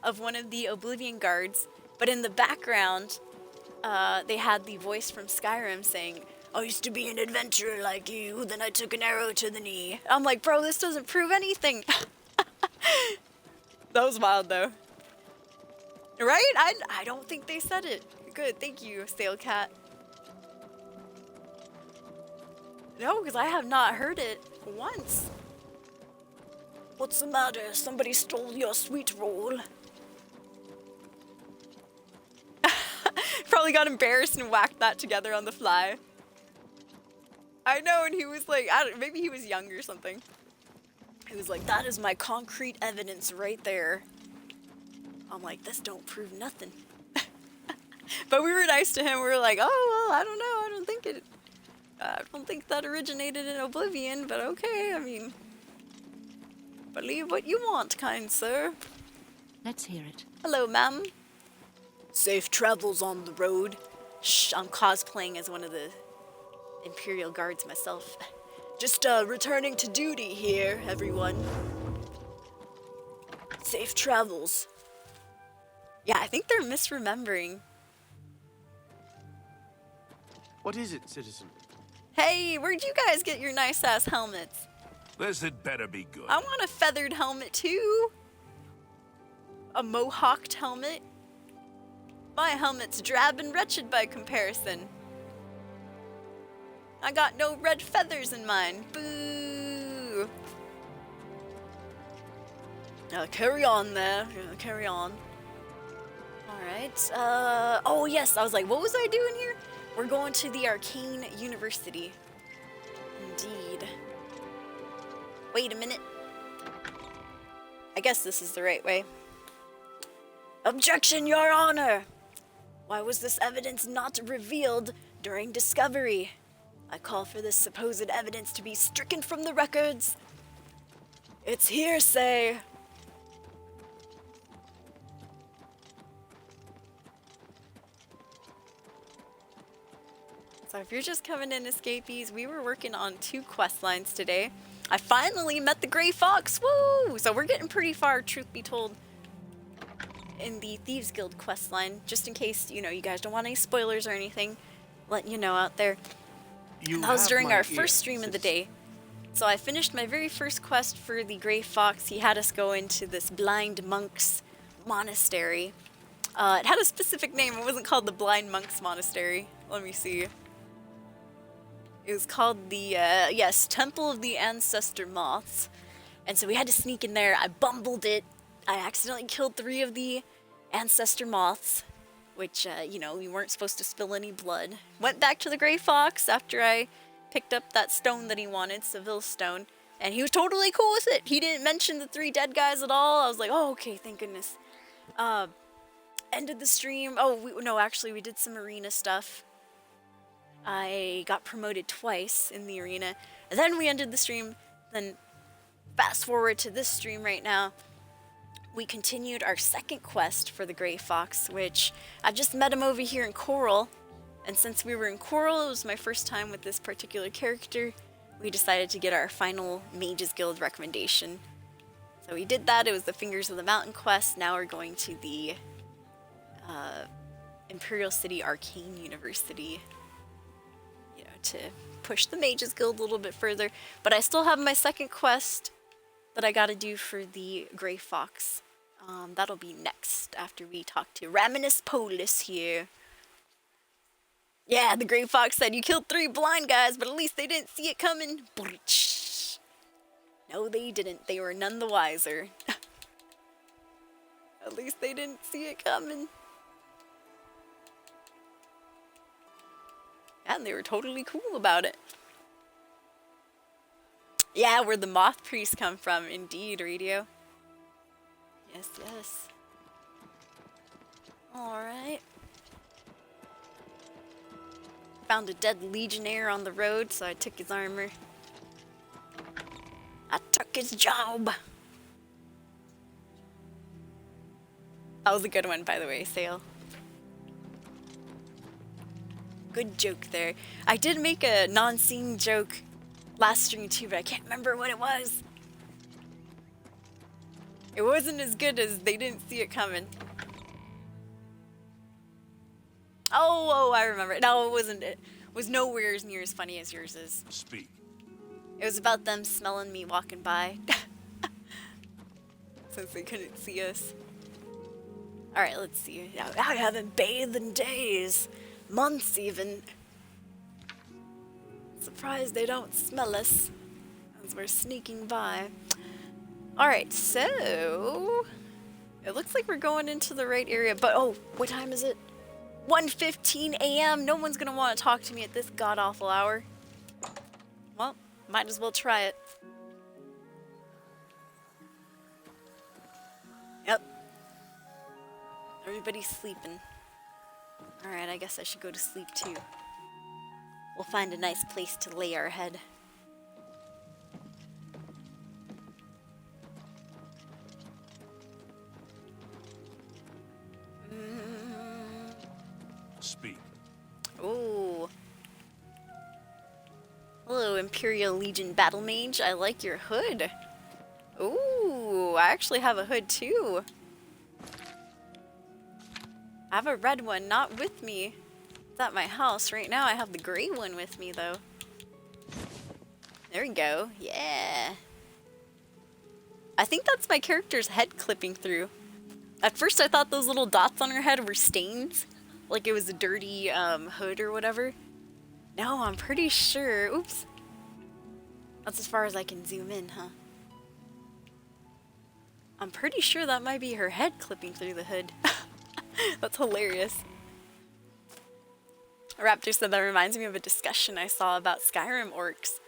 of one of the Oblivion guards. But in the background, they had the voice from Skyrim saying, I used to be an adventurer like you, then I took an arrow to the knee. I'm like, bro, this doesn't prove anything. That was wild, though. Right? I don't think they said it. Good, thank you, Stale Cat. No, because I have not heard it once. What's the matter? Somebody stole your sweet roll. Probably got embarrassed and whacked that together on the fly. I know, and he was like, maybe he was young or something. He was like, that is my concrete evidence right there. I'm like, this don't prove nothing. But we were nice to him. We were like, oh, well, I don't know. I don't think that originated in Oblivion, but okay, I mean, believe what you want, kind sir. Let's hear it. Hello, ma'am. Safe travels on the road. Shh, I'm cosplaying as one of the Imperial Guards myself. Just returning to duty here, everyone. Safe travels. Yeah, I think they're misremembering. What is it, citizen? Hey, where'd you guys get your nice-ass helmets? This had better be good. I want a feathered helmet, too. A mohawked helmet. My helmet's drab and wretched by comparison. I got no red feathers in mine. Boo! Carry on there. Carry on. Alright. Oh yes, I was like, what was I doing here? We're going to the Arcane University. Indeed. Wait a minute. I guess this is the right way. Objection, Your Honor! Why was this evidence not revealed during discovery? I call for this supposed evidence to be stricken from the records. It's hearsay. So if you're just coming in, escapees, we were working on 2 quest lines today. I finally met the Gray Fox, woo! So we're getting pretty far, truth be told, in the Thieves Guild quest line. Just in case, you know, you guys don't want any spoilers or anything, letting you know out there. That was during our first stream of the day. So I finished my very first quest for the Gray Fox. He had us go into this blind monk's monastery. It had a specific name. It wasn't called the Blind Monk's Monastery. Let me see. It was called the, yes, Temple of the Ancestor Moths. And so we had to sneak in there. I bumbled it. I accidentally killed 3 of the Ancestor Moths, which, you know, we weren't supposed to spill any blood. Went back to the Gray Fox after I picked up that stone that he wanted, Seville Stone, and he was totally cool with it. He didn't mention the 3 dead guys at all. I was like, oh, okay, thank goodness. Ended the stream. Oh, no, actually, we did some arena stuff. I got promoted twice in the arena. And then we ended the stream. Then fast forward to this stream right now. We continued our second quest for the Gray Fox, which I just met him over here in Coral. And since we were in Coral, it was my first time with this particular character. We decided to get our final Mages Guild recommendation. So we did that. It was the Fingers of the Mountain quest. Now we're going to the Imperial City Arcane University, you know, to push the Mages Guild a little bit further. But I still have my second quest that I gotta do for the Gray Fox. That'll be next after we talk to Raminus Polis here. Yeah, the Gray Fox said you killed 3 blind guys, but at least they didn't see it coming. No, they didn't. They were none the wiser. At least they didn't see it coming. And they were totally cool about it. Yeah, where the moth priests come from, indeed, Radio. Yes, yes. Alright. Found a dead legionnaire on the road, so I took his armor. I took his job. That was a good one, by the way, Sale. Good joke there. I did make a non-scene joke last stream too, but I can't remember what it was. It wasn't as good as they didn't see it coming. Oh, I remember. No, it wasn't. It was nowhere as near as funny as yours is. Speak. It was about them smelling me walking by. since they couldn't see us. Alright, let's see. I haven't bathed in days. Months even. Surprised they don't smell us as we're sneaking by. Alright, so it looks like we're going into the right area, but oh, what time is it? 1:15 a.m. No one's gonna want to talk to me at this god-awful hour. Well, might as well try it. Yep. Everybody's sleeping. Alright, I guess I should go to sleep too. We'll find a nice place to lay our head. Speak. Ooh. Hello, Imperial Legion Battle Mage. I like your hood. Ooh, I actually have a hood too. I have a red one, not with me. It's at my house. Right now I have the gray one with me though. There we go. Yeah. I think that's my character's head clipping through. At first I thought those little dots on her head were stains. Like it was a dirty hood or whatever. No, I'm pretty sure. Oops. That's as far as I can zoom in, huh? I'm pretty sure that might be her head clipping through the hood. That's hilarious. Raptor said that reminds me of a discussion I saw about Skyrim orcs.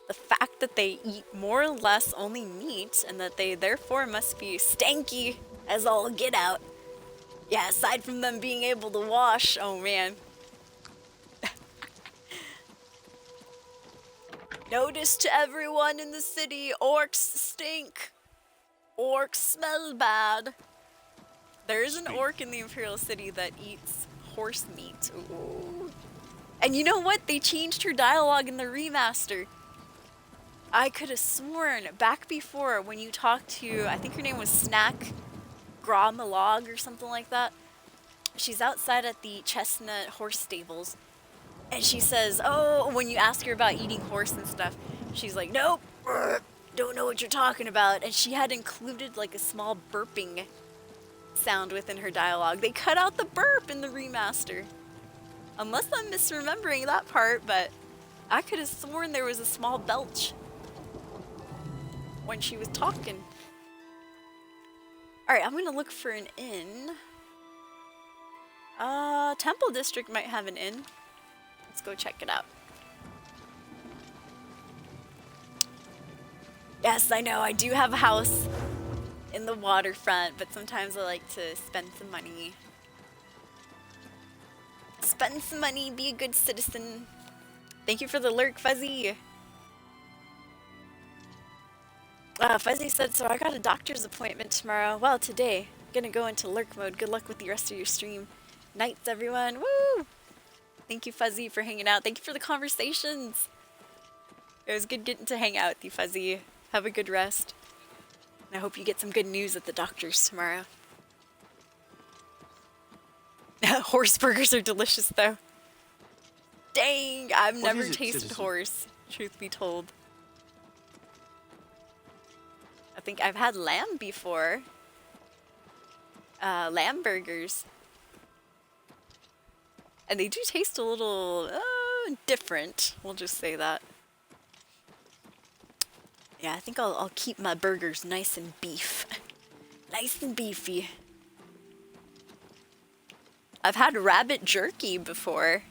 The fact that they eat more or less only meat and that they therefore must be stanky as all get out. Yeah, aside from them being able to wash, oh man. Notice to everyone in the city, orcs stink. Orcs smell bad. There is an orc in the Imperial City that eats horse meat. Ooh. And you know what? They changed her dialogue in the remaster. I could have sworn back before when you talked to, I think her name was Snack Gromalog or something like that. She's outside at the Chestnut horse stables. And she says, oh, when you ask her about eating horse and stuff, she's like, nope, don't know what you're talking about. And she had included like a small burping sound within her dialogue. They cut out the burp in the remaster. Unless I'm misremembering that part, but I could have sworn there was a small belch when she was talking. Alright, I'm gonna look for an inn. Temple District might have an inn. Let's go check it out. Yes, I know, I do have a house in the waterfront, but sometimes I like to spend some money. Spend some money, be a good citizen. Thank you for the lurk, Fuzzy. Fuzzy said, so I got a doctor's appointment tomorrow. Well, today. Gonna go into lurk mode. Good luck with the rest of your stream. Nights, everyone. Woo! Thank you, Fuzzy, for hanging out. Thank you for the conversations. It was good getting to hang out with you, Fuzzy. Have a good rest. I hope you get some good news at the doctor's tomorrow. Horse burgers are delicious, though. Dang, I've never tasted horse, truth be told. I think I've had lamb before. Lamb burgers. And they do taste a little different, we'll just say that. Yeah, I think I'll keep my burgers nice and beef. Nice and beefy. I've had rabbit jerky before.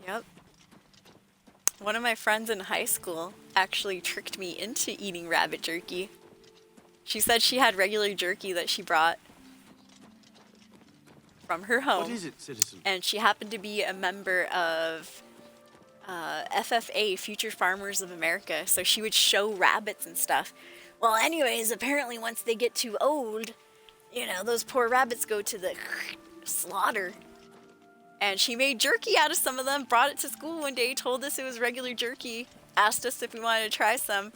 Yep. One of my friends in high school actually tricked me into eating rabbit jerky. She said she had regular jerky that she brought from her home. What is it, citizen? And she happened to be a member of FFA, Future Farmers of America, so she would show rabbits and stuff. Well, anyways, apparently once they get too old, you know, those poor rabbits go to the slaughter. And she made jerky out of some of them, brought it to school one day, told us it was regular jerky, asked us if we wanted to try some.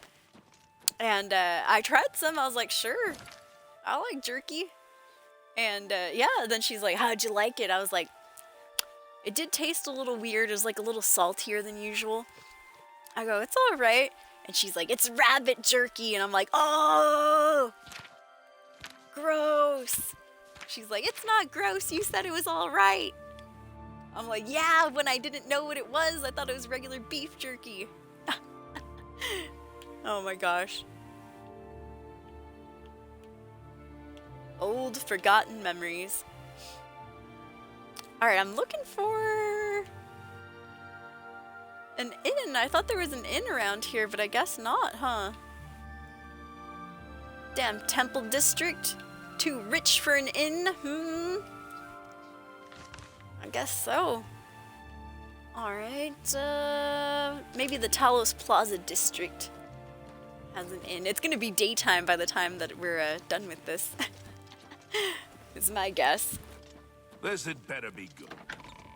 And I tried some. I was like, sure, I like jerky. And yeah, then she's like, how'd you like it? I was like, it did taste a little weird. It was like a little saltier than usual. I go, it's all right. And she's like, it's rabbit jerky. And I'm like, oh, Gross. She's like, it's not gross. You said it was all right. I'm like, yeah, when I didn't know what it was, I thought it was regular beef jerky. Oh my gosh. Old forgotten memories. Alright, I'm looking for an inn. I thought there was an inn around here, but I guess not, huh? Damn temple district. Too rich for an inn? I guess so. Alright, maybe the Talos Plaza district has an inn. It's gonna be daytime by the time that we're done with this. It's my guess. This had better be good.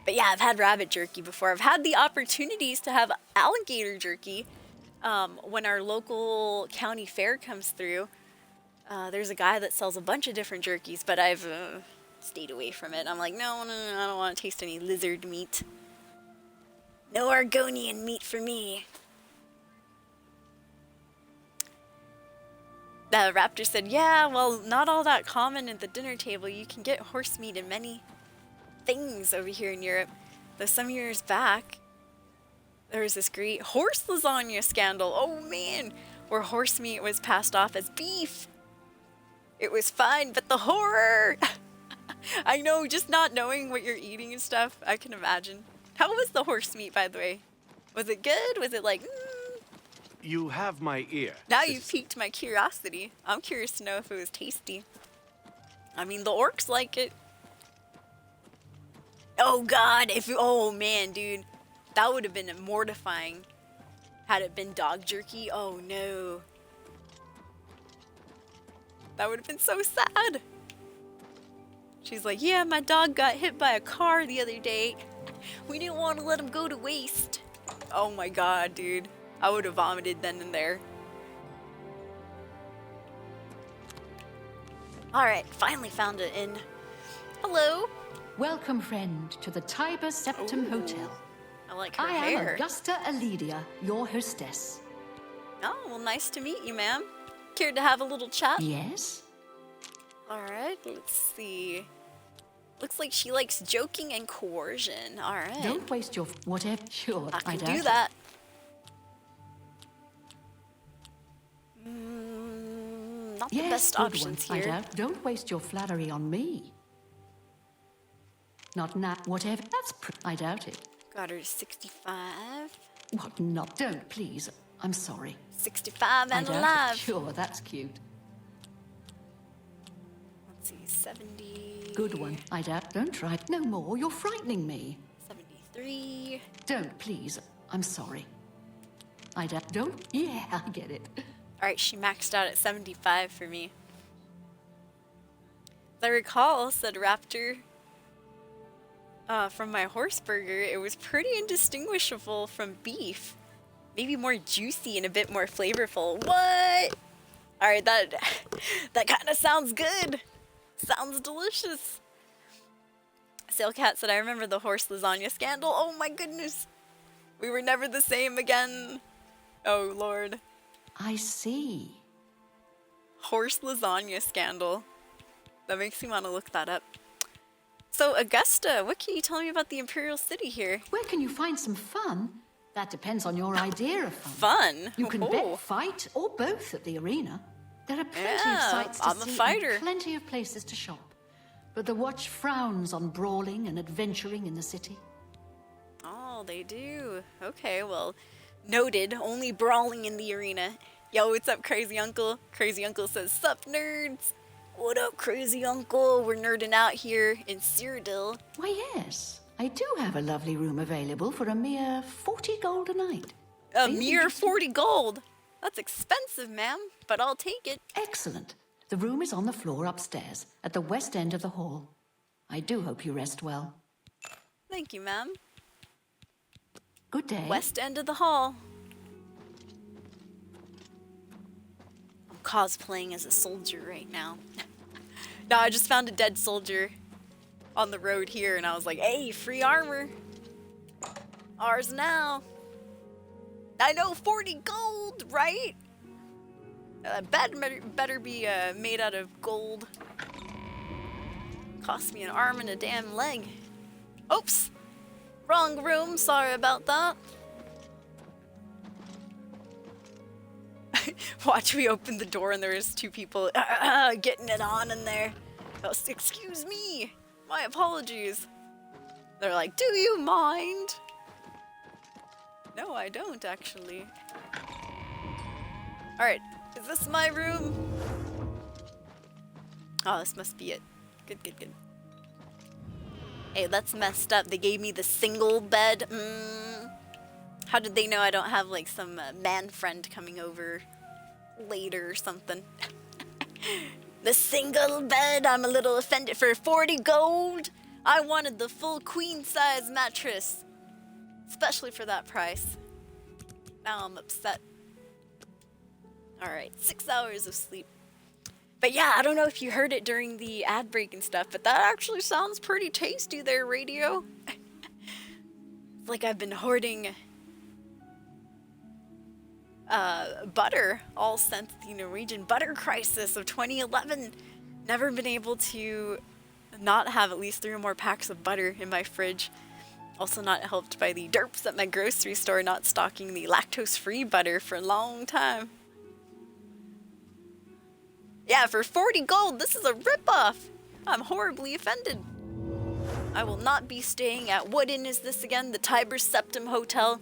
But yeah, I've had rabbit jerky before. I've had the opportunities to have alligator jerky when our local county fair comes through. There's a guy that sells a bunch of different jerkies, but I've stayed away from it. I'm like, no, I don't want to taste any lizard meat. No Argonian meat for me. The raptor said, yeah, well, not all that common at the dinner table. You can get horse meat in many things over here in Europe. Though some years back, there was this great horse lasagna scandal. Oh man, where horse meat was passed off as beef. It was fine, but the horror! I know, just not knowing what you're eating and stuff, I can imagine. How was the horse meat, by the way? Was it good? Was it like, You have my ear. Now you've piqued my curiosity. I'm curious to know if it was tasty. I mean, the orcs like it. Oh god, oh man, dude. That would have been mortifying. Had it been dog jerky, oh no. That would have been so sad. She's like, yeah, my dog got hit by a car the other day. We didn't want to let him go to waste. Oh my god, dude. I would have vomited then and there. Alright, finally found it in. Hello. Welcome, friend, to the Tiber Septum Hotel. I like her I hair. am Augusta Aledia, your hostess. Oh, well, nice to meet you, ma'am. Care to have a little chat? Yes. Alright, let's see. Looks like she likes joking and coercion. Alright. Don't waste your whatever. Sure, I can doubt do it. that. Not the Yes, best good options one, I here. doubt. Don't waste your flattery on me. Not now. Whatever. I doubt it. Got her to 65. What not? Don't, please. I'm sorry. 65 I and doubt it. alive. Sure, that's cute. Let's see, 70. Good one. I doubt. Don't try. No more. You're frightening me. 73. Don't, please. I'm sorry. I doubt. Don't. Yeah, I get it. Alright, she maxed out at 75 for me. As I recall, said Raptor, from my horse burger, it was pretty indistinguishable from beef. Maybe more juicy and a bit more flavorful. What? Alright, that kind of sounds good. Sounds delicious. Sailcat said, I remember the horse lasagna scandal. Oh my goodness. We were never the same again. Oh lord. I see. Horse lasagna scandal. That makes me want to look that up. So, Augusta, what can you tell me about the Imperial City here? Where can you find some fun? That depends on your idea of fun. Fun? You can Oh. bet, fight, or both at the arena. There are plenty of Yeah, sights to I'm a see fighter. and plenty of places to shop. But the watch frowns on brawling and adventuring in the city. Oh, they do. Okay, well, noted. Only brawling in the arena. Yo, what's up, Crazy Uncle? Crazy Uncle says, sup, nerds? What up, Crazy Uncle? We're nerding out here in Cyrodiil. Why, yes. I do have a lovely room available for a mere 40 gold a night. A mere 40 gold? That's expensive, ma'am, but I'll take it. Excellent. The room is on the floor upstairs, at the west end of the hall. I do hope you rest well. Thank you, ma'am. Good day. West end of the hall. I'm cosplaying as a soldier right now. No, I just found a dead soldier on the road here, and I was like, hey, free armor. Ours now. I know, 40 gold, right? That better be made out of gold. Cost me an arm and a damn leg. Oops! Wrong room, sorry about that. Watch me open the door and there's two people getting it on in there. Oh, excuse me! My apologies. They're like, do you mind? No, I don't actually. Alright, is this my room? Oh, this must be it. Good, good, good. Hey, that's messed up. They gave me the single bed. How did they know I don't have like some man friend coming over later or something? The single bed, I'm a little offended. For 40 gold, I wanted the full queen size mattress. Especially for that price. Now I'm upset. Alright, 6 hours of sleep. But yeah, I don't know if you heard it during the ad break and stuff, but that actually sounds pretty tasty there, radio. It's like I've been hoarding butter all since the Norwegian butter crisis of 2011. Never been able to not have at least 3 or more packs of butter in my fridge. Also not helped by the derps at my grocery store not stocking the lactose-free butter for a long time. Yeah, for 40 gold, this is a ripoff. I'm horribly offended. I will not be staying at, what inn is this again? The Tiber Septim Hotel.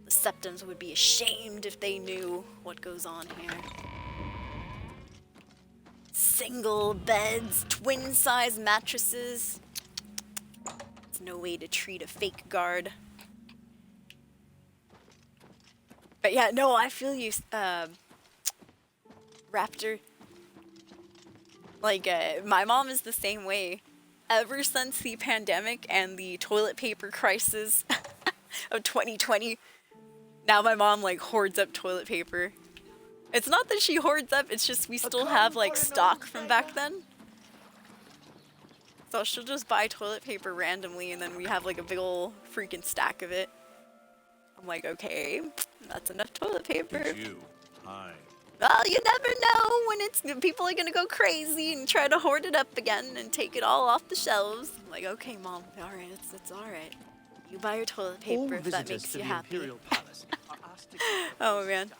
The Septims would be ashamed if they knew what goes on here. Single beds, twin-size mattresses. There's no way to treat a fake guard. But yeah, no, I feel you, Raptor. Like, my mom is the same way. Ever since the pandemic and the toilet paper crisis of 2020, now my mom, like, hoards up toilet paper. It's not that she hoards up, it's just we still have, like, stock from back then. So she'll just buy toilet paper randomly and then we have, like, a big ol' freaking stack of it. I'm like, okay, that's enough toilet paper. It's you. Hi. Well, you never know when it's people are gonna go crazy and try to hoard it up again and take it all off the shelves. I'm like, okay, Mom, all right, it's all right. You buy your toilet paper if that makes you happy. Oh man.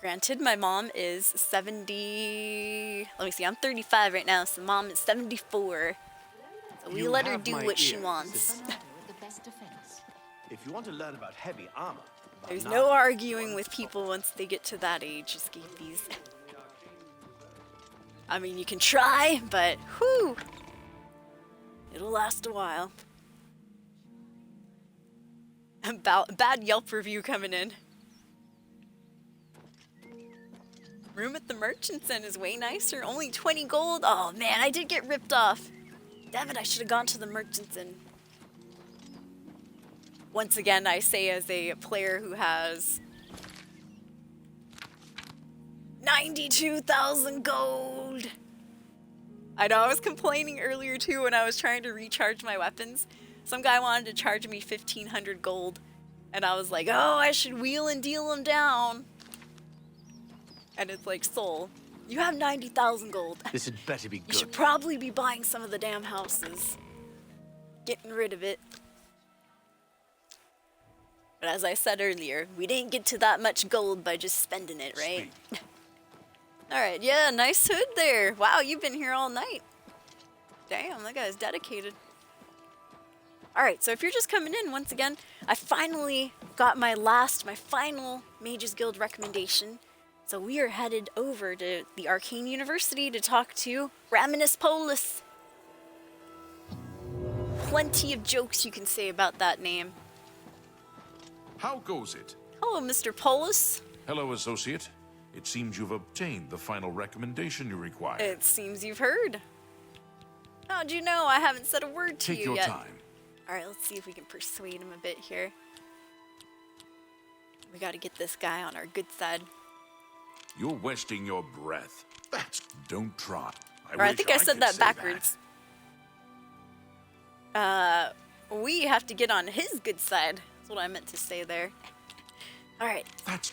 Granted, my mom is 70. Let me see, I'm 35 right now, so Mom is 74. So we let her do what she wants. If you want to learn about heavy armor. There's no arguing with people once they get to that age, escapees. I mean, you can try, but whew, it'll last a while. Bad Yelp review coming in. Room at the Merchant's Inn is way nicer, only 20 gold. Oh man, I did get ripped off. Damn it, I should have gone to the Merchant's Inn. Once again, I say as a player who has 92,000 gold. I know, I was complaining earlier too when I was trying to recharge my weapons. Some guy wanted to charge me 1,500 gold. And I was like, oh, I should wheel and deal him down. And it's like, Soul, you have 90,000 gold. This had better be good. You should probably be buying some of the damn houses. Getting rid of it. But as I said earlier, we didn't get to that much gold by just spending it, right? Alright, yeah, nice hood there. Wow, you've been here all night. Damn, that guy's dedicated. Alright, so if you're just coming in, once again, I finally got my final Mages Guild recommendation. So we are headed over to the Arcane University to talk to Raminus Polus. Plenty of jokes you can say about that name. How goes it? Hello, Mr. Polus. Hello, Associate. It seems you've obtained the final recommendation you require. It seems you've heard. How'd you know? I haven't said a word to you yet. Take your time. Alright, let's see if we can persuade him a bit here. We gotta get this guy on our good side. You're wasting your breath. Don't try. I think I said that backwards. We have to get on his good side. That's what I meant to say there. Alright. That's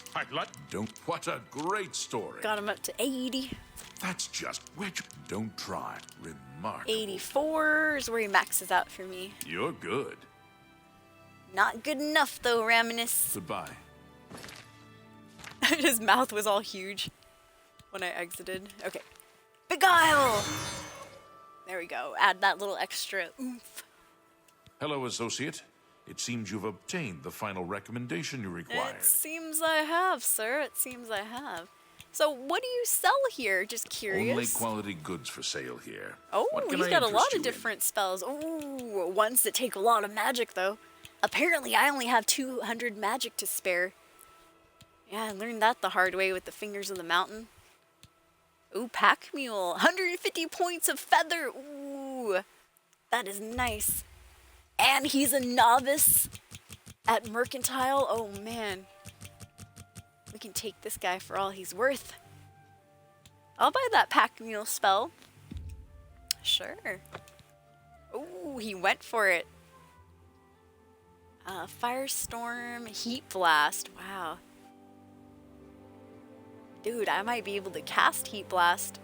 don't. What a great story. Got him up to 80. That's just which. Don't try. Remarkable. 84 is where he maxes out for me. You're good. Not good enough though, Raminus. Goodbye. His mouth was all huge when I exited. Okay. Beguile! There we go. Add that little extra oomph. Hello, associate. It seems you've obtained the final recommendation you required. It seems I have, sir. It seems I have. So what do you sell here? Just curious. Only quality goods for sale here. Oh, What can he's I got a interest lot you of in? different spells. Ooh, ones that take a lot of magic, though. Apparently, I only have 200 magic to spare. Yeah, I learned that the hard way with the Fingers of the Mountain. Ooh, Pack Mule. 150 points of feather. Ooh, that is nice. And he's a novice at Mercantile. Oh, man. We can take this guy for all he's worth. I'll buy that Pack Mule spell. Sure. Ooh, he went for it. Firestorm, Heat Blast. Wow. Dude, I might be able to cast Heat Blast.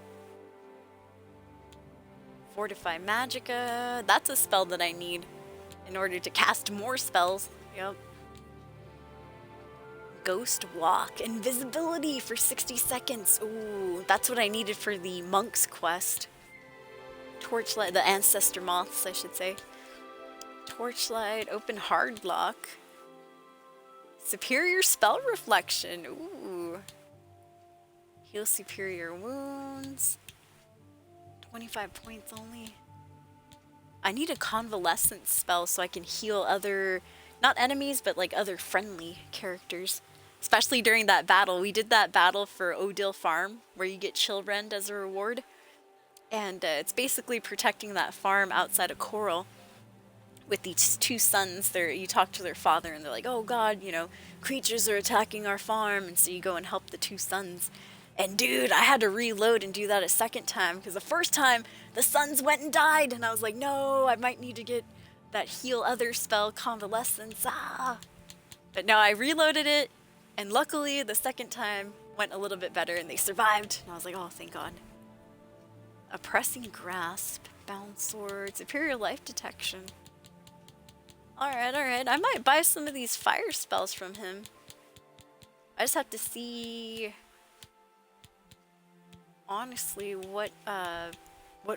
Fortify Magicka. That's a spell that I need in order to cast more spells. Yep. Ghost Walk. Invisibility for 60 seconds. Ooh, that's what I needed for the Monk's quest. Torchlight, the Ancestor Moths, I should say. Torchlight, Open Hardlock. Superior Spell Reflection. Ooh. Heal superior wounds. 25 points only. I need a convalescence spell so I can heal other, not enemies, but like other friendly characters. Especially during that battle. We did that battle for Odil Farm where you get Chill Rend as a reward. And it's basically protecting that farm outside of Coral. With these two sons, you talk to their father and they're like, oh god, you know, creatures are attacking our farm. And so you go and help the two sons. And dude, I had to reload and do that a second time because the first time the sons went and died and I was like, no, I might need to get that heal other spell, convalescence. But no, I reloaded it and luckily the second time went a little bit better and they survived. And I was like, oh, thank God. Oppressing Grasp, Bound Sword, Superior Life Detection. Alright, alright. I might buy some of these fire spells from him. I just have to see, honestly, what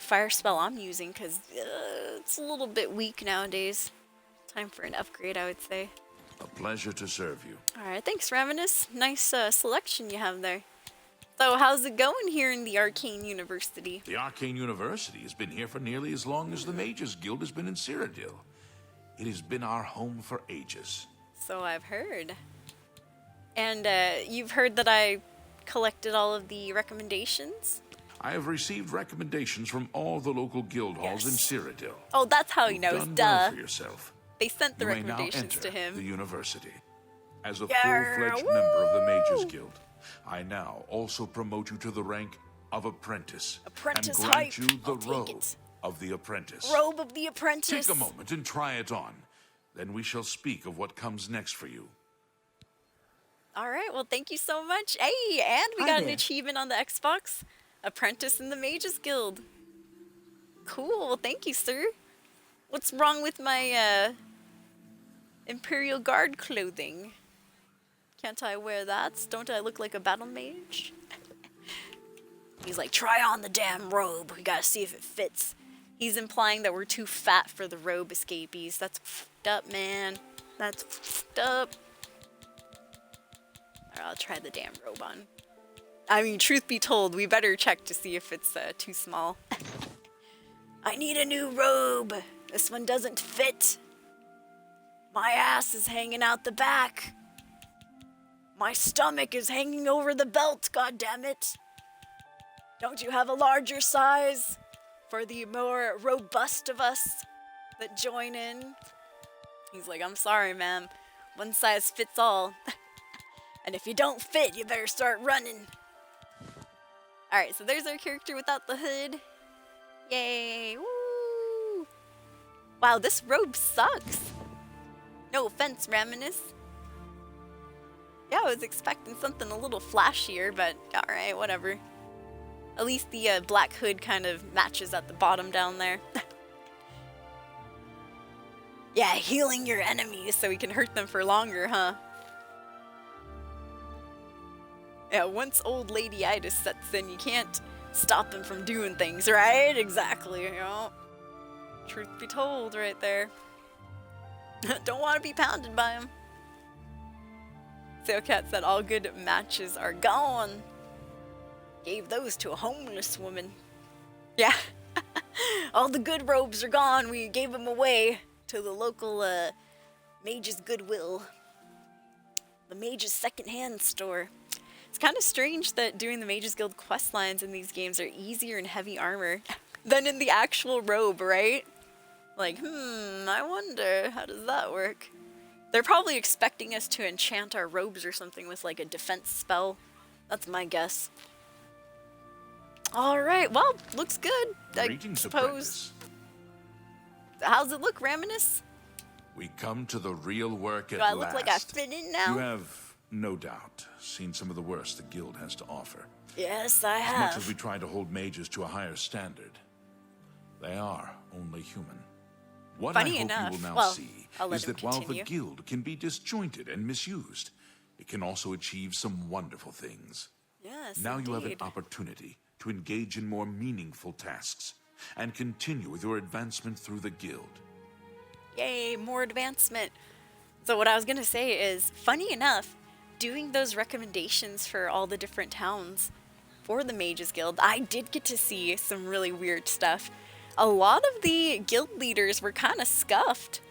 fire spell I'm using, because it's a little bit weak nowadays. Time for an upgrade, I would say. A pleasure to serve you. Alright, thanks, Ravenous. Nice selection you have there. So, how's it going here in the Arcane University? The Arcane University has been here for nearly as long as the Mages Guild has been in Cyrodiil. It has been our home for ages. So I've heard. And you've heard that I collected all of the recommendations? I have received recommendations from all the local guild halls in Cyrodiil. Oh, that's how he You've knows, done duh. well for yourself. They sent the You may now recommendations enter to him. the university. As a Yeah, full-fledged member of the Mages Guild, I now also promote you to the rank of apprentice. Apprentice and grant hype. you the I'll take robe it. of the apprentice. Robe of the Apprentice. Take a moment and try it on. Then we shall speak of what comes next for you. Alright, well thank you so much. Hey, and we Hi got an there. achievement on the Xbox. Apprentice in the Mages Guild. Cool, well thank you, sir. What's wrong with my Imperial Guard clothing? Can't I wear that? Don't I look like a battle mage? He's like, try on the damn robe. We gotta see if it fits. He's implying that we're too fat for the robe escapees. That's f***ed up, man. That's f***ed up. Alright, I'll try the damn robe on. I mean, truth be told, we better check to see if it's too small. I need a new robe. This one doesn't fit. My ass is hanging out the back. My stomach is hanging over the belt, goddammit. Don't you have a larger size for the more robust of us that join in? He's like, I'm sorry, ma'am. One size fits all. And if you don't fit, you better start running. Alright, so there's our character without the hood. Yay! Woo! Wow, this robe sucks. No offense, Raminus. Yeah, I was expecting something a little flashier, but alright, whatever. At least the black hood kind of matches at the bottom down there. Yeah, healing your enemies so we can hurt them for longer, huh? Yeah, once old ladyitis sets in, you can't stop him from doing things, right? Exactly, you know. Truth be told right there. Don't want to be pounded by him. Sailcat said all good matches are gone. Gave those to a homeless woman. Yeah. All the good robes are gone. We gave them away to the local Mage's Goodwill. The Mage's secondhand store. It's kind of strange that doing the Mage's Guild quest lines in these games are easier in heavy armor than in the actual robe, right? Like, I wonder, how does that work? They're probably expecting us to enchant our robes or something with like a defense spell. That's my guess. Alright, well, looks good, I suppose. How's it look, Raminus? We come to the real work at Do I last. look like I fit in now? You have, no doubt, seen some of the worst the guild has to offer. Yes, I have. As much as we try to hold mages to a higher standard, they are only human. What Funny I hope enough, you will now well, see I'll let is him that while the continue. guild can be disjointed and misused, it can also achieve some wonderful things. Yes, Now you have an indeed. opportunity to engage in more meaningful tasks and continue with your advancement through the guild. Yay, more advancement. So what I was gonna say is, funny enough, doing those recommendations for all the different towns for the Mages Guild, I did get to see some really weird stuff. A lot of the guild leaders were kind of scuffed.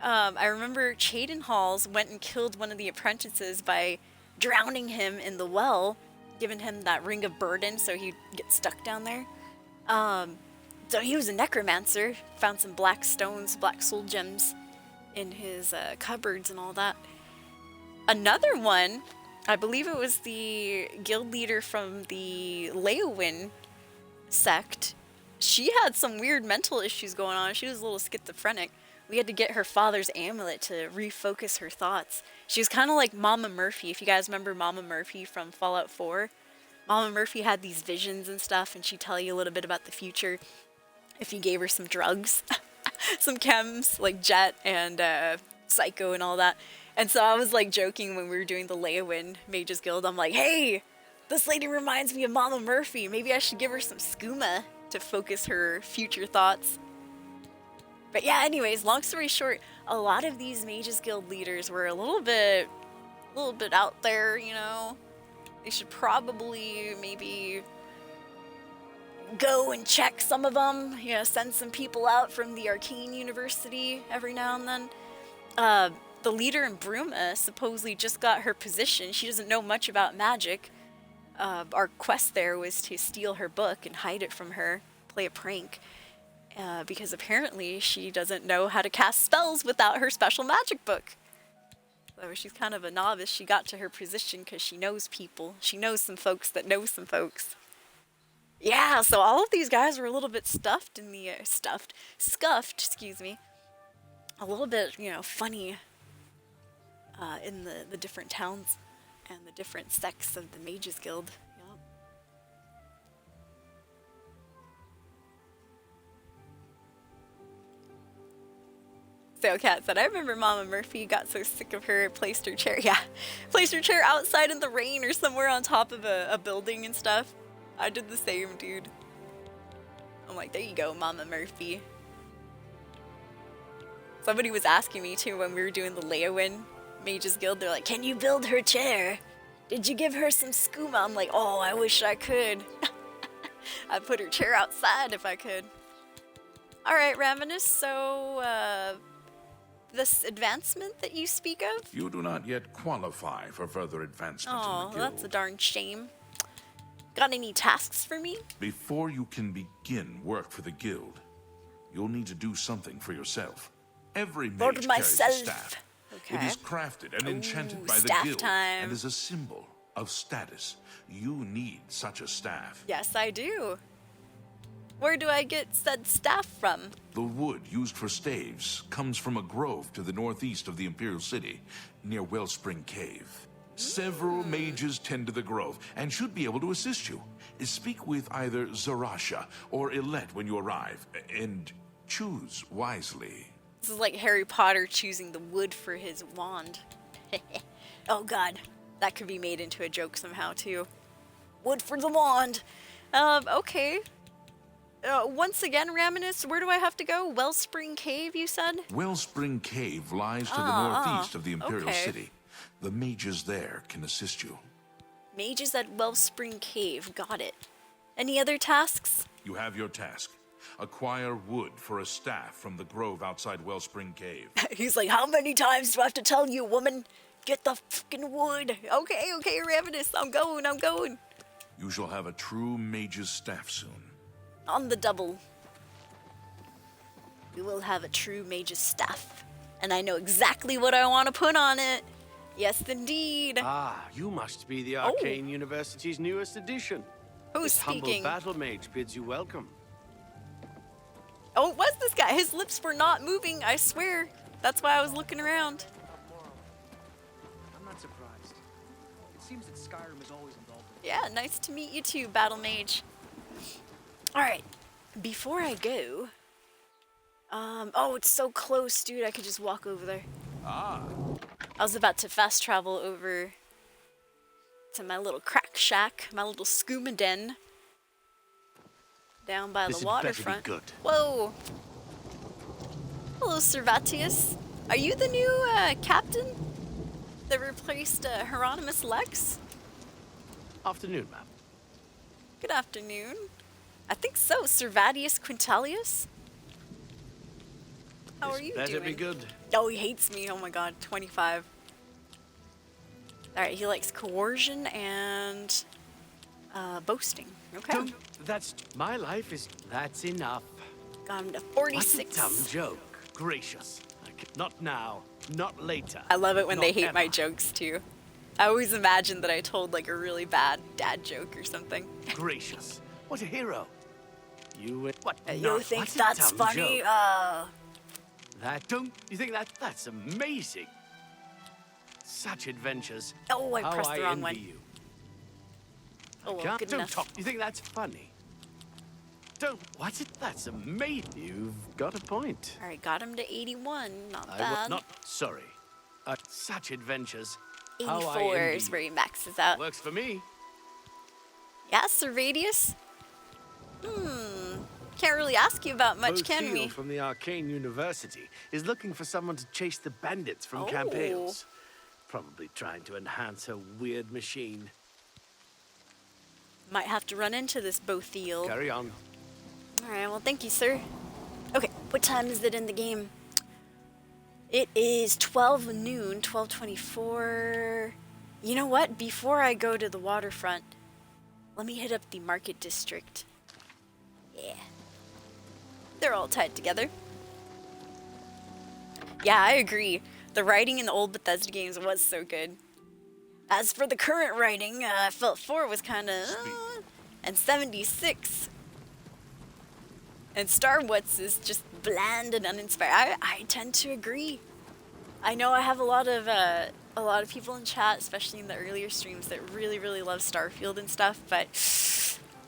I remember Chaden Halls went and killed one of the apprentices by drowning him in the well, giving him that ring of burden so he'd get stuck down there. So he was a necromancer, found some black stones, black soul gems in his cupboards and all that. Another one, I believe it was the guild leader from the Leowin sect. She had some weird mental issues going on. She was a little schizophrenic. We had to get her father's amulet to refocus her thoughts. She was kind of like Mama Murphy. If you guys remember Mama Murphy from Fallout 4, Mama Murphy had these visions and stuff, and she'd tell you a little bit about the future if you gave her some drugs, some chems like Jet and Psycho and all that. And so I was like joking when we were doing the Leowin Mages Guild. I'm like, hey, this lady reminds me of Mama Murphy. Maybe I should give her some skooma to focus her future thoughts. But yeah, anyways, long story short, a lot of these Mages Guild leaders were a little bit out there, you know. They should probably maybe go and check some of them, you know, send some people out from the Arcane University every now and then. The leader in Bruma supposedly just got her position. She doesn't know much about magic. Our quest there was to steal her book and hide it from her, play a prank, because apparently she doesn't know how to cast spells without her special magic book. So she's kind of a novice. She got to her position because she knows people. She knows some folks that know some folks. Yeah, so all of these guys were a little bit scuffed in the, excuse me. A little bit, you know, funny in the different towns and the different sects of the Mages Guild. So Kat said, I remember Mama Murphy got so sick of her, placed her chair outside in the rain or somewhere on top of a building and stuff. I did the same, dude. I'm like, there you go, Mama Murphy. Somebody was asking me too when we were doing the Leowin Mages Guild. They're like, can you build her chair? Did you give her some skooma? I'm like, oh, I wish I could. I'd put her chair outside if I could. Alright, Ravenous, so, this advancement that you speak of? You do not yet qualify for further advancement in the Oh, guild. that's a darn shame. Got any tasks for me? Before you can begin work for the guild, you'll need to do something for yourself. Every For mage carries a myself. staff. Okay. It is crafted and enchanted by the staff guild time. and is a symbol of status. You need such a staff. Yes, I do. Where do I get said staff from? The wood used for staves comes from a grove to the northeast of the Imperial City, near Wellspring Cave. Several mages tend to the grove and should be able to assist you. Speak with either Zarasha or Ilette when you arrive, and choose wisely. This is like Harry Potter choosing the wood for his wand. Oh god, that could be made into a joke somehow too. Wood for the wand. Okay. Once again, Raminus, where do I have to go? Wellspring Cave, you said? Wellspring Cave lies to the northeast of the Imperial City. The mages there can assist you. Mages at Wellspring Cave, got it. Any other tasks? You have your task. Acquire wood for a staff from the grove outside Wellspring Cave. He's like, how many times do I have to tell you, woman? Get the fucking wood. Okay, Raminus, I'm going. You shall have a true mage's staff soon. On the double. We will have a true mage's staff. And I know exactly what I want to put on it. Yes, indeed. Ah, you must be the Arcane University's newest addition. Who's this speaking? Humble battle mage bids you welcome. Oh, it was this guy. His lips were not moving, I swear. That's why I was looking around. I'm not surprised. It seems that Skyrim is always involved. Yeah, nice to meet you too, Battle Mage. Alright, before I go... oh, it's so close, dude. I could just walk over there. Ah. I was about to fast travel over to my little crack shack, my little skooma den. Down by the waterfront. Good. Whoa! Hello, Servatius. Are you the new captain that replaced Hieronymus Lex? Afternoon, ma'am. Good afternoon. I think so. Servatius Quintalius? How are you doing? Better be good. Oh, he hates me. Oh my god. 25. Alright, he likes coercion and boasting. Okay. Don't, that's my life is that's enough. Got him to 46. What a dumb joke. Gracious. Not now. Not later. I love it when they not hate ever. my jokes too. I always imagine that I told like a really bad dad joke or something. Gracious. What a hero. You what? You think what a that's dumb funny? joke. That don't you think that's amazing? Such adventures. Oh, I How pressed the wrong envy one. You. Oh, well, Can't, good don't enough. talk. You think that's funny? Don't. What? That's amazing. You've got a point. All right, got him to 81. Not I bad. was not sorry. Such adventures. How I 84 envy is you. where he maxes out. Works for me. Yeah, Servatius? Can't really ask you about much, can Bothil we? from the Arcane University is looking for someone to chase the bandits from Camp Oh. Hales. Probably trying to enhance her weird machine. Might have to run into this Bothil. Carry on. Alright, well, thank you, sir. Okay, what time is it in the game? It is 12 noon, 12:24. You know what? Before I go to the waterfront, let me hit up the market district. Yeah. They're all tied together. Yeah, I agree. The writing in the old Bethesda games was so good. As for the current writing, I felt 4 was kind of... and 76. And Star Wars is just bland and uninspired. I tend to agree. I know I have a lot of people in chat, especially in the earlier streams, that really love Starfield and stuff, but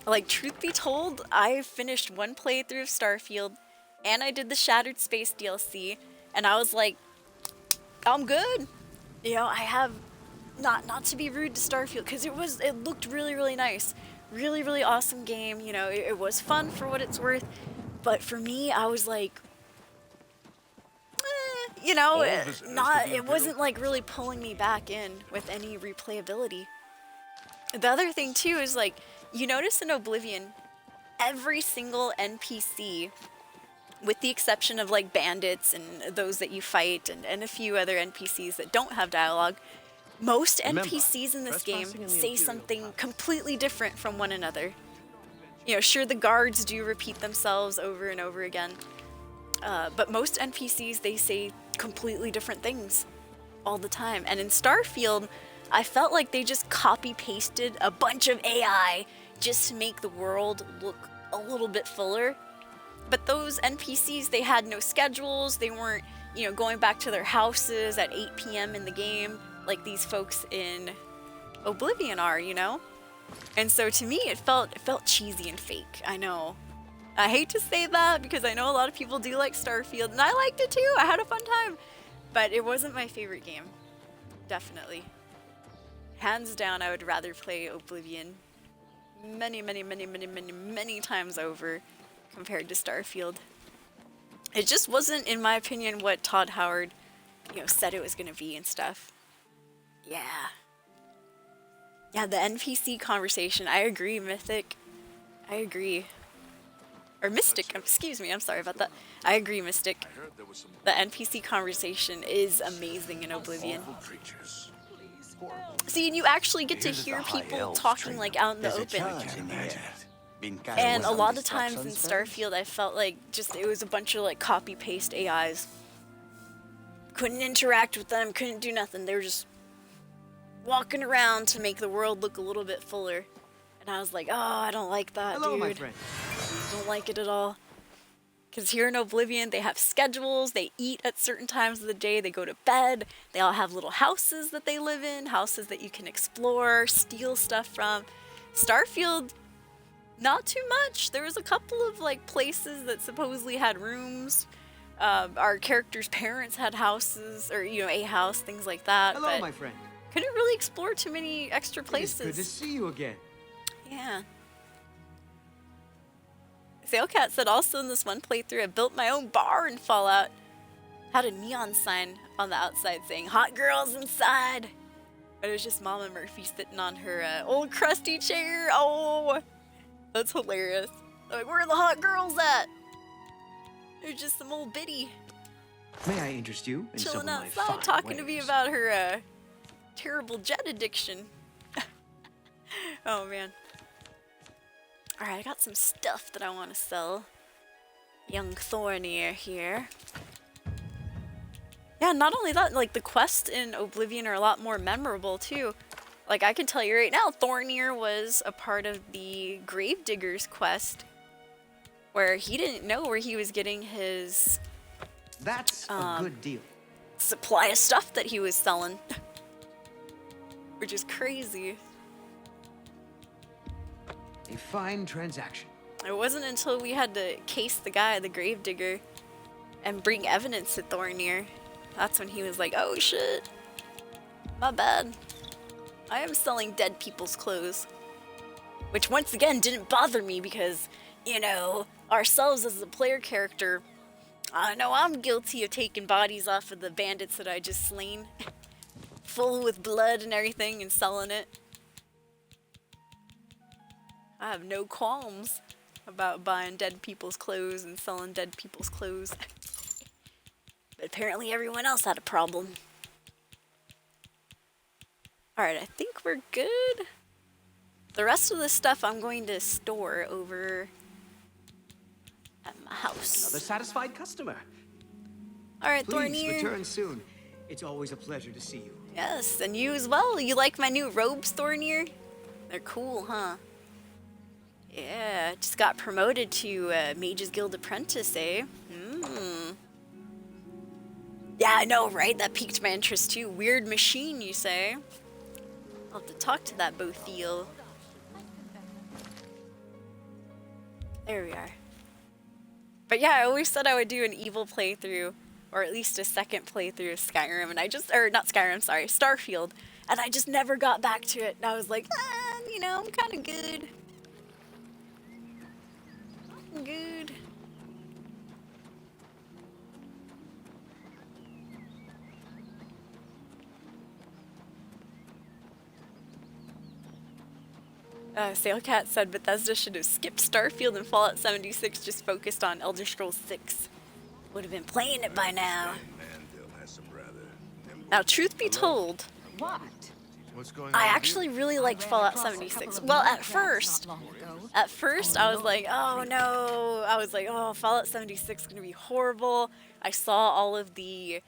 like, truth be told, I finished one playthrough of Starfield and I did the Shattered Space DLC, and I was like, I'm good. You know, I have not to be rude to Starfield, because it looked really nice. Really awesome game. You know, it was fun for what it's worth. But for me, I was like, you know, it wasn't like really pulling me back in with any replayability. The other thing too is like, you notice in Oblivion, every single NPC, with the exception of like bandits and those that you fight and a few other NPCs that don't have dialogue, most NPCs in this game say something completely different from one another. You know, sure, the guards do repeat themselves over and over again, but most NPCs, they say completely different things all the time. And in Starfield, I felt like they just copy-pasted a bunch of AI just to make the world look a little bit fuller. But those NPCs, they had no schedules, they weren't, you know, going back to their houses at 8 p.m. in the game like these folks in Oblivion are, you know? And so to me, it felt cheesy and fake. I know. I hate to say that because I know a lot of people do like Starfield, and I liked it too. I had a fun time, but it wasn't my favorite game. Definitely. Hands down, I would rather play Oblivion many, many, many, many, many, many times over compared to Starfield. It just wasn't, in my opinion, what Todd Howard, you know, said it was going to be and stuff. Yeah. Yeah, the NPC conversation. I agree, Mythic. I agree. Or Mystic, excuse me, I'm sorry about that. I agree, Mystic. The NPC conversation is amazing in Oblivion. See, and you actually get to hear people talking like out in the open. And a lot of times in Starfield, I felt like just it was a bunch of like copy-paste AIs. Couldn't interact with them, couldn't do nothing. They were just walking around to make the world look a little bit fuller. And I was like, oh, I don't like that, Hello, dude. my friend. Don't like it at all. Because here in Oblivion, they have schedules, they eat at certain times of the day, they go to bed, they all have little houses that they live in, houses that you can explore, steal stuff from. Starfield, not too much. There was a couple of like places that supposedly had rooms. Our characters' parents had houses, or you know, a house, things like that. Hello, but my friend. couldn't really explore too many extra places. It's good to see you again. Yeah. Sailcat said also in this one playthrough, I built my own bar in Fallout. Had a neon sign on the outside saying, "Hot girls inside." But it was just Mama Murphy sitting on her old crusty chair. Oh, that's hilarious. Like, where are the hot girls at? They're just some old biddy May I interest you in some of chilling my outside fine talking to me ways? about her terrible jet addiction. Oh, man. Alright, I got some stuff that I want to sell. Young Thornir here. Yeah, not only that, like, the quests in Oblivion are a lot more memorable, too. Like, I can tell you right now, Thornir was a part of the Gravedigger's quest, where he didn't know where he was getting his... That's a good deal. supply of stuff that he was selling. Which is crazy. A fine transaction. It wasn't until we had to case the guy, the Gravedigger, and bring evidence to Thornir. That's when he was like, oh shit. My bad. I am selling dead people's clothes. Which once again didn't bother me because, you know, ourselves as the player character, I know I'm guilty of taking bodies off of the bandits that I just slain. Full with blood and everything and selling it. I have no qualms about buying dead people's clothes and selling dead people's clothes. But apparently everyone else had a problem. Alright, I think we're good. The rest of this stuff I'm going to store over at my house. Another satisfied customer. Alright, Please Thornir. return soon. It's always a pleasure to see you. Yes, and you as well. You like my new robes, Thornir? They're cool, huh? Yeah, just got promoted to Mage's Guild Apprentice, eh? Yeah, I know, right? That piqued my interest too. Weird machine, you say? I'll have to talk to that Bothiel. There we are. But yeah, I always said I would do an evil playthrough, or at least a second playthrough of Skyrim, and I just, or not Skyrim, sorry, Starfield, and I just never got back to it. And I was like, you know, I'm kind of good. Good. Sailcat said Bethesda should have skipped Starfield and Fallout 76, just focused on Elder Scrolls 6. Would have been playing it by now. Now, truth be told, I actually really liked Fallout 76. Well, at first I was like, oh no, Fallout 76 is gonna be horrible. I saw all of the,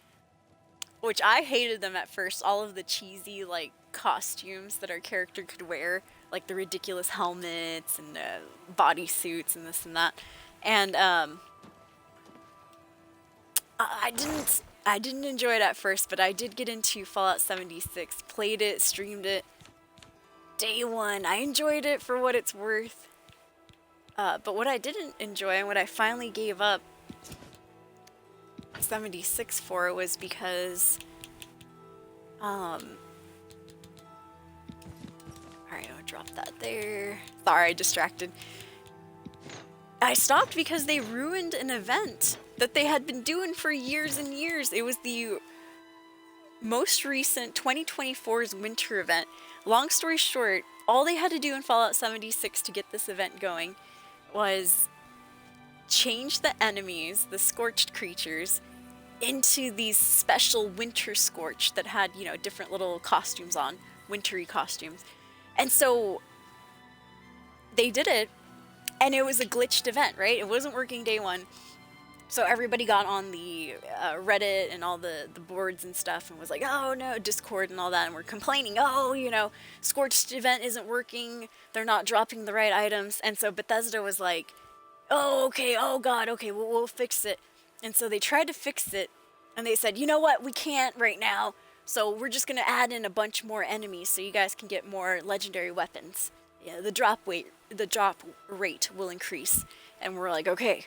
which I hated them at first, all of the cheesy like costumes that our character could wear, like the ridiculous helmets and bodysuits and this and that. And I I didn't enjoy it at first, but I did get into Fallout 76, played it, streamed it. Day one, I enjoyed it for what it's worth. But what I didn't enjoy and what I finally gave up 76 for was because, alright, I'll drop that there. Sorry, distracted. I stopped because they ruined an event that they had been doing for years and years. It was the most recent 2024's winter event. Long story short, all they had to do in Fallout 76 to get this event going was change the enemies, the scorched creatures, into these special winter scorch that had, you know, different little costumes on, wintry costumes. And so they did it, and it was a glitched event, right? It wasn't working day one. So everybody got on the Reddit and all the boards and stuff and was like, oh no, Discord and all that, and we're complaining, oh, you know, Scorched event isn't working, they're not dropping the right items. And so Bethesda was like, oh, okay, oh god, okay, we'll fix it. And so they tried to fix it, and they said, you know what, we can't right now, so we're just going to add in a bunch more enemies so you guys can get more legendary weapons. Yeah, the drop rate will increase. And we're like, okay.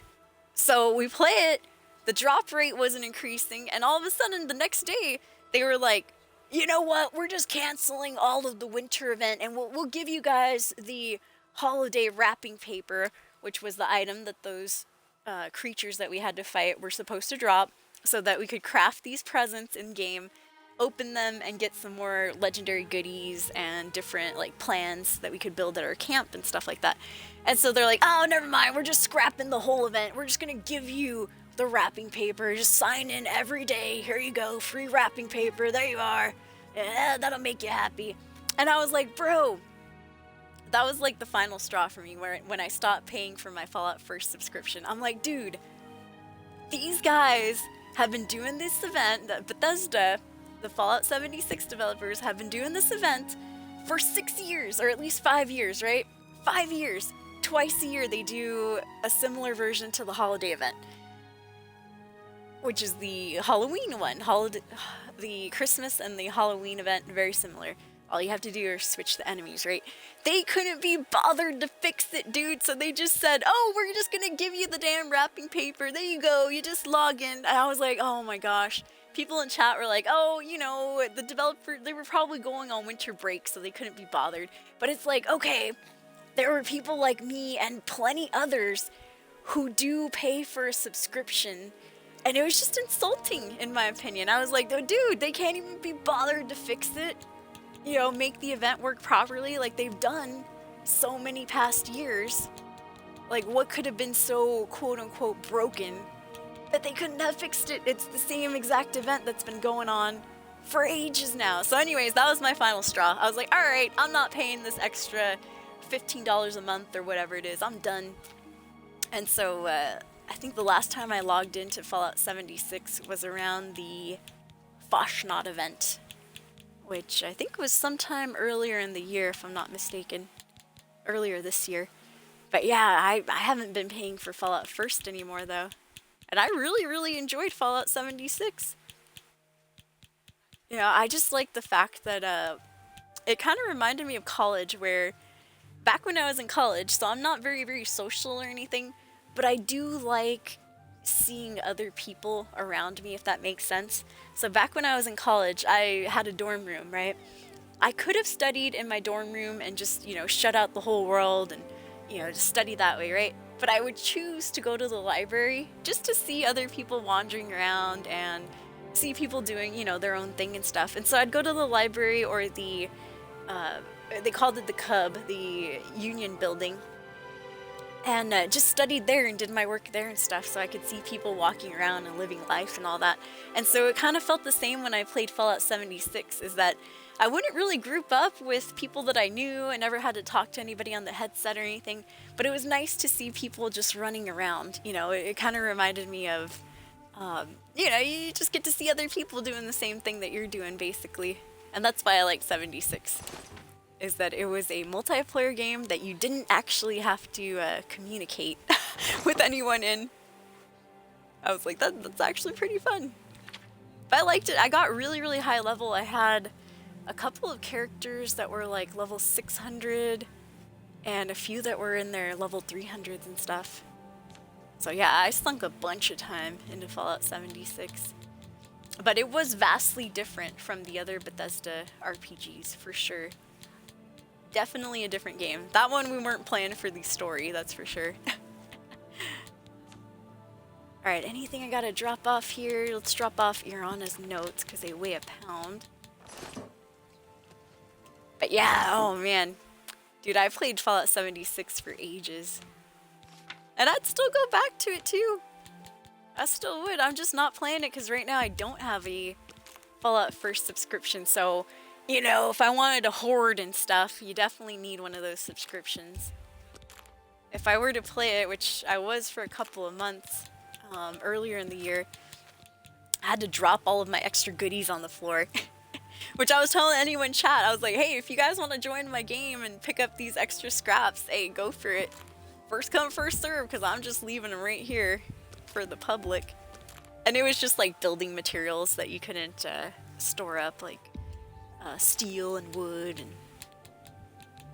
So we play it, the drop rate wasn't increasing, and all of a sudden the next day they were like, you know what, we're just canceling all of the winter event, and we'll give you guys the holiday wrapping paper, which was the item that those creatures that we had to fight were supposed to drop, so that we could craft these presents in game, open them, and get some more legendary goodies and different like plans that we could build at our camp and stuff like that. And so they're like, oh, never mind, we're just scrapping the whole event. We're just gonna give you the wrapping paper. Just sign in every day. Here you go, free wrapping paper. There you are. Yeah, that'll make you happy. And I was like, bro, that was like the final straw for me when I stopped paying for my Fallout 1st subscription. I'm like, dude, these guys have been doing this event, Bethesda, the Fallout 76 developers have been doing this event for 6 years, or at least 5 years, right? 5 years. Twice a year they do a similar version to the holiday event, which is the Halloween one. The Christmas and the Halloween event, very similar. All you have to do is switch the enemies, right? They couldn't be bothered to fix it, dude, so they just said, oh, we're just gonna give you the damn wrapping paper. There you go, you just log in. And I was like, oh my gosh. People in chat were like, oh, you know, the developer, they were probably going on winter break, so they couldn't be bothered. But it's like, okay, there were people like me and plenty others who do pay for a subscription, and it was just insulting, in my opinion. I was like, oh, dude, they can't even be bothered to fix it, you know, make the event work properly like they've done so many past years. Like, what could have been so quote-unquote broken that they couldn't have fixed it? It's the same exact event that's been going on for ages now. So anyways, that was my final straw. I was like, alright, I'm not paying this extra $15 a month or whatever it is. I'm done. And so I think the last time I logged into Fallout 76 was around the Foshnot event, which I think was sometime earlier in the year, if I'm not mistaken. Earlier this year. But yeah, I haven't been paying for Fallout 1st anymore though. And I really enjoyed Fallout 76. You know, I just like the fact that it kind of reminded me of college, where back when I was in college, so I'm not very social or anything, but I do like seeing other people around me, if that makes sense. So back when I was in college, I had a dorm room, right? I could have studied in my dorm room and just, you know, shut out the whole world and, you know, just study that way, right? But I would choose to go to the library just to see other people wandering around and see people doing, you know, their own thing and stuff. And so I'd go to the library or the, they called it the Cub, the Union building, and just studied there and did my work there and stuff, so I could see people walking around and living life and all that. And so it kind of felt the same when I played Fallout 76, is that I wouldn't really group up with people that I knew. I never had to talk to anybody on the headset or anything, but it was nice to see people just running around. You know, it kind of reminded me of, you know, you just get to see other people doing the same thing that you're doing, basically. And that's why I like 76, is that it was a multiplayer game that you didn't actually have to communicate with anyone in. I was like, that's actually pretty fun. But I liked it. I got really, really high level. I had a couple of characters that were like level 600 and a few that were in their level 300s and stuff. So yeah, I sunk a bunch of time into Fallout 76. But it was vastly different from the other Bethesda RPGs, for sure. Definitely a different game. That one we weren't playing for the story, that's for sure. Alright, anything I gotta drop off here? Let's drop off Irana's notes, because they weigh a pound. But yeah, oh man. Dude, I played Fallout 76 for ages. And I'd still go back to it too. I still would. I'm just not playing it because right now I don't have a Fallout First subscription. So, you know, if I wanted to hoard and stuff, you definitely need one of those subscriptions. If I were to play it, which I was for a couple of months earlier in the year, I had to drop all of my extra goodies on the floor. Which I was telling anyone in chat. I was like, hey, if you guys want to join my game and pick up these extra scraps, hey, go for it. First come, first serve, because I'm just leaving them right here for the public. And it was just like building materials that you couldn't store up, like steel and wood and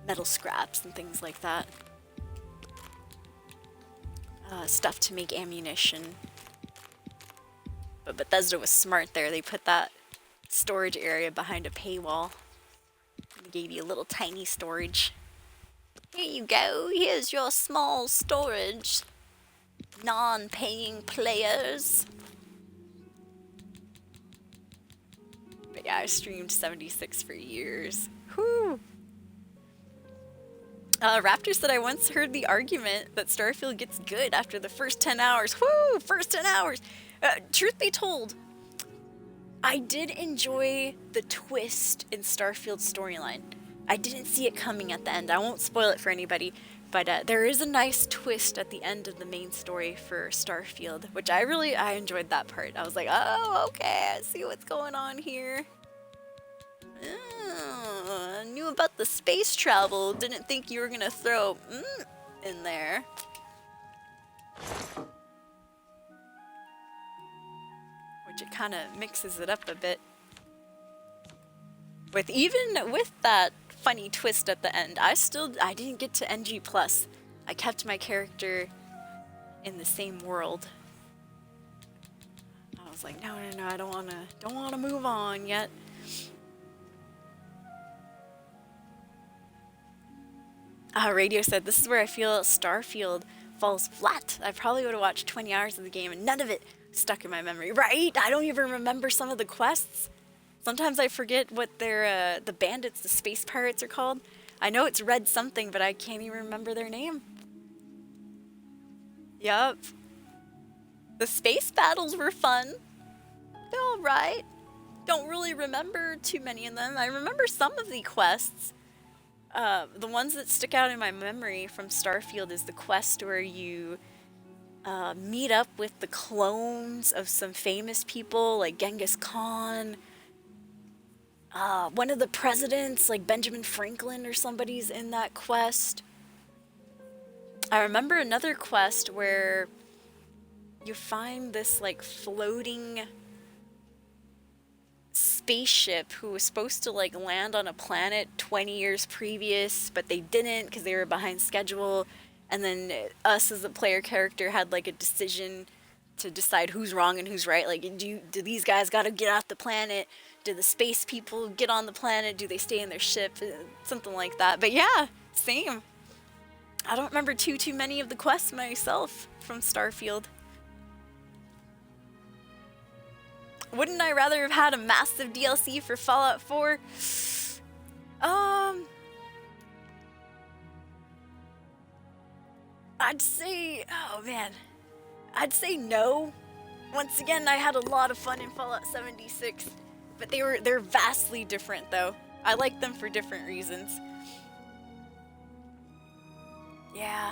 metal scraps and things like that. Stuff to make ammunition. But Bethesda was smart there. They put that storage area behind a paywall. They gave you a little tiny storage. Here you go. Here's your small storage. Non-paying players. But yeah, I streamed 76 for years. Whew. Raptor said I once heard the argument that Starfield gets good after the first 10 hours. Whoo! First 10 hours! Truth be told, I did enjoy the twist in Starfield's storyline. I didn't see it coming at the end. I won't spoil it for anybody, but there is a nice twist at the end of the main story for Starfield, which I enjoyed that part. I was like, oh, okay, I see what's going on here. Oh, I knew about the space travel. Didn't think you were gonna throw in there. Which it kind of mixes it up a bit. Even with that funny twist at the end, I didn't get to NG+. I kept my character in the same world. I was like, no, I don't wanna move on yet. Radio said, this is where I feel Starfield falls flat. I probably would have watched 20 hours of the game and none of it stuck in my memory. Right? I don't even remember some of the quests. Sometimes I forget what their, the bandits, the space pirates are called. I know it's Red something, but I can't even remember their name. Yup. The space battles were fun. They're alright. Don't really remember too many of them. I remember some of the quests. The ones that stick out in my memory from Starfield is the quest where you meet up with the clones of some famous people like Genghis Khan. One of the presidents, like Benjamin Franklin or somebody's in that quest. I remember another quest where you find this like floating spaceship who was supposed to like land on a planet 20 years previous, but they didn't because they were behind schedule. And then us as the player character had like a decision to decide who's wrong and who's right. Like, do these guys got to get off the planet? Do the space people get on the planet? Do they stay in their ship? Something like that. But yeah, same. I don't remember too many of the quests myself from Starfield. Wouldn't I rather have had a massive DLC for Fallout 4? I'd say, oh man, I'd say no. Once again, I had a lot of fun in Fallout 76, but they're vastly different though. I like them for different reasons. Yeah.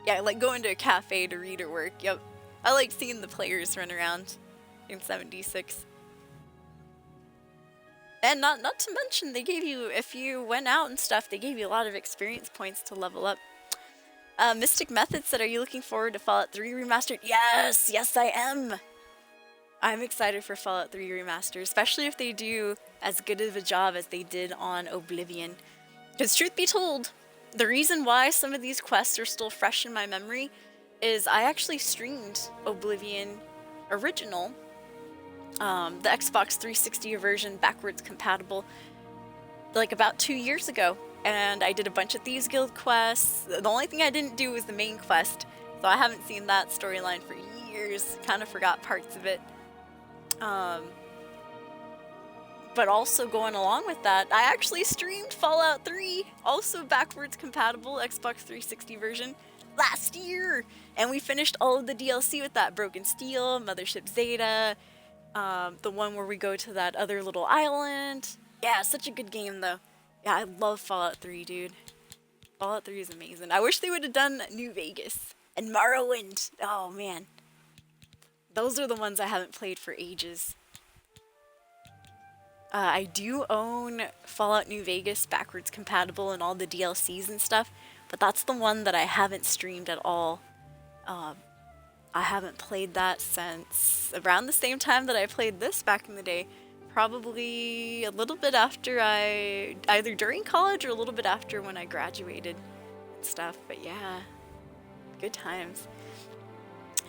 Yeah, like going to a cafe to read or work. Yep. I like seeing the players run around in 76. And not to mention, they gave you, if you went out and stuff, they gave you a lot of experience points to level up. Mystic Method said, are you looking forward to Fallout 3 Remastered? Yes! Yes, I am! I'm excited for Fallout 3 Remastered, especially if they do as good of a job as they did on Oblivion. Because truth be told, the reason why some of these quests are still fresh in my memory is I actually streamed Oblivion Original, the Xbox 360 version, backwards compatible, like about 2 years ago. And I did a bunch of Thieves Guild quests. The only thing I didn't do was the main quest, so I haven't seen that storyline for years. Kind of forgot parts of it. But also going along with that, I actually streamed Fallout 3, also backwards compatible Xbox 360 version, last year. And we finished all of the DLC with that. Broken Steel, Mothership Zeta, the one where we go to that other little island. Yeah, such a good game though. Yeah, I love Fallout 3, dude. Fallout 3 is amazing. I wish they would have done New Vegas and Morrowind. Oh man. Those are the ones I haven't played for ages. I do own Fallout New Vegas backwards compatible and all the DLCs and stuff, but that's the one that I haven't streamed at all. I haven't played that since around the same time that I played this back in the day. Probably a little bit after either during college or a little bit after when I graduated and stuff, but yeah, good times.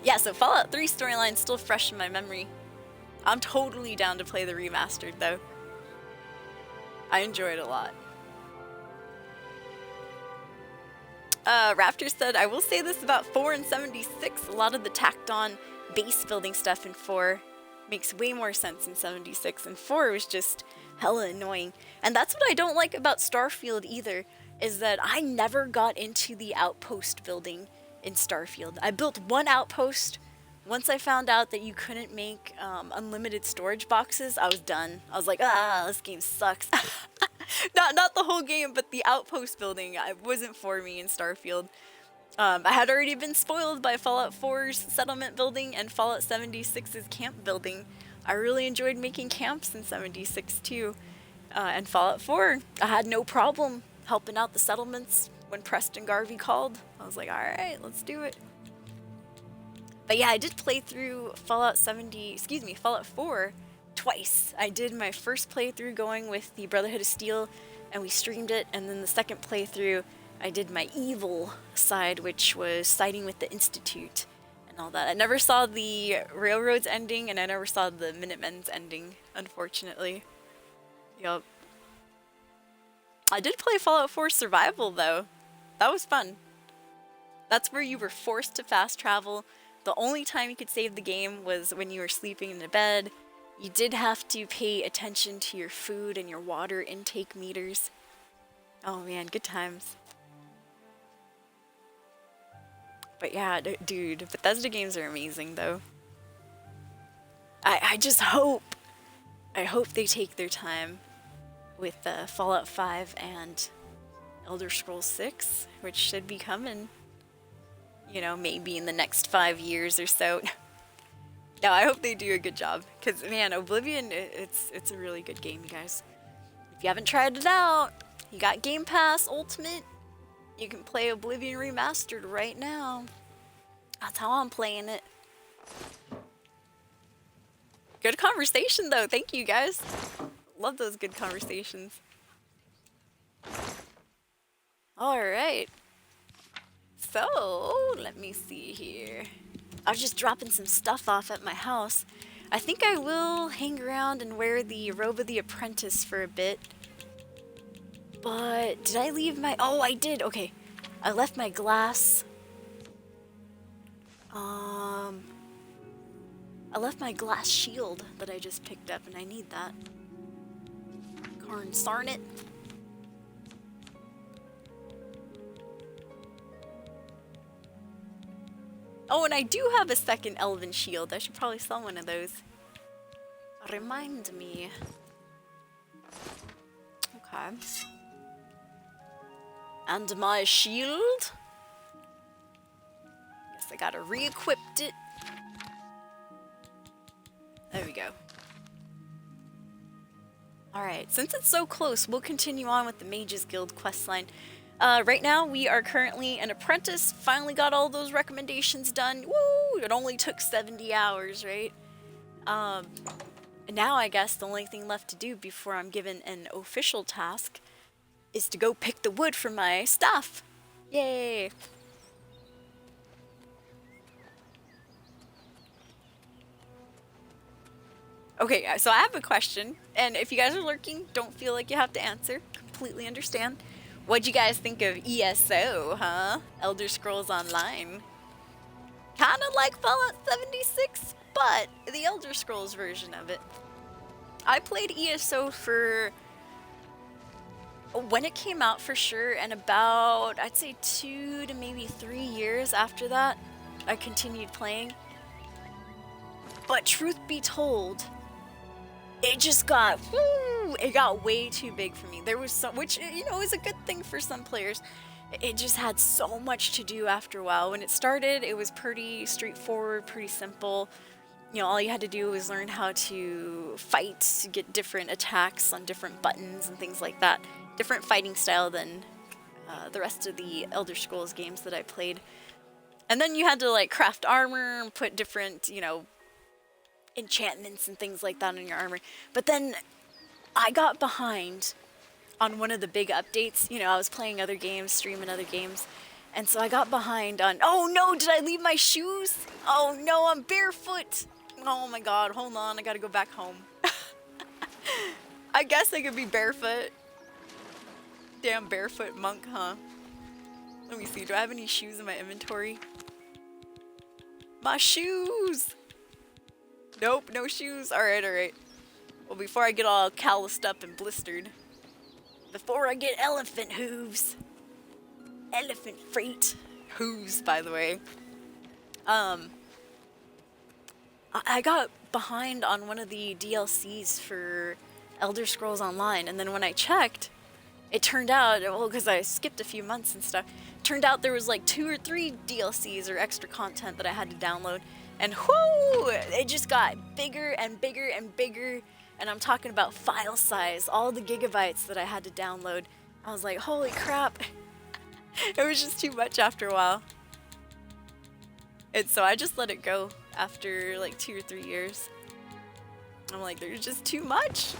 Yeah, so Fallout 3 storyline's still fresh in my memory. I'm totally down to play the remastered though. I enjoy it a lot. Raptor said, I will say this about 4 and 76. A lot of the tacked on base building stuff in 4 makes way more sense in 76. And 4 was just hella annoying. And that's what I don't like about Starfield either, is that I never got into the outpost building in Starfield. I built one outpost. Once I found out that you couldn't make unlimited storage boxes, I was done. I was like, this game sucks. not the whole game, but the outpost building wasn't for me in Starfield. I had already been spoiled by Fallout 4's settlement building and Fallout 76's camp building. I really enjoyed making camps in 76 too. And Fallout 4, I had no problem helping out the settlements when Preston Garvey called. I was like, alright, let's do it. But yeah, I did play through Fallout 4 twice. I did my first playthrough going with the Brotherhood of Steel, and we streamed it, and then the second playthrough, I did my evil side, which was siding with the Institute and all that. I never saw the Railroads ending, and I never saw the Minutemen's ending, unfortunately. Yup. I did play Fallout 4 Survival, though. That was fun. That's where you were forced to fast travel. The only time you could save the game was when you were sleeping in a bed. You did have to pay attention to your food and your water intake meters. Oh man, good times. But yeah, dude, Bethesda games are amazing though. I just hope they take their time with Fallout 5 and Elder Scrolls 6, which should be coming. You know, maybe in the next 5 years or so. No, I hope they do a good job. Because, man, Oblivion, it's a really good game, you guys. If you haven't tried it out, you got Game Pass Ultimate. You can play Oblivion Remastered right now. That's how I'm playing it. Good conversation, though. Thank you, guys. Love those good conversations. Alright. So, let me see here. I was just dropping some stuff off at my house. I think I will hang around and wear the robe of the apprentice for a bit. But, did I leave my... Oh, I did! Okay. I left my glass... I left my glass shield that I just picked up, and I need that. Darn it. Oh, and I do have a second elven shield. I should probably sell one of those. Remind me. Okay. And my shield. Guess I gotta re-equip it. There we go. Alright, since it's so close, we'll continue on with the Mages Guild questline. Right now, we are currently an apprentice. Finally got all those recommendations done. Woo! It only took 70 hours, right? And now I guess the only thing left to do before I'm given an official task is to go pick the wood for my stuff. Yay! Okay, so I have a question, and if you guys are lurking, don't feel like you have to answer. Completely understand. What'd you guys think of ESO, huh? Elder Scrolls Online. Kinda like Fallout 76, but the Elder Scrolls version of it. I played ESO for when it came out for sure, and about, I'd say 2 to maybe 3 years after that, I continued playing. But truth be told, it just got, it got way too big for me. There was so, which, you know, is a good thing for some players. It just had so much to do after a while. When it started, it was pretty straightforward, pretty simple. You know, all you had to do was learn how to fight, get different attacks on different buttons and things like that. Different fighting style than the rest of the Elder Scrolls games that I played. And then you had to, like, craft armor and put different, you know, enchantments and things like that on your armor. But then I got behind on one of the big updates. You know, I was playing other games, streaming other games, and so I got behind on, oh no, did I leave my shoes? Oh no, I'm barefoot. Oh my god, hold on, I gotta go back home. I guess I could be barefoot. Damn barefoot monk, huh? Let me see, do I have any shoes in my inventory? My shoes! Nope, no shoes. Alright, alright. Well, before I get all calloused up and blistered, before I get elephant hooves, elephant freight hooves, by the way, I got behind on one of the DLCs for Elder Scrolls Online, and then when I checked, it turned out, well, because I skipped a few months and stuff, turned out there was like 2 or 3 DLCs or extra content that I had to download. And whoo, it just got bigger and bigger and bigger. And I'm talking about file size, all the gigabytes that I had to download. I was like, holy crap. It was just too much after a while. And so I just let it go after like 2 or 3 years. I'm like, there's just too much.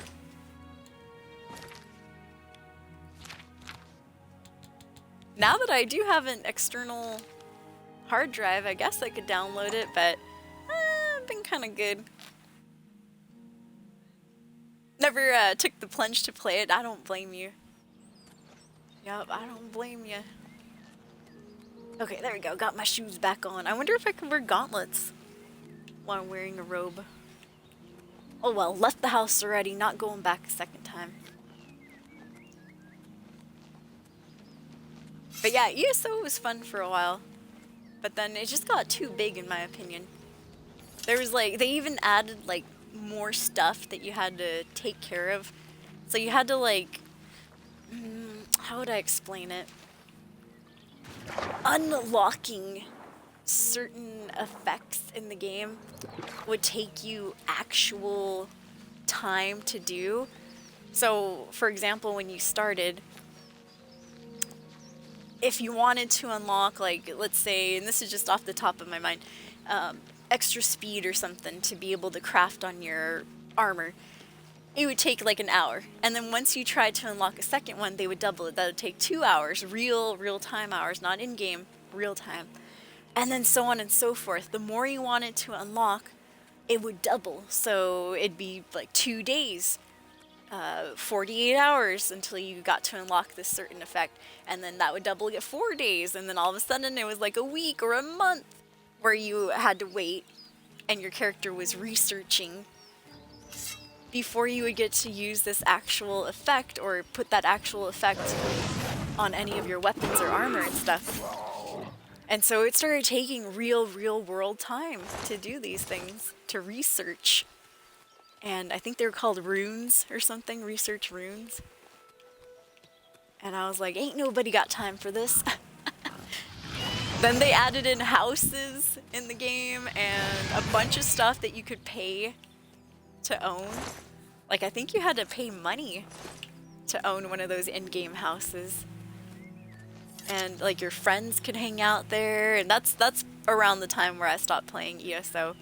Now that I do have an external hard drive, I guess I could download it, but I've been kind of good. Never took the plunge to play it. I don't blame you. Yup, I don't blame you. Okay, there we go. Got my shoes back on. I wonder if I can wear gauntlets while I'm wearing a robe. Oh well, left the house already, not going back a second time. But yeah, ESO was fun for a while. But then it just got too big in my opinion. There was like, they even added like more stuff that you had to take care of. So you had to like, how would I explain it? Unlocking certain effects in the game would take you actual time to do. So for example, when you started, if you wanted to unlock, like, let's say, and this is just off the top of my mind, extra speed or something to be able to craft on your armor, it would take like an hour. And then once you tried to unlock a second one, they would double it. That would take 2 hours, real-time hours, not in-game, real-time. And then so on and so forth. The more you wanted to unlock, it would double. So it'd be like 2 days. 48 hours until you got to unlock this certain effect, and then that would double get 4 days, and then all of a sudden it was like a week or a month where you had to wait and your character was researching before you would get to use this actual effect or put that actual effect on any of your weapons or armor and stuff. And so it started taking real world time to do these things, to research. And I think they were called runes or something, research runes. And I was like, ain't nobody got time for this. Then they added in houses in the game and a bunch of stuff that you could pay to own. Like, I think you had to pay money to own one of those in-game houses. And like your friends could hang out there, and that's around the time where I stopped playing ESO,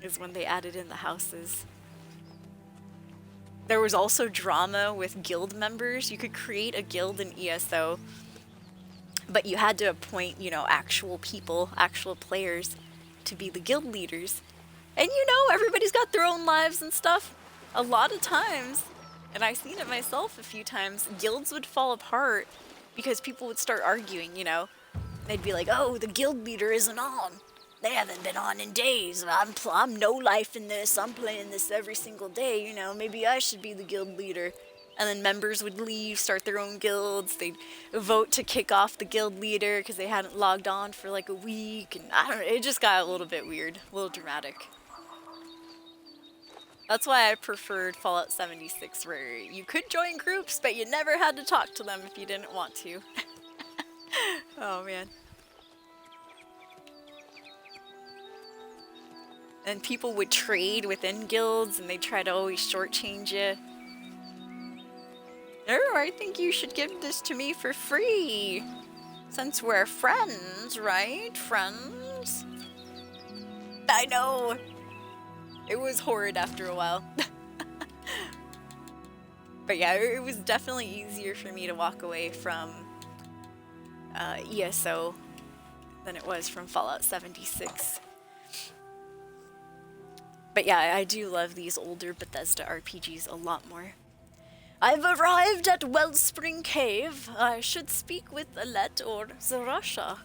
is when they added in the houses. There was also drama with guild members. You could create a guild in ESO, but you had to appoint, you know, actual people, actual players to be the guild leaders. And you know, everybody's got their own lives and stuff. A lot of times, and I've seen it myself a few times, guilds would fall apart because people would start arguing, you know. They'd be like, oh, the guild leader isn't on. They haven't been on in days. I'm no life in this. I'm playing this every single day, you know. Maybe I should be the guild leader. And then members would leave, start their own guilds. They'd vote to kick off the guild leader because they hadn't logged on for like a week. And I don't know, it just got a little bit weird, a little dramatic. That's why I preferred Fallout 76, where you could join groups, but you never had to talk to them if you didn't want to. Oh man. And people would trade within guilds, and they try to always shortchange you. Oh, I think you should give this to me for free. Since we're friends, right? Friends? I know. It was horrid after a while. But yeah, it was definitely easier for me to walk away from ESO than it was from Fallout 76. But yeah, I do love these older Bethesda RPGs a lot more. I've arrived at Wellspring Cave. I should speak with Adept or Zarasha.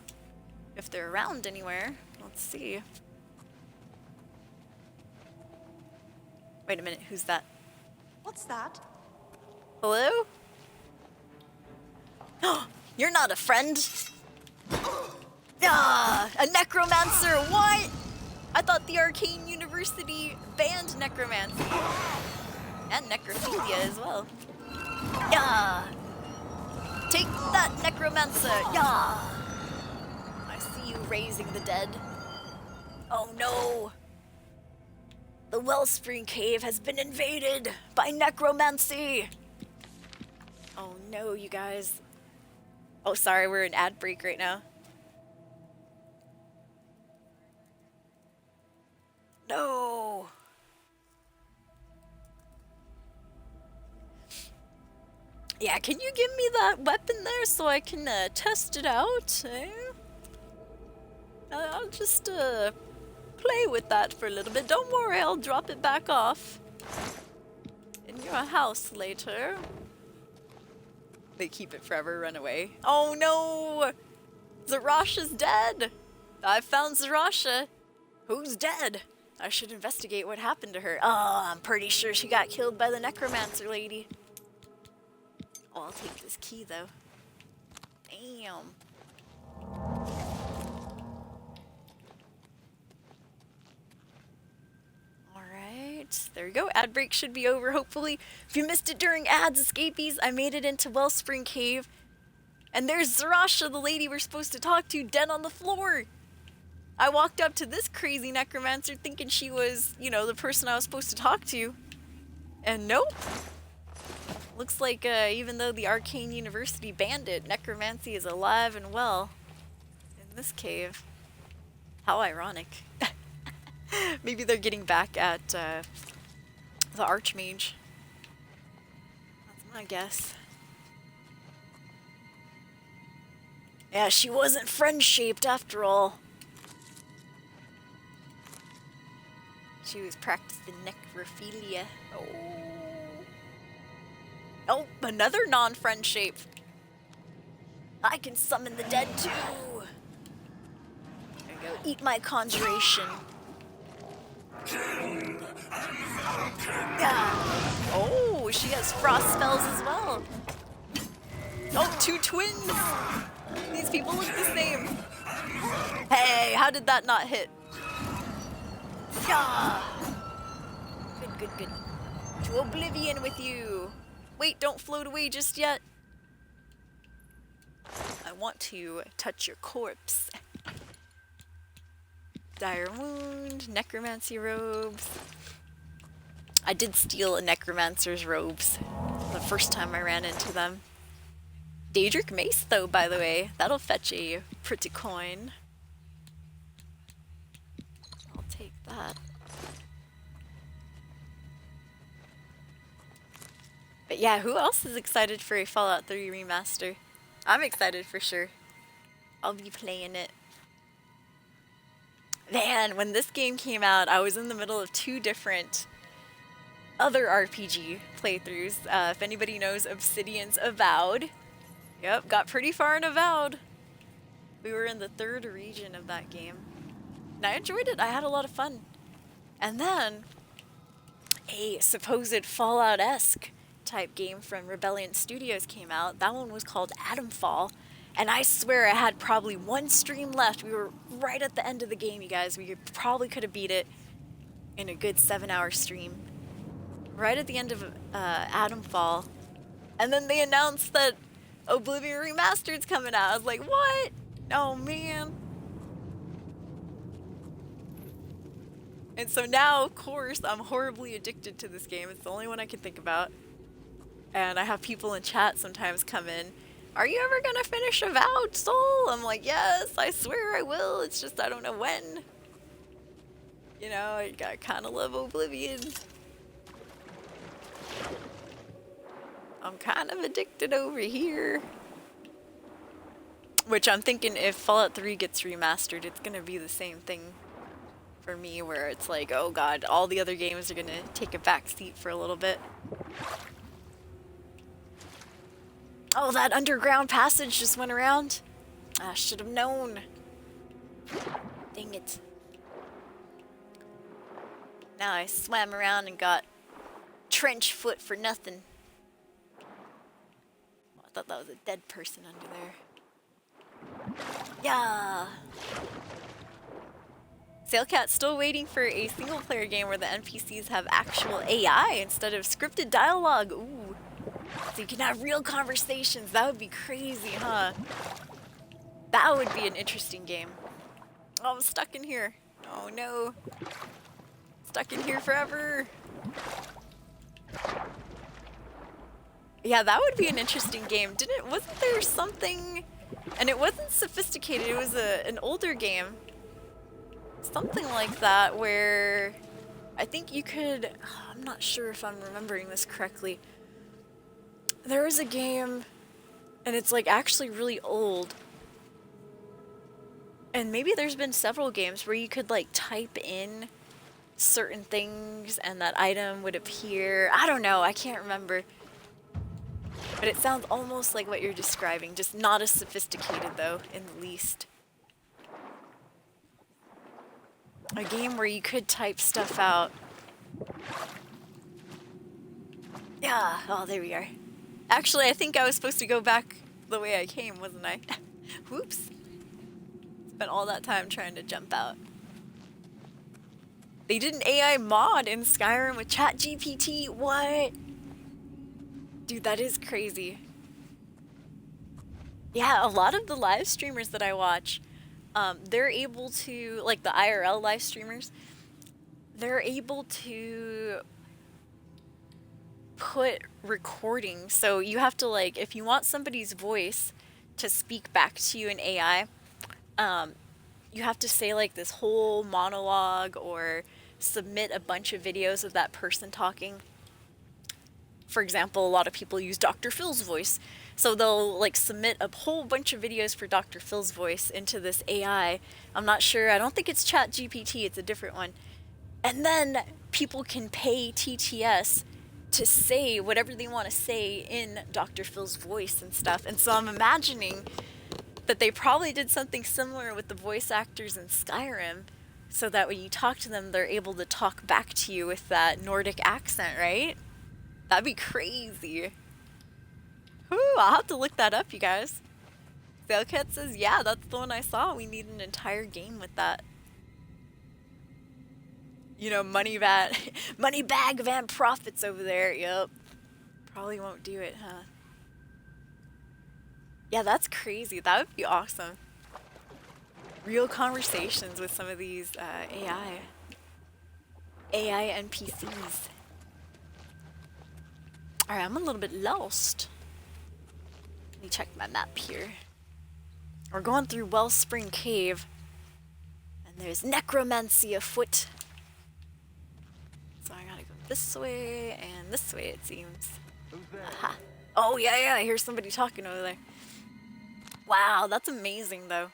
If they're around anywhere. Let's see. Wait a minute, who's that? What's that? Hello? You're not a friend. Ah, a necromancer, what? I thought the Arcane University banned necromancy. And necrophilia as well. Yeah. Take that, necromancer. Yeah. I see you raising the dead. Oh no. The Wellspring Cave has been invaded by necromancy. Oh no, you guys. Oh, sorry, we're in ad break right now. No. Yeah, can you give me that weapon there so I can test it out? Eh? I'll just play with that for a little bit. Don't worry, I'll drop it back off in your house later. They keep it forever, run away. Oh no! Zarasha's dead! I found Zarasha. Who's dead? I should investigate what happened to her. Oh, I'm pretty sure she got killed by the necromancer lady. Oh, I'll take this key though. Damn. Alright, there we go. Ad break should be over, hopefully. If you missed it during ads, escapees, I made it into Wellspring Cave. And there's Zarasha, the lady we're supposed to talk to, dead on the floor. I walked up to this crazy necromancer thinking she was, you know, the person I was supposed to talk to. And nope. Looks like even though the Arcane University banned it, necromancy is alive and well in this cave. How ironic. Maybe they're getting back at the Archmage. That's my guess. Yeah, she wasn't friend-shaped after all. She was practicing necrophilia. Oh. Oh, another non-friend shape. I can summon the dead too. There you go. Eat my conjuration. Yeah. Oh, she has frost spells as well. Oh, two twins. These people look the same. Hey, how did that not hit? Yeah. Good, good, good. To Oblivion with you. Wait, don't float away just yet. I want to touch your corpse. Dire wound, necromancy robes. I did steal a necromancer's robes the first time I ran into them. Daedric Mace, though, by the way. That'll fetch a pretty coin. I'll take that. But yeah, who else is excited for a Fallout 3 remaster? I'm excited for sure. I'll be playing it. Man, when this game came out, I was in the middle of 2 different other RPG playthroughs. If anybody knows Obsidian's Avowed. Yep, got pretty far in Avowed. We were in the 3rd region of that game. And I enjoyed it. I had a lot of fun. And then a supposed Fallout-esque type game from Rebellion Studios came out. That one was called Atomfall. And I swear I had probably 1 stream left. We were right at the end of the game, you guys. We probably could have beat it in a good 7-hour stream. Right at the end of Atomfall. And then they announced that Oblivion Remastered's coming out. I was like, what? Oh, man. And so now, of course, I'm horribly addicted to this game. It's the only one I can think about. And I have people in chat sometimes come in. Are you ever gonna finish Avowed, Soul? I'm like, yes, I swear I will. It's just I don't know when. You know, I kind of love Oblivion. I'm kind of addicted over here. Which I'm thinking if Fallout 3 gets remastered, it's gonna be the same thing for me, where it's like, oh god, all the other games are gonna take a back seat for a little bit. Oh, that underground passage just went around. I should have known. Dang it. Now I swam around and got trench foot for nothing. I thought that was a dead person under there. Yeah. Sailcat's still waiting for a single player game where the NPCs have actual AI instead of scripted dialogue. Ooh. So you can have real conversations. That would be crazy, huh? That would be an interesting game. Oh, I'm stuck in here. Oh no. Stuck in here forever. Yeah, that would be an interesting game. Wasn't there something, and it wasn't sophisticated, it was an older game. Something like that where I think you could, I'm not sure if I'm remembering this correctly. There was a game, and it's like actually really old. And maybe there's been several games where you could like type in certain things and that item would appear. I don't know, I can't remember. But it sounds almost like what you're describing, just not as sophisticated though, in the least. A game where you could type stuff out. Yeah, oh, there we are. Actually, I think I was supposed to go back the way I came, wasn't I? Whoops. Spent all that time trying to jump out. They did an AI mod in Skyrim with ChatGPT. What? Dude, that is crazy. Yeah, a lot of the live streamers that I watch, they're able to, like the IRL live streamers, they're able to put recording. So you have to like, if you want somebody's voice to speak back to you in AI, you have to say like this whole monologue or submit a bunch of videos of that person talking. For example, a lot of people use Dr. Phil's voice. So they'll like submit a whole bunch of videos for Dr. Phil's voice into this AI. I'm not sure, I don't think it's ChatGPT, it's a different one. And then people can pay TTS to say whatever they want to say in Dr. Phil's voice and stuff. And so I'm imagining that they probably did something similar with the voice actors in Skyrim, so that when you talk to them, they're able to talk back to you with that Nordic accent, right? That'd be crazy. Whew, I'll have to look that up, you guys. Sailcat says, yeah, that's the one I saw. We need an entire game with that. You know, money bag van profits over there. Yep. Probably won't do it, huh? Yeah, that's crazy. That would be awesome. Real conversations with some of these AI NPCs. Alright, I'm a little bit lost. Let me check my map here. We're going through Wellspring Cave. And there's necromancy afoot. So I gotta go this way and this way, it seems. Aha. Oh, yeah, I hear somebody talking over there. Wow, that's amazing, though.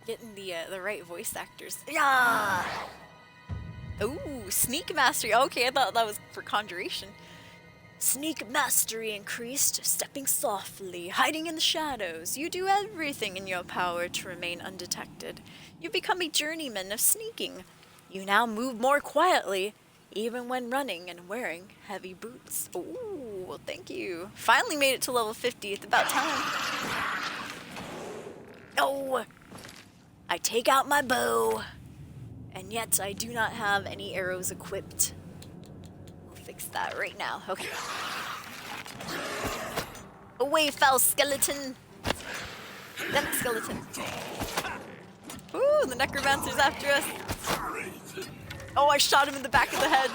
Getting the right voice actors. Yeah! Ooh, sneak mastery. Okay, I thought that was for conjuration. Sneak mastery increased, stepping softly, hiding in the shadows. You do everything in your power to remain undetected. You become a journeyman of sneaking. You now move more quietly, even when running and wearing heavy boots. Ooh, well, thank you. Finally made it to level 50. It's about time. Oh! I take out my bow, and yet I do not have any arrows equipped. We'll fix that right now. Okay. Away, foul skeleton! Damn it, skeleton. Ooh, the necromancer's after us. Oh, I shot him in the back of the head.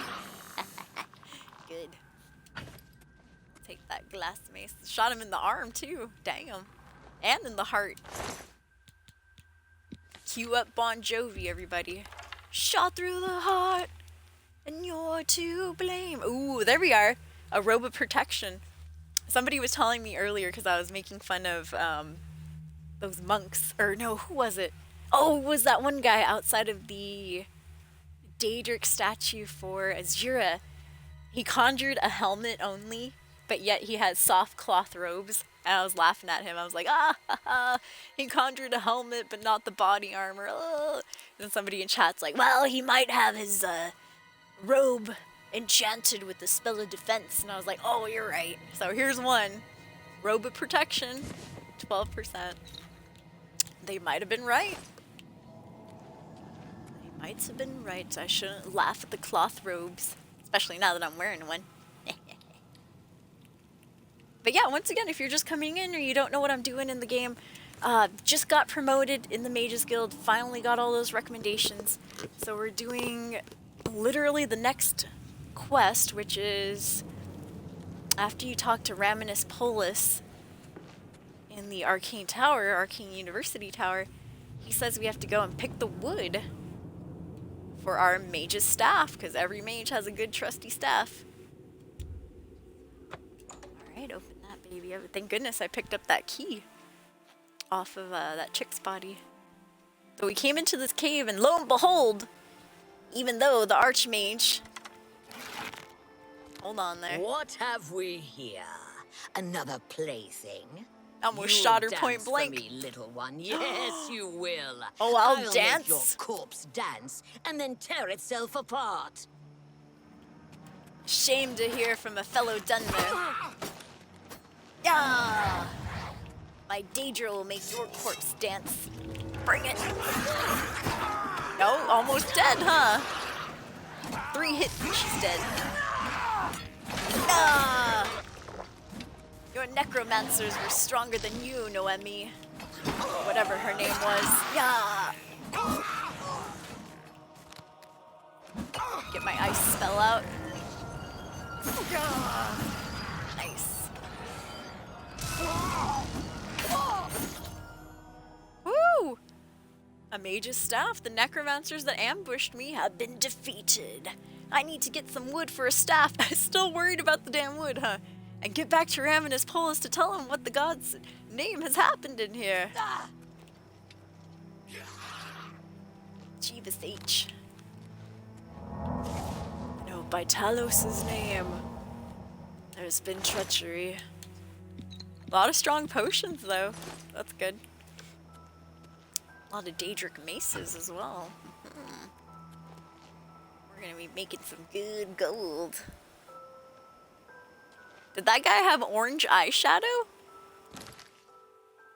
Good. Take that glass mace. Shot him in the arm, too. Damn. And in the heart. Cue up Bon Jovi, everybody. Shot through the heart, and you're to blame. Ooh, there we are. A robe of protection. Somebody was telling me earlier, because I was making fun of those monks. Or no, who was it? Oh, it was that one guy outside of the Daedric statue for Azura. He conjured a helmet only, but yet he had soft cloth robes. And I was laughing at him. I was like, he conjured a helmet, but not the body armor. And then somebody in chat's like, well, he might have his robe enchanted with the spell of defense. And I was like, oh, you're right. So here's one. Robe of protection, 12%. They might have been right. They might have been right. I shouldn't laugh at the cloth robes, especially now that I'm wearing one. But yeah, once again, if you're just coming in or you don't know what I'm doing in the game, just got promoted in the Mages Guild, finally got all those recommendations. So we're doing literally the next quest, which is after you talk to Raminus Polus in the Arcane Tower, Arcane University Tower, he says we have to go and pick the wood for our mage's staff, because every mage has a good trusty staff. Alright, open that baby up. Thank goodness I picked up that key off of that chick's body. So we came into this cave, and lo and behold, even though the Archmage... Hold on there. What have we here? Another plaything? Almost You'll shot her dance point blank. For me, little one. Yes, you will. Oh, I'll Make dance. your corpse dance and then tear itself apart. Shame to hear from a fellow Dunmer. Yeah! My Daedra will make your corpse dance. Bring it. No, almost dead, huh? 3 hits and she's dead. Ah! Your necromancers were stronger than you, Noemi. Whatever her name was. Yeah! Get my ice spell out. Nice. Woo! A mage's staff. The necromancers that ambushed me have been defeated. I need to get some wood for a staff. I'm still worried about the damn wood, huh? And get back to Raminus Polus to tell him what the god's name has happened in here. Jeebus H. No, by Talos' name, there's been treachery. A lot of strong potions, though. That's good. A lot of Daedric maces as well. We're gonna be making some good gold. Did that guy have orange eyeshadow?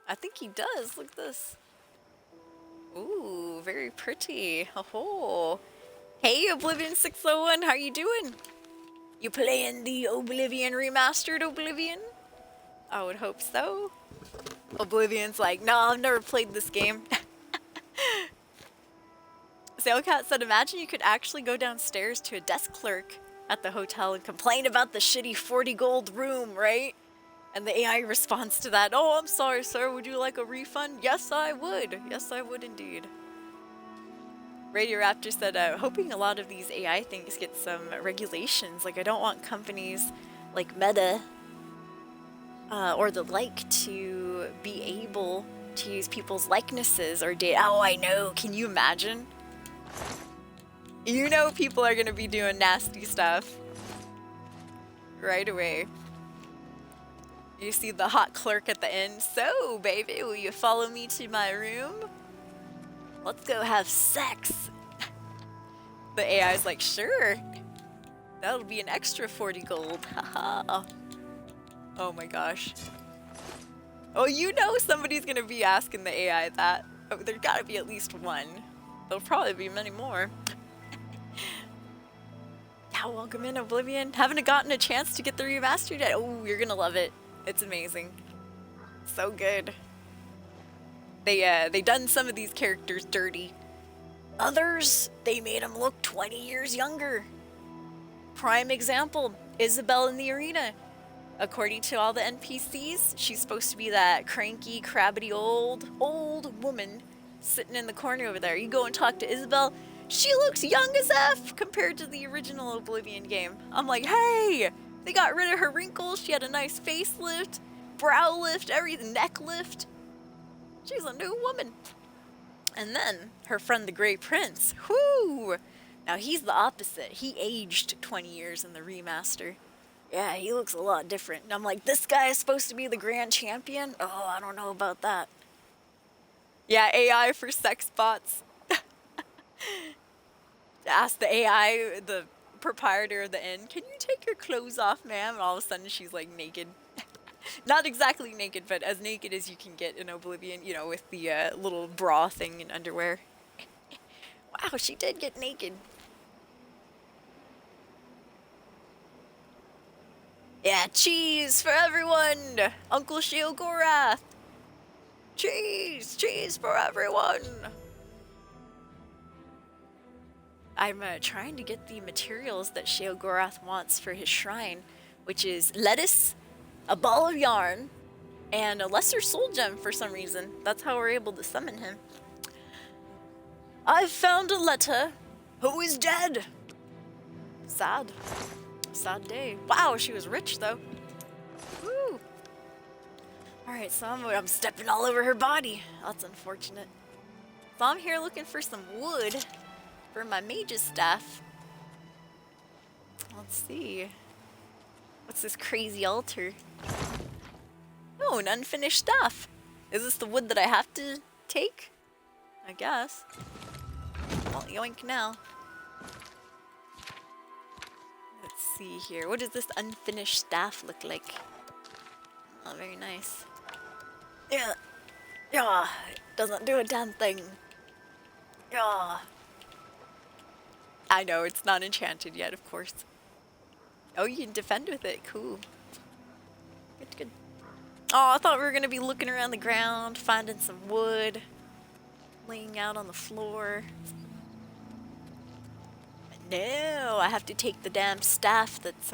I think he does. Look at this. Ooh, very pretty. Oh. Hey, Oblivion 601, how you doing? You playing the Oblivion Remastered Oblivion? I would hope so. Oblivion's like, no, I've never played this game. Sailcat said, imagine you could actually go downstairs to a desk clerk at the hotel and complain about the shitty 40 gold room, right? And the AI responds to that, "Oh, I'm sorry, sir. Would you like a refund?" Yes, I would. Yes, I would indeed. Radio Raptor said, hoping a lot of these AI things get some regulations. Like, I don't want companies like Meta or the like to be able to use people's likenesses or data. Oh, I know. Can you imagine? You know people are going to be doing nasty stuff right away. You see the hot clerk at the end. "So, baby, will you follow me to my room? Let's go have sex." The AI's like, "Sure. That'll be an extra 40 gold. Haha." Oh my gosh. Oh, you know somebody's gonna be asking the AI that. Oh, there's gotta be at least one. There'll probably be many more. Yeah, welcome in, Oblivion. Haven't gotten a chance to get the remastered yet. Oh, you're gonna love it. It's amazing. So good. They done some of these characters dirty. Others, they made them look 20 years younger. Prime example, Isabel in the arena. According to all the NPCs, she's supposed to be that cranky, crabbity old woman sitting in the corner over there. You go and talk to Isabel, she looks young as F compared to the original Oblivion game. I'm like, hey, they got rid of her wrinkles. She had a nice facelift, brow lift, everything, neck lift. She's a new woman. And then her friend the Grey Prince, whoo! Now he's the opposite. He aged 20 years in the remaster. Yeah, he looks a lot different. And I'm like, this guy is supposed to be the grand champion? Oh, I don't know about that. Yeah, AI for sex bots. Ask the AI, the proprietor of the inn, "Can you take your clothes off, ma'am?" And all of a sudden she's like naked. Not exactly naked, but as naked as you can get in Oblivion, you know, with the little bra thing and underwear. Wow, she did get naked. Yeah, cheese for everyone! Uncle Sheogorath! Cheese! Cheese for everyone! I'm trying to get the materials that Sheogorath wants for his shrine, which is lettuce, a ball of yarn, and a lesser soul gem for some reason. That's how we're able to summon him. "I've found a letter. Who is dead?" Sad. Sad day. Wow, she was rich though. Woo! Alright, so I'm stepping all over her body. That's unfortunate. So I'm here looking for some wood for my mage's staff. Let's see. What's this crazy altar? Oh, an unfinished staff. Is this the wood that I have to take? I guess. Well, yoink now. Let's see here. What does this unfinished staff look like? Oh, very nice. Yeah. Yeah. It doesn't do a damn thing. Yeah. I know, it's not enchanted yet, of course. Oh, you can defend with it. Cool. Good, good. Oh, I thought we were going to be looking around the ground, finding some wood, laying out on the floor. But no, I have to take the damn staff that's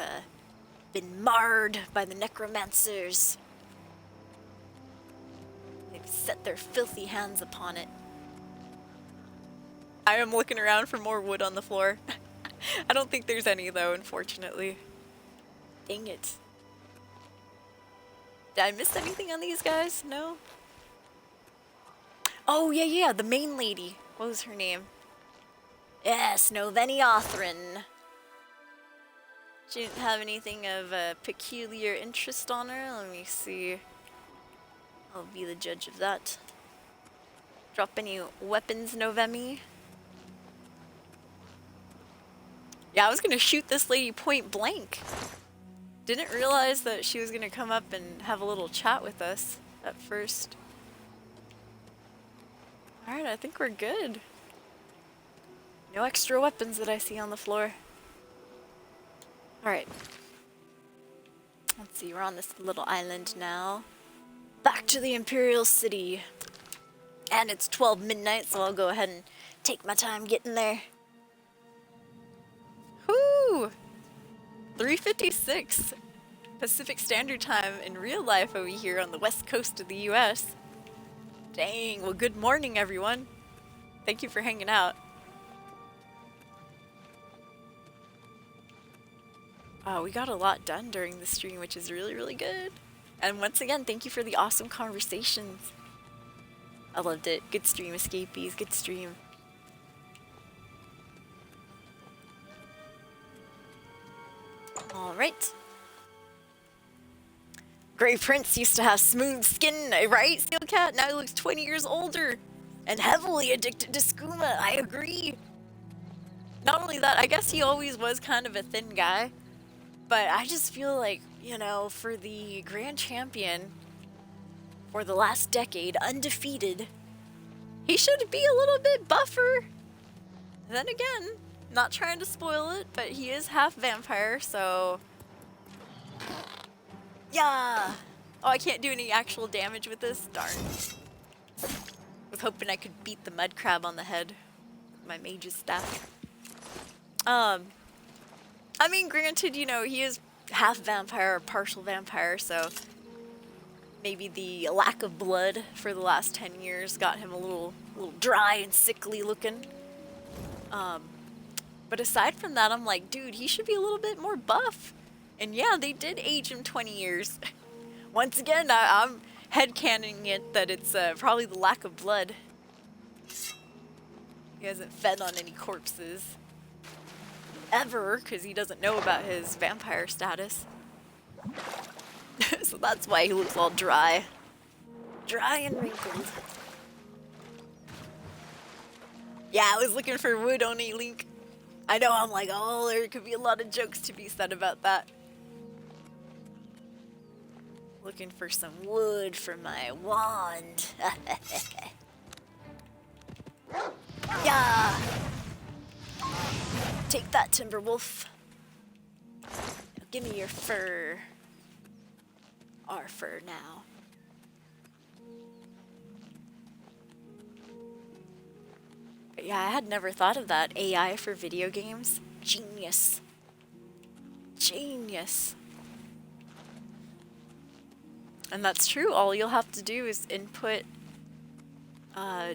been marred by the necromancers. They've set their filthy hands upon it. I am looking around for more wood on the floor. I don't think there's any though, unfortunately. Dang it. Did I miss anything on these guys? No? Oh, yeah, the main lady. What was her name? Yes, Noveni Othrin. She didn't have anything of peculiar interest on her. Let me see. I'll be the judge of that. Drop any weapons, Novemi? Yeah, I was gonna shoot this lady point blank. Didn't realize that she was gonna come up and have a little chat with us at first. Alright, I think we're good. No extra weapons that I see on the floor. Alright. Let's see, we're on this little island now. Back to the Imperial City. And it's 12 midnight, so I'll go ahead and take my time getting there. Whoo! 4:56 Pacific Standard Time in real life over here on the west coast of the US. Dang, well good morning everyone. Thank you for hanging out. We got a lot done during the stream, which is really, really good. And once again, thank you for the awesome conversations. I loved it. Good stream, Escapees. Good stream. Alright. Grey Prince used to have smooth skin, right, Steelcat? Now he looks 20 years older and heavily addicted to skooma. I agree. Not only that, I guess he always was kind of a thin guy. But I just feel like, you know, for the Grand Champion for the last decade, undefeated, he should be a little bit buffer. Then again, not trying to spoil it, but he is half vampire, so... Yeah! Oh, I can't do any actual damage with this? Darn. Was hoping I could beat the mud crab on the head with my mage's staff. I mean, granted, you know, he is half vampire or partial vampire, so maybe the lack of blood for the last 10 years got him a little dry and sickly looking. But aside from that, I'm like, dude, he should be a little bit more buff. And yeah, they did age him 20 years. Once again, I'm headcanoning it that it's probably the lack of blood. He hasn't fed on any corpses. Ever, because he doesn't know about his vampire status. So that's why he looks all dry. Dry and wrinkled. Yeah, I was looking for wood on a link. I know, I'm like, oh, there could be a lot of jokes to be said about that. Looking for some wood for my wand. Yeah! Take that, Timberwolf. Now give me your fur. Our fur now. But yeah, I had never thought of that. AI for video games. Genius. Genius. And that's true. All you'll have to do is input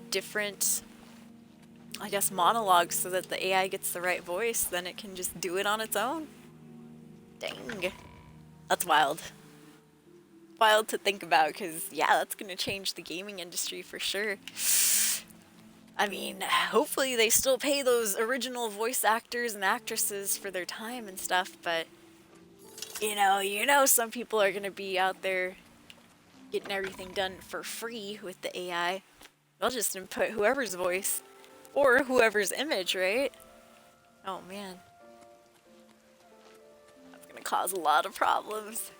different, I guess, monologues so that the AI gets the right voice. Then it can just do it on its own. Dang. That's wild. Wild to think about, because, yeah, that's going to change the gaming industry for sure. I mean, hopefully they still pay those original voice actors and actresses for their time and stuff, but, you know, some people are going to be out there getting everything done for free with the AI. They'll just input whoever's voice or whoever's image, right? Oh, man. That's going to cause a lot of problems.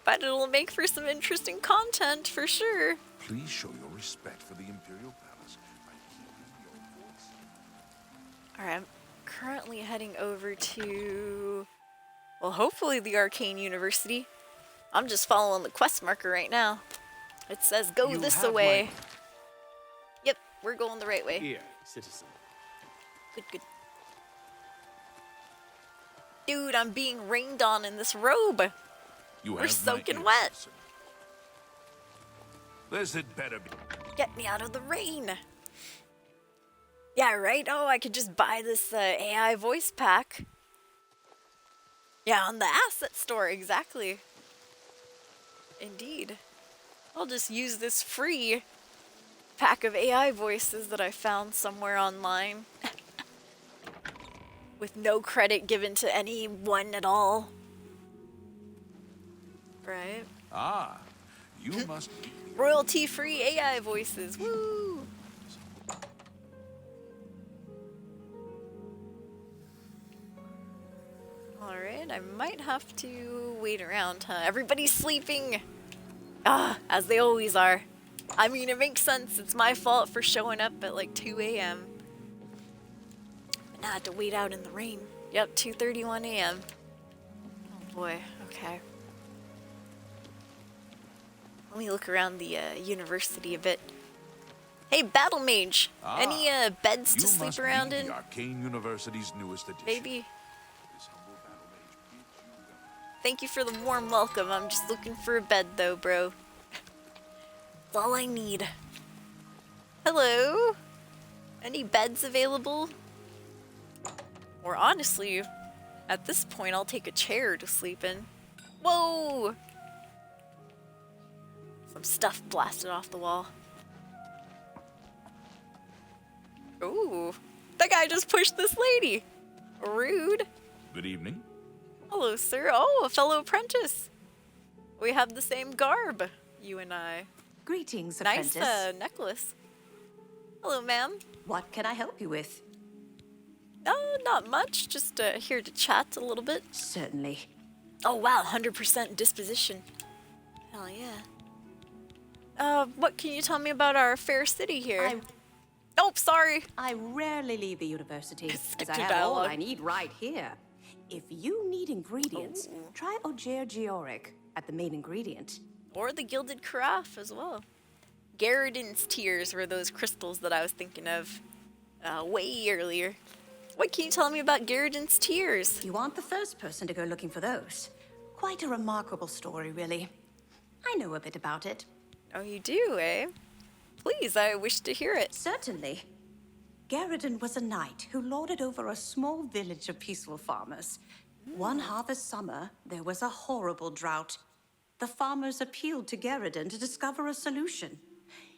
But it'll make for some interesting content, for sure. Please show your respect for the Imperial Palace by keeping your voice. Alright, I'm currently heading over to, well, hopefully the Arcane University. I'm just following the quest marker right now. It says go this way. Yep, we're going the right way. Here, citizen. Good, good. Dude, I'm being rained on in this robe. We're soaking wet. This had better be. Get me out of the rain. Yeah, right? Oh, I could just buy this AI voice pack. Yeah, on the asset store, exactly. Indeed. I'll just use this free pack of AI voices that I found somewhere online. With no credit given to anyone at all. Right? Ah, you must be royalty-free AI voices. Woo! Alright, I might have to wait around, huh? Everybody's sleeping! Ah, as they always are. I mean, it makes sense. It's my fault for showing up at like 2 a.m. But now I have to wait out in the rain. Yep, 2:31 a.m. Oh boy, okay. Let me look around the university a bit. Hey, Battle Mage! Any beds to sleep around in? The Arcane University's newest addition. Maybe. This humble battle mage Thank you for the warm welcome. I'm just looking for a bed though, bro. That's all I need. Hello? Any beds available? Or honestly, at this point, I'll take a chair to sleep in. Whoa! Some stuff blasted off the wall. Ooh, that guy just pushed this lady. Rude. Good evening. Hello, sir. Oh, a fellow apprentice. We have the same garb, you and I. Greetings, nice apprentice. Necklace. Hello, ma'am. What can I help you with? Not much. Just here to chat a little bit. Certainly. Oh, wow. 100% disposition. Hell yeah. What can you tell me about our fair city here? Oh, sorry. I rarely leave the university, as I to have all dialogue. I need right here. If you need ingredients, try Ojer Georic at the main ingredient. Or the Gilded Carafe as well. Garridan's Tears were those crystals that I was thinking of way earlier. What can you tell me about Garridan's Tears? You aren't the first person to go looking for those. Quite a remarkable story, really. I know a bit about it. Oh, you do, eh? Please, I wish to hear it. Certainly. Garridan was a knight who lorded over a small village of peaceful farmers. One harvest summer, there was a horrible drought. The farmers appealed to Garridan to discover a solution.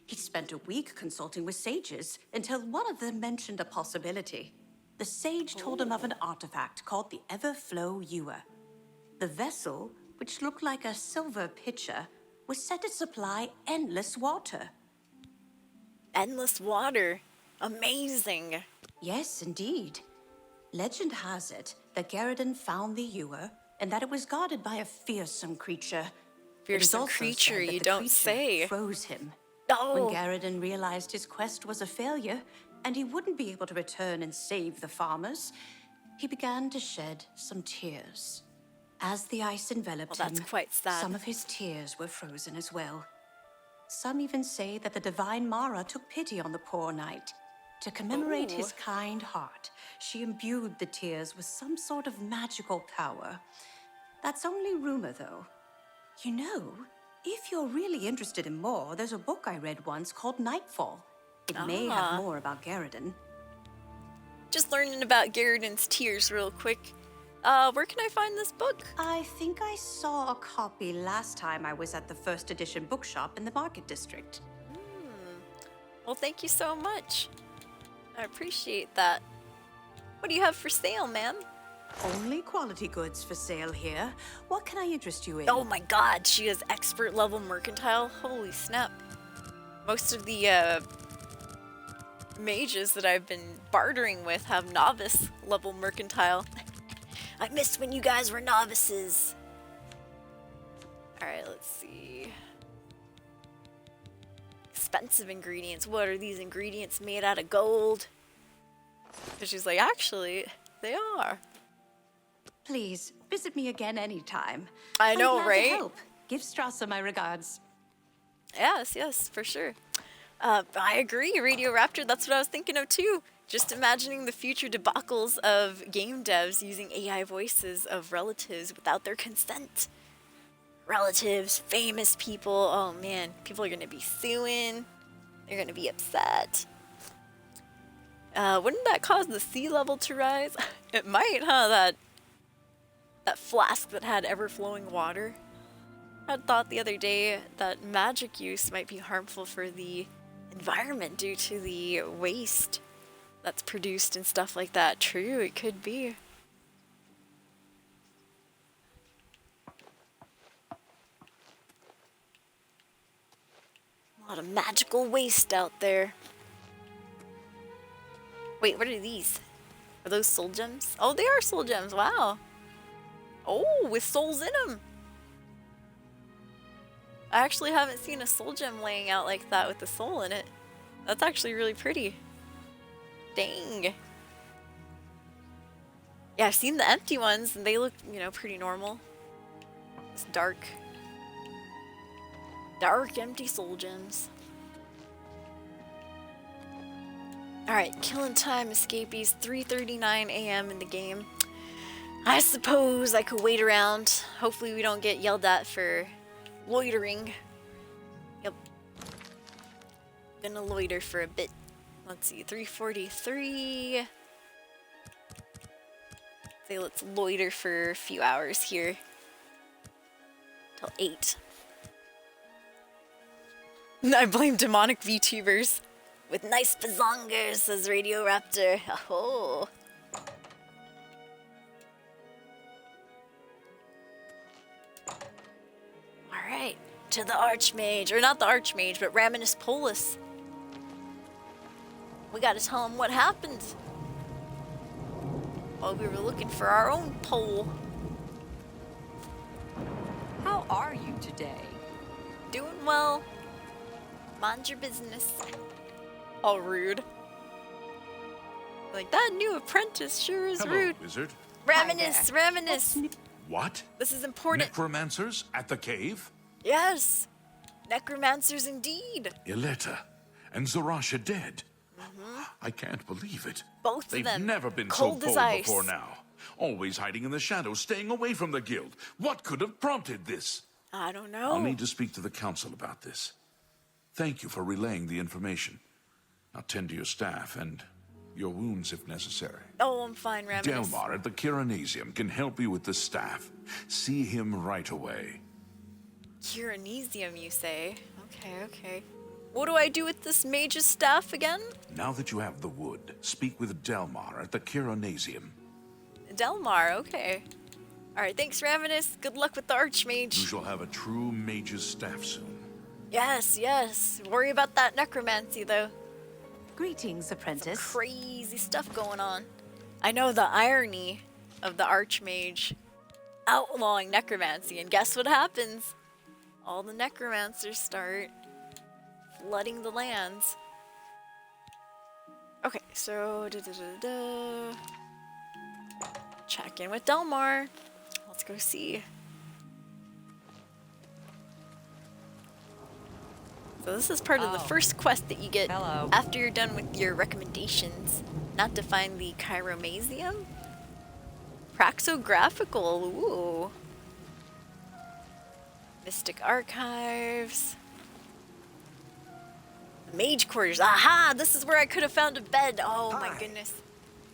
He spent a week consulting with sages until one of them mentioned a possibility. The sage told him of an artifact called the Everflow Ewer. The vessel, which looked like a silver pitcher, was said to supply endless water. Endless water. Amazing. Yes, indeed. Legend has it that Garridan found the ewer and that it was guarded by a fearsome creature. Fearsome creature, you don't say. Froze him. Oh. When Garridan realized his quest was a failure and he wouldn't be able to return and save the farmers, he began to shed some tears. As the ice enveloped him, that's quite sad. Some of his tears were frozen as well. Some even say that the divine Mara took pity on the poor knight. To commemorate his kind heart, she imbued the tears with some sort of magical power. That's only rumor, though. You know, if you're really interested in more, there's a book I read once called Nightfall. It may have more about Garridan. Just learning about Garridan's Tears real quick. Where can I find this book? I think I saw a copy last time I was at the first edition bookshop in the Market District. Well, thank you so much. I appreciate that. What do you have for sale, ma'am? Only quality goods for sale here. What can I interest you in? Oh my god, she has expert level mercantile? Holy snap. Most of the mages that I've been bartering with have novice level mercantile. I missed when you guys were novices. Alright, let's see. Expensive ingredients. What are these ingredients made out of gold? And she's like, actually, they are. Please, visit me again anytime. I know, I'm glad right? to help. Give Strasser my regards. Yes, yes, for sure. I agree, Radio Raptor, that's what I was thinking of too. Just imagining the future debacles of game devs using AI voices of relatives without their consent. Relatives, famous people, oh man, people are gonna be suing. They're gonna be upset. Wouldn't that cause the sea level to rise? It might, huh? That flask that had ever-flowing water. I had thought the other day that magic use might be harmful for the environment due to the waste that's produced and stuff like that. True, it could be. A lot of magical waste out there. Wait, what are these? Are those soul gems? Oh, they are soul gems. Wow. Oh, with souls in them. I actually haven't seen a soul gem laying out like that with the soul in it. That's actually really pretty. Dang. Yeah, I've seen the empty ones and they look, you know, pretty normal. It's dark. Dark, empty soul gems. Alright, killing time escapees, 3:39 a.m. in the game. I suppose I could wait around. Hopefully we don't get yelled at for loitering. Yep. Gonna loiter for a bit. Let's see, 3:43. Say let's loiter for a few hours here. Till 8. I blame demonic VTubers. With nice bazongers, says Radio Raptor. Oh. Alright, to the Archmage. Or not the Archmage, but Raminus Polus. We gotta tell him what happened. While we were looking for our own pole. How are you today? Doing well. Mind your business. All rude. Like, that new apprentice sure is Hello, rude. wizard. Raminus, Raminus. What? This is important. Necromancers at the cave? Yes. Necromancers indeed. Ileta and Zarasha dead. I can't believe it. Both of They've them. never been Cold so as bold ice. before now. Always hiding in the shadows, staying away from the guild. What could have prompted this? I don't know. I'll need to speak to the council about this. Thank you for relaying the information. Now tend to your staff and your wounds if necessary. Oh, I'm fine, Raminus. Delmar at the Kiranesium can help you with the staff. See him right away. Kiranesium, you say? Okay, okay. What do I do with this mage's staff again? Now that you have the wood, speak with Delmar at the Kiranesium. Delmar, okay. Alright, thanks, Raminus. Good luck with the Archmage. You shall have a true mage's staff soon. Yes, yes. Worry about that necromancy, though. Greetings, apprentice. Some crazy stuff going on. I know the irony of the Archmage outlawing necromancy, and guess what happens? All the necromancers start flooding the lands. Okay, so check in with Delmar. Let's go see. So this is part of the first quest that you get after you're done with your recommendations. Not to find the Chiromasium? Praxographical, ooh. Mystic Archives. Mage Quarters, aha! This is where I could have found a bed. Oh my goodness.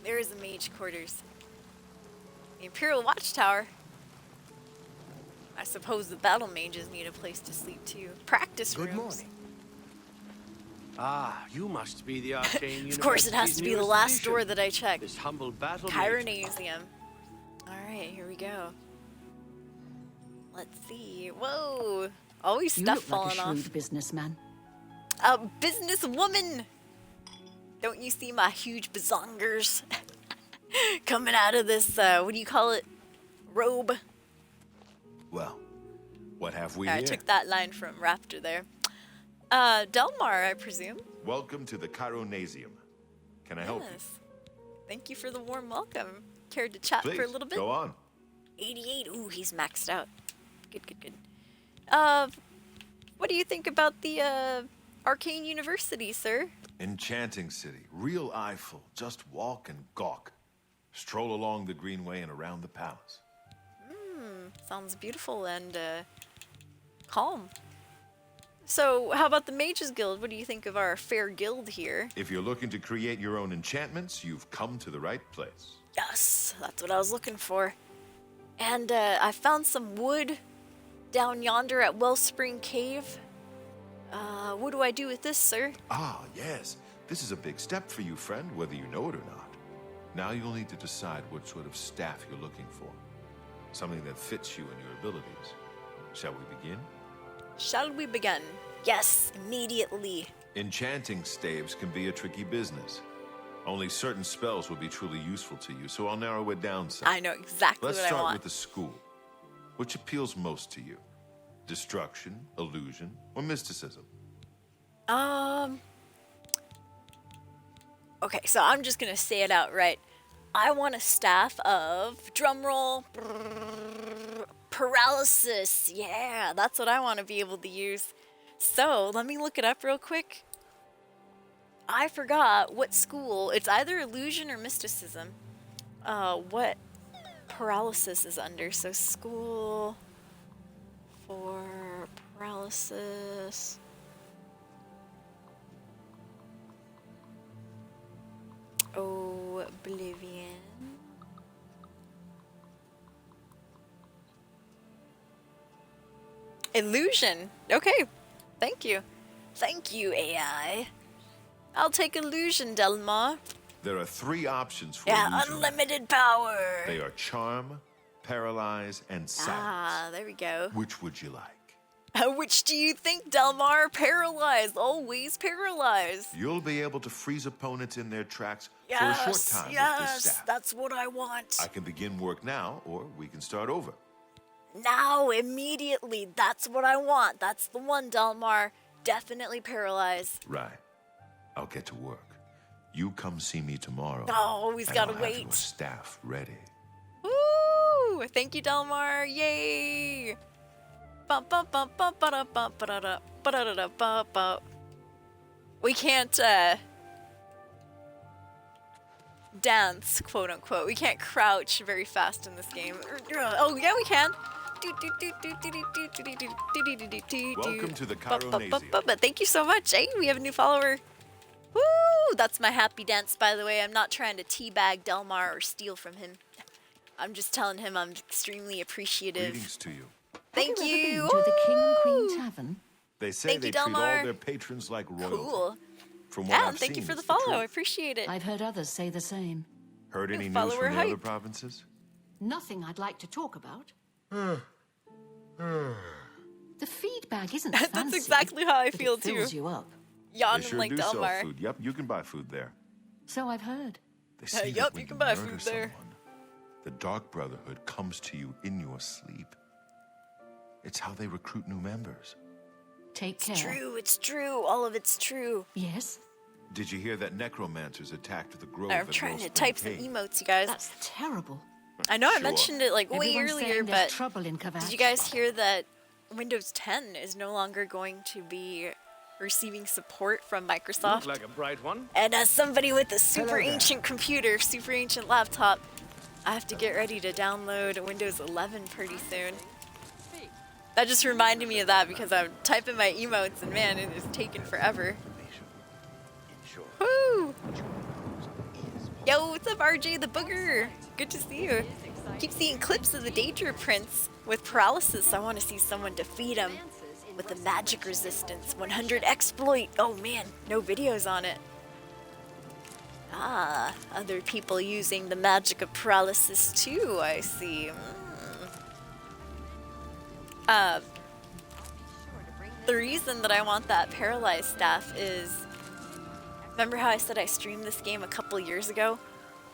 There is the Mage Quarters. The Imperial Watchtower. I suppose the battle mages need a place to sleep too. Practice rooms. Good morning. Ah, you must be the arcane Of course it has to be the last door that I checked. This humble battle Chironasium. Alright, here we go. Let's see. Whoa! Always You stuff look like a falling shrewd off. businessman. A businesswoman! Don't you see my huge bazongers coming out of this, what do you call it? Robe. Well, what have we I here? took that line from Raptor there. Delmar, I presume. Welcome to the Chironasium. Can I help you? Yes. Thank you for the warm welcome. Cared to chat Please, for a little bit? go on. 88. Ooh, he's maxed out. Good, good, good. What do you think about the, Arcane University, sir? Enchanting city, real eyeful. Just walk and gawk. Stroll along the greenway and around the palace. Sounds beautiful and, calm. So, how about the Mages Guild? What do you think of our fair guild here? If you're looking to create your own enchantments, you've come to the right place. Yes, that's what I was looking for. And, I found some wood down yonder at Wellspring Cave. What do I do with this, sir? Ah, yes. This is a big step for you, friend, whether you know it or not. Now you'll need to decide what sort of staff you're looking for. Something that fits you and your abilities. Shall we begin? Shall we begin? Yes, immediately. Enchanting staves can be a tricky business. Only certain spells will be truly useful to you, so I'll narrow it down some. I know exactly Let's what I start want. with the school. Which appeals most to you? Destruction, illusion, or mysticism? Okay, so I'm just gonna say it outright. I want a staff of, drumroll, paralysis. Yeah, that's what I want to be able to use. So, let me look it up real quick. I forgot what school. It's either illusion or mysticism. What paralysis is under. So school for paralysis. Oblivion. Illusion. Okay. Thank you. Thank you, AI. I'll take illusion, Delmar. There are 3 options for Yeah, illusion. unlimited power. They are charm, paralyze, and silence. Ah, there we go. Which would you like? Which do you think, Delmar? Paralyzed. Always paralyzed. You'll be able to freeze opponents in their tracks for a Yes, short time with this yes, staff. that's what I want. I can begin work now, or we can start over. Now, immediately. That's what I want. That's the one, Delmar. Definitely paralyzed. Right. I'll get to work. You come see me tomorrow. Oh, always and gotta I'll have wait. your staff ready. Woo! Thank you, Delmar. Yay! Bum, bum, bum, bum, ba-da, bum, ba-da-da, ba-da-da-da, ba, ba. We can't dance, quote unquote. We can't crouch very fast in this game. Oh yeah, we can. Welcome to the Chironasium. But thank you so much. Hey, we have a new follower. Woo! That's my happy dance, by the way. I'm not trying to teabag Delmar or steal from him. I'm just telling him I'm extremely appreciative. Greetings to you. Thank Have you you. ever been to the King and Queen Woo! Tavern? They say Thank they you, treat Delmar. all their patrons like royalty. Cool. From what Yeah, I've thank you seen, for the it's follow. I truth. appreciate it. I've heard others say the same. Heard any news follower from the other hype. provinces? Nothing I'd like to talk about. The feedback isn't fancy. That's exactly how I but feel it fills too. you up. They Yawning sure like do sell Delmar. food. Yep, you can buy food there. So I've heard. They say yup, that when you can buy murder food there. someone, the Dark Brotherhood comes to you in your sleep. It's how they recruit new members. Take care. It's true. It's true. All of it's true. Yes? Did you hear that necromancers attacked the grove? I'm at trying to Wellspring type some Cave? emotes, you guys. That's terrible. I know I Sure. mentioned it like way Everyone's earlier, saying there's but trouble in Kvatch. did you guys hear that Windows 10 is no longer going to be receiving support from Microsoft? Looks like a bright one. And as somebody with a super Hello there. ancient computer, super ancient laptop, I have to get ready to download Windows 11 pretty soon. That just reminded me of that because I'm typing my emotes and man, it is taking forever. Woo! Yo, what's up, RJ the Booger? Good to see you. Keep seeing clips of the Daedra Prince with paralysis. I want to see someone defeat him with the magic resistance 100 exploit. Oh man, no videos on it. Ah, other people using the magic of paralysis too, I see. The reason that I want that paralyzed staff is, remember how I said I streamed this game a couple years ago?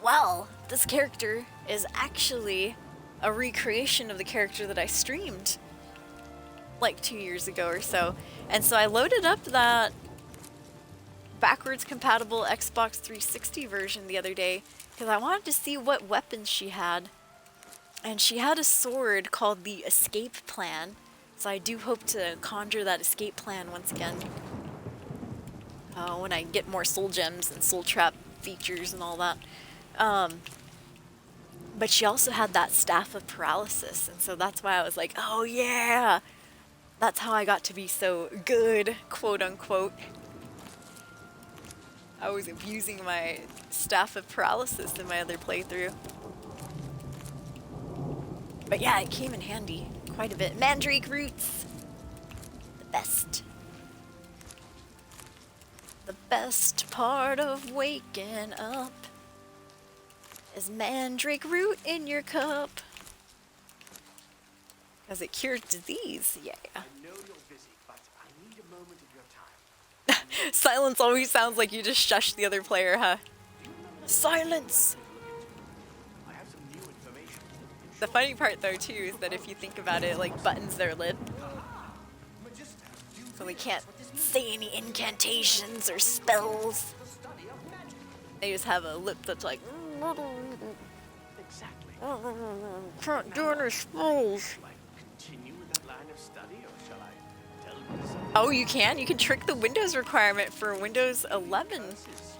Well, this character is actually a recreation of the character that I streamed like 2 years ago or so. And so I loaded up that backwards compatible Xbox 360 version the other day because I wanted to see what weapons she had. And she had a sword called the Escape Plan. So I do hope to conjure that Escape Plan once again. When I get more soul gems and soul trap features and all that. But she also had that Staff of Paralysis. And so that's why I was like, oh yeah! That's how I got to be so good, quote unquote. I was abusing my Staff of Paralysis in my other playthrough. But yeah, it came in handy quite a bit. Mandrake roots! The best. The best part of waking up is mandrake root in your cup. Because it cures disease, yeah. I know you're busy, but I need a moment of your time. Silence always sounds like you just shush the other player, huh? Silence! I have some new information. The funny part though too is that if you think about it, it like buttons their lip. So they can't say any incantations or spells. They just have a lip that's like Exactly. can't do any spells. Shall I continue with that line of study, or shall I delve into something? Oh, you can? You can trick the Windows requirement for Windows 11.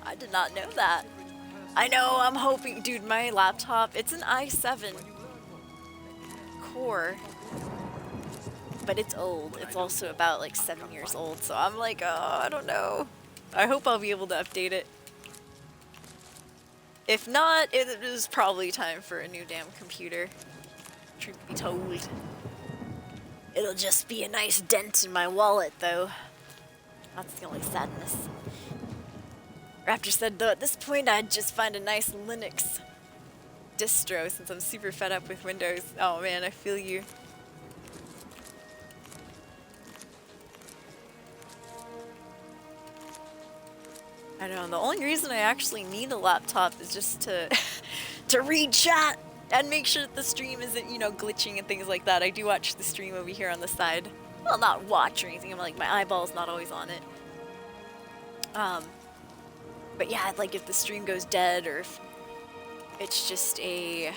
I did not know that. I know, I'm hoping, dude, my laptop, it's an i7. core, but it's old. It's also about like 7 years old, so I'm like, oh, I don't know. I hope I'll be able to update it. If not, it is probably time for a new damn computer. Truth be told. It'll just be a nice dent in my wallet, though. That's the only sadness. Raptor said, though, at this point, I'd just find a nice Linux distro since I'm super fed up with Windows. Oh man, I feel you. I know, the only reason I actually need a laptop is just to to read chat and make sure that the stream isn't, you know, glitching and things like that. I do watch the stream over here on the side. Well, not watch or anything, I'm like, my eyeball's not always on it. But yeah, like if the stream goes dead or if it's just a,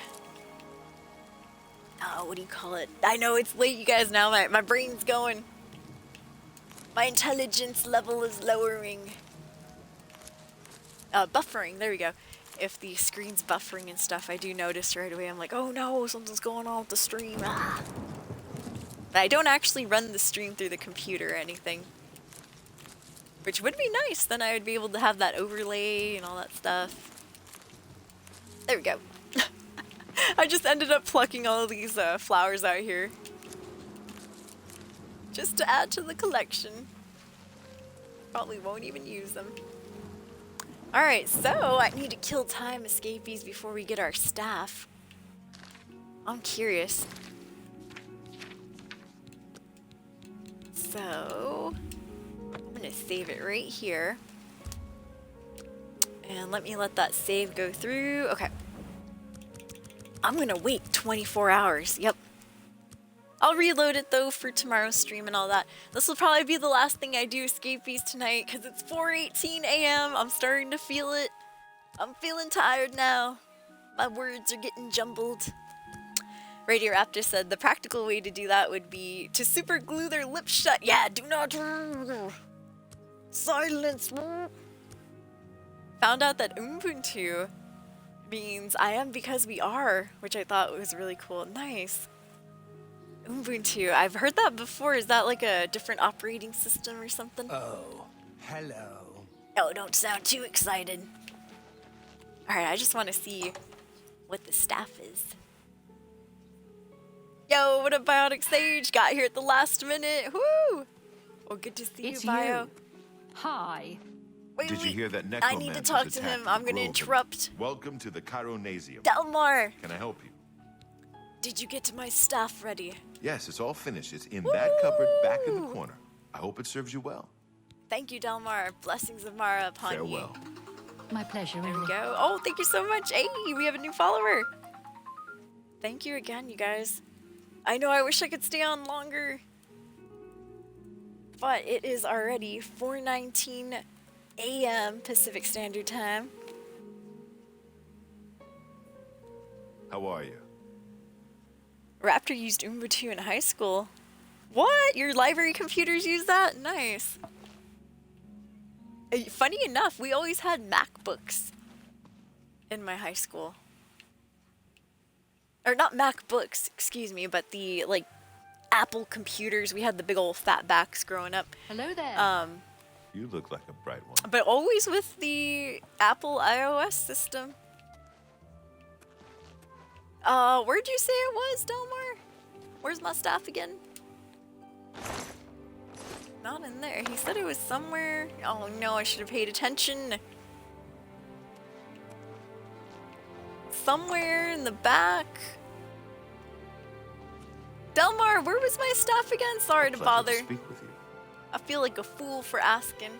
what do you call it? I know it's late, you guys, now my brain's going. My intelligence level is lowering. Buffering, there we go. If the screen's buffering and stuff, I do notice right away. I'm like, oh no, something's going on with the stream. Ah. But I don't actually run the stream through the computer or anything. Which would be nice, then I would be able to have that overlay and all that stuff. There we go. I just ended up plucking all of these flowers out here. Just to add to the collection. Probably won't even use them. Alright, so I need to kill time escapees before we get our staff. I'm curious. So, I'm gonna save it right here. And let me let that save go through. Okay. I'm gonna wait 24 hours. Yep. I'll reload it though for tomorrow's stream and all that. This will probably be the last thing I do escapees tonight because it's 4:18 a.m. I'm starting to feel it. I'm feeling tired now. My words are getting jumbled. Radio Raptor said the practical way to do that would be to super glue their lips shut. Yeah, do not silence. Found out that Ubuntu means I am because we are, which I thought was really cool. Nice. Ubuntu. I've heard that before. Is that like a different operating system or something? Oh, hello. Oh, don't sound too excited. Alright, I just want to see what the staff is. Yo, what up, Biotic Sage? Got here at the last minute. Woo! Well, good to see you, Bio. You. Hi. Wait, Did you hear that I necromancer's need to talk to him. attack I'm gonna Grove? interrupt. Welcome to the Chironasium. Delmar! Can I help you? Did you get my staff ready? Yes, it's all finished. It's in that cupboard back in the corner. I hope it serves you well. Thank you, Delmar. Blessings of Mara upon Farewell. My pleasure, you. There we go. Oh, thank you so much. Hey, we have a new follower. Thank you again, you guys. I know I wish I could stay on longer. But it is already 4:19 a.m. Pacific Standard Time. How are you? Raptor used Ubuntu in high school. What? Your library computers use that? Nice. Funny enough, we always had MacBooks in my high school. Or not MacBooks, excuse me, but the, like, Apple computers. We had the big old fat backs growing up. Hello there. You look like a bright one. But always with the Apple iOS system. Where'd you say it was, Delmar? Where's my staff again? Not in there. He said it was somewhere. Oh no, I should have paid attention. Somewhere in the back. Delmar, where was my staff again? Sorry to bother. Speak with you. I feel like a fool for asking.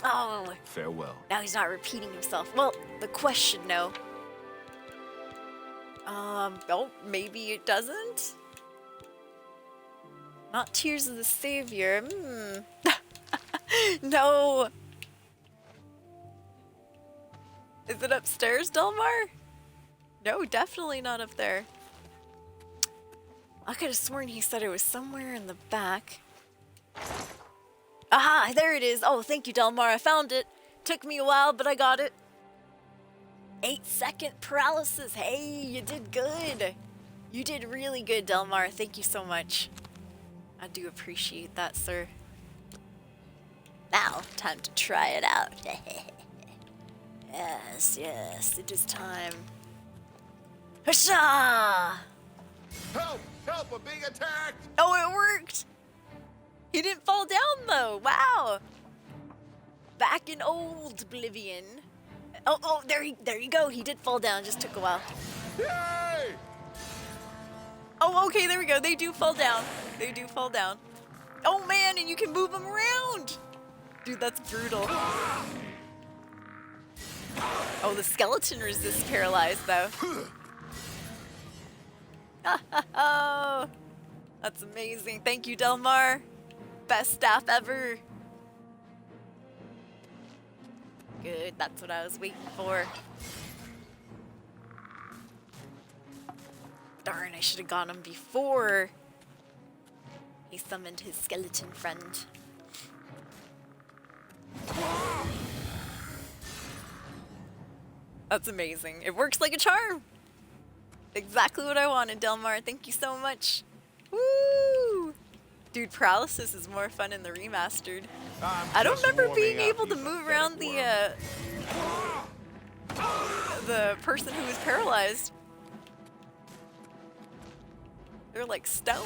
Oh. Farewell. Now he's not repeating himself. Well, the question, no. Oh, maybe it doesn't? Not Tears of the Savior. No. Is it upstairs, Delmar? No, definitely not up there. I could have sworn he said it was somewhere in the back. Aha, there it is. Oh, thank you, Delmar. I found it. Took me a while, but I got it. 8-second paralysis. Hey, you did good. You did really good, Delmar. Thank you so much. I do appreciate that, sir. Now, time to try it out. Yes, yes, it is time. Husha! Help! Help! I'm being attacked! Oh, it worked! He didn't fall down, though. Wow. Back in old Oblivion. Oh, there you go. He did fall down. Just took a while. Yay! Oh, okay, there we go. They do fall down. They do fall down. Oh, man, and you can move them around. Dude, that's brutal. Oh, the skeleton resists paralyzed, though. Oh, that's amazing. Thank you, Delmar. Best staff ever. Good, that's what I was waiting for. Darn, I should have got him before he summoned his skeleton friend. That's amazing. It works like a charm. Exactly what I wanted, Delmar. Thank you so much. Woo! Dude, paralysis is more fun in the remastered. I don't remember being able to move around the person who was paralyzed. They're like stone.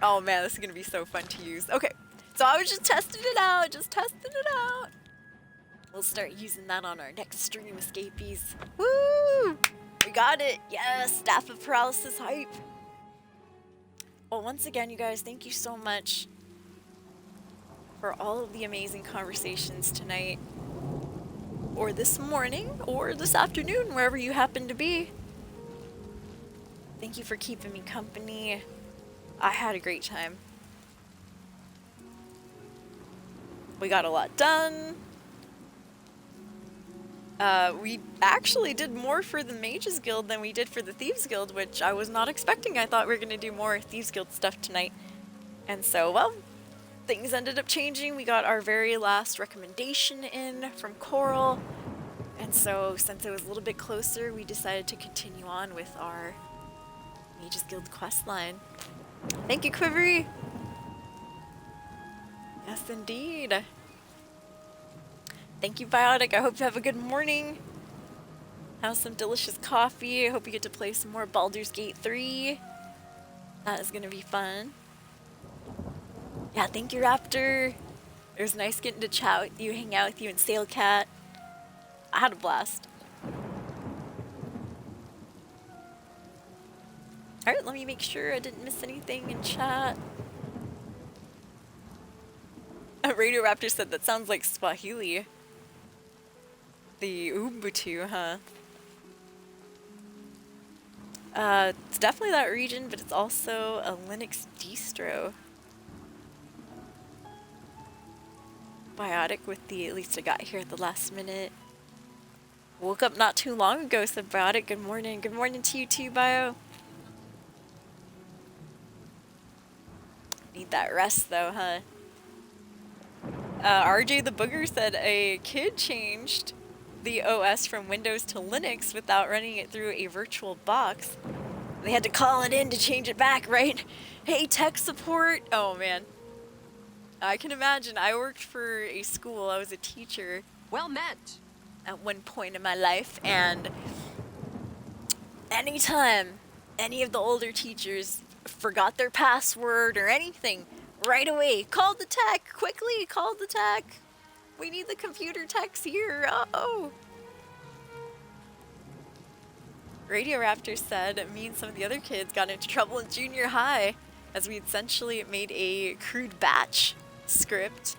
Oh man, this is gonna be so fun to use. Okay, so I was just testing it out, We'll start using that on our next stream, escapees. Woo! We got it. Yes, Staff of Paralysis hype. Well, once again, you guys, thank you so much for all of the amazing conversations tonight, or this morning, or this afternoon, wherever you happen to be. Thank you for keeping me company. I had a great time. We got a lot done. We actually did more for the Mages Guild than we did for the Thieves Guild, which I was not expecting. I thought we were going to do more Thieves Guild stuff tonight. And so, well, things ended up changing. We got our very last recommendation in from Coral. And so, since it was a little bit closer, we decided to continue on with our Mages Guild questline. Thank you, Quivery! Yes, indeed. Thank you, Biotic. I hope you have a good morning. Have some delicious coffee. I hope you get to play some more Baldur's Gate 3. That is going to be fun. Yeah, thank you, Raptor. It was nice getting to chat with you, hang out with you, and Sailcat. I had a blast. Alright, let me make sure I didn't miss anything in chat. Radio Raptor said that sounds like Swahili. The Ubuntu, huh? It's definitely that region, but it's also a Linux distro. Biotic with the, at least I got here at the last minute. Woke up not too long ago, said Biotic. Good morning. Good morning to you too, Bio. Need that rest though, huh? RJ the Booger said a kid changed the OS from Windows to Linux without running it through a virtual box. They had to call it in to change it back, right? Hey, tech support. Oh man. I can imagine. I worked for a school. I was a teacher. Well met. At one point in my life, and anytime any of the older teachers forgot their password or anything, right away, call the tech, quickly, call the tech. We need the computer techs here, uh-oh. Radio Raptor said me and some of the other kids got into trouble in junior high as we essentially made a crude batch script.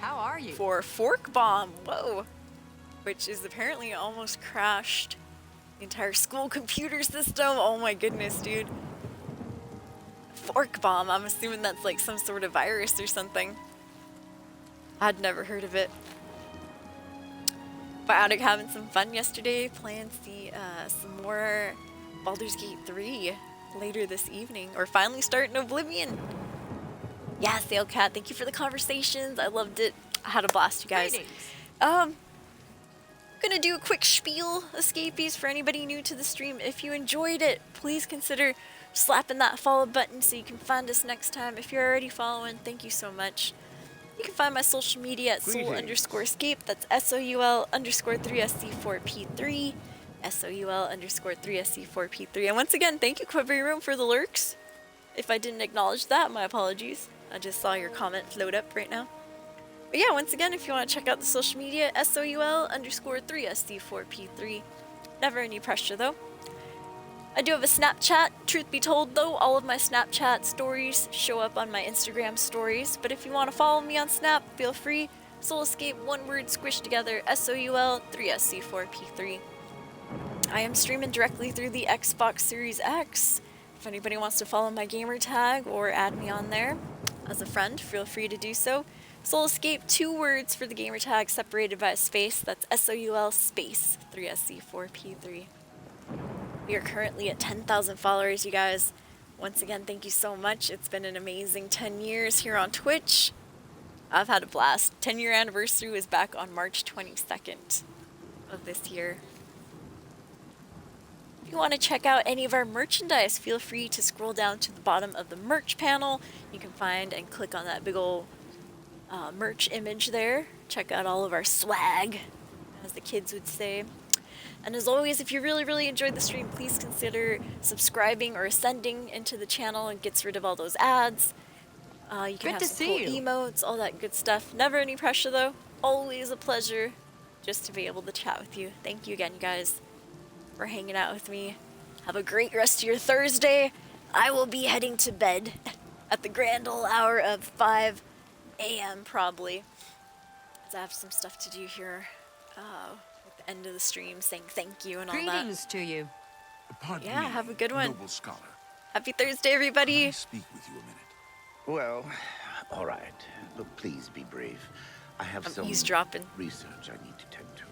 How are you? For Fork Bomb, whoa. Which is apparently almost crashed the entire school computer system. Oh my goodness, dude. Fork Bomb, I'm assuming that's like some sort of virus or something. I'd never heard of it. Biotic having some fun yesterday, playing some more Baldur's Gate 3 later this evening, or finally starting Oblivion. Yeah, Sail Cat, thank you for the conversations. I loved it. I had a blast, you guys. Gonna do a quick spiel, escapees, for anybody new to the stream. If you enjoyed it, please consider slapping that follow button so you can find us next time. If you're already following, thank you so much. You can find my social media at soul_escape. That's SOUL_3SC4P3. SOUL_3SC4P3. And once again, thank you, Quivery Room, for the lurks. If I didn't acknowledge that, my apologies. I just saw your comment float up right now. But yeah, once again, if you want to check out the social media, SOUL_3SC4P3. Never any pressure, though. I do have a Snapchat. Truth be told, though, all of my Snapchat stories show up on my Instagram stories. But if you want to follow me on Snap, feel free. Soul Escape, one word squished together, SOUL_3SC4P3. I am streaming directly through the Xbox Series X. If anybody wants to follow my gamer tag or add me on there as a friend, feel free to do so. Soul Escape, 2 words for the gamer tag separated by a space. That's SOUL_3SC4P3. We are currently at 10,000 followers, you guys. Once again, thank you so much. It's been an amazing 10 years here on Twitch. I've had a blast. 10-year anniversary was back on March 22nd of this year. If you want to check out any of our merchandise, feel free to scroll down to the bottom of the merch panel. You can find and click on that big ol' merch image there. Check out all of our swag, as the kids would say. And as always, if you really enjoyed the stream, please consider subscribing or ascending into the channel. It gets rid of all those ads. You can have some cool emotes, all that good stuff. Never any pressure, though. Always a pleasure just to be able to chat with you. Thank you again, you guys, for hanging out with me. Have a great rest of your Thursday. I will be heading to bed at the grand old hour of 5 a.m. probably, because I have some stuff to do here at the end of the stream, saying thank you and all that. Greetings to you. Pardon Yeah, me, have a good one. noble scholar. Happy Thursday, everybody. Can I speak with you a minute? Well, all right. Look, please be brief. I have some eavesdropping. research I need to tend to.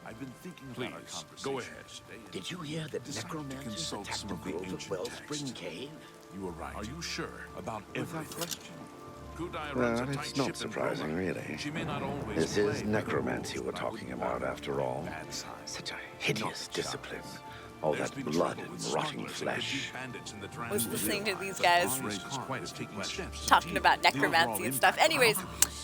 I've been thinking about our conversation. Go ahead. Did you hear that necromancers attacked the grove at Wellspring Cave? You are right. Are you sure about everything? Well, it's not surprising, really. This is necromancy we're talking about, after all. Such a hideous discipline. All that blood and rotting flesh. I was listening to these guys talking about necromancy and stuff. Anyways,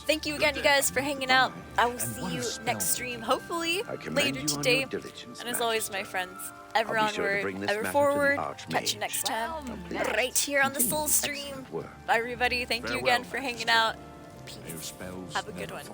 thank you again, you guys, for hanging out. I will see you next stream, hopefully later today. And as always, my friends, ever onward, ever forward. Catch you next time, right here on the Soul Stream. Bye, everybody. Thank you again for hanging out. Peace. Have a good one.